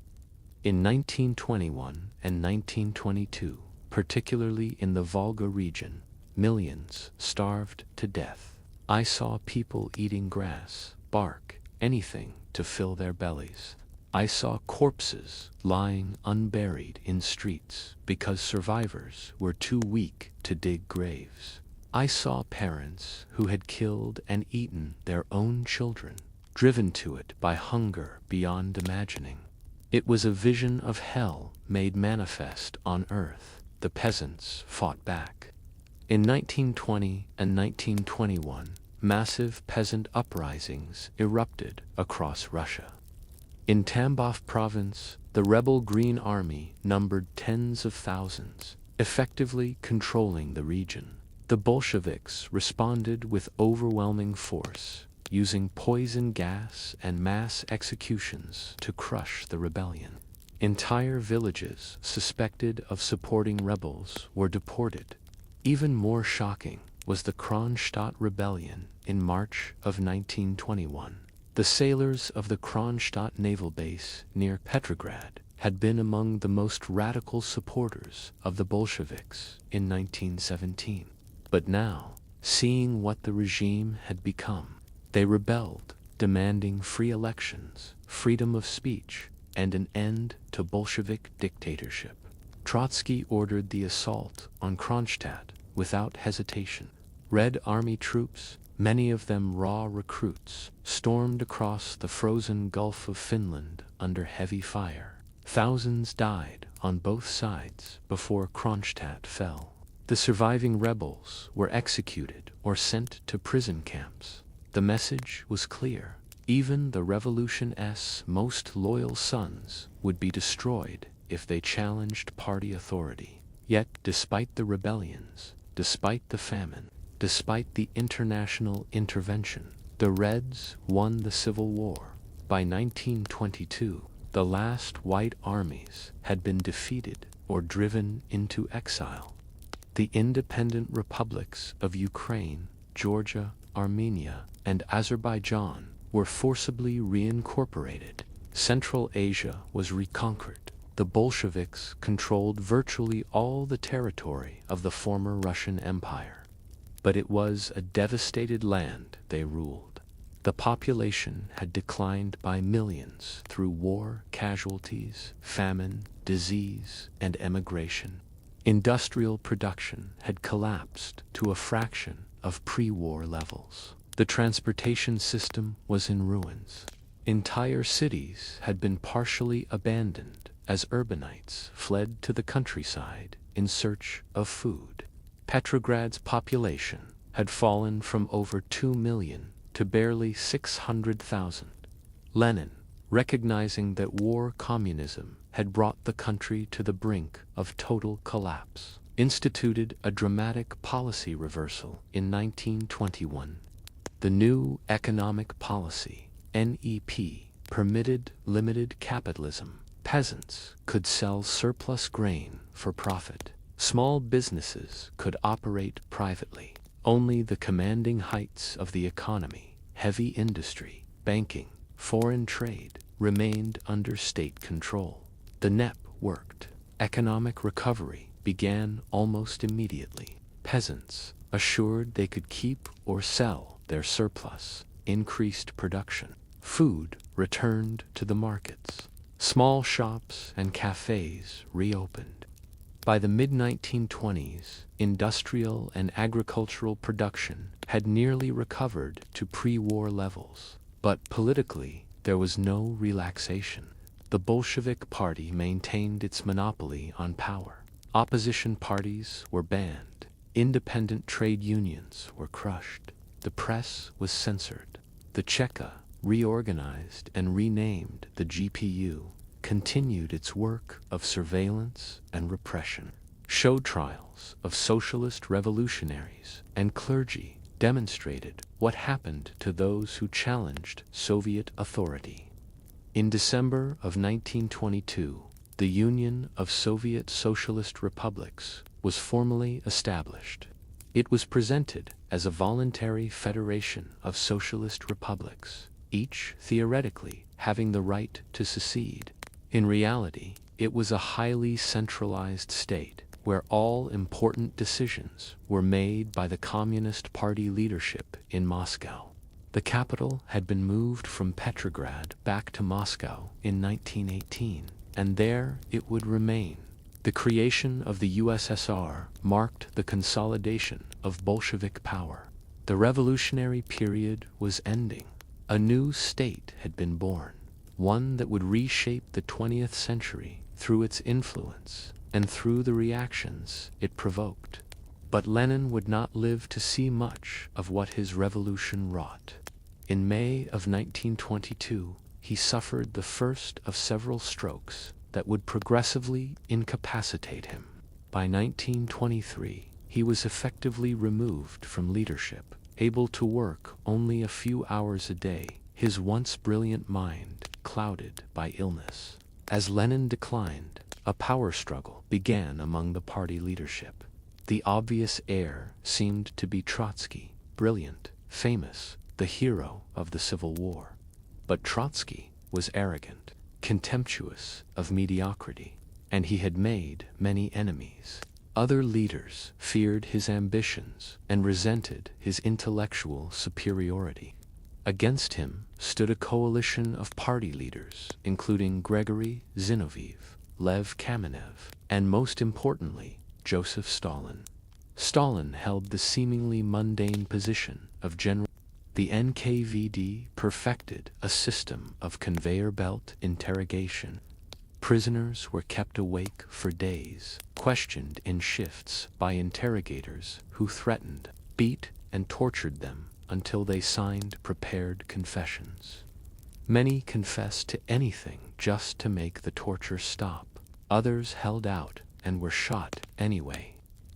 In 1921 and 1922, particularly in the Volga region, millions starved to death. I saw people eating grass, bark, anything to fill their bellies. I saw corpses lying unburied in streets because survivors were too weak to dig graves. I saw parents who had killed and eaten their own children, driven to it by hunger beyond imagining. It was a vision of hell made manifest on earth. The peasants fought back. In 1920 and 1921, massive peasant uprisings erupted across Russia. In Tambov province, the rebel Green Army numbered tens of thousands, effectively controlling the region. The Bolsheviks responded with overwhelming force, using poison gas and mass executions to crush the rebellion. Entire villages suspected of supporting rebels were deported. Even more shocking was the Kronstadt rebellion in March of 1921. The sailors of the Kronstadt naval base near Petrograd had been among the most radical supporters of the Bolsheviks in 1917. But now, seeing what the regime had become, they rebelled, demanding free elections, freedom of speech, and an end to Bolshevik dictatorship. Trotsky ordered the assault on Kronstadt without hesitation. Red Army troops, many of them raw recruits, stormed across the frozen Gulf of Finland under heavy fire. Thousands died on both sides before Kronstadt fell. The surviving rebels were executed or sent to prison camps. The message was clear. Even the revolution's most loyal sons would be destroyed if they challenged party authority. Yet, despite the rebellions, despite the famine, despite the international intervention, the Reds won the Civil War. By 1922, the last white armies had been defeated or driven into exile. The independent republics of Ukraine, Georgia, Armenia, and Azerbaijan were forcibly reincorporated. Central Asia was reconquered. The Bolsheviks controlled virtually all the territory of the former Russian Empire. But it was a devastated land they ruled. The population had declined by millions through war, casualties, famine, disease, and emigration. Industrial production had collapsed to a fraction of pre-war levels. The transportation system was in ruins. Entire cities had been partially abandoned as urbanites fled to the countryside in search of food. Petrograd's population had fallen from over 2 million to barely 600,000. Lenin, recognizing that war communism had brought the country to the brink of total collapse, instituted a dramatic policy reversal in 1921. The new economic policy, NEP, permitted limited capitalism. Peasants could sell surplus grain for profit. Small businesses could operate privately. Only the commanding heights of the economy, heavy industry, banking, foreign trade, remained under state control. The NEP worked. Economic recovery began almost immediately. Peasants, assured they could keep or sell their surplus, increased production. Food returned to the markets. Small shops and cafes reopened. By the mid-1920s, industrial and agricultural production had nearly recovered to pre-war levels. But politically, there was no relaxation. The Bolshevik Party maintained its monopoly on power. Opposition parties were banned. Independent trade unions were crushed. The press was censored. The Cheka, reorganized and renamed the GPU, continued its work of surveillance and repression. Show trials of socialist revolutionaries and clergy demonstrated what happened to those who challenged Soviet authority. In December of 1922, the Union of Soviet Socialist Republics was formally established. It was presented as a voluntary federation of socialist republics, each theoretically having the right to secede. In reality, it was a highly centralized state, where all important decisions were made by the Communist Party leadership in Moscow. The capital had been moved from Petrograd back to Moscow in 1918, and there it would remain. The creation of the USSR marked the consolidation of Bolshevik power. The revolutionary period was ending. A new state had been born, one that would reshape the 20th century through its influence and through the reactions it provoked. But Lenin would not live to see much of what his revolution wrought. In May of 1922, he suffered the first of several strokes that would progressively incapacitate him. By 1923, he was effectively removed from leadership, able to work only a few hours a day, his once brilliant mind clouded by illness. As Lenin declined, a power struggle began among the party leadership. The obvious heir seemed to be Trotsky, brilliant, famous, the hero of the Civil War. But Trotsky was arrogant, contemptuous of mediocrity, and he had made many enemies. Other leaders feared his ambitions and resented his intellectual superiority. Against him stood a coalition of party leaders, including Grigory Zinoviev, Lev Kamenev, and most importantly, Joseph Stalin. Stalin held the seemingly mundane position of general. The NKVD perfected a system of conveyor belt interrogation. Prisoners were kept awake for days, questioned in shifts by interrogators who threatened, beat, and tortured them until they signed prepared confessions. Many confessed to anything just to make the torture stop. Others held out and were shot anyway.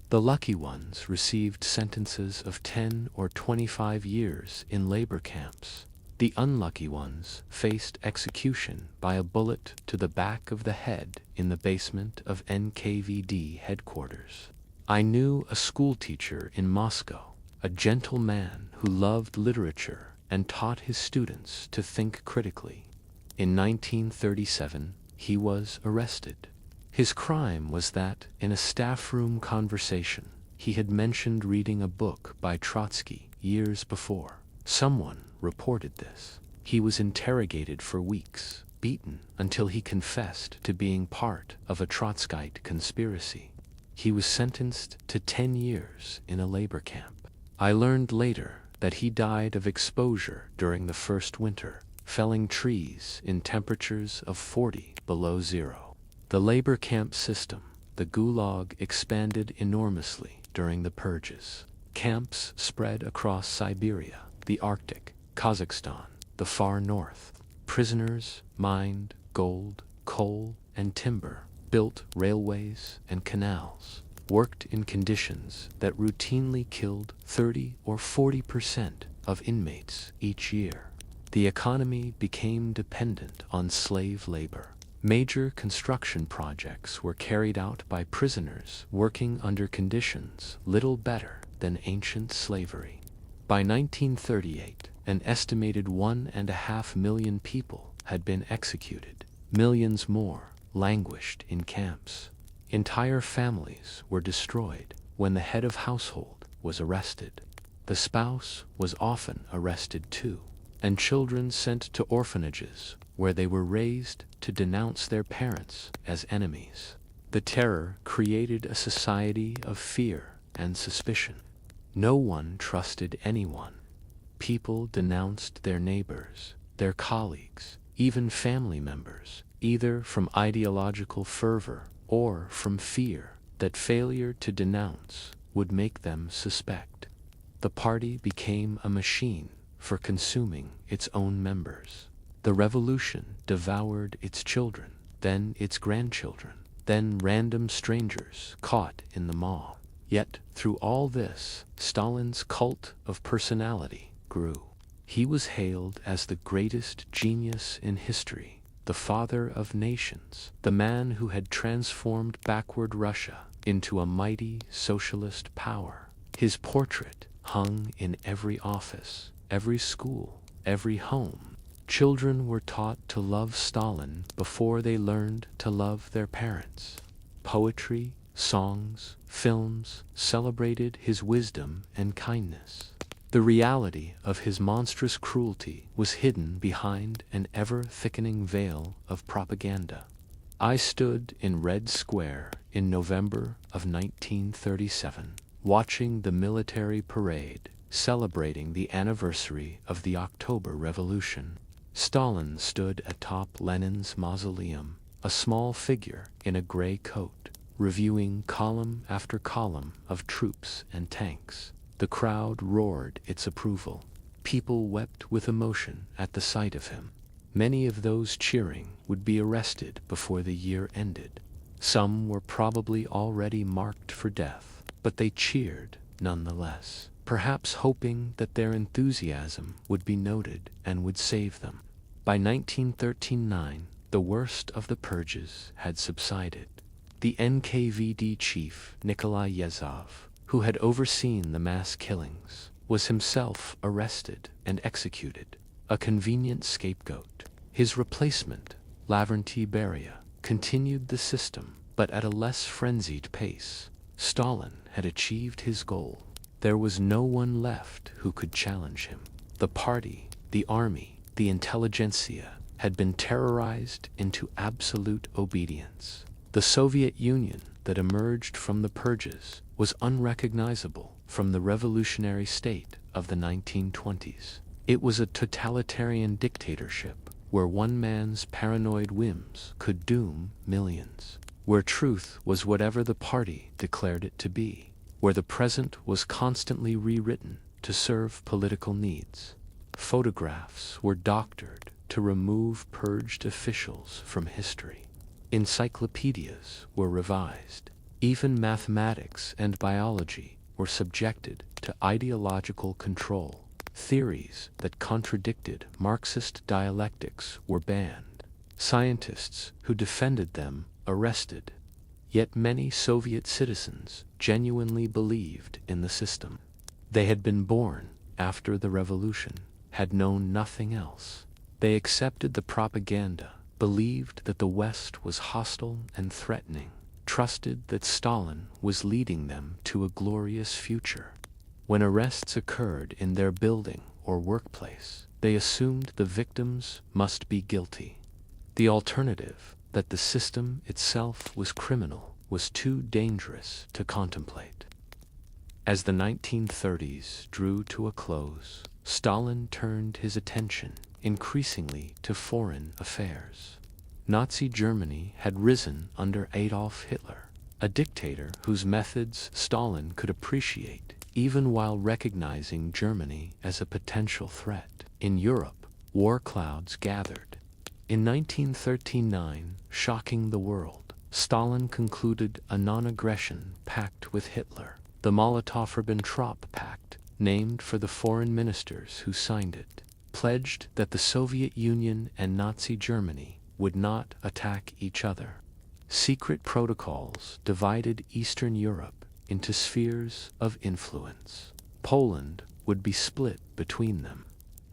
The lucky ones received sentences of 10 or 25 years in labor camps. The unlucky ones faced execution by a bullet to the back of the head in the basement of NKVD headquarters. I knew a schoolteacher in Moscow, a gentle man who loved literature and taught his students to think critically. In 1937, he was arrested. His crime was that, in a staff room conversation, he had mentioned reading a book by Trotsky years before. Someone reported this. He was interrogated for weeks, beaten until he confessed to being part of a Trotskyite conspiracy. He was sentenced to 10 years in a labor camp. I learned later that he died of exposure during the first winter, felling trees in temperatures of 40 below zero. The labor camp system, the Gulag, expanded enormously during the purges. Camps spread across Siberia, the Arctic, Kazakhstan, the far north. Prisoners mined gold, coal, and timber, built railways and canals, worked in conditions that routinely killed 30 or 40% of inmates each year. The economy became dependent on slave labor. Major construction projects were carried out by prisoners working under conditions little better than ancient slavery. By 1938, an estimated 1.5 million people had been executed. Millions more languished in camps. Entire families were destroyed when the head of household was arrested. The spouse was often arrested too, and children sent to orphanages where they were raised to denounce their parents as enemies. The terror created a society of fear and suspicion. No one trusted anyone. People denounced their neighbors, their colleagues, even family members, either from ideological fervor or from fear that failure to denounce would make them suspect. The party became a machine for consuming its own members. The revolution devoured its children, then its grandchildren, then random strangers caught in the mob. Yet, through all this, Stalin's cult of personality grew. He was hailed as the greatest genius in history, the father of nations, the man who had transformed backward Russia into a mighty socialist power. His portrait hung in every office, every school, every home. Children were taught to love Stalin before they learned to love their parents. Poetry, songs, films celebrated his wisdom and kindness. The reality of his monstrous cruelty was hidden behind an ever-thickening veil of propaganda. I stood in Red Square in November of 1937, watching the military parade celebrating the anniversary of the October Revolution. Stalin stood atop Lenin's mausoleum, a small figure in a gray coat, reviewing column after column of troops and tanks. The crowd roared its approval. People wept with emotion at the sight of him. Many of those cheering would be arrested before the year ended. Some were probably already marked for death, but they cheered nonetheless, perhaps hoping that their enthusiasm would be noted and would save them. By 1939, the worst of the purges had subsided. The NKVD chief, Nikolai Yezhov, who had overseen the mass killings, was himself arrested and executed, a convenient scapegoat. His replacement, Lavrentiy Beria, continued the system, but at a less frenzied pace. Stalin had achieved his goal. There was no one left who could challenge him. The party, the army, the intelligentsia had been terrorized into absolute obedience. The Soviet Union that emerged from the purges was unrecognizable from the revolutionary state of the 1920s. It was a totalitarian dictatorship where one man's paranoid whims could doom millions, where truth was whatever the party declared it to be, where the present was constantly rewritten to serve political needs. Photographs were doctored to remove purged officials from history. Encyclopedias were revised. Even mathematics and biology were subjected to ideological control. Theories that contradicted Marxist dialectics were banned. Scientists who defended them arrested. Yet many Soviet citizens genuinely believed in the system. They had been born after the revolution, had known nothing else. They accepted the propaganda, believed that the West was hostile and threatening, trusted that Stalin was leading them to a glorious future. When arrests occurred in their building or workplace, they assumed the victims must be guilty. The alternative, that the system itself was criminal, was too dangerous to contemplate. As the 1930s drew to a close, Stalin turned his attention increasingly to foreign affairs. Nazi Germany had risen under Adolf Hitler, a dictator whose methods Stalin could appreciate, even while recognizing Germany as a potential threat. In Europe, war clouds gathered. In 1939, shocking the world, Stalin concluded a non-aggression pact with Hitler, the Molotov-Ribbentrop Pact, named for the foreign ministers who signed it, pledged that the Soviet Union and Nazi Germany would not attack each other. Secret protocols divided Eastern Europe into spheres of influence. Poland would be split between them.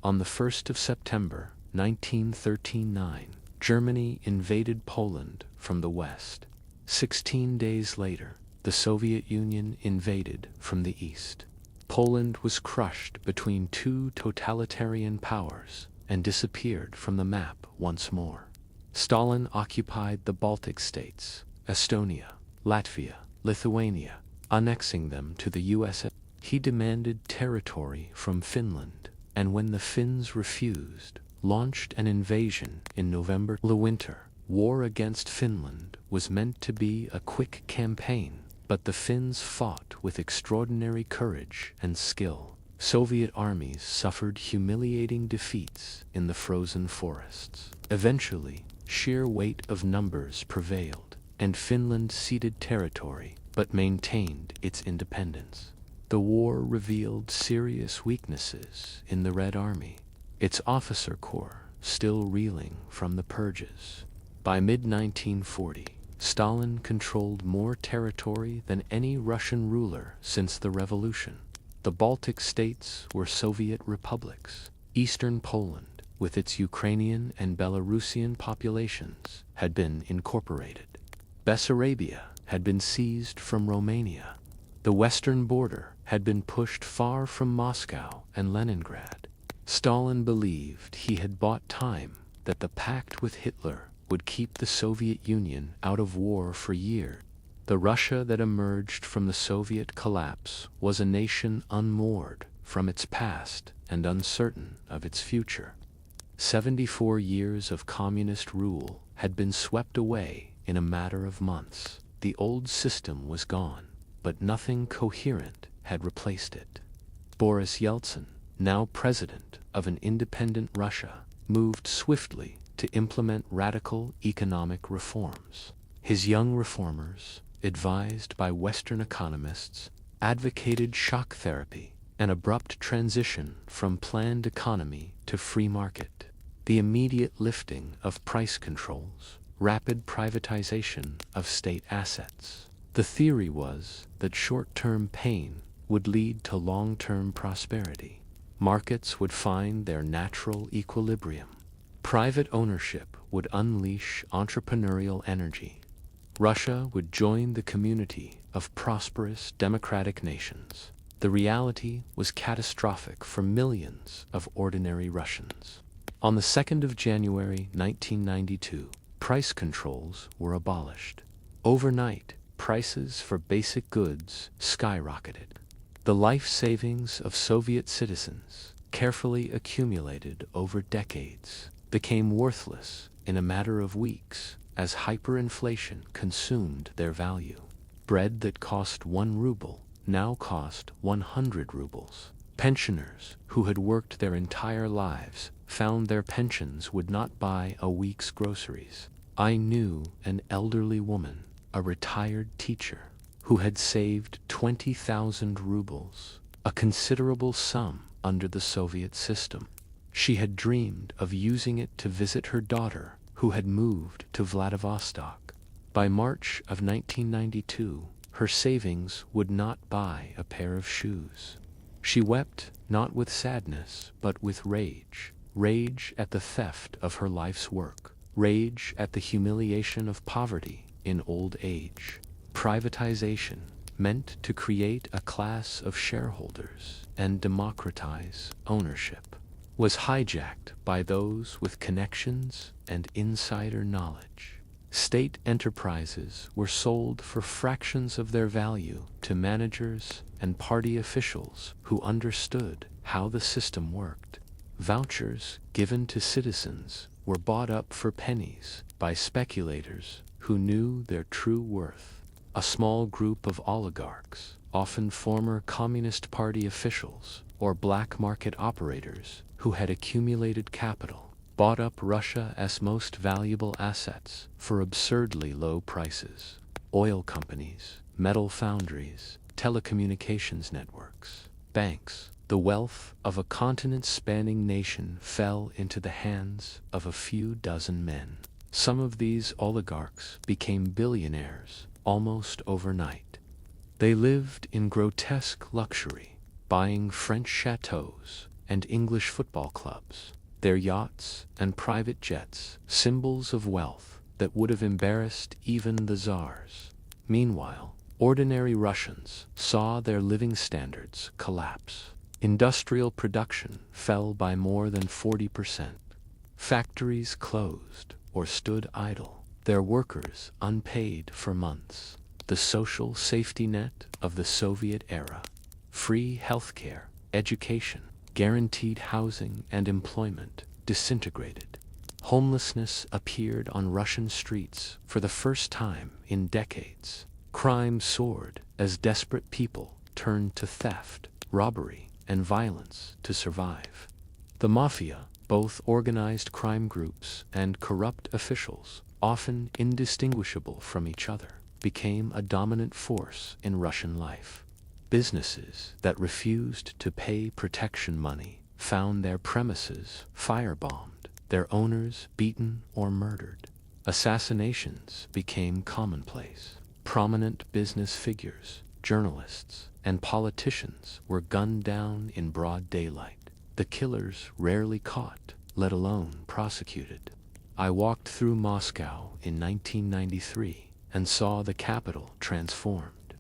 On the 1st of September, 1939, Germany invaded Poland from the west. 16 days later, the Soviet Union invaded from the east. Poland was crushed between two totalitarian powers and disappeared from the map once more. Stalin occupied the Baltic states, Estonia, Latvia, Lithuania, annexing them to the USSR. He demanded territory from Finland, and when the Finns refused, launched an invasion in November. The winter war against Finland was meant to be a quick campaign, but the Finns fought with extraordinary courage and skill. Soviet armies suffered humiliating defeats in the frozen forests. Eventually, sheer weight of numbers prevailed, and Finland ceded territory but maintained its independence. The war revealed serious weaknesses in the Red Army, its officer corps still reeling from the purges. By mid-1940, Stalin controlled more territory than any Russian ruler since the revolution. The Baltic states were Soviet republics. Eastern Poland with its Ukrainian and Belarusian populations, had been incorporated. Bessarabia had been seized from Romania. The western border had been pushed far from Moscow and Leningrad. Stalin believed he had bought time, that the pact with Hitler would keep the Soviet Union out of war for years. The Russia that emerged from the Soviet collapse was a nation unmoored from its past and uncertain of its future. 74 years of communist rule had been swept away in a matter of months. The old system was gone, but nothing coherent had replaced it. Boris Yeltsin, now president of an independent Russia, moved swiftly to implement radical economic reforms. His young reformers, advised by Western economists, advocated shock therapy, an abrupt transition from planned economy to free market, the immediate lifting of price controls, rapid privatization of state assets. The theory was that short-term pain would lead to long-term prosperity. Markets would find their natural equilibrium. Private ownership would unleash entrepreneurial energy. Russia would join the community of prosperous democratic nations. The reality was catastrophic for millions of ordinary Russians. On the 2nd of January 1992, price controls were abolished. Overnight, prices for basic goods skyrocketed. The life savings of Soviet citizens, carefully accumulated over decades, became worthless in a matter of weeks as hyperinflation consumed their value. Bread that cost 1 ruble now cost 100 rubles. Pensioners who had worked their entire lives found their pensions would not buy a week's groceries. I knew an elderly woman, a retired teacher, who had saved 20,000 rubles, a considerable sum under the Soviet system. She had dreamed of using it to visit her daughter, who had moved to Vladivostok. By March of 1992, her savings would not buy a pair of shoes. She wept not with sadness, but with rage. Rage at the theft of her life's work. Rage at the humiliation of poverty in old age. Privatization, meant to create a class of shareholders and democratize ownership, was hijacked by those with connections and insider knowledge. State enterprises were sold for fractions of their value to managers and party officials who understood how the system worked. Vouchers given to citizens were bought up for pennies by speculators who knew their true worth. A small group of oligarchs, often former Communist Party officials or black market operators who had accumulated capital, bought up Russia's most valuable assets for absurdly low prices. Oil companies, metal foundries, telecommunications networks, banks. The wealth of a continent-spanning nation fell into the hands of a few dozen men. Some of these oligarchs became billionaires almost overnight. They lived in grotesque luxury, buying French chateaux and English football clubs, their yachts and private jets, symbols of wealth that would have embarrassed even the Tsars. Meanwhile, ordinary Russians saw their living standards collapse. Industrial production fell by more than 40%. Factories closed or stood idle, their workers unpaid for months. The social safety net of the Soviet era, free healthcare, education, guaranteed housing and employment, disintegrated. Homelessness appeared on Russian streets for the first time in decades. Crime soared as desperate people turned to theft, robbery, and violence to survive. The mafia, both organized crime groups and corrupt officials, often indistinguishable from each other, became a dominant force in Russian life. Businesses that refused to pay protection money found their premises firebombed, their owners beaten or murdered. Assassinations became commonplace. Prominent business figures, journalists, and politicians were gunned down in broad daylight. The killers rarely caught, let alone prosecuted. I walked through Moscow in 1993 and saw the capital transformed.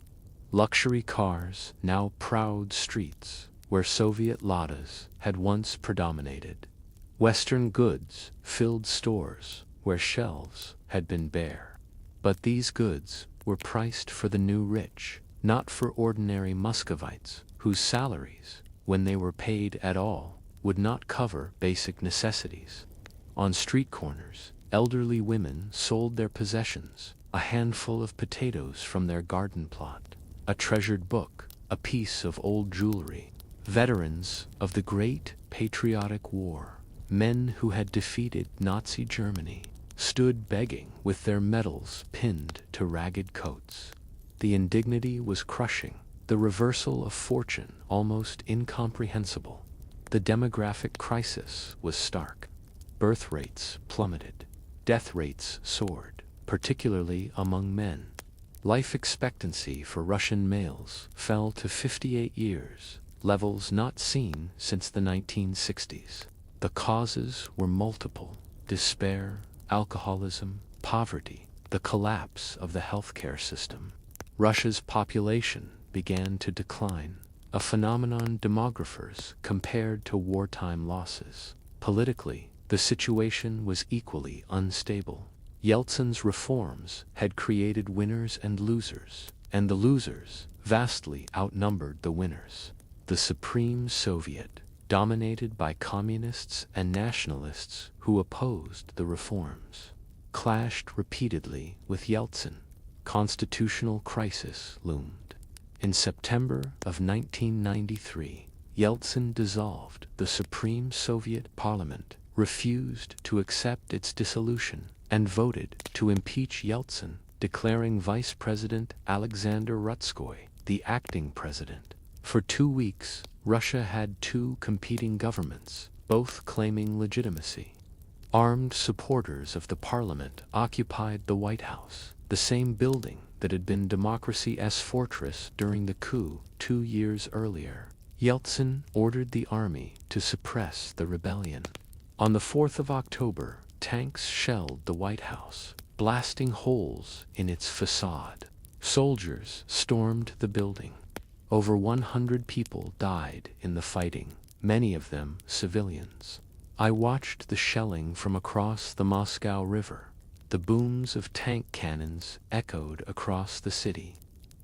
Luxury cars, now proud streets, where Soviet Ladas had once predominated. Western goods filled stores where shelves had been bare. But these goods were priced for the new rich, not for ordinary Muscovites whose salaries, when they were paid at all, would not cover basic necessities. On street corners, elderly women sold their possessions, a handful of potatoes from their garden plot, a treasured book, a piece of old jewelry. Veterans of the Great Patriotic War, men who had defeated Nazi Germany, stood begging with their medals pinned to ragged coats. The indignity was crushing, the reversal of fortune almost incomprehensible. The demographic crisis was stark. Birth rates plummeted. Death rates soared, particularly among men. Life expectancy for Russian males fell to 58 years, levels not seen since the 1960s. The causes were multiple: despair, alcoholism, poverty, the collapse of the healthcare system. Russia's population began to decline, a phenomenon demographers compared to wartime losses. Politically, the situation was equally unstable. Yeltsin's reforms had created winners and losers, and the losers vastly outnumbered the winners. The Supreme Soviet, dominated by communists and nationalists who opposed the reforms, clashed repeatedly with Yeltsin. Constitutional crisis loomed. In September of 1993, Yeltsin dissolved the Supreme Soviet Parliament, refused to accept its dissolution, and voted to impeach Yeltsin, declaring Vice President Alexander Rutskoy the acting president. For 2 weeks, Russia had two competing governments, both claiming legitimacy. Armed supporters of the parliament occupied the White House, the same building that had been democracy's fortress during the coup 2 years earlier. Yeltsin ordered the army to suppress the rebellion. On the 4th of October, tanks shelled the White House, blasting holes in its facade. Soldiers stormed the building. Over 100 people died in the fighting, many of them civilians. I watched the shelling from across the Moscow River. The booms of tank cannons echoed across the city.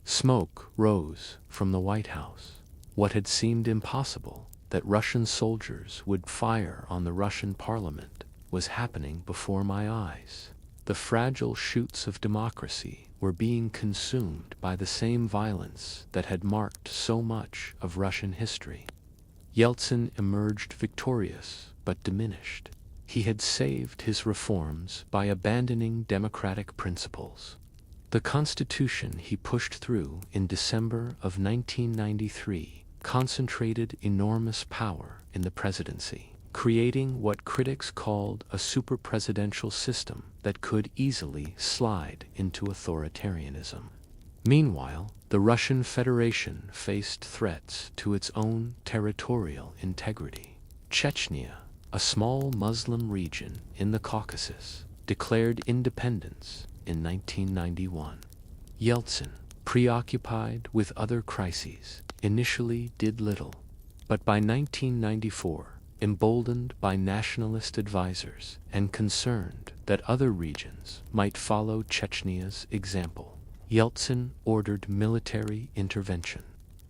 Smoke rose from the White House. What had seemed impossible, that Russian soldiers would fire on the Russian parliament, was happening before my eyes. The fragile shoots of democracy were being consumed by the same violence that had marked so much of Russian history. Yeltsin emerged victorious but diminished. He had saved his reforms by abandoning democratic principles. The constitution he pushed through in December of 1993 concentrated enormous power in the presidency, creating what critics called a super-presidential system that could easily slide into authoritarianism. Meanwhile, the Russian Federation faced threats to its own territorial integrity. Chechnya, a small Muslim region in the Caucasus, declared independence in 1991. Yeltsin, preoccupied with other crises, initially did little, but by 1994, emboldened by nationalist advisors and concerned that other regions might follow Chechnya's example, Yeltsin ordered military intervention.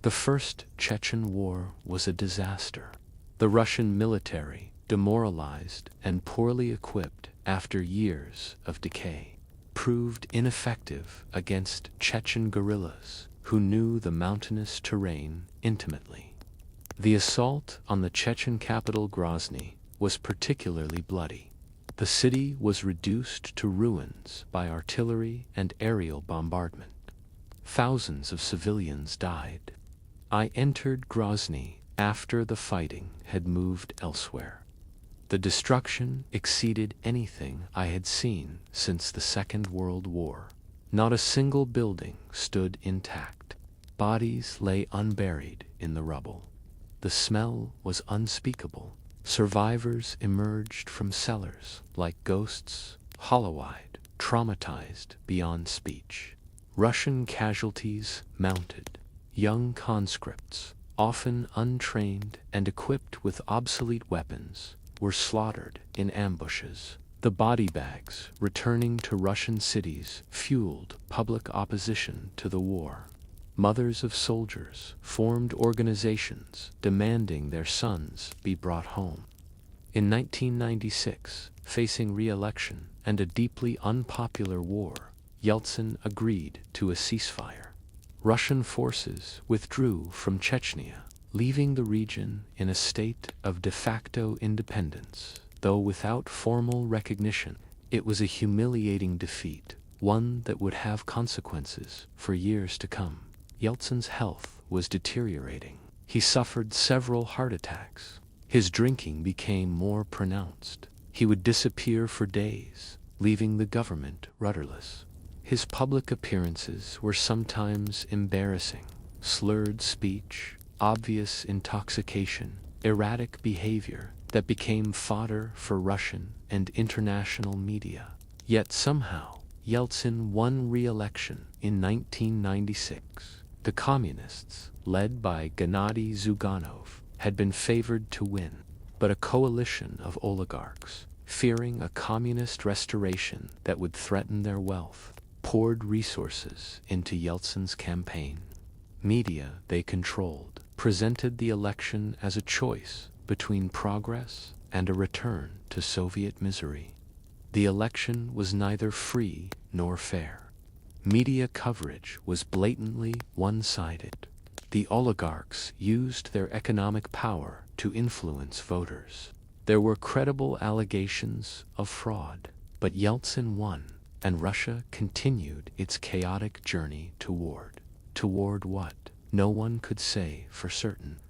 The First Chechen War was a disaster. The Russian military, demoralized and poorly equipped after years of decay, proved ineffective against Chechen guerrillas who knew the mountainous terrain intimately. The assault on the Chechen capital Grozny was particularly bloody. The city was reduced to ruins by artillery and aerial bombardment. Thousands of civilians died. I entered Grozny after the fighting had moved elsewhere. The destruction exceeded anything I had seen since the Second World War. Not a single building stood intact. Bodies lay unburied in the rubble. The smell was unspeakable, Survivors emerged from cellars like ghosts, hollow-eyed, traumatized beyond speech. Russian casualties mounted. Young conscripts, often untrained and equipped with obsolete weapons, were slaughtered in ambushes. The body bags returning to Russian cities fueled public opposition to the war. Mothers of soldiers formed organizations demanding their sons be brought home. In 1996, facing re-election and a deeply unpopular war, Yeltsin agreed to a ceasefire. Russian forces withdrew from Chechnya, leaving the region in a state of de facto independence. Though without formal recognition, it was a humiliating defeat, one that would have consequences for years to come. Yeltsin's health was deteriorating. He suffered several heart attacks. His drinking became more pronounced. He would disappear for days, leaving the government rudderless. His public appearances were sometimes embarrassing. Slurred speech, obvious intoxication, erratic behavior that became fodder for Russian and international media. Yet somehow, Yeltsin won re-election in 1996. The communists, led by Gennady Zyuganov, had been favored to win, but a coalition of oligarchs, fearing a communist restoration that would threaten their wealth, poured resources into Yeltsin's campaign. Media they controlled presented the election as a choice between progress and a return to Soviet misery. The election was neither free nor fair. Media coverage was blatantly one-sided. The oligarchs used their economic power to influence voters. There were credible allegations of fraud, but Yeltsin won, and Russia continued its chaotic journey toward what? No one could say for certain.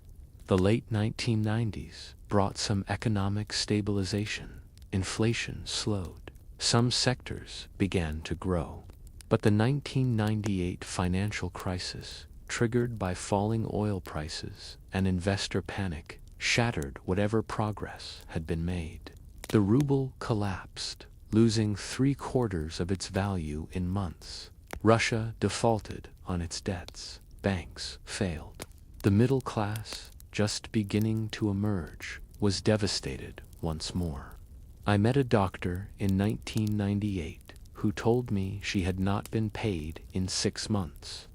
The late 1990s brought some economic stabilization. Inflation slowed. Some sectors began to grow. But the 1998 financial crisis, triggered by falling oil prices and investor panic, shattered whatever progress had been made. The ruble collapsed, losing 3/4 of its value in months. Russia defaulted on its debts. Banks failed. The middle class, just beginning to emerge, was devastated once more. I met a doctor in 1998 who told me she had not been paid in 6 months.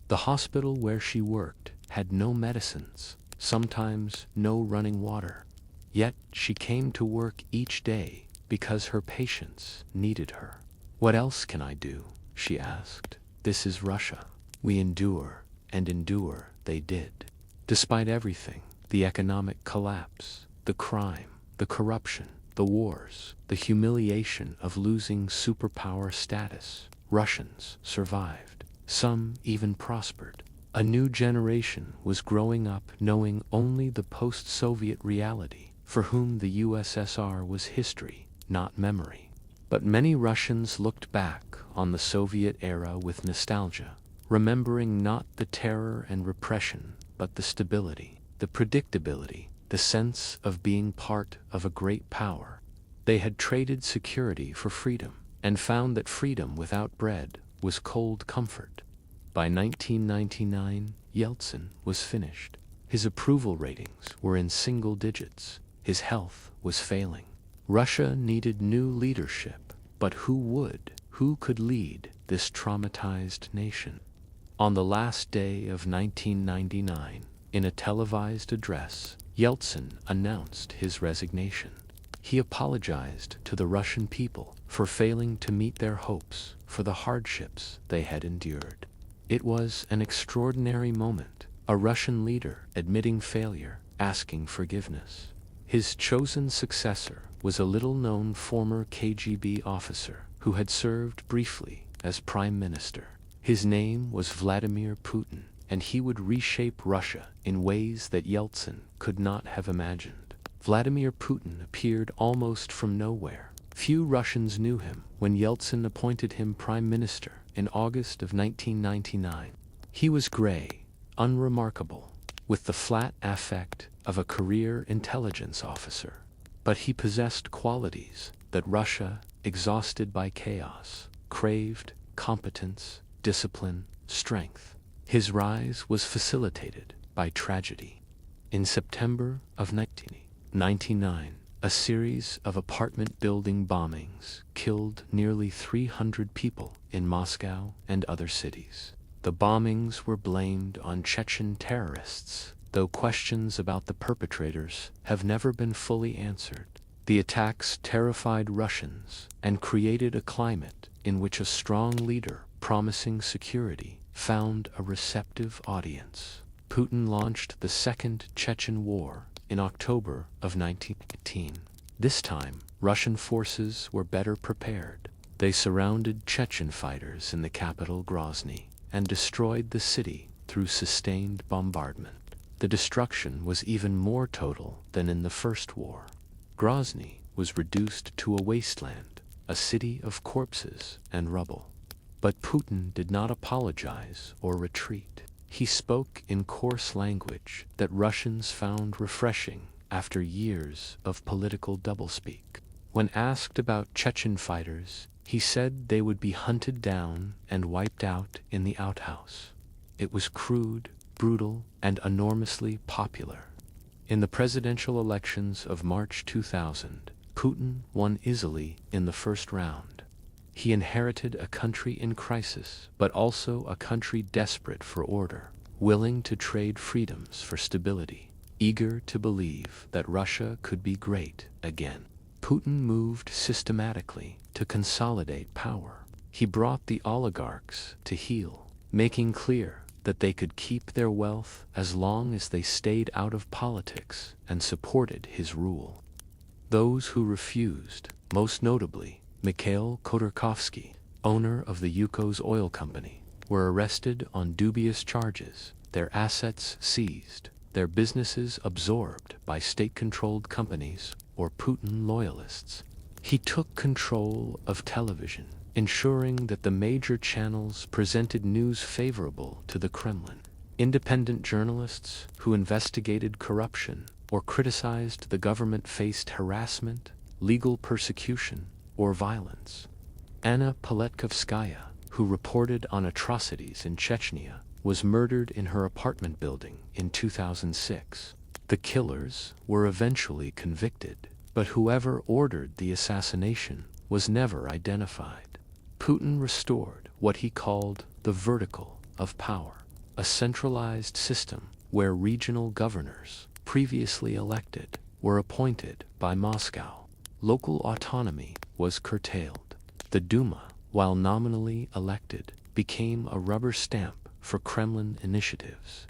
The hospital where she worked had no medicines, sometimes no running water. Yet she came to work each day because her patients needed her. "What else can I do?" she asked. "This is Russia. We endure, and endure they did." Despite everything, the economic collapse, the crime, the corruption, the wars, the humiliation of losing superpower status, Russians survived. Some even prospered. A new generation was growing up knowing only the post-Soviet reality, for whom the USSR was history, not memory. But many Russians looked back on the Soviet era with nostalgia, remembering not the terror and repression, but the stability, the predictability, the sense of being part of a great power. They had traded security for freedom, and found that freedom without bread was cold comfort. By 1999, Yeltsin was finished. His approval ratings were in single digits. His health was failing. Russia needed new leadership, but who could lead this traumatized nation? On the last day of 1999, in a televised address, Yeltsin announced his resignation. He apologized to the Russian people for failing to meet their hopes, for the hardships they had endured. It was an extraordinary moment, a Russian leader admitting failure, asking forgiveness. His chosen successor was a little-known former KGB officer who had served briefly as prime minister. His name was Vladimir Putin, and he would reshape Russia in ways that Yeltsin could not have imagined. Vladimir Putin appeared almost from nowhere. Few Russians knew him when Yeltsin appointed him prime minister in August of 1999. He was gray, unremarkable, with the flat affect of a career intelligence officer. But he possessed qualities that Russia, exhausted by chaos, craved: competence, discipline, strength. His rise was facilitated by tragedy. In September of 1999, a series of apartment building bombings killed nearly 300 people in Moscow and other cities. The bombings were blamed on Chechen terrorists, though questions about the perpetrators have never been fully answered. The attacks terrified Russians and created a climate in which a strong leader promising security found a receptive audience. Putin launched the Second Chechen War in October of 1918. This time, Russian forces were better prepared. They surrounded Chechen fighters in the capital Grozny and destroyed the city through sustained bombardment. The destruction was even more total than in the First War. Grozny was reduced to a wasteland, a city of corpses and rubble. But Putin did not apologize or retreat. He spoke in coarse language that Russians found refreshing after years of political doublespeak. When asked about Chechen fighters, he said they would be hunted down and wiped out in the outhouse. It was crude, brutal, and enormously popular. In the presidential elections of March 2000, Putin won easily in the first round. He inherited a country in crisis, but also a country desperate for order, willing to trade freedoms for stability, eager to believe that Russia could be great again. Putin moved systematically to consolidate power. He brought the oligarchs to heel, making clear that they could keep their wealth as long as they stayed out of politics and supported his rule. Those who refused, most notably Mikhail Khodorkovsky, owner of the Yukos oil company, were arrested on dubious charges, their assets seized, their businesses absorbed by state-controlled companies or Putin loyalists. He took control of television, ensuring that the major channels presented news favorable to the Kremlin. Independent journalists who investigated corruption or criticized the government faced harassment, legal persecution, or violence. Anna Politkovskaya, who reported on atrocities in Chechnya, was murdered in her apartment building in 2006. The killers were eventually convicted, but whoever ordered the assassination was never identified. Putin restored what he called the vertical of power, a centralized system where regional governors, previously elected, were appointed by Moscow. Local autonomy was curtailed. The Duma, while nominally elected, became a rubber stamp for Kremlin initiatives.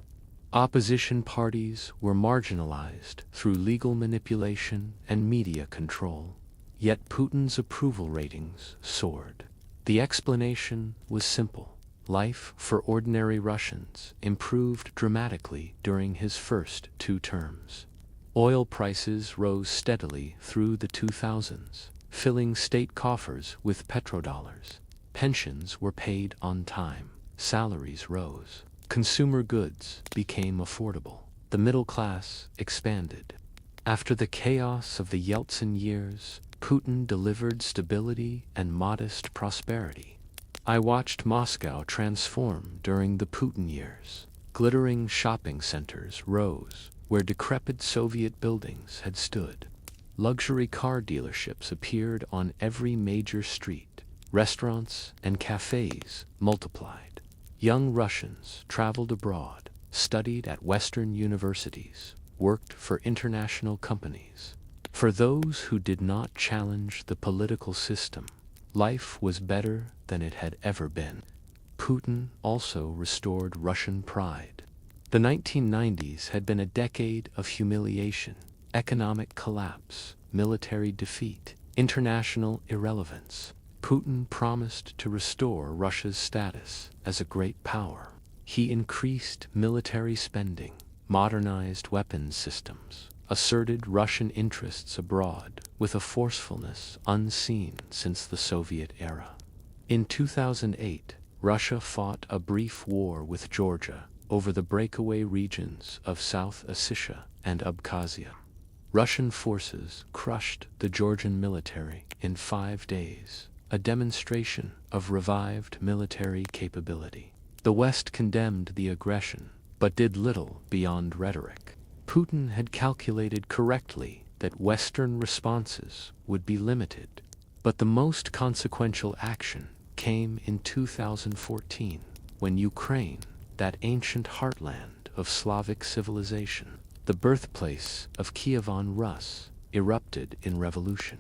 Opposition parties were marginalized through legal manipulation and media control, yet Putin's approval ratings soared. The explanation was simple. Life for ordinary Russians improved dramatically during his first 2 terms. Oil prices rose steadily through the 2000s, filling state coffers with petrodollars. Pensions were paid on time. Salaries rose. Consumer goods became affordable. The middle class expanded. After the chaos of the Yeltsin years, Putin delivered stability and modest prosperity. I watched Moscow transform during the Putin years. Glittering shopping centers rose where decrepit Soviet buildings had stood. Luxury car dealerships appeared on every major street. Restaurants and cafes multiplied. Young Russians traveled abroad, studied at Western universities, worked for international companies. For those who did not challenge the political system, life was better than it had ever been. Putin also restored Russian pride. The 1990s had been a decade of humiliation, economic collapse, military defeat, international irrelevance. Putin promised to restore Russia's status as a great power. He increased military spending, modernized weapons systems, asserted Russian interests abroad with a forcefulness unseen since the Soviet era. In 2008, Russia fought a brief war with Georgia over the breakaway regions of South Ossetia and Abkhazia. Russian forces crushed the Georgian military in 5 days, a demonstration of revived military capability. The West condemned the aggression, but did little beyond rhetoric. Putin had calculated correctly that Western responses would be limited, but the most consequential action came in 2014, when Ukraine, that ancient heartland of Slavic civilization, the birthplace of Kievan Rus, erupted in revolution.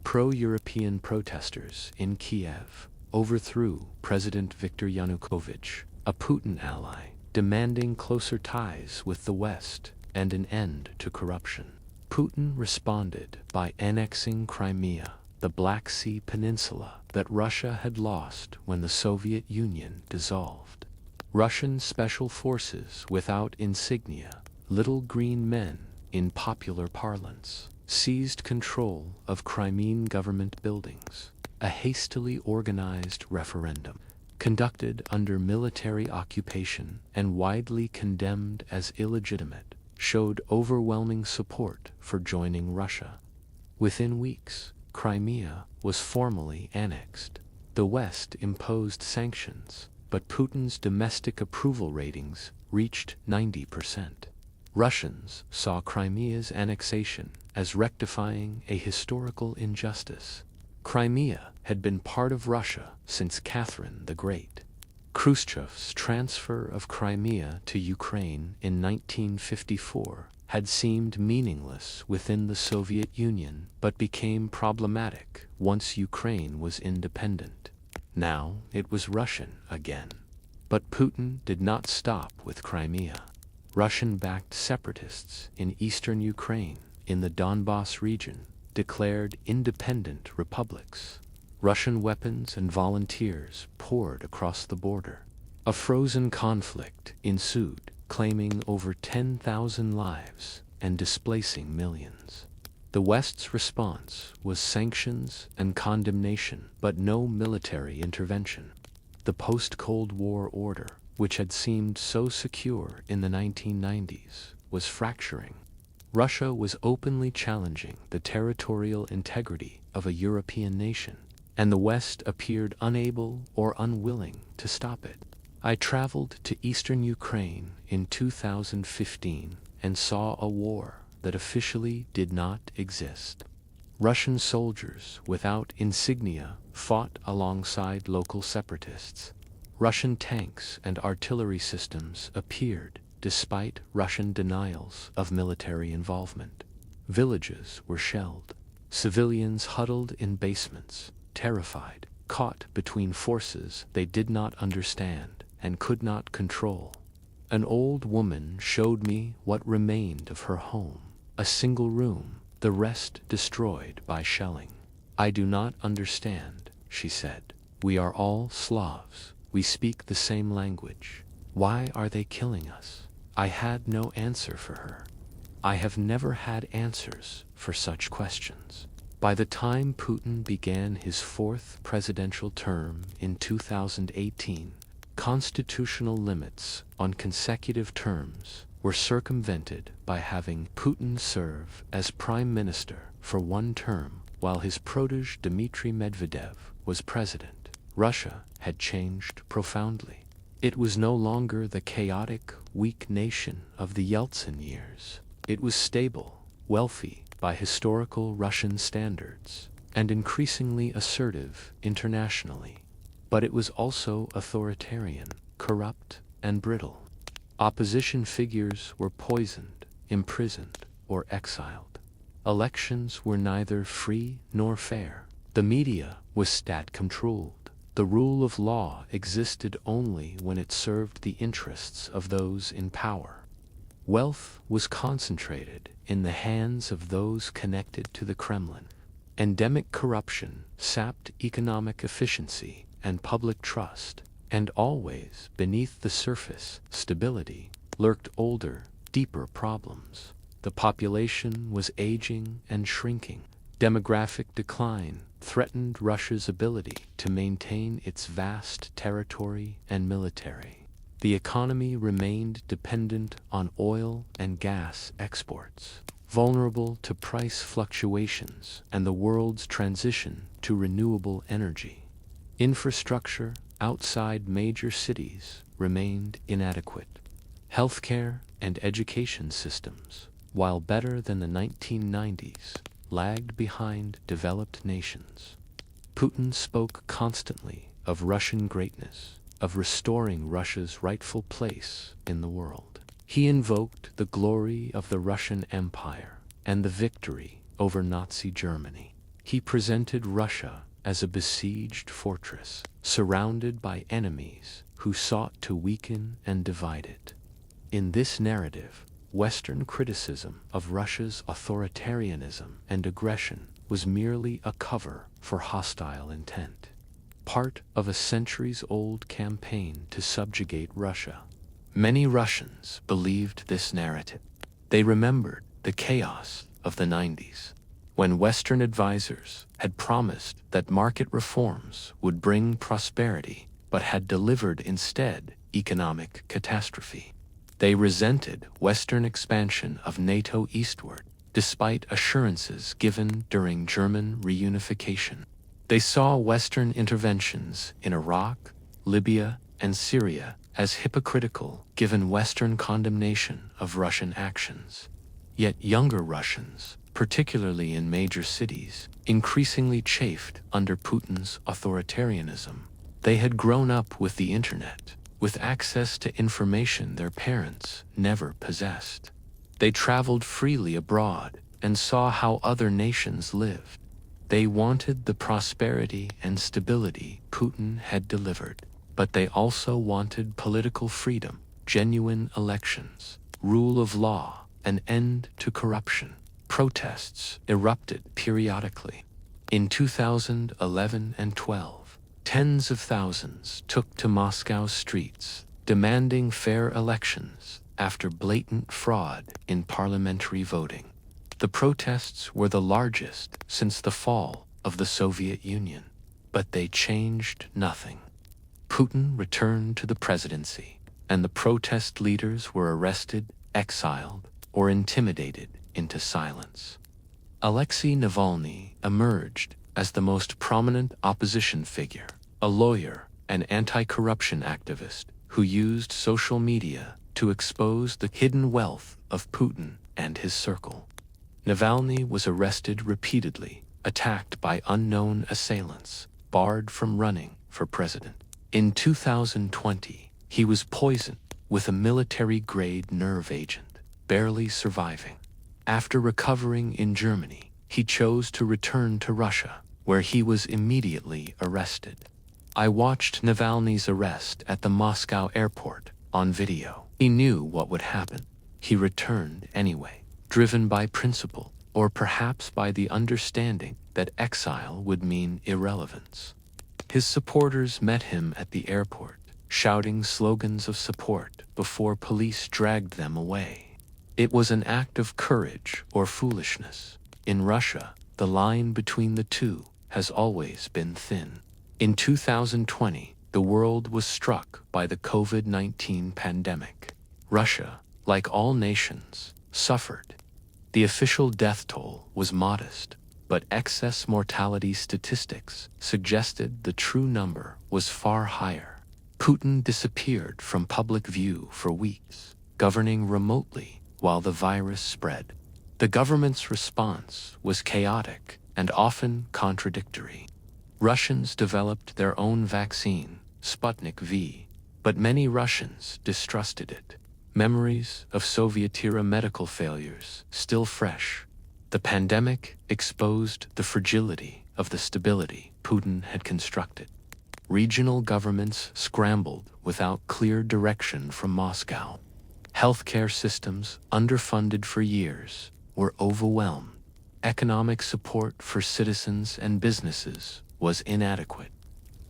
Pro-European protesters in Kiev overthrew President Viktor Yanukovych, a Putin ally, demanding closer ties with the West and an end to corruption. Putin responded by annexing Crimea, the Black Sea peninsula that Russia had lost when the Soviet Union dissolved. Russian special forces without insignia, little green men in popular parlance, seized control of Crimean government buildings. A hastily organized referendum, conducted under military occupation and widely condemned as illegitimate, showed overwhelming support for joining Russia. Within weeks, Crimea was formally annexed. The West imposed sanctions, but Putin's domestic approval ratings reached 90%. Russians saw Crimea's annexation as rectifying a historical injustice. Crimea had been part of Russia since Catherine the Great. Khrushchev's transfer of Crimea to Ukraine in 1954 had seemed meaningless within the Soviet Union but became problematic once Ukraine was independent. Now it was Russian again. But Putin did not stop with Crimea. Russian-backed separatists in eastern Ukraine, in the Donbas region, declared independent republics. Russian weapons and volunteers poured across the border. A frozen conflict ensued, claiming over 10,000 lives and displacing millions. The West's response was sanctions and condemnation, but no military intervention. The post-Cold War order, which had seemed so secure in the 1990s, was fracturing. Russia was openly challenging the territorial integrity of a European nation, and the West appeared unable or unwilling to stop it. I traveled to eastern Ukraine in 2015 and saw a war that officially did not exist. Russian soldiers without insignia fought alongside local separatists. Russian tanks and artillery systems appeared despite Russian denials of military involvement. Villages were shelled. Civilians huddled in basements, terrified, caught between forces they did not understand and could not control. An old woman showed me what remained of her home, a single room, the rest destroyed by shelling. "I do not understand," she said. "We are all Slavs. We speak the same language. Why are they killing us?" I had no answer for her. I have never had answers for such questions. By the time Putin began his 4th presidential term in 2018, constitutional limits on consecutive terms were circumvented by having Putin serve as prime minister for 1 term while his protege Dmitry Medvedev was president. Russia had changed profoundly. It was no longer the chaotic, weak nation of the Yeltsin years. It was stable, wealthy by historical Russian standards, and increasingly assertive internationally. But it was also authoritarian, corrupt, and brittle. Opposition figures were poisoned, imprisoned, or exiled. Elections were neither free nor fair. The media was state-controlled. The rule of law existed only when it served the interests of those in power. Wealth was concentrated in the hands of those connected to the Kremlin. Endemic corruption sapped economic efficiency and public trust, and always beneath the surface stability lurked older, deeper problems. The population was aging and shrinking. Demographic decline threatened Russia's ability to maintain its vast territory and military. The economy remained dependent on oil and gas exports, vulnerable to price fluctuations and the world's transition to renewable energy. Infrastructure outside major cities remained inadequate. Healthcare and education systems, while better than the 1990s, lagged behind developed nations. Putin spoke constantly of Russian greatness, of restoring Russia's rightful place in the world. He invoked the glory of the Russian Empire and the victory over Nazi Germany. He presented Russia as a besieged fortress, surrounded by enemies who sought to weaken and divide it. In this narrative, Western criticism of Russia's authoritarianism and aggression was merely a cover for hostile intent, part of a centuries-old campaign to subjugate Russia. Many Russians believed this narrative. They remembered the chaos of the 90s, when Western advisors had promised that market reforms would bring prosperity, but had delivered instead economic catastrophe. They resented Western expansion of NATO eastward, despite assurances given during German reunification. They saw Western interventions in Iraq, Libya, and Syria as hypocritical given Western condemnation of Russian actions. Yet younger Russians, particularly in major cities, increasingly chafed under Putin's authoritarianism. They had grown up with the internet, with access to information their parents never possessed. They traveled freely abroad and saw how other nations lived. They wanted the prosperity and stability Putin had delivered, but they also wanted political freedom, genuine elections, rule of law, an end to corruption. Protests erupted periodically. In 2011 and 12, tens of thousands took to Moscow's streets, demanding fair elections after blatant fraud in parliamentary voting. The protests were the largest since the fall of the Soviet Union, but they changed nothing. Putin returned to the presidency, and the protest leaders were arrested, exiled, or intimidated into silence. Alexei Navalny emerged as the most prominent opposition figure, a lawyer and anti-corruption activist who used social media to expose the hidden wealth of Putin and his circle. Navalny was arrested repeatedly, attacked by unknown assailants, barred from running for president. In 2020, he was poisoned with a military-grade nerve agent, barely surviving. After recovering in Germany, he chose to return to Russia, where he was immediately arrested. I watched Navalny's arrest at the Moscow airport on video. He knew what would happen. He returned anyway, driven by principle, or perhaps by the understanding that exile would mean irrelevance. His supporters met him at the airport, shouting slogans of support before police dragged them away. It was an act of courage or foolishness. In Russia, the line between the two has always been thin. In 2020, the world was struck by the COVID-19 pandemic. Russia, like all nations, suffered. The official death toll was modest, but excess mortality statistics suggested the true number was far higher. Putin disappeared from public view for weeks, governing remotely while the virus spread. The government's response was chaotic and often contradictory. Russians developed their own vaccine, Sputnik V, but many Russians distrusted it. Memories of Soviet-era medical failures still fresh. The pandemic exposed the fragility of the stability Putin had constructed. Regional governments scrambled without clear direction from Moscow. Healthcare systems, underfunded for years, were overwhelmed. Economic support for citizens and businesses was inadequate.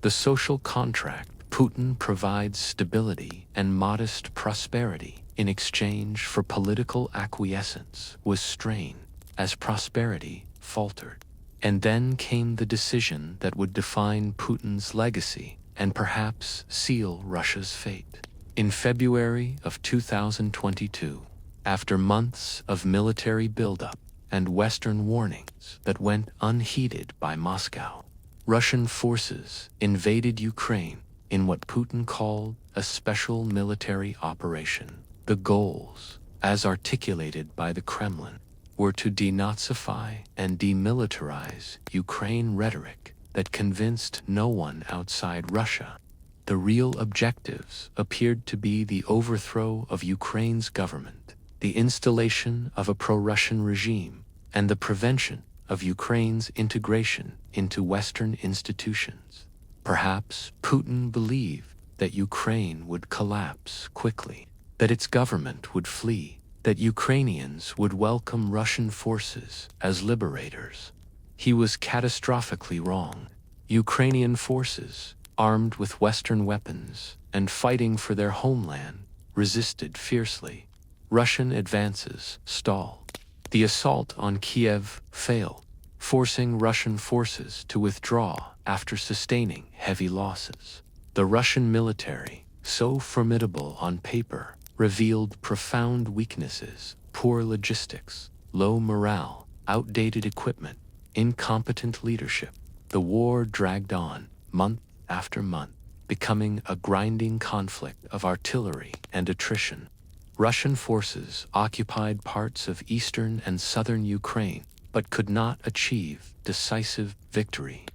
The social contract Putin provides stability and modest prosperity in exchange for political acquiescence was strained as prosperity faltered. And then came the decision that would define Putin's legacy and perhaps seal Russia's fate. In February of 2022, after months of military buildup and Western warnings that went unheeded by Moscow, Russian forces invaded Ukraine in what Putin called a special military operation. The goals, as articulated by the Kremlin, were to denazify and demilitarize Ukraine rhetoric that convinced no one outside Russia. The real objectives appeared to be the overthrow of Ukraine's government, the installation of a pro-Russian regime, and the prevention of Ukraine's integration into Western institutions. Perhaps Putin believed that Ukraine would collapse quickly, that its government would flee, that Ukrainians would welcome Russian forces as liberators. He was catastrophically wrong. Ukrainian forces, armed with Western weapons and fighting for their homeland, resisted fiercely. Russian advances stalled. The assault on Kiev failed, forcing Russian forces to withdraw after sustaining heavy losses. The Russian military, so formidable on paper, revealed profound weaknesses: poor logistics, low morale, outdated equipment, incompetent leadership. The war dragged on, month after month, becoming a grinding conflict of artillery and attrition. Russian forces occupied parts of eastern and southern Ukraine, but could not achieve decisive victory.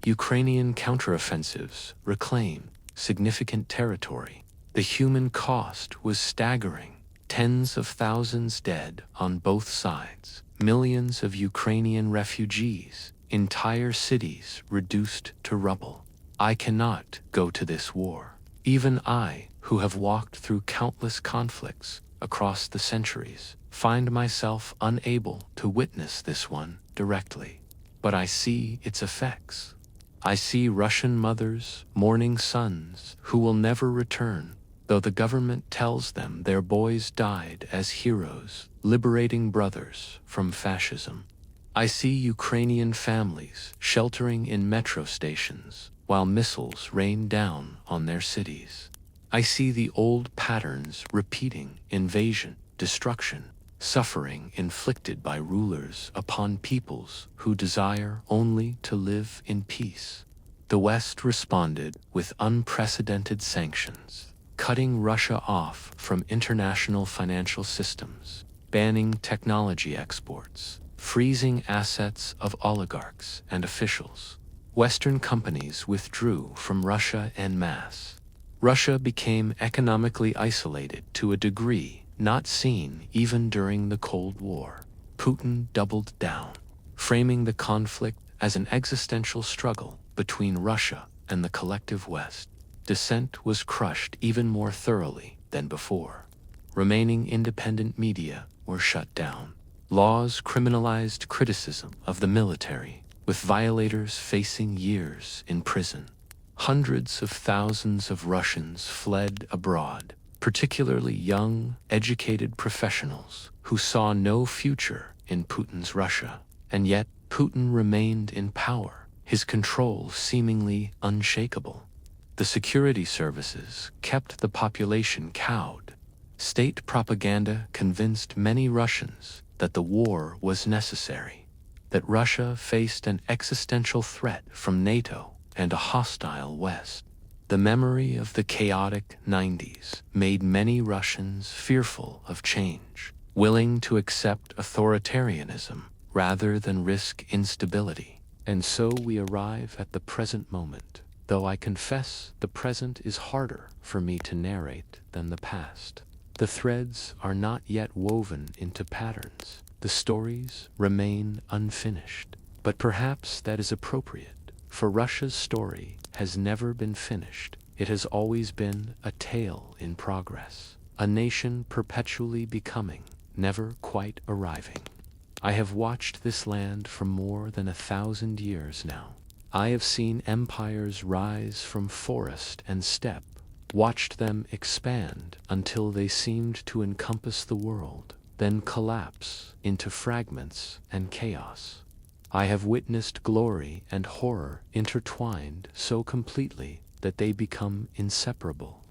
Ukrainian counteroffensives reclaimed significant territory. The human cost was staggering: tens of thousands dead on both sides, millions of Ukrainian refugees, entire cities reduced to rubble. I cannot go to this war. Even I, who have walked through countless conflicts across the centuries, find myself unable to witness this one directly. But I see its effects. I see Russian mothers mourning sons who will never return, though the government tells them their boys died as heroes, liberating brothers from fascism. I see Ukrainian families sheltering in metro stations while missiles rain down on their cities. I see the old patterns repeating: invasion, destruction, suffering inflicted by rulers upon peoples who desire only to live in peace. The West responded with unprecedented sanctions, cutting Russia off from international financial systems, banning technology exports, freezing assets of oligarchs and officials. Western companies withdrew from Russia en masse. Russia became economically isolated to a degree not seen even during the Cold War. Putin doubled down, framing the conflict as an existential struggle between Russia and the collective West. Dissent was crushed even more thoroughly than before. Remaining independent media were shut down. Laws criminalized criticism of the military, with violators facing years in prison. Hundreds of thousands of Russians fled abroad, particularly young, educated professionals who saw no future in Putin's Russia. And yet, Putin remained in power, his control seemingly unshakable. The security services kept the population cowed. State propaganda convinced many Russians that the war was necessary, that Russia faced an existential threat from NATO and a hostile West. The memory of the chaotic 90s made many Russians fearful of change, willing to accept authoritarianism rather than risk instability. And so we arrive at the present moment, though I confess the present is harder for me to narrate than the past. The threads are not yet woven into patterns. The stories remain unfinished. But perhaps that is appropriate, for Russia's story has never been finished. It has always been a tale in progress, a nation perpetually becoming, never quite arriving. I have watched this land for more than 1,000 years now. I have seen empires rise from forest and steppe, watched them expand until they seemed to encompass the world, then collapse into fragments and chaos. I have witnessed glory and horror intertwined so completely that they become inseparable.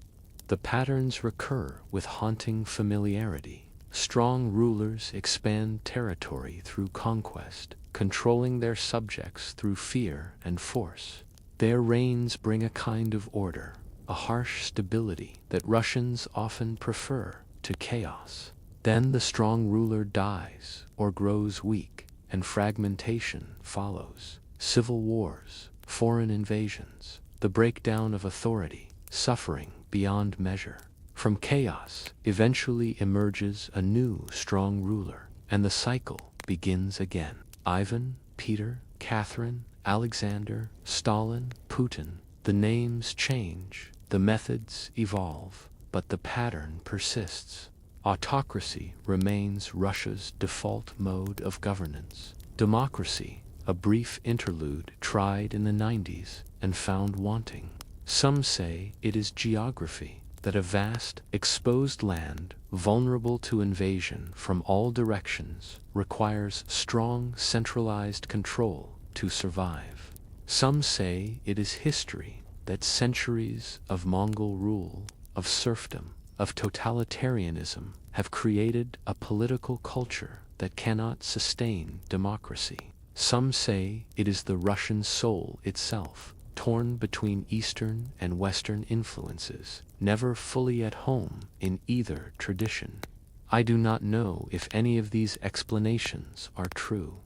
The patterns recur with haunting familiarity. Strong rulers expand territory through conquest, controlling their subjects through fear and force. Their reigns bring a kind of order, a harsh stability that Russians often prefer to chaos. Then the strong ruler dies or grows weak, and fragmentation follows. Civil wars, foreign invasions, the breakdown of authority, suffering beyond measure. From chaos eventually emerges a new strong ruler, and the cycle begins again. Ivan, Peter, Catherine, Alexander, Stalin, Putin, the names change, the methods evolve, but the pattern persists. Autocracy remains Russia's default mode of governance. Democracy, a brief interlude tried in the 90s and found wanting. Some say it is geography, that a vast, exposed land, vulnerable to invasion from all directions, requires strong, centralized control to survive. Some say it is history, that centuries of Mongol rule, of serfdom, of totalitarianism, have created a political culture that cannot sustain democracy. Some say it is the Russian soul itself, torn between Eastern and Western influences, never fully at home in either tradition. I do not know if any of these explanations are true.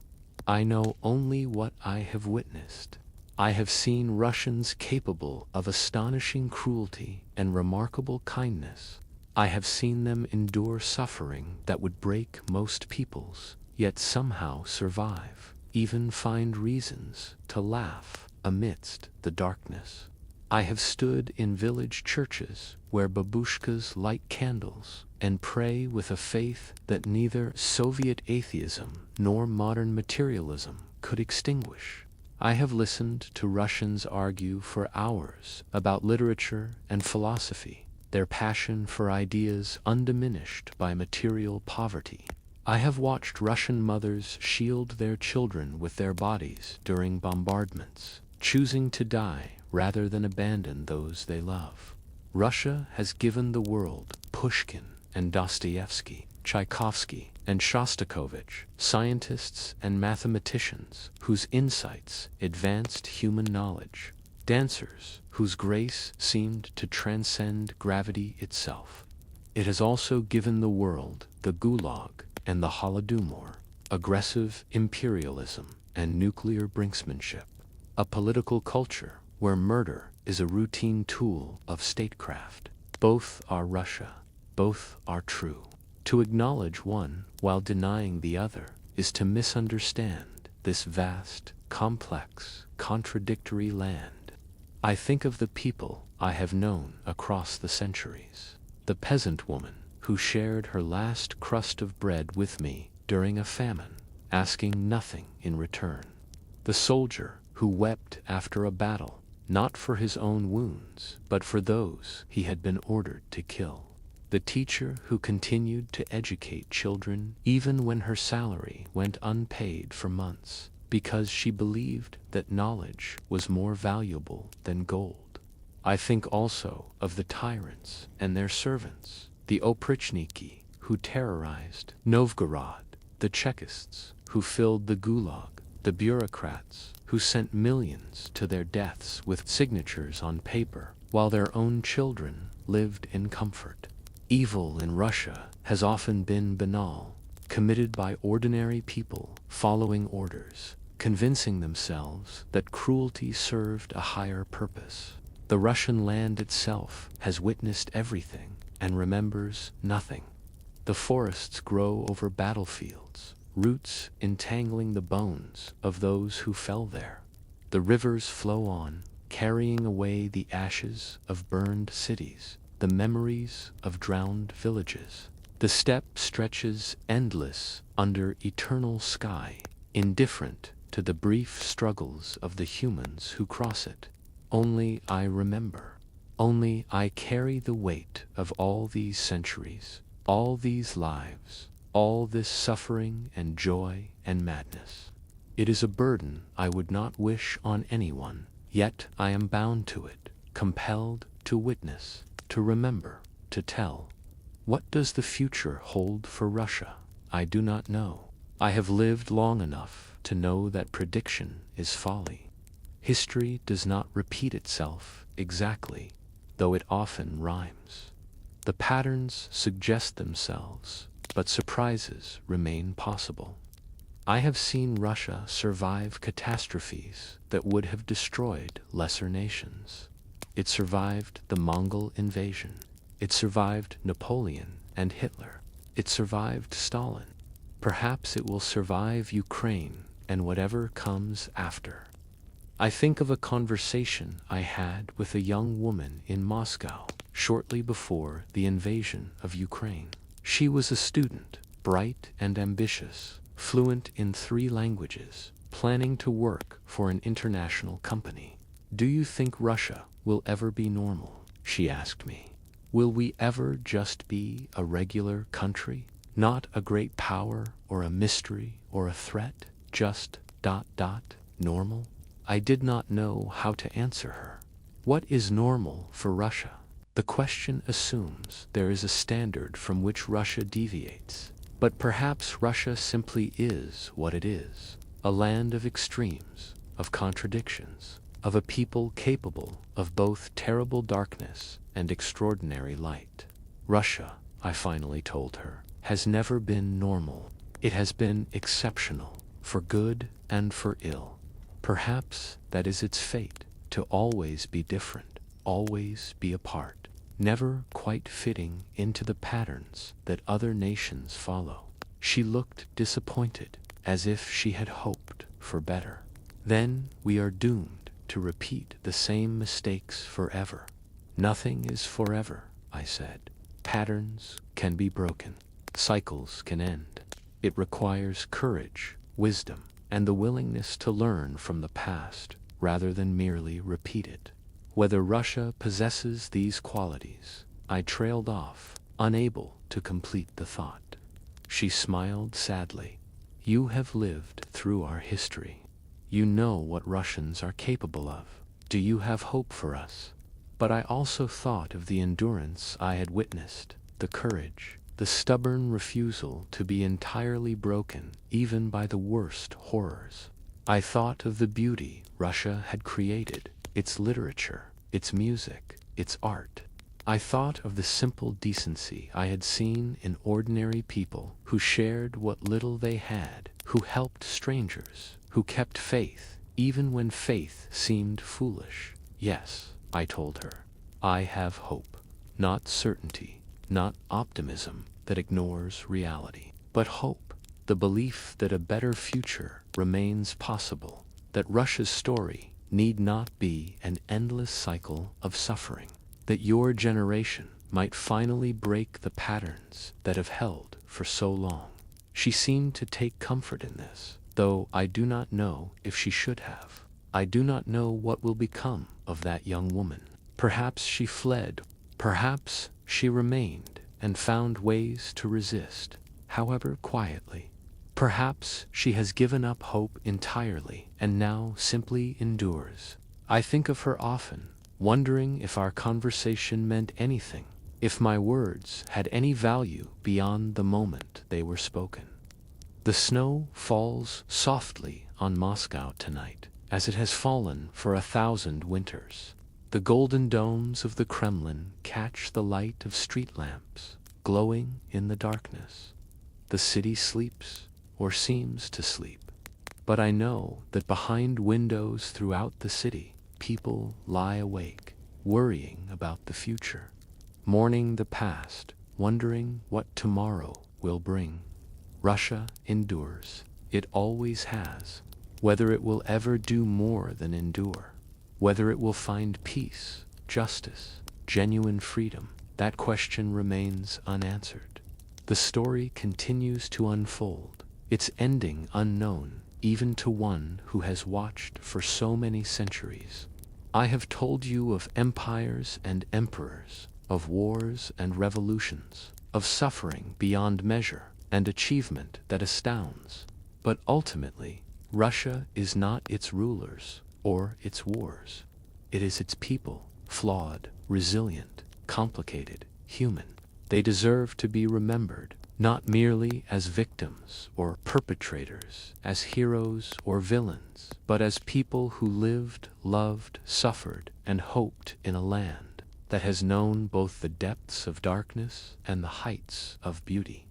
I know only what I have witnessed. I have seen Russians capable of astonishing cruelty and remarkable kindness. I have seen them endure suffering that would break most peoples, yet somehow survive, even find reasons to laugh amidst the darkness. I have stood in village churches where babushkas light candles and pray with a faith that neither Soviet atheism nor modern materialism could extinguish. I have listened to Russians argue for hours about literature and philosophy, their passion for ideas undiminished by material poverty. I have watched Russian mothers shield their children with their bodies during bombardments, choosing to die rather than abandon those they love. Russia has given the world Pushkin and Dostoevsky, Tchaikovsky and Shostakovich, scientists and mathematicians whose insights advanced human knowledge, dancers whose grace seemed to transcend gravity itself. It has also given the world the Gulag and the Holodomor, aggressive imperialism and nuclear brinksmanship, a political culture where murder is a routine tool of statecraft. Both are Russia, both are true. To acknowledge one while denying the other is to misunderstand this vast, complex, contradictory land. I think of the people I have known across the centuries. The peasant woman who shared her last crust of bread with me during a famine, asking nothing in return. The soldier who wept after a battle, not for his own wounds, but for those he had been ordered to kill. The teacher who continued to educate children even when her salary went unpaid for months, because she believed that knowledge was more valuable than gold. I think also of the tyrants and their servants, the oprichniki who terrorized Novgorod, the Chekists who filled the Gulag, the bureaucrats who sent millions to their deaths with signatures on paper, while their own children lived in comfort. Evil in Russia has often been banal, committed by ordinary people following orders, convincing themselves that cruelty served a higher purpose. The Russian land itself has witnessed everything and remembers nothing. The forests grow over battlefields, roots entangling the bones of those who fell there. The rivers flow on, carrying away the ashes of burned cities, the memories of drowned villages. The steppe stretches endless under eternal sky, indifferent to the brief struggles of the humans who cross it. Only I remember. Only I carry the weight of all these centuries, all these lives, all this suffering and joy and madness. It is a burden I would not wish on anyone, yet I am bound to it, compelled to witness, to remember, to tell. What does the future hold for Russia? I do not know. I have lived long enough to know that prediction is folly. History does not repeat itself exactly, though it often rhymes. The patterns suggest themselves, but surprises remain possible. I have seen Russia survive catastrophes that would have destroyed lesser nations. It survived the Mongol invasion. It survived Napoleon and Hitler. It survived Stalin. Perhaps it will survive Ukraine and whatever comes after. I think of a conversation I had with a young woman in Moscow shortly before the invasion of Ukraine. She was a student, bright and ambitious, fluent in 3 languages, planning to work for an international company. "Do you think Russia will ever be normal?" she asked me. "Will we ever just be a regular country? Not a great power or a mystery or a threat, just ... normal?" I did not know how to answer her. What is normal for Russia? The question assumes there is a standard from which Russia deviates. But perhaps Russia simply is what it is, a land of extremes, of contradictions, of a people capable of both terrible darkness and extraordinary light. Russia, I finally told her, has never been normal. It has been exceptional, for good and for ill. Perhaps that is its fate, to always be different, always be apart, never quite fitting into the patterns that other nations follow. She looked disappointed, as if she had hoped for better. "Then we are doomed to repeat the same mistakes forever." "Nothing is forever," I said. "Patterns can be broken. Cycles can end. It requires courage, wisdom, and the willingness to learn from the past rather than merely repeat it." Whether Russia possesses these qualities, I trailed off, unable to complete the thought. She smiled sadly. "You have lived through our history. You know what Russians are capable of. Do you have hope for us?" But I also thought of the endurance I had witnessed, the courage, the stubborn refusal to be entirely broken even by the worst horrors. I thought of the beauty Russia had created, its literature, its music, its art. I thought of the simple decency I had seen in ordinary people who shared what little they had, who helped strangers, who kept faith, even when faith seemed foolish. "Yes," I told her, "I have hope. Not certainty, not optimism that ignores reality, but hope, the belief that a better future remains possible, that Russia's story need not be an endless cycle of suffering, that your generation might finally break the patterns that have held for so long." She seemed to take comfort in this, though I do not know if she should have. I do not know what will become of that young woman. Perhaps she fled, perhaps she remained and found ways to resist, however quietly. Perhaps she has given up hope entirely and now simply endures. I think of her often, wondering if our conversation meant anything, if my words had any value beyond the moment they were spoken. The snow falls softly on Moscow tonight, as it has fallen for 1,000 winters. The golden domes of the Kremlin catch the light of street lamps, glowing in the darkness. The city sleeps, or seems to sleep. But I know that behind windows throughout the city, people lie awake, worrying about the future, mourning the past, wondering what tomorrow will bring. Russia endures. It always has. Whether it will ever do more than endure, whether it will find peace, justice, genuine freedom, that question remains unanswered. The story continues to unfold, its ending unknown, even to one who has watched for so many centuries. I have told you of empires and emperors, of wars and revolutions, of suffering beyond measure and achievement that astounds. But ultimately, Russia is not its rulers or its wars. It is its people, flawed, resilient, complicated, human. They deserve to be remembered, not merely as victims or perpetrators, as heroes or villains, but as people who lived, loved, suffered, and hoped in a land that has known both the depths of darkness and the heights of beauty.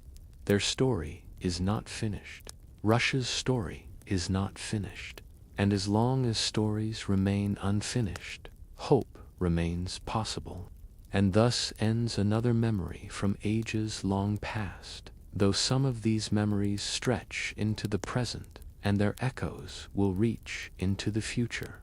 Their story is not finished. Russia's story is not finished. And as long as stories remain unfinished, hope remains possible. And thus ends another memory from ages long past, though some of these memories stretch into the present, and their echoes will reach into the future.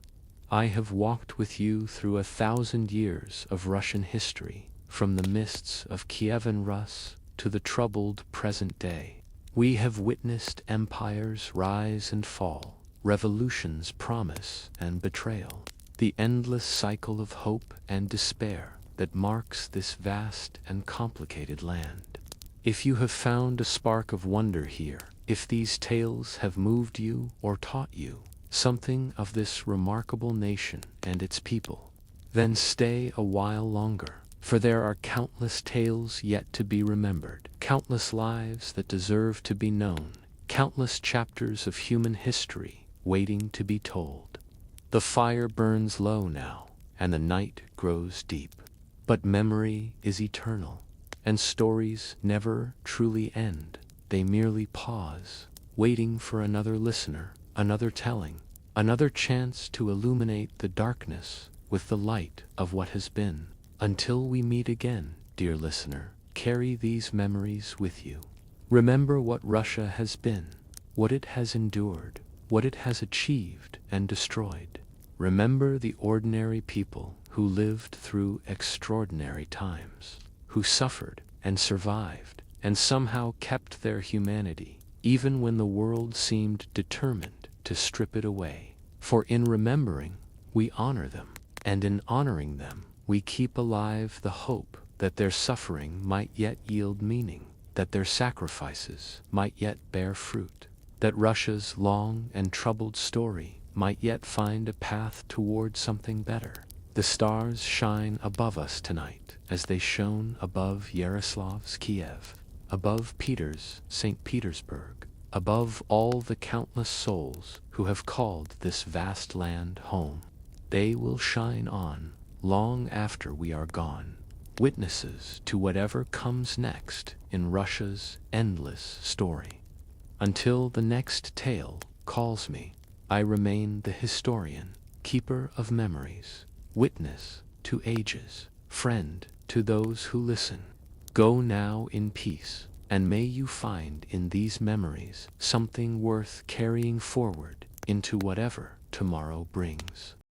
I have walked with you through 1,000 years of Russian history, from the mists of Kievan Rus to the troubled present day. We have witnessed empires rise and fall, revolutions promise and betrayal, the endless cycle of hope and despair that marks this vast and complicated land. If you have found a spark of wonder here, if these tales have moved you or taught you something of this remarkable nation and its people, then stay a while longer, for there are countless tales yet to be remembered, countless lives that deserve to be known, countless chapters of human history waiting to be told. The fire burns low now, and the night grows deep. But memory is eternal, and stories never truly end. They merely pause, waiting for another listener, another telling, another chance to illuminate the darkness with the light of what has been. Until we meet again, dear listener, carry these memories with you. Remember what Russia has been, what it has endured, what it has achieved and destroyed. Remember the ordinary people who lived through extraordinary times, who suffered and survived, and somehow kept their humanity, even when the world seemed determined to strip it away. For in remembering, we honor them, and in honoring them, we keep alive the hope that their suffering might yet yield meaning, that their sacrifices might yet bear fruit, that Russia's long and troubled story might yet find a path toward something better. The stars shine above us tonight, as they shone above Yaroslav's Kiev, above Peter's St. Petersburg, above all the countless souls who have called this vast land home. They will shine on long after we are gone, witnesses to whatever comes next in Russia's endless story. Until the next tale calls me, I remain the historian, keeper of memories, witness to ages, friend to those who listen. Go now in peace, and may you find in these memories something worth carrying forward into whatever tomorrow brings.